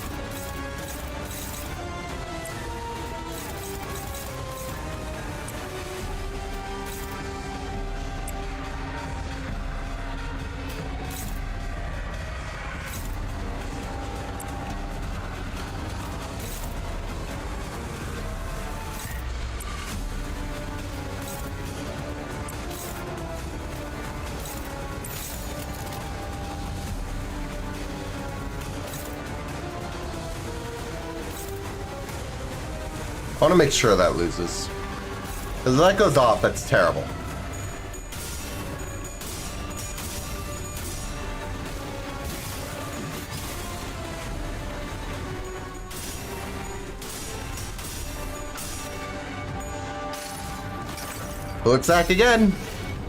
I want to make sure that loses. Because if that goes off, that's terrible. Fluid sack again.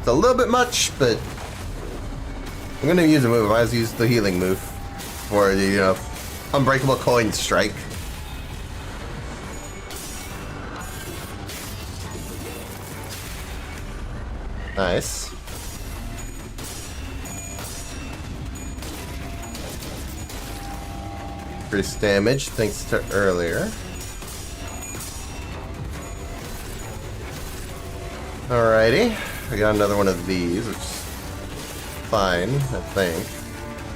a little bit much, but I'm gonna use a move. I might as well use the healing move for the, you know, unbreakable coin strike. Nice. Increase damage thanks to earlier. Alrighty. I got another one of these, which is fine, I think.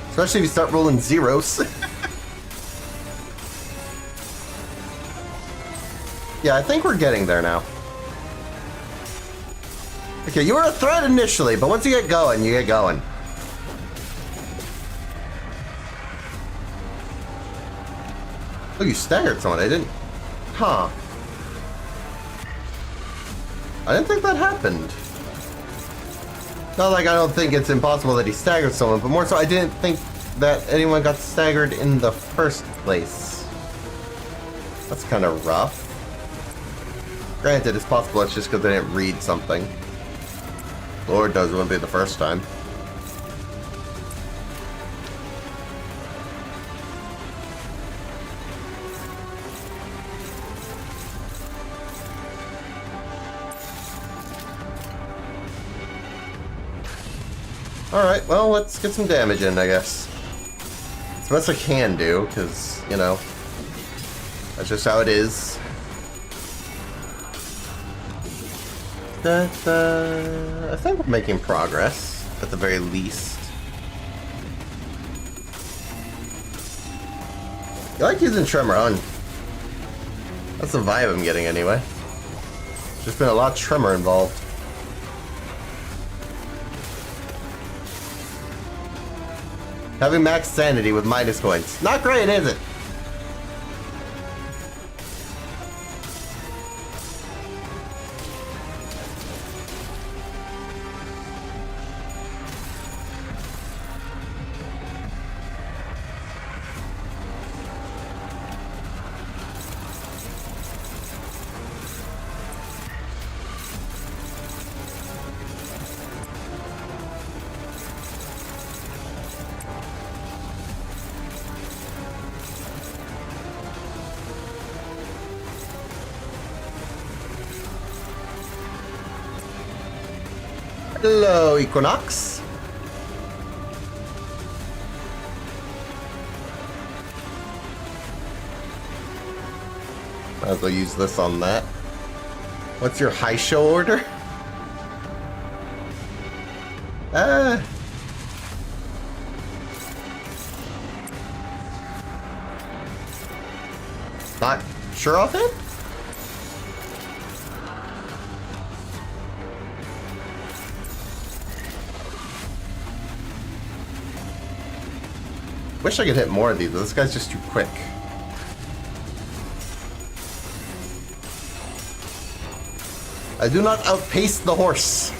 Especially if you start rolling zeros. Yeah, I think we're getting there now. Okay, you were a threat initially, but once you get going, you get going. Oh, you staggered someone, I didn't... Huh. I didn't think that happened. Not like I don't think it's impossible that he staggered someone, but more so I didn't think that anyone got staggered in the first place. That's kind of rough. Granted, it's possible it's just because they didn't read something. Lord knows it wouldn't be the first time. Alright, well, let's get some damage in, I guess. It's the best I can do, because, you know, that's just how it is. I think we're making progress, at the very least. I like using Tremor on. That's the vibe I'm getting, anyway. There's been a lot of Tremor involved. Having max sanity with minus coins. Not great, is it? Hello, Equinox. Might as well use this on that. What's your high show order? Not sure offhand? Wish I could hit more of these, but this guy's just too quick. I do not outpace the horse.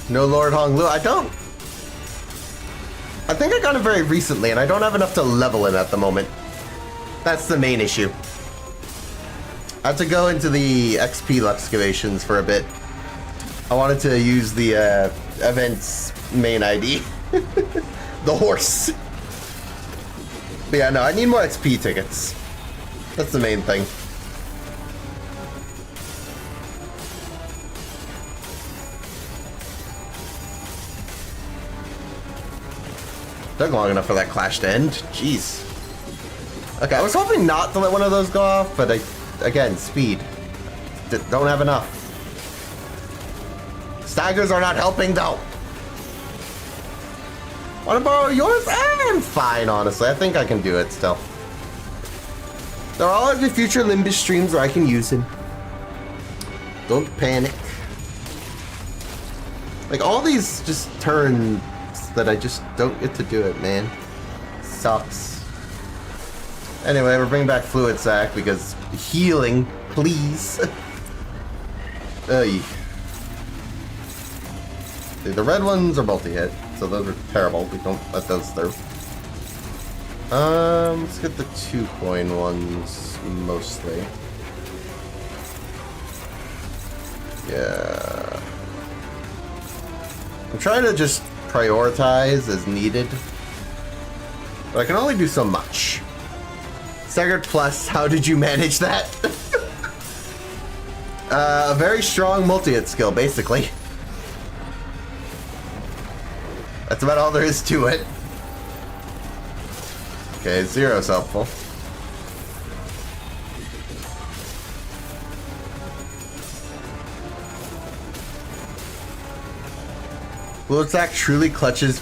No Lord Hong Lu. I don't. I think I got him very recently, and I don't have enough to level him at the moment. That's the main issue. I have to go into the XP excavations for a bit. I wanted to use the event's main ID. The horse. But yeah, no, I need more XP tickets. That's the main thing. Took long enough for that clash to end. Jeez. Okay, I was hoping not to let one of those go off, but again, speed. Don't have enough. Staggers are not helping, though. Want to borrow yours? I'm fine, honestly. I think I can do it still. There are all of the future Limbus streams where I can use him. Don't panic. Like, all these just turns that I just don't get to do it, man. Sucks. Anyway, we're bringing back Fluid Sac because healing, please. Ugh. The red ones are multi-hit, so those are terrible. We don't let those through. Let's get the 2-coin ones mostly. Yeah. I'm trying to just prioritize as needed. But I can only do so much. Staggered Plus, how did you manage that? A very strong multi-hit skill, basically. That's about all there is to it. Okay, zero's helpful. Will attack truly clutches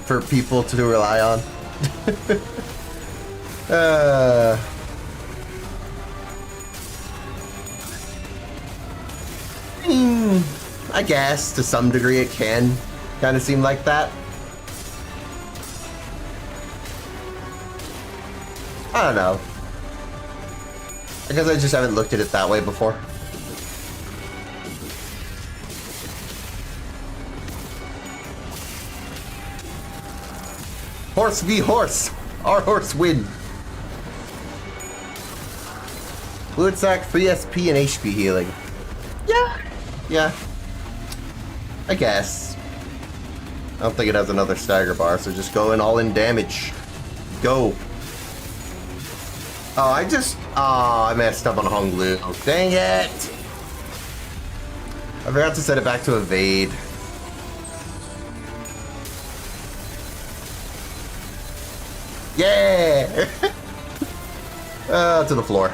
for people to rely on? I guess to some degree it can kind of seem like that. I don't know. I guess I just haven't looked at it that way before. Horse v horse. Our horse win. Fluid sack, free SP, and HP healing. Yeah. Yeah. I guess. I don't think it has another stagger bar, so just go in all in damage. Go. Oh, I messed up on Honglu. Oh, dang it. I forgot to set it back to evade. Yeah! To the floor.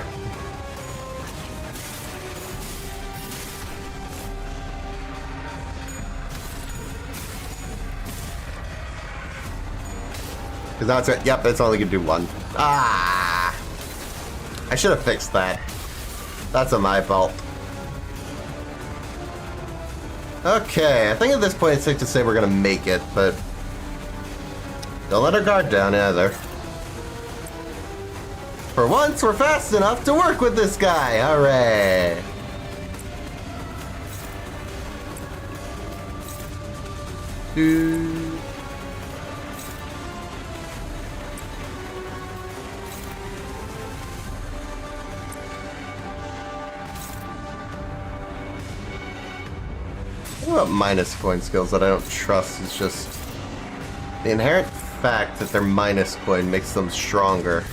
Because that's it. Yep, it's only gonna do one. Ah! I should have fixed that. That's my fault. Okay, I think at this point it's safe to say we're gonna make it, but don't let our guard down either. For once, we're fast enough to work with this guy. Hooray! What about minus coin skills that I don't trust? Is just the inherent fact that they're minus coin makes them stronger.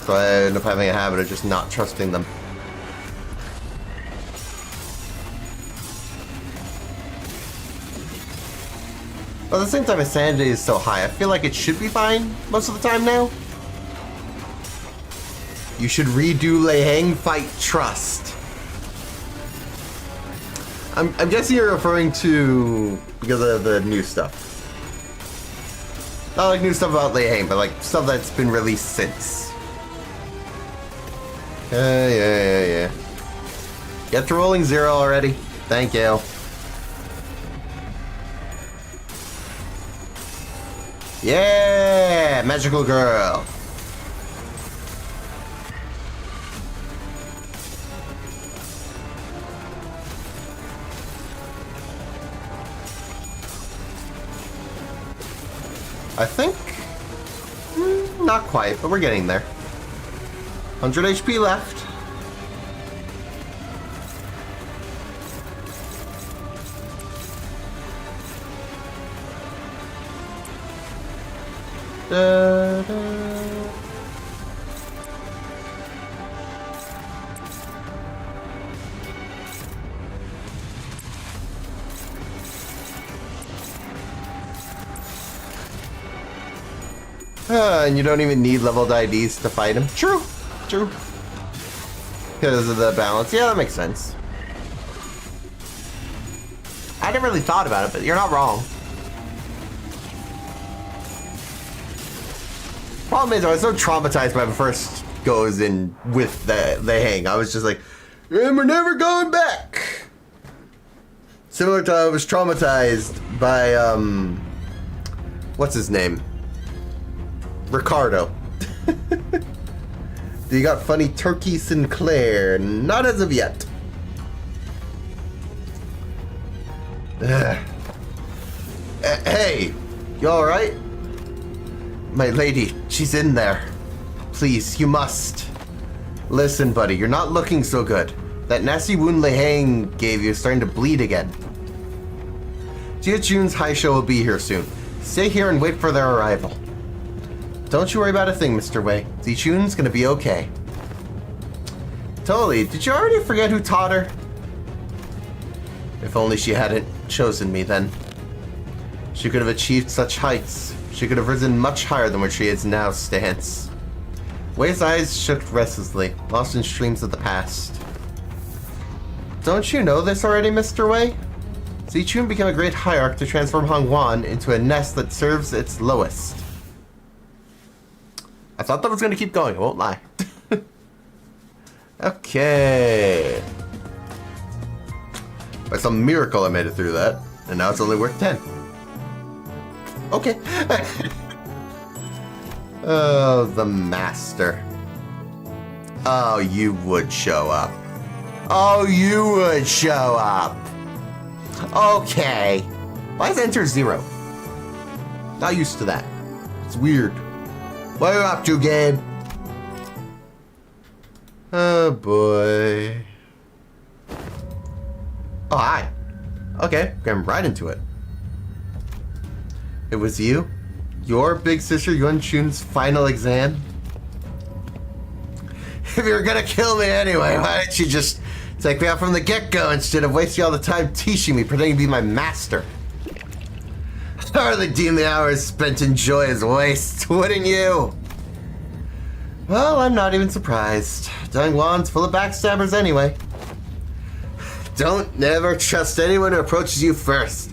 So I end up having a habit of just not trusting them. But at the same time, his sanity is so high. I feel like it should be fine most of the time now. You should redo Lei Hang fight trust. I'm guessing you're referring to because of the new stuff. Not like new stuff about Lei Hang, but like stuff that's been released since. Yeah. Get to rolling 0 already. Thank you. Yeah, magical girl. I think not quite, but we're getting there. 100 HP left. And you don't even need leveled IDs to fight him. True. Because of the balance. Yeah, that makes sense. I never really thought about it, but you're not wrong. Problem is, I was so traumatized by the first goes in with the hang. I was just like, and we're never going back. Similar to I was traumatized by, what's his name? Ricardo. You got funny Turkey Sinclair. Not as of yet. Hey, you alright? My lady, she's in there. Please, you must. Listen, buddy, you're not looking so good. That nasty wound Lehang gave you is starting to bleed again. Jia Jun's high show will be here soon. Stay here and wait for their arrival. Don't you worry about a thing, Mr. Wei. Zichun's gonna be okay. Totally. Did you already forget who taught her? If only she hadn't chosen me then. She could have achieved such heights. She could have risen much higher than where she is now stands. Wei's eyes shook restlessly, lost in streams of the past. Don't you know this already, Mr. Wei? Zichun became a great hierarch to transform Hongwan into a nest that serves its lowest. I thought that was going to keep going, I won't lie. Okay. By some miracle I made it through that, and now it's only worth 10. Okay. Oh, the master. Oh, you would show up. Oh, you would show up. Okay. Why is enter 0? Not used to that. It's weird. What are you up to, Gabe? Oh boy. Oh, hi. Okay, going right into it. It was you? Your big sister Yuan Chun's final exam? If you were gonna kill me anyway, why didn't you just take me out from the get-go instead of wasting all the time teaching me, pretending to be my master? I hardly deem the hours spent in joy as waste, wouldn't you? Well, I'm not even surprised. Dongwan's full of backstabbers anyway. Don't never trust anyone who approaches you first.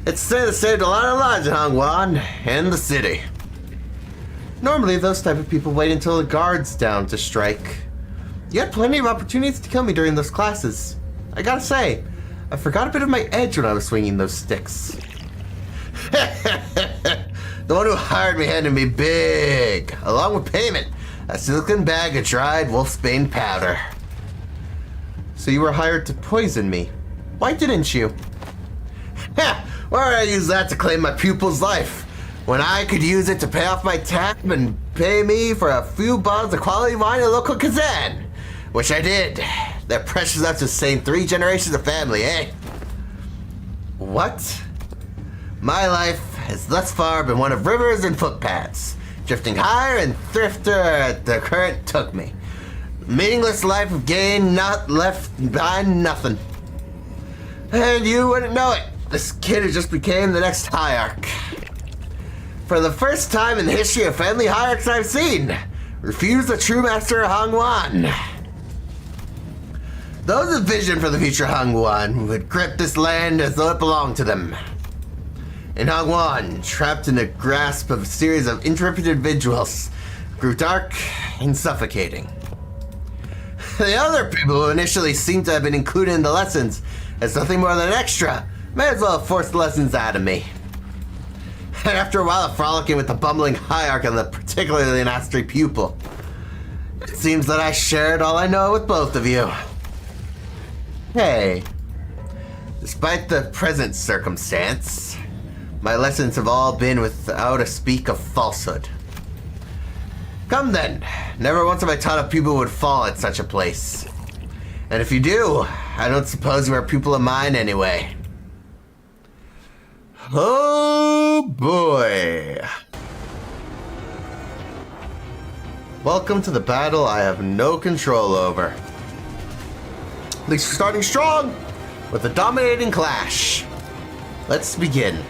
It's a saying that saved a lot of lives in Hongwan and the city. Normally, those type of people wait until the guard's down to strike. You had plenty of opportunities to kill me during those classes. I gotta say, I forgot a bit of my edge when I was swinging those sticks. The one who hired me handed me big, along with payment, a silken bag of dried wolfsbane powder. So you were hired to poison me. Why didn't you? Why would I use that to claim my pupil's life, when I could use it to pay off my tab and pay me for a few bottles of quality wine at local Kazan? Which I did. They're precious enough to sustain 3 generations of family, eh? What? My life has thus far been one of rivers and footpaths, drifting higher and thrifter the current took me. Meaningless life of gain, not left behind nothing. And you wouldn't know it. This kid who just became the next hierarch. For the first time in the history of family hierarchs I've seen, refuse the true master of Hongwan. Those with vision for the future Hongwan would grip this land as though it belonged to them. In Hongwan, trapped in the grasp of a series of intrepid individuals, grew dark and suffocating. The other people who initially seemed to have been included in the lessons as nothing more than extra may as well have forced lessons out of me. And after a while of frolicking with the bumbling hierarch and the particularly nasty pupil, it seems that I shared all I know with both of you. Hey, despite the present circumstance, my lessons have all been without a speak of falsehood. Come then, never once have I taught a pupil would fall at such a place. And if you do, I don't suppose you are a pupil of mine anyway. Oh boy. Welcome to the battle I have no control over. At least we're starting strong with a dominating clash. Let's begin.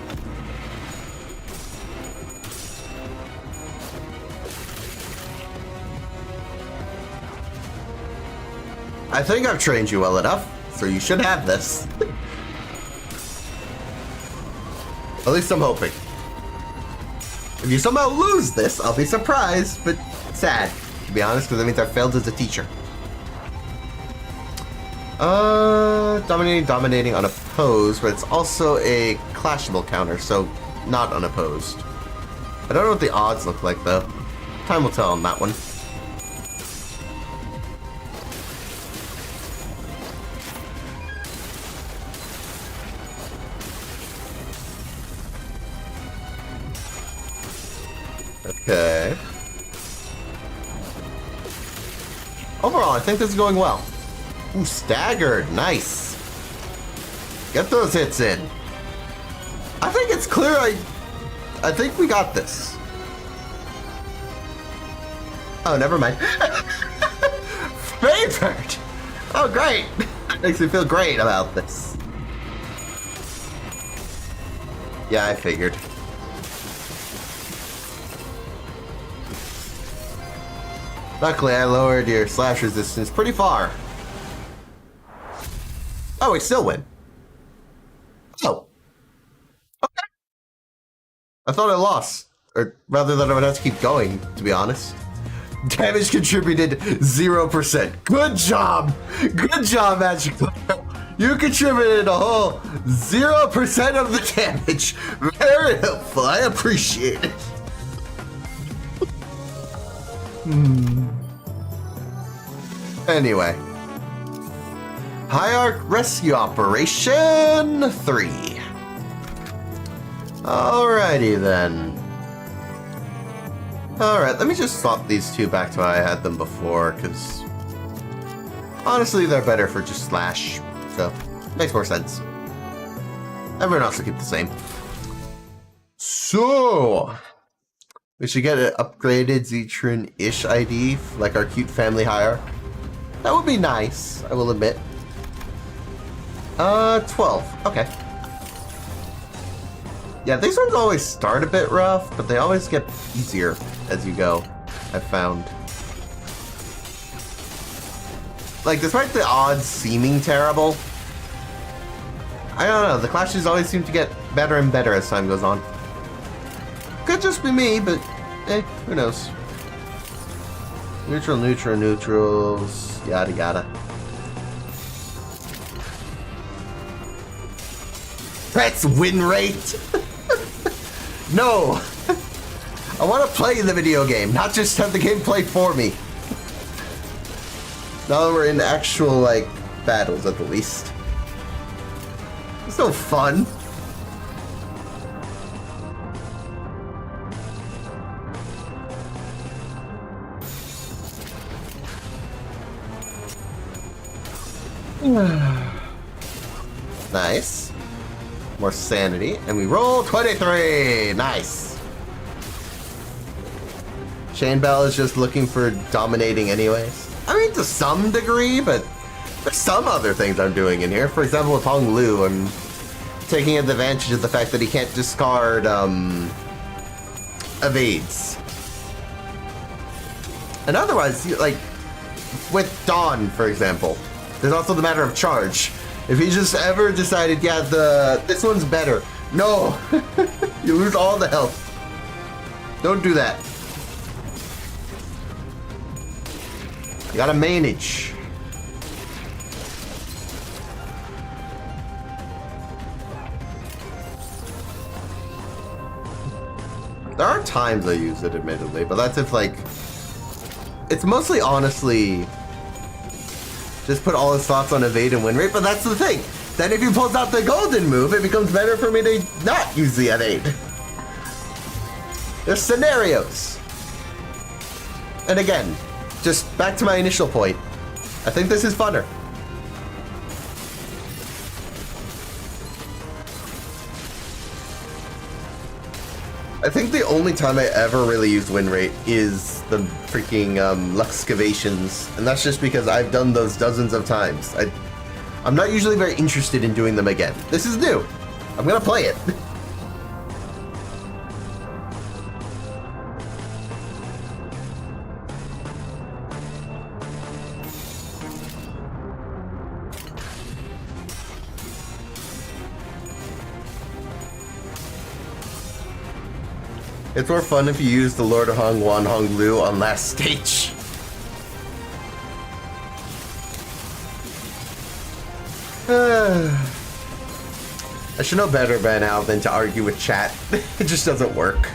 I think I've trained you well enough, so you should have this. At least I'm hoping. If you somehow lose this, I'll be surprised, but sad, to be honest, because that means I failed as a teacher. Dominating unopposed, but it's also a clashable counter, so not unopposed. I don't know what the odds look like, though. Time will tell on that one. Okay. Overall, I think this is going well. Ooh, staggered. Nice. Get those hits in. I think it's clear. I think we got this. Oh, never mind. Favored. Oh, great. Makes me feel great about this. Yeah, I figured. Luckily, I lowered your slash resistance pretty far. Oh, we still win. Oh. Okay. I thought I lost. Or rather that I would have to keep going, to be honest. Damage contributed 0%. Good job! Good job, Magical. You contributed a whole 0% of the damage. Very helpful. I appreciate it. Anyway. Hierarch Rescue Operation 3. Alrighty then. Alright, let me just swap these two back to how I had them before, because honestly they're better for just slash, so makes more sense. Everyone else will keep the same. So, we should get an upgraded Zetron-ish ID, like our cute family hierarch. That would be nice, I will admit. 12, okay. Yeah, these ones always start a bit rough, but they always get easier as you go, I've found. Like, despite the odds seeming terrible, I don't know, the clashes always seem to get better and better as time goes on. Could just be me, but, who knows. Neutral, neutral, neutrals, yada yada. That's win rate! No! I want to play the video game, not just have the game play for me. Now that we're in actual, like, battles at the least. It's no fun. Nice. More sanity, and we roll 23! Nice! Chain Bell is just looking for dominating anyways. I mean, to some degree, but there's some other things I'm doing in here. For example, with Hong Lu, I'm taking advantage of the fact that he can't discard, evades. And otherwise, like, with Dawn, for example, there's also the matter of charge. If he just ever decided, yeah, this one's better. No! You lose all the health. Don't do that. You gotta manage. There are times I use it, admittedly, but that's if, like, it's mostly, honestly, just put all his thoughts on evade and win rate, but that's the thing. Then if he pulls out the golden move, it becomes better for me to not use the evade. There's scenarios. And again, just back to my initial point, I think this is funner. I think the only time I ever really used win rate is the freaking Luxcavations, and that's just because I've done those dozens of times. I'm not usually very interested in doing them again. This is new. I'm gonna play it. It's more fun if you use the Lord of Hong Wan Hong Lu on last stage. I should know better by now than to argue with chat. It just doesn't work.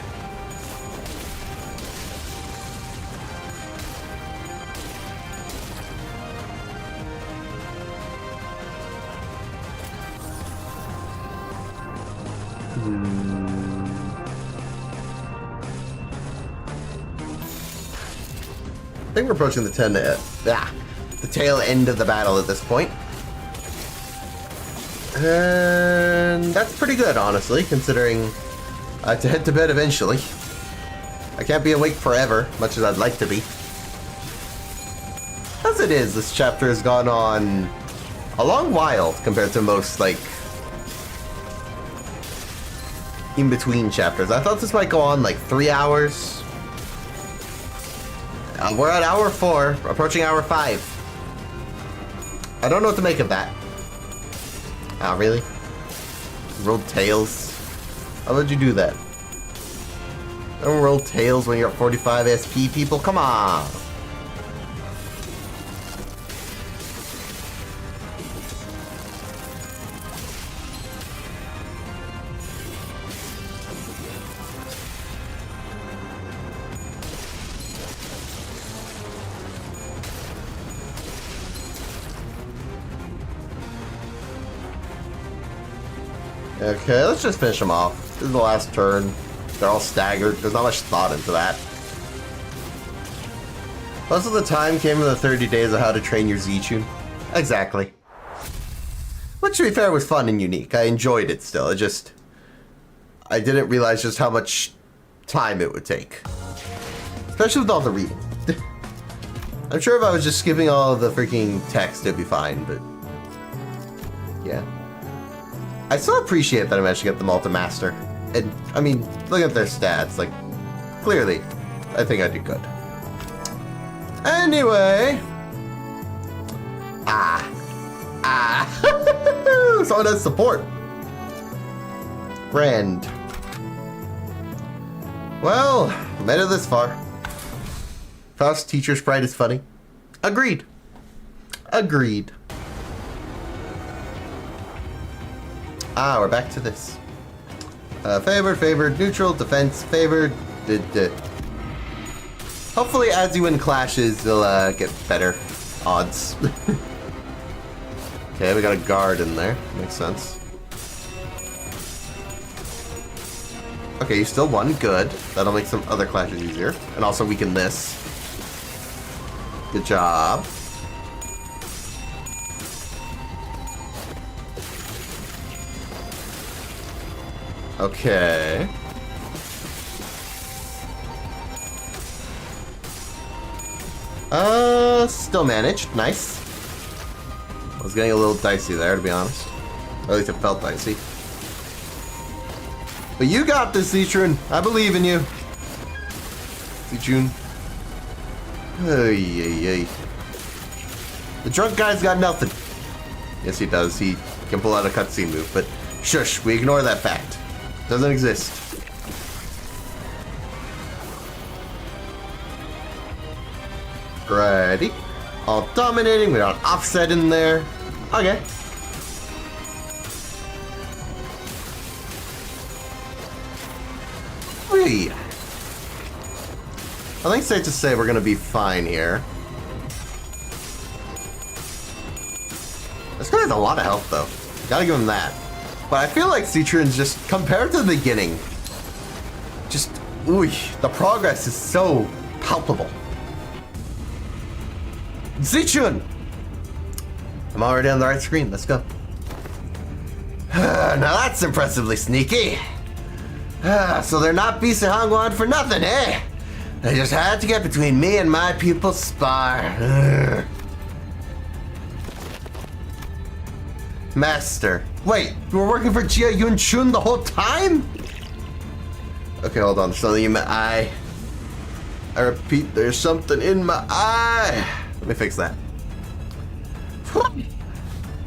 I think we're approaching the 10 to the tail end of the battle at this point. And that's pretty good, honestly, considering I have to head to bed eventually. I can't be awake forever, much as I'd like to be. As it is, this chapter has gone on a long while compared to most, like, in-between chapters. I thought this might go on, like, 3 hours. We're at hour 4, approaching hour 5. I don't know what to make of that. Oh, really? Rolled tails? How would you do that? Don't roll tails when you're at 45 SP, people? Come on! Okay, let's just finish them off. This is the last turn. They're all staggered. There's not much thought into that. Most of the time came in the 30 days of how to train your Z-Tune. Exactly. Which, to be fair, was fun and unique. I enjoyed it still. I didn't realize just how much time it would take. Especially with all the reading. I'm sure if I was just skipping all of the freaking text, it'd be fine, but... yeah. I still appreciate that I managed to get them all to master. And, I mean, look at their stats. Like, clearly, I think I did good. Anyway. Someone has support. Friend. Well, made it this far. Faust teacher's pride is funny. Agreed. Agreed. We're back to this. Favored, neutral, defense, favored. Hopefully, as you win clashes, they'll get better odds. Okay, we got a guard in there. Makes sense. Okay, you still won. Good. That'll make some other clashes easier. And also weaken this. Good job. Okay. Still managed. Nice. I was getting a little dicey there, to be honest. Or at least it felt dicey. But you got this, Z-Tune. I believe in you. Z-Tune. Hey. The drunk guy's got nothing. Yes, he does. He can pull out a cutscene move, but shush, we ignore that fact. Doesn't exist. Righty. All dominating, we got an offset in there. Okay. Whee. I think it's safe to say we're gonna be fine here. This guy has a lot of health though. Gotta give him that. But I feel like Z-Tune's just, compared to the beginning, just, ooh, the progress is so palpable. Z-Tune! I'm already on the right screen, let's go. Now that's impressively sneaky. So they're not Bisa Hangwan for nothing, eh? They just had to get between me and my pupil's spar. Master. Wait, you were working for Jia Yun-chun the whole time? Okay, hold on. There's something in my eye. I repeat, there's something in my eye. Let me fix that.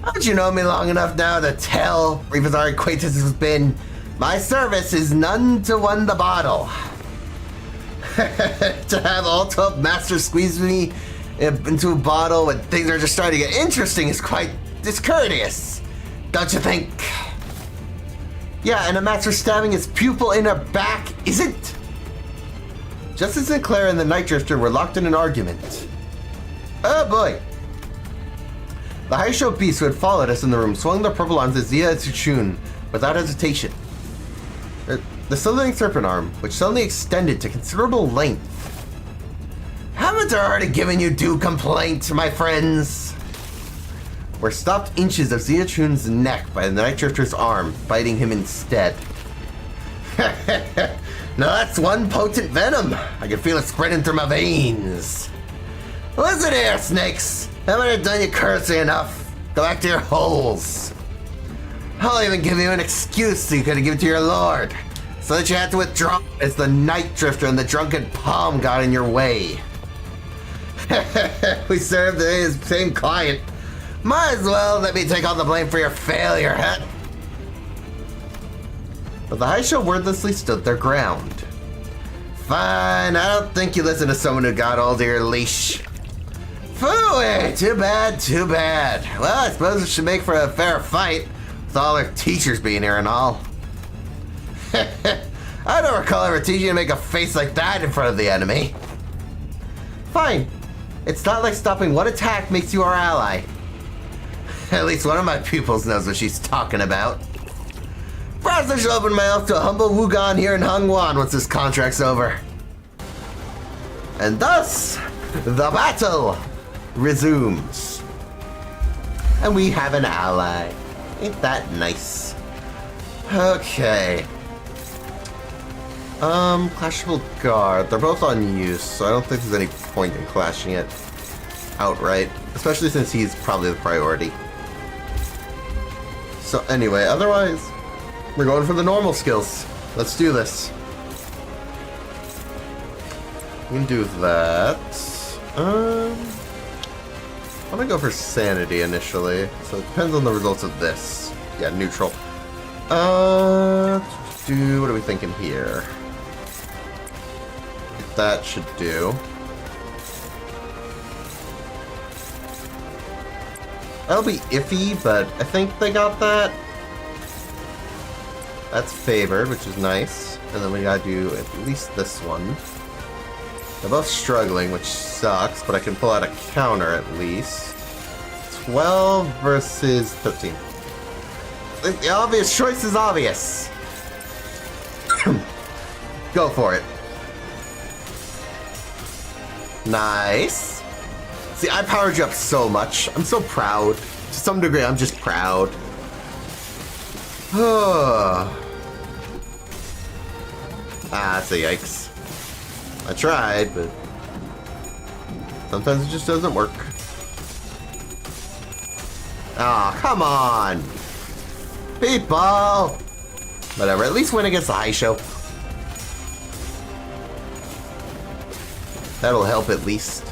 Haven't you known me long enough now to tell, even as our acquaintance has been, my service is none to won the bottle. To have all 12 masters squeeze me into a bottle when things are just starting to get interesting is quite discourteous. Don't you think? Yeah, and a master stabbing his pupil in her back isn't. Justice Sinclair and the Night Drifter were locked in an argument. Oh boy. The high-show beast who had followed us in the room swung their purple arms at Zia and Tsuchun without hesitation. The slithering serpent arm, which suddenly extended to considerable length. How Haven't I already given you due complaint, my friends? We're stopped inches of Ziachun's neck by the Night Drifter's arm, biting him instead. Now that's one potent venom. I can feel it spreading through my veins. Listen here, snakes. Haven't I done you courtesy enough? Go back to your holes. I'll even give you an excuse you could have given to your lord, so that you had to withdraw as the Night Drifter and the drunken palm got in your way. We served the same client. Might as well let me take all the blame for your failure, huh? But the Haisho wordlessly stood their ground. Fine, I don't think you listen to someone who got all to your leash. Phooey, too bad, too bad. Well, I suppose it should make for a fair fight, with all our teachers being here and all. I don't recall ever teaching you to make a face like that in front of the enemy. Fine. It's not like stopping one attack makes you our ally. At least one of my pupils knows what she's talking about. Perhaps I should open my mouth to a humble Wugan here in Hongwan once this contract's over. And thus, the battle resumes. And we have an ally. Ain't that nice? Okay. Clashable Guard. They're both on use, so I don't think there's any point in clashing it outright. Especially since he's probably the priority. So anyway, otherwise, we're going for the normal skills. Let's do this. We can do that. I'm gonna go for Sanity initially. So it depends on the results of this. Yeah, neutral. What are we thinking here? That should do. That'll be iffy, but I think they got that. That's favored, which is nice. And then we gotta do at least this one. They're both struggling, which sucks, but I can pull out a counter at least. 12 versus 13. The obvious choice is obvious. Go for it. Nice. See, I powered you up so much. I'm so proud. To some degree, I'm just proud. That's a yikes. I tried, but sometimes it just doesn't work. Ah, come on. People. Whatever, at least win against the Haisho. That'll help at least.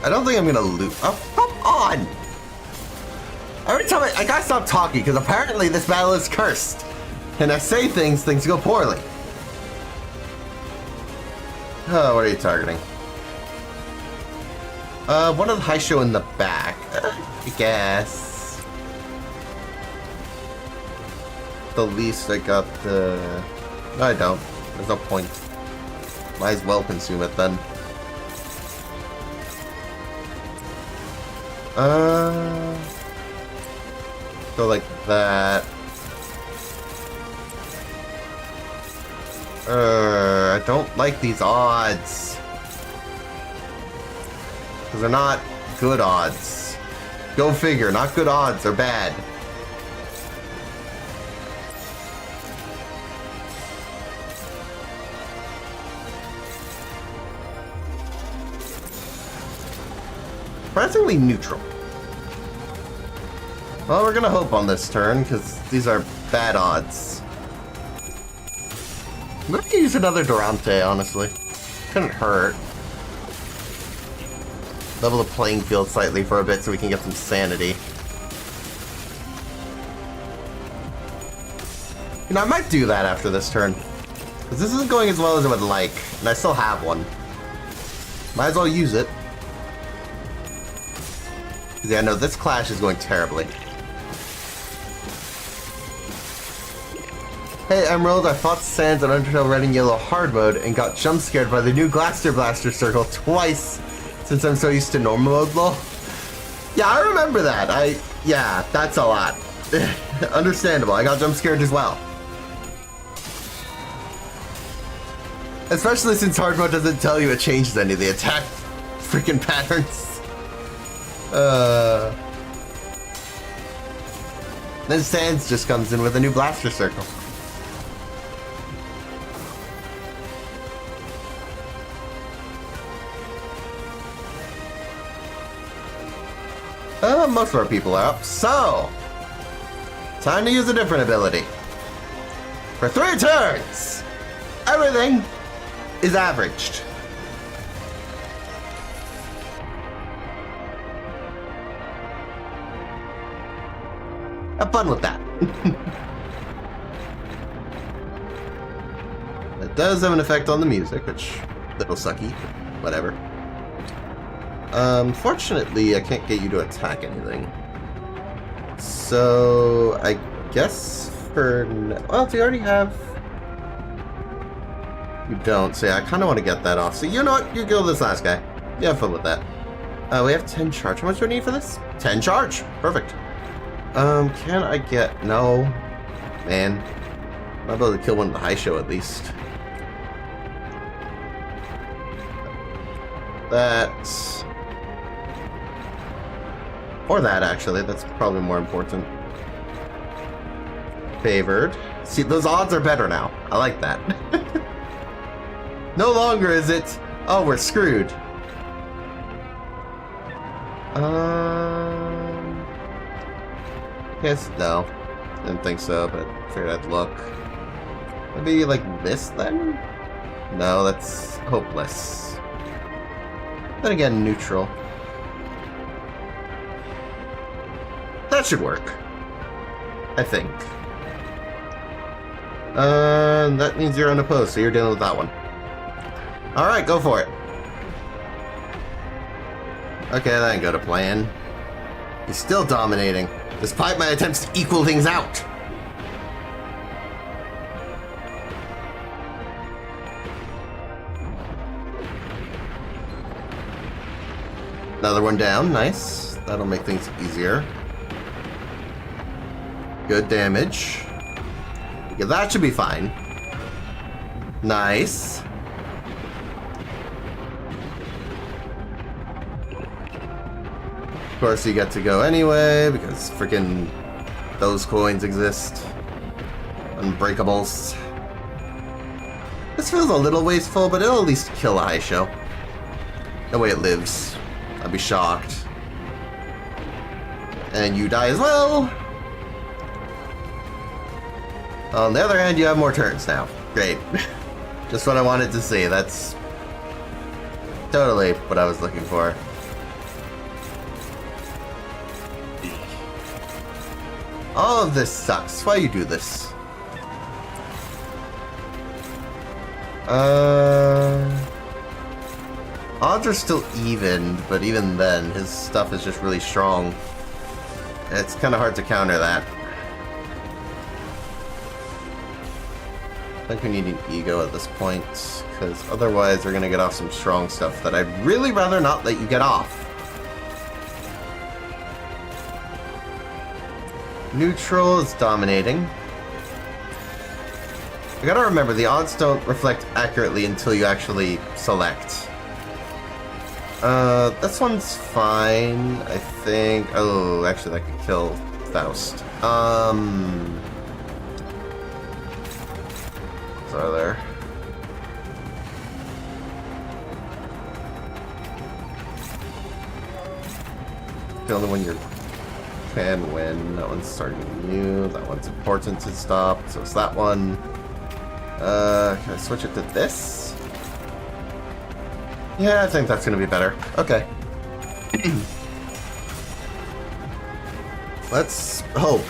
I don't think I'm gonna lose. Oh, come on! Every time I gotta stop talking because apparently this battle is cursed. And I say things go poorly. Oh, what are you targeting? One of the Haisho in the back, I guess. The least I got the... No, I don't. There's no point. Might as well consume it then. Go like that. I don't like these odds. Because they're not good odds. Go figure, not good odds, they're bad. Surprisingly neutral. Well, we're gonna hope on this turn, because these are bad odds. I'm gonna use another Durante, honestly. Couldn't hurt. Level the playing field slightly for a bit so we can get some sanity. You know, I might do that after this turn. Because this isn't going as well as I would like, and I still have one. Might as well use it. Because yeah, no, this clash is going terribly. Hey Emerald, I fought Sands on Undertale Red and Yellow hard mode and got jump scared by the new Glaster Blaster circle twice since I'm so used to normal mode, lol. Yeah, I remember that. Yeah, that's a lot. Understandable. I got jump scared as well. Especially since hard mode doesn't tell you it changes any of the attack freaking patterns. Then Sans just comes in with a new blaster circle. Most of our people are up, so time to use a different ability. For 3 turns, everything is averaged. Have fun with that. It does have an effect on the music, which a little sucky, but whatever. Fortunately, I can't get you to attack anything. So, I guess for... Well, do you already have... You don't, so yeah, I kind of want to get that off. So you know what? You kill this last guy. You have fun with that. We have 10 charge. How much do I need for this? 10 charge! Perfect. Can I get... No. Man. I'll be able to kill one of the high show at least. That's... Or that, actually. That's probably more important. Favored. See, those odds are better now. I like that. No longer is it, oh, we're screwed. Guess no. Didn't think so, but figured I'd look. Maybe like this then? No, that's hopeless. Then again, neutral. That should work. I think. That means you're unopposed, so you're dealing with that one. Alright, go for it. Okay, that ain't go to plan. He's still dominating, despite my attempts to equal things out. Another one down, nice. That'll make things easier. Good damage. Yeah, that should be fine. Nice. Of course, you get to go anyway, because freaking those coins exist. Unbreakables. This feels a little wasteful, but it'll at least kill a high show. No way it lives. I'd be shocked. And you die as well. On the other hand, you have more turns now. Great. Just what I wanted to see. That's totally what I was looking for. All of this sucks. Why you do this? Odds are still even, but even then, his stuff is just really strong. It's kind of hard to counter that. I think we need an ego at this point, because otherwise we're going to get off some strong stuff that I'd really rather not let you get off. Neutral is dominating. You gotta remember, the odds don't reflect accurately until you actually select. This one's fine, I think. Oh, actually that could kill Faust. What's are there? The only one you can win. That one's starting new. That one's important to stop. So it's that one. Can I switch it to this? Yeah, I think that's gonna be better. Okay. Let's hope.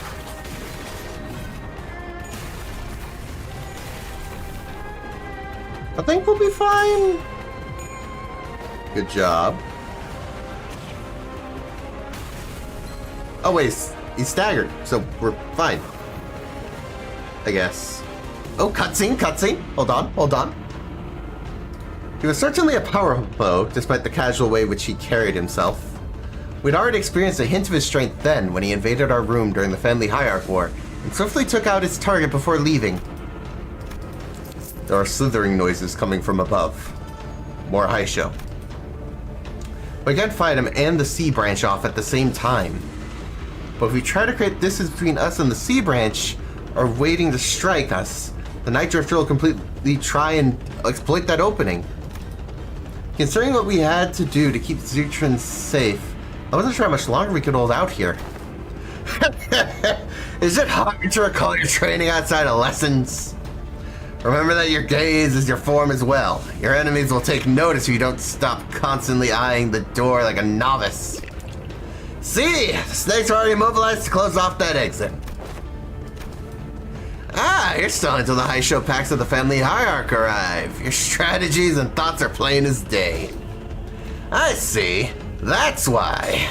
I think we'll be fine. Good job. Oh wait, he's staggered, so we're fine. I guess. Oh, cutscene, cutscene. Hold on, hold on. He was certainly a powerful foe, despite the casual way which he carried himself. We'd already experienced a hint of his strength then when he invaded our room during the Family Hierarch War and swiftly took out his target before leaving. There are slithering noises coming from above. More Haisho. We can't fight him and the sea branch off at the same time. But if we try to create distance between us and the sea branch, or waiting to strike us, the Night Drifter will completely try and exploit that opening. Considering what we had to do to keep Zutrin safe, I wasn't sure how much longer we could hold out here. Is it hard to recall your training outside of lessons? Remember that your gaze is your form as well. Your enemies will take notice if you don't stop constantly eyeing the door like a novice. See, the snakes are already mobilized to close off that exit. Ah, you're still until the Haisho packs of the Family Hierarch arrive. Your strategies and thoughts are plain as day. I see. That's why.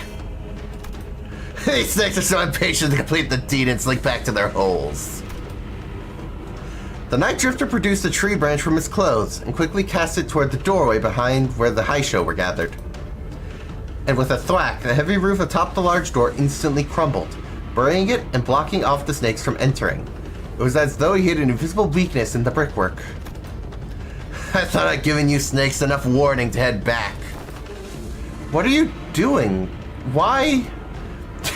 These snakes are so impatient to complete the deed and slink back to their holes. The Night Drifter produced a tree branch from his clothes and quickly cast it toward the doorway behind where the Haisho were gathered. And with a thwack, the heavy roof atop the large door instantly crumbled, burying it and blocking off the snakes from entering. It was as though he hid an invisible weakness in the brickwork. I thought I'd given you snakes enough warning to head back. What are you doing? Why?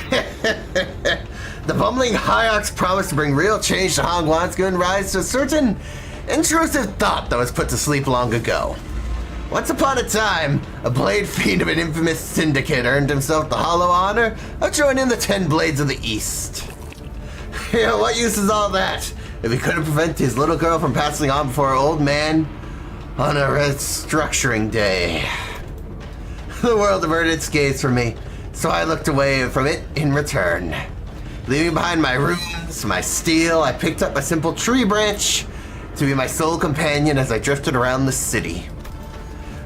The bumbling Hierarch's promise to bring real change to Hongwan's given rise to a certain intrusive thought that was put to sleep long ago. Once upon a time, a blade fiend of an infamous syndicate earned himself the hollow honor of joining the 10 Blades of the East. You know, what use is all that if he couldn't prevent his little girl from passing on before her old man on a restructuring day? The world averted its gaze from me, so I looked away from it in return. Leaving behind my runes, my steel, I picked up a simple tree branch to be my sole companion as I drifted around the city.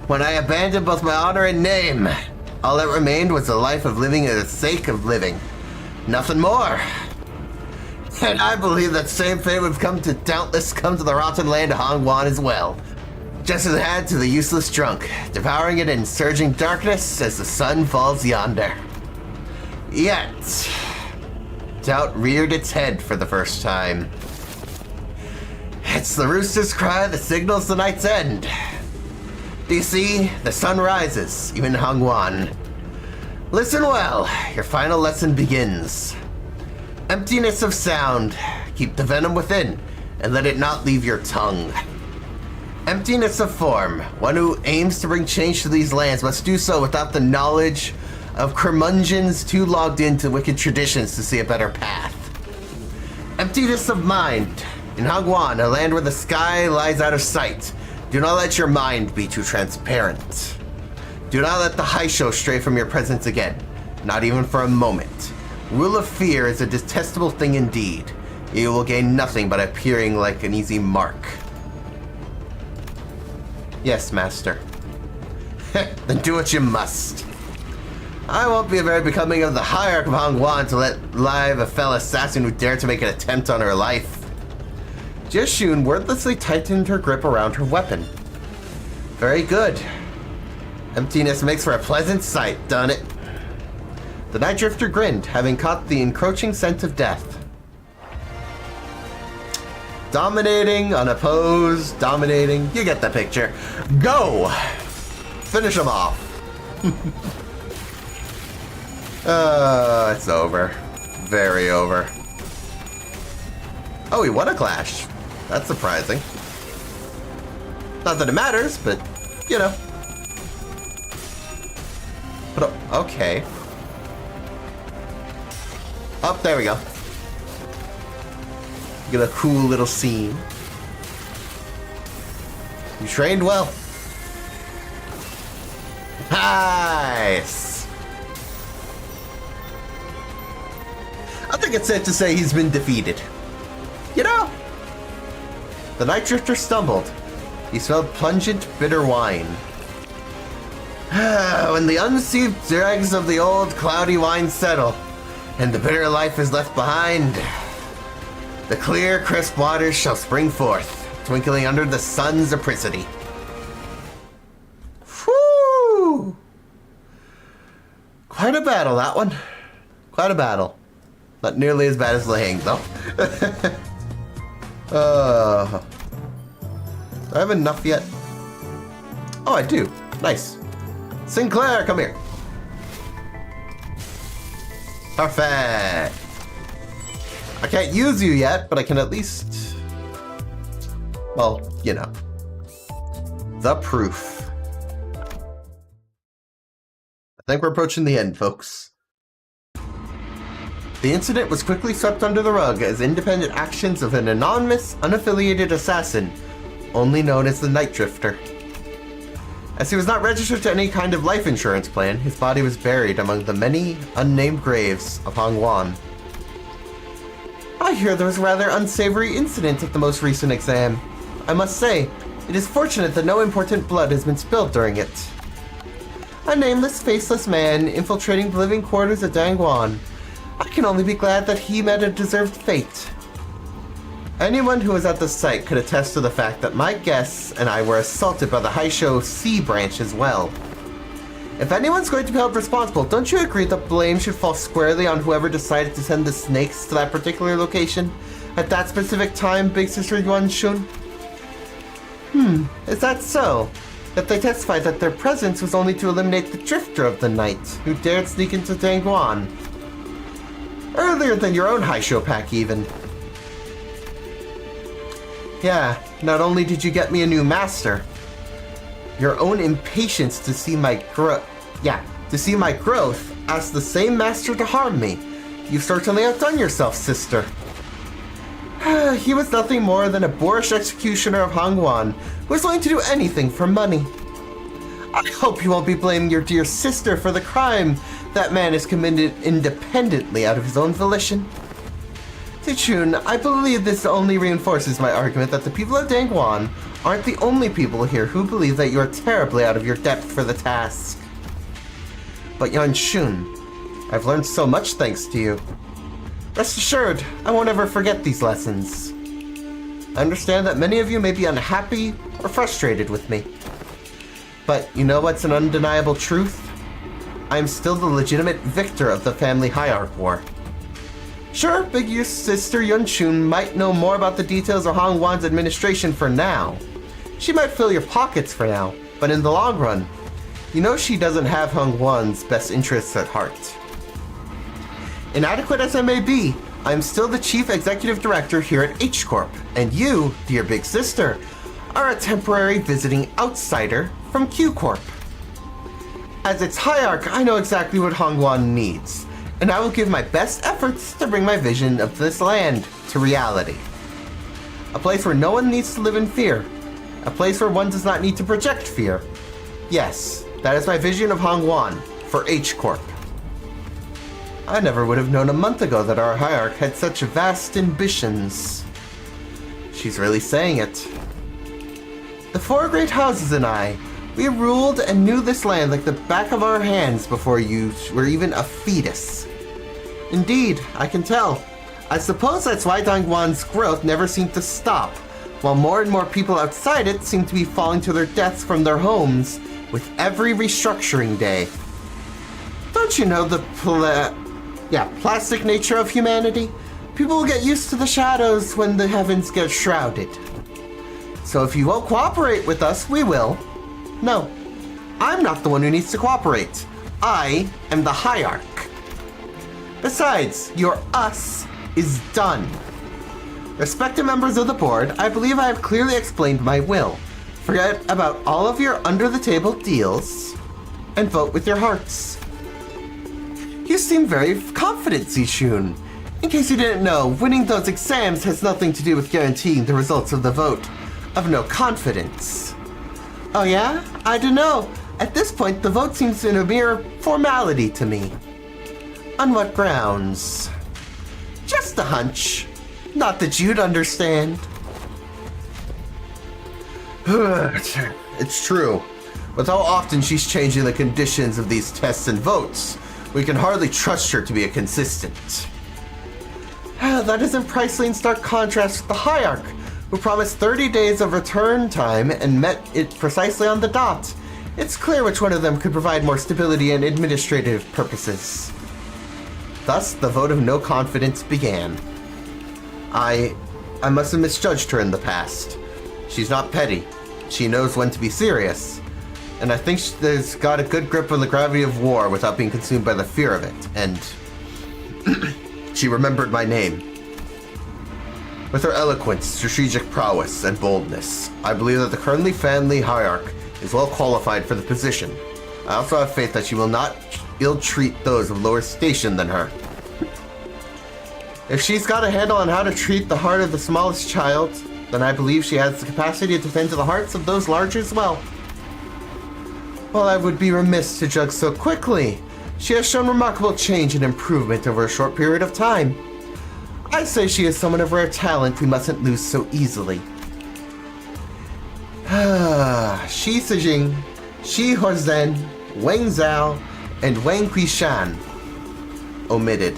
When I abandoned both my honor and name, all that remained was the life of living for the sake of living. Nothing more. And I believe that same fate would come to the rotten land of Hongwan as well. Just as it had to the useless drunk, devouring it in surging darkness as the sun falls yonder. Yet, doubt reared its head for the first time. It's the rooster's cry that signals the night's end. Do you see? The sun rises, even in Hongwan. Listen well, your final lesson begins. Emptiness of sound. Keep the venom within, and let it not leave your tongue. Emptiness of form. One who aims to bring change to these lands must do so without the knowledge of curmudgeons too logged into wicked traditions to see a better path. Emptiness of mind. In Hongwan, a land where the sky lies out of sight, do not let your mind be too transparent. Do not let the Haisho stray from your presence again, not even for a moment. Rule of fear is a detestable thing indeed. You will gain nothing by appearing like an easy mark. Yes, Master. Then do what you must. I won't be very becoming of the Hierarch of Hongwan to let live a fell assassin who dared to make an attempt on her life. Jishun wordlessly tightened her grip around her weapon. Very good. Emptiness makes for a pleasant sight, done it. The Night Drifter grinned, having caught the encroaching scent of death. Dominating, unopposed, dominating. You get the picture. Go! Finish him off. It's over. Very over. Oh, he won a clash. That's surprising. Not that it matters, but, you know. But, okay. Oh, there we go. Get a cool little scene. You trained well. Nice. I think it's safe to say he's been defeated. You know? The Night Drifter stumbled. He smelled pungent, bitter wine. When the unsealed dregs of the old cloudy wine settle, and the bitter life is left behind, the clear, crisp waters shall spring forth, twinkling under the sun's apricity. Whew! Quite a battle, that one. Quite a battle. Not nearly as bad as Lahang, though. Do I have enough yet? Oh, I do. Nice. Sinclair, come here. Perfect. I can't use you yet, but I can at least... Well, you know. The proof. I think we're approaching the end, folks. The incident was quickly swept under the rug as independent actions of an anonymous, unaffiliated assassin, only known as the Night Drifter. As he was not registered to any kind of life insurance plan, his body was buried among the many unnamed graves of Hongwan. I hear there was a rather unsavory incident at the most recent exam. I must say, it is fortunate that no important blood has been spilled during it. A nameless, faceless man infiltrating the living quarters of Dangguan. I can only be glad that he met a deserved fate. Anyone who was at the site could attest to the fact that my guests and I were assaulted by the Haisho C branch as well. If anyone's going to be held responsible, don't you agree that blame should fall squarely on whoever decided to send the snakes to that particular location at that specific time, Big Sister Yuan Shun? Is that so? That they testified that their presence was only to eliminate the drifter of the night, who dared sneak into Dangguan. Earlier than your own Haisho pack, even. Yeah, not only did you get me a new master, your own impatience to see my growth asked the same master to harm me. You've certainly outdone yourself, sister. He was nothing more than a boorish executioner of Hongwan who was willing to do anything for money. I hope you won't be blaming your dear sister for the crime that man has committed independently out of his own volition. Zichun, I believe this only reinforces my argument that the people of Dangguan aren't the only people here who believe that you are terribly out of your depth for the task. But Yuan Shun, I've learned so much thanks to you. Rest assured, I won't ever forget these lessons. I understand that many of you may be unhappy or frustrated with me. But you know what's an undeniable truth? I am still the legitimate victor of the family hierarch war. Sure, Big Sister Yuan Shun might know more about the details of Hongwan's administration for now. She might fill your pockets for now, but in the long run, you know she doesn't have Hongwan's best interests at heart. Inadequate as I may be, I am still the Chief Executive Director here at H Corp, and you, dear Big Sister, are a temporary visiting outsider from Q Corp. As its hierarch, I know exactly what Hongwan needs, and I will give my best efforts to bring my vision of this land to reality. A place where no one needs to live in fear. A place where one does not need to project fear. Yes, that is my vision of Hongwan for H Corp. I never would have known a month ago that our hierarch had such vast ambitions. She's really saying it. The four great houses and I, we ruled and knew this land like the back of our hands before you were even a fetus. Indeed, I can tell. I suppose that's why Dangguan's growth never seemed to stop, while more and more people outside it seem to be falling to their deaths from their homes with every restructuring day. Don't you know the plastic nature of humanity? People will get used to the shadows when the heavens get shrouded. So if you won't cooperate with us, we will. No, I'm not the one who needs to cooperate. I am the hierarch. Besides, your us is done. Respected members of the board, I believe I have clearly explained my will. Forget about all of your under-the-table deals and vote with your hearts. You seem very confident, Zichun. In case you didn't know, winning those exams has nothing to do with guaranteeing the results of the vote of no confidence. Oh yeah? I don't know. At this point, the vote seems a mere formality to me. On what grounds? Just a hunch. Not that you'd understand. It's true. With how often she's changing the conditions of these tests and votes, we can hardly trust her to be a consistent. That is in precisely in stark contrast with the hierarch, who promised 30 days of return time and met it precisely on the dot, It's clear which one of them could provide more stability and administrative purposes. Thus, the vote of no confidence began. I must have misjudged her in the past. She's not petty. She knows when to be serious. And I think she's got a good grip on the gravity of war without being consumed by the fear of it. And she remembered my name. With her eloquence, strategic prowess, and boldness, I believe that the currently family hierarch is well qualified for the position. I also have faith that she will not ill-treat those of lower station than her. If she's got a handle on how to treat the heart of the smallest child, then I believe she has the capacity to tend to the hearts of those large as well. While I would be remiss to judge so quickly, she has shown remarkable change and improvement over a short period of time. I say she is someone of rare talent we mustn't lose so easily. Shi Sijing, Shi Horzen, Wang Zhao, and Wang Quishan. Omitted.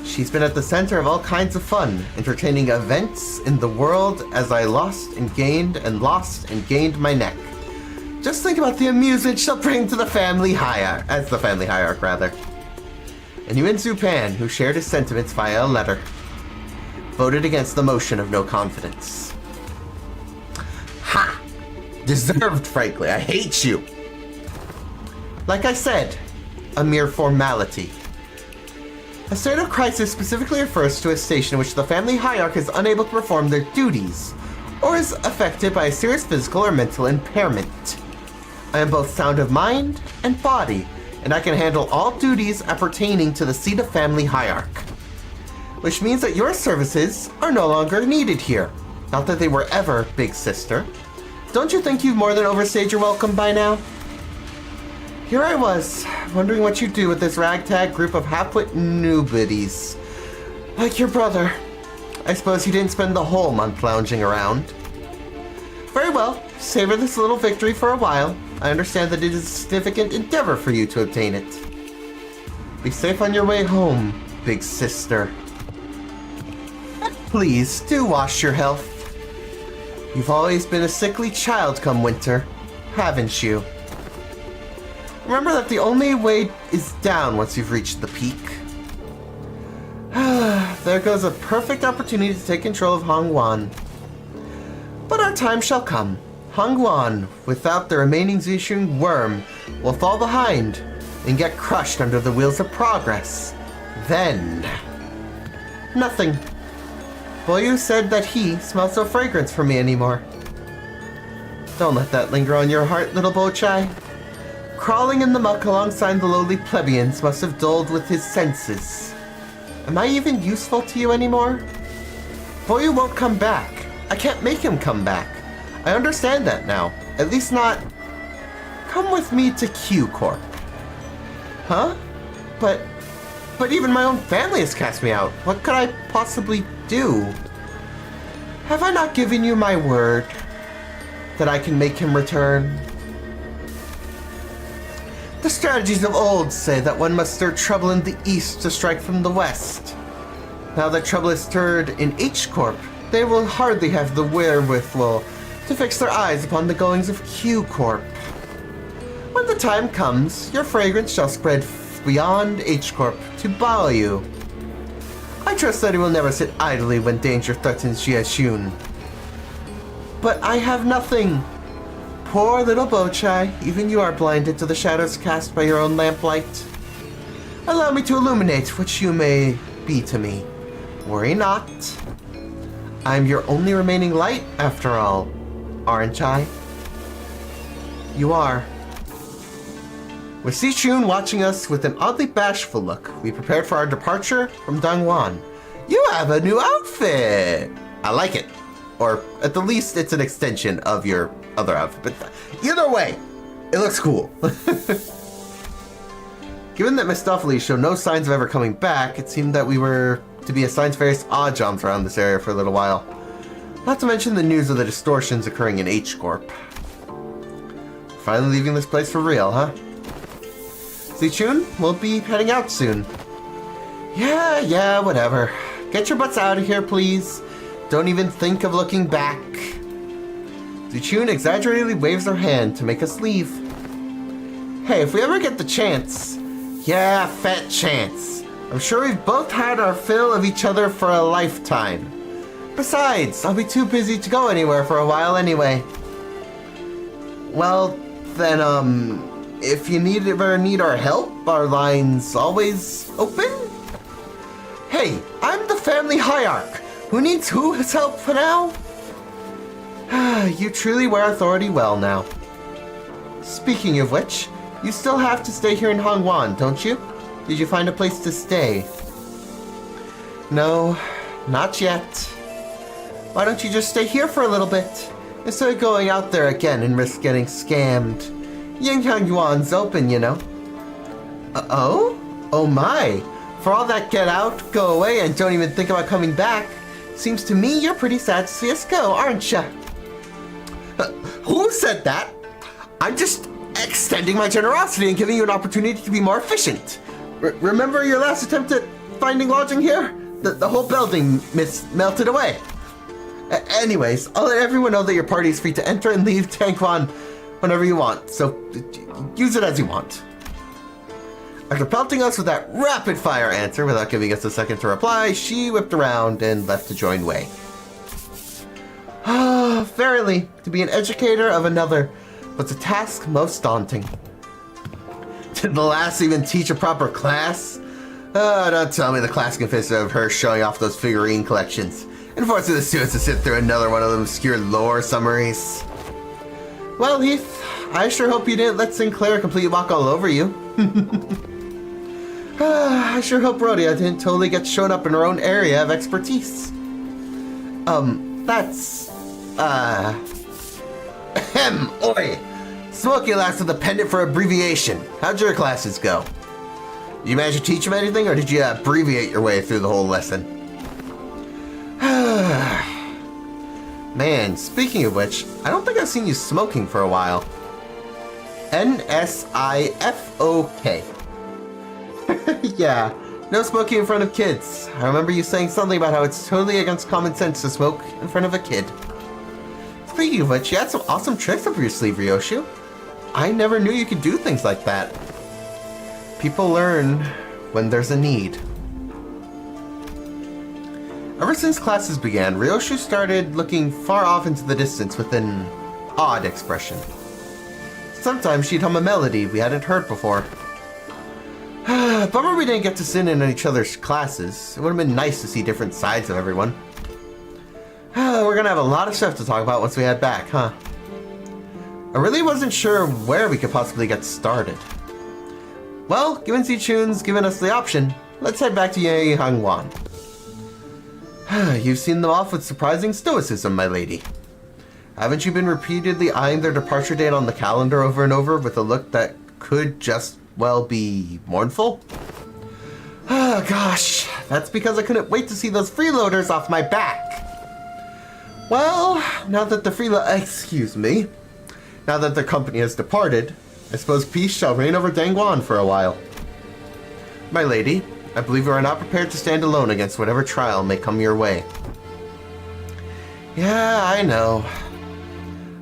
She's been at the center of all kinds of fun, entertaining events in the world as I lost and gained my neck. Just think about the amusement she'll bring to the family hierarch, And Yuan Zupan, who shared his sentiments via a letter, voted against the motion of no confidence. Ha! Deserved, frankly. I hate you. Like I said, a mere formality. A state of crisis specifically refers to a station in which the family hierarch is unable to perform their duties, or is affected by a serious physical or mental impairment. I am both sound of mind and body, and I can handle all duties appertaining to the seat of family hierarch. Which means that your services are no longer needed here. Not that they were ever, big sister. Don't you think you've more than overstayed your welcome by now? Here I was, wondering what you'd do with this ragtag group of half-wit nobodies. Like your brother. I suppose you didn't spend the whole month lounging around. Very well, savor this little victory for a while. I understand that it is a significant endeavor for you to obtain it. Be safe on your way home, big sister. Please, do wash your health. You've always been a sickly child come winter, haven't you? Remember that the only way is down once you've reached the peak. There goes a perfect opportunity to take control of Hongwan. But our time shall come. Hongwan, without the remaining Zixun worm, will fall behind and get crushed under the wheels of progress. Then... nothing. Boyu said that he smells no fragrance for me anymore. Don't let that linger on your heart, little Bochai. Crawling in the muck alongside the lowly plebeians must have dulled with his senses. Am I even useful to you anymore? Boyu won't come back. I can't make him come back. I understand that now. At least not... Come with me to Q Corp. Huh? But even my own family has cast me out. What could I possibly do? Have I not given you my word that I can make him return? The strategies of old say that one must stir trouble in the east to strike from the west. Now that trouble is stirred in H Corp, they will hardly have the wherewithal to fix their eyes upon the goings of Q Corp. When the time comes, your fragrance shall spread beyond H Corp to Baoyu. I trust that he will never sit idly when danger threatens Jiashun. But I have nothing. Poor little Bochai, even you are blinded to the shadows cast by your own lamplight. Allow me to illuminate what you may be to me. Worry not. I'm your only remaining light, after all, aren't I? You are. With Sichun watching us with an oddly bashful look, we prepared for our departure from Dongwan. You have a new outfit! I like it. Or at the least, it's an extension of your other outfit. But either way, it looks cool. Given that Mistopheles showed no signs of ever coming back, it seemed that we were to be assigned to various odd jobs around this area for a little while. Not to mention the news of the distortions occurring in H Corp. Finally leaving this place for real, huh? Zichun, we'll be heading out soon. Yeah, whatever. Get your butts out of here, please. Don't even think of looking back. Zichun exaggeratedly waves her hand to make us leave. Hey, if we ever get the chance, yeah, fat chance, I'm sure we've both had our fill of each other for a lifetime. Besides, I'll be too busy to go anywhere for a while anyway. Well, then, if you ever need our help, our line's always open. Hey, I'm the family hierarch. Who needs whose help for now? You truly wear authority well now. Speaking of which, you still have to stay here in Hongwan, don't you? Did you find a place to stay? No, not yet. Why don't you just stay here for a little bit, instead of going out there again and risk getting scammed? Hongwan's open, you know. Oh? Oh my. For all that get out, go away, and don't even think about coming back. Seems to me you're pretty sad to see us go, aren't ya? Who said that? I'm just extending my generosity and giving you an opportunity to be more efficient. Remember your last attempt at finding lodging here? The whole building melted away. Anyways, I'll let everyone know that your party is free to enter and leave Tangwan whenever you want, so use it as you want. After pelting us with that rapid-fire answer without giving us a second to reply, she whipped around and left to join Wei. Ah, verily, to be an educator of another was a task most daunting. Did the lass even teach a proper class? Oh, don't tell me the class consisted of her showing off those figurine collections and forcing the students to sit through another one of the obscure lore summaries. Well, Heath, I sure hope you didn't let Sinclair completely walk all over you. I sure hope Rhodia didn't totally get shown up in her own area of expertise. That's, oi! Smokey Lass with a pendant for abbreviation. How'd your classes go? Did you manage to teach them anything, or did you abbreviate your way through the whole lesson? Man, speaking of which, I don't think I've seen you smoking for a while. N-S-I-F-O-K. Yeah, no smoking in front of kids. I remember you saying something about how it's totally against common sense to smoke in front of a kid. Speaking of which, you had some awesome tricks up your sleeve, Ryoshu. I never knew you could do things like that. People learn when there's a need. Ever since classes began, Ryoshu started looking far off into the distance with an odd expression. Sometimes she'd hum a melody we hadn't heard before. Bummer we didn't get to sit in each other's classes. It would have been nice to see different sides of everyone. We're gonna have a lot of stuff to talk about once we head back, huh? I really wasn't sure where we could possibly get started. Well, given Zichun's given us the option, let's head back to Hongwan. You've seen them off with surprising stoicism, my lady. Haven't you been repeatedly eyeing their departure date on the calendar over and over with a look that could just, well, be mournful? Oh, gosh, that's because I couldn't wait to see those freeloaders off my back. Well, now that now that their company has departed, I suppose peace shall reign over Dangwan for a while. My lady, I believe you are not prepared to stand alone against whatever trial may come your way. Yeah, I know.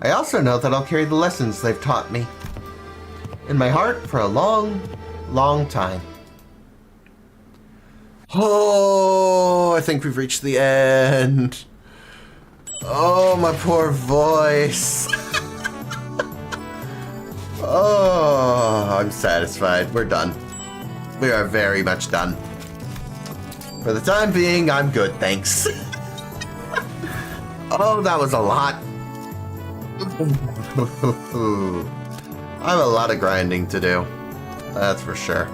I also know that I'll carry the lessons they've taught me in my heart for a long, long time. Oh, I think we've reached the end. Oh, my poor voice. Oh, I'm satisfied. We're done. We are very much done. For the time being, I'm good, thanks. Oh, that was a lot. I have a lot of grinding to do. That's for sure.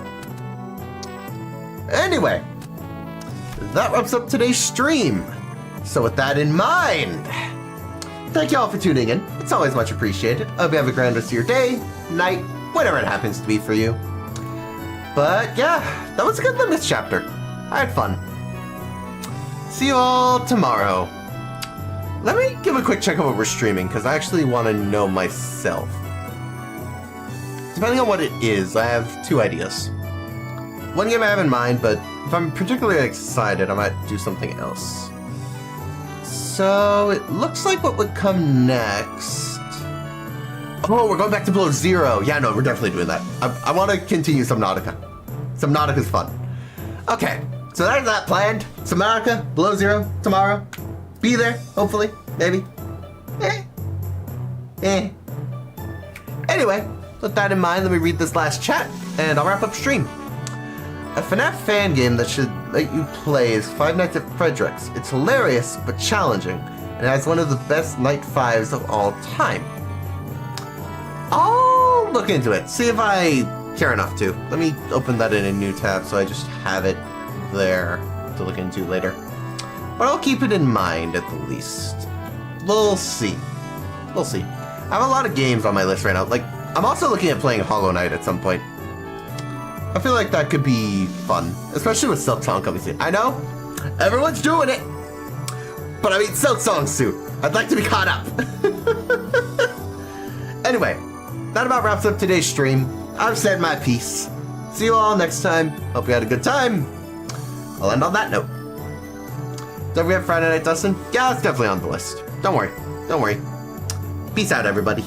Anyway, that wraps up today's stream. So with that in mind, thank you all for tuning in. It's always much appreciated. I hope you have a grand rest of your day, night, whatever it happens to be for you. But yeah, that was a good Limbus chapter. I had fun. See you all tomorrow. Let me give a quick check of what we're streaming, because I actually want to know myself. Depending on what it is, I have two ideas. One game I have in mind, but if I'm particularly excited, I might do something else. So it looks like what would come next. Oh, we're going back to Below Zero. Yeah, no, we're definitely doing that. I want to continue Subnautica. Subnautica's fun. Okay, so there's that planned. Subnautica, Below Zero, tomorrow. Be there, hopefully, maybe. Anyway, with that in mind, let me read this last chat, and I'll wrap up stream. A FNAF fan game that should let you play is Five Nights at Frederick's. It's hilarious, but challenging, and has one of the best night 5s of all time. I'll look into it, see if I care enough to. Let me open that in a new tab so I just have it there to look into later. But I'll keep it in mind at the least. We'll see. We'll see. I have a lot of games on my list right now. Like, I'm also looking at playing Hollow Knight at some point. I feel like that could be fun, especially with Silksong coming soon. I know, everyone's doing it, but I mean Silksong soon. I'd like to be caught up. Anyway, that about wraps up today's stream. I've said my piece. See you all next time. Hope you had a good time. I'll end on that note. Don't forget Friday Night Dustin. Yeah, it's definitely on the list. Don't worry. Don't worry. Peace out, everybody.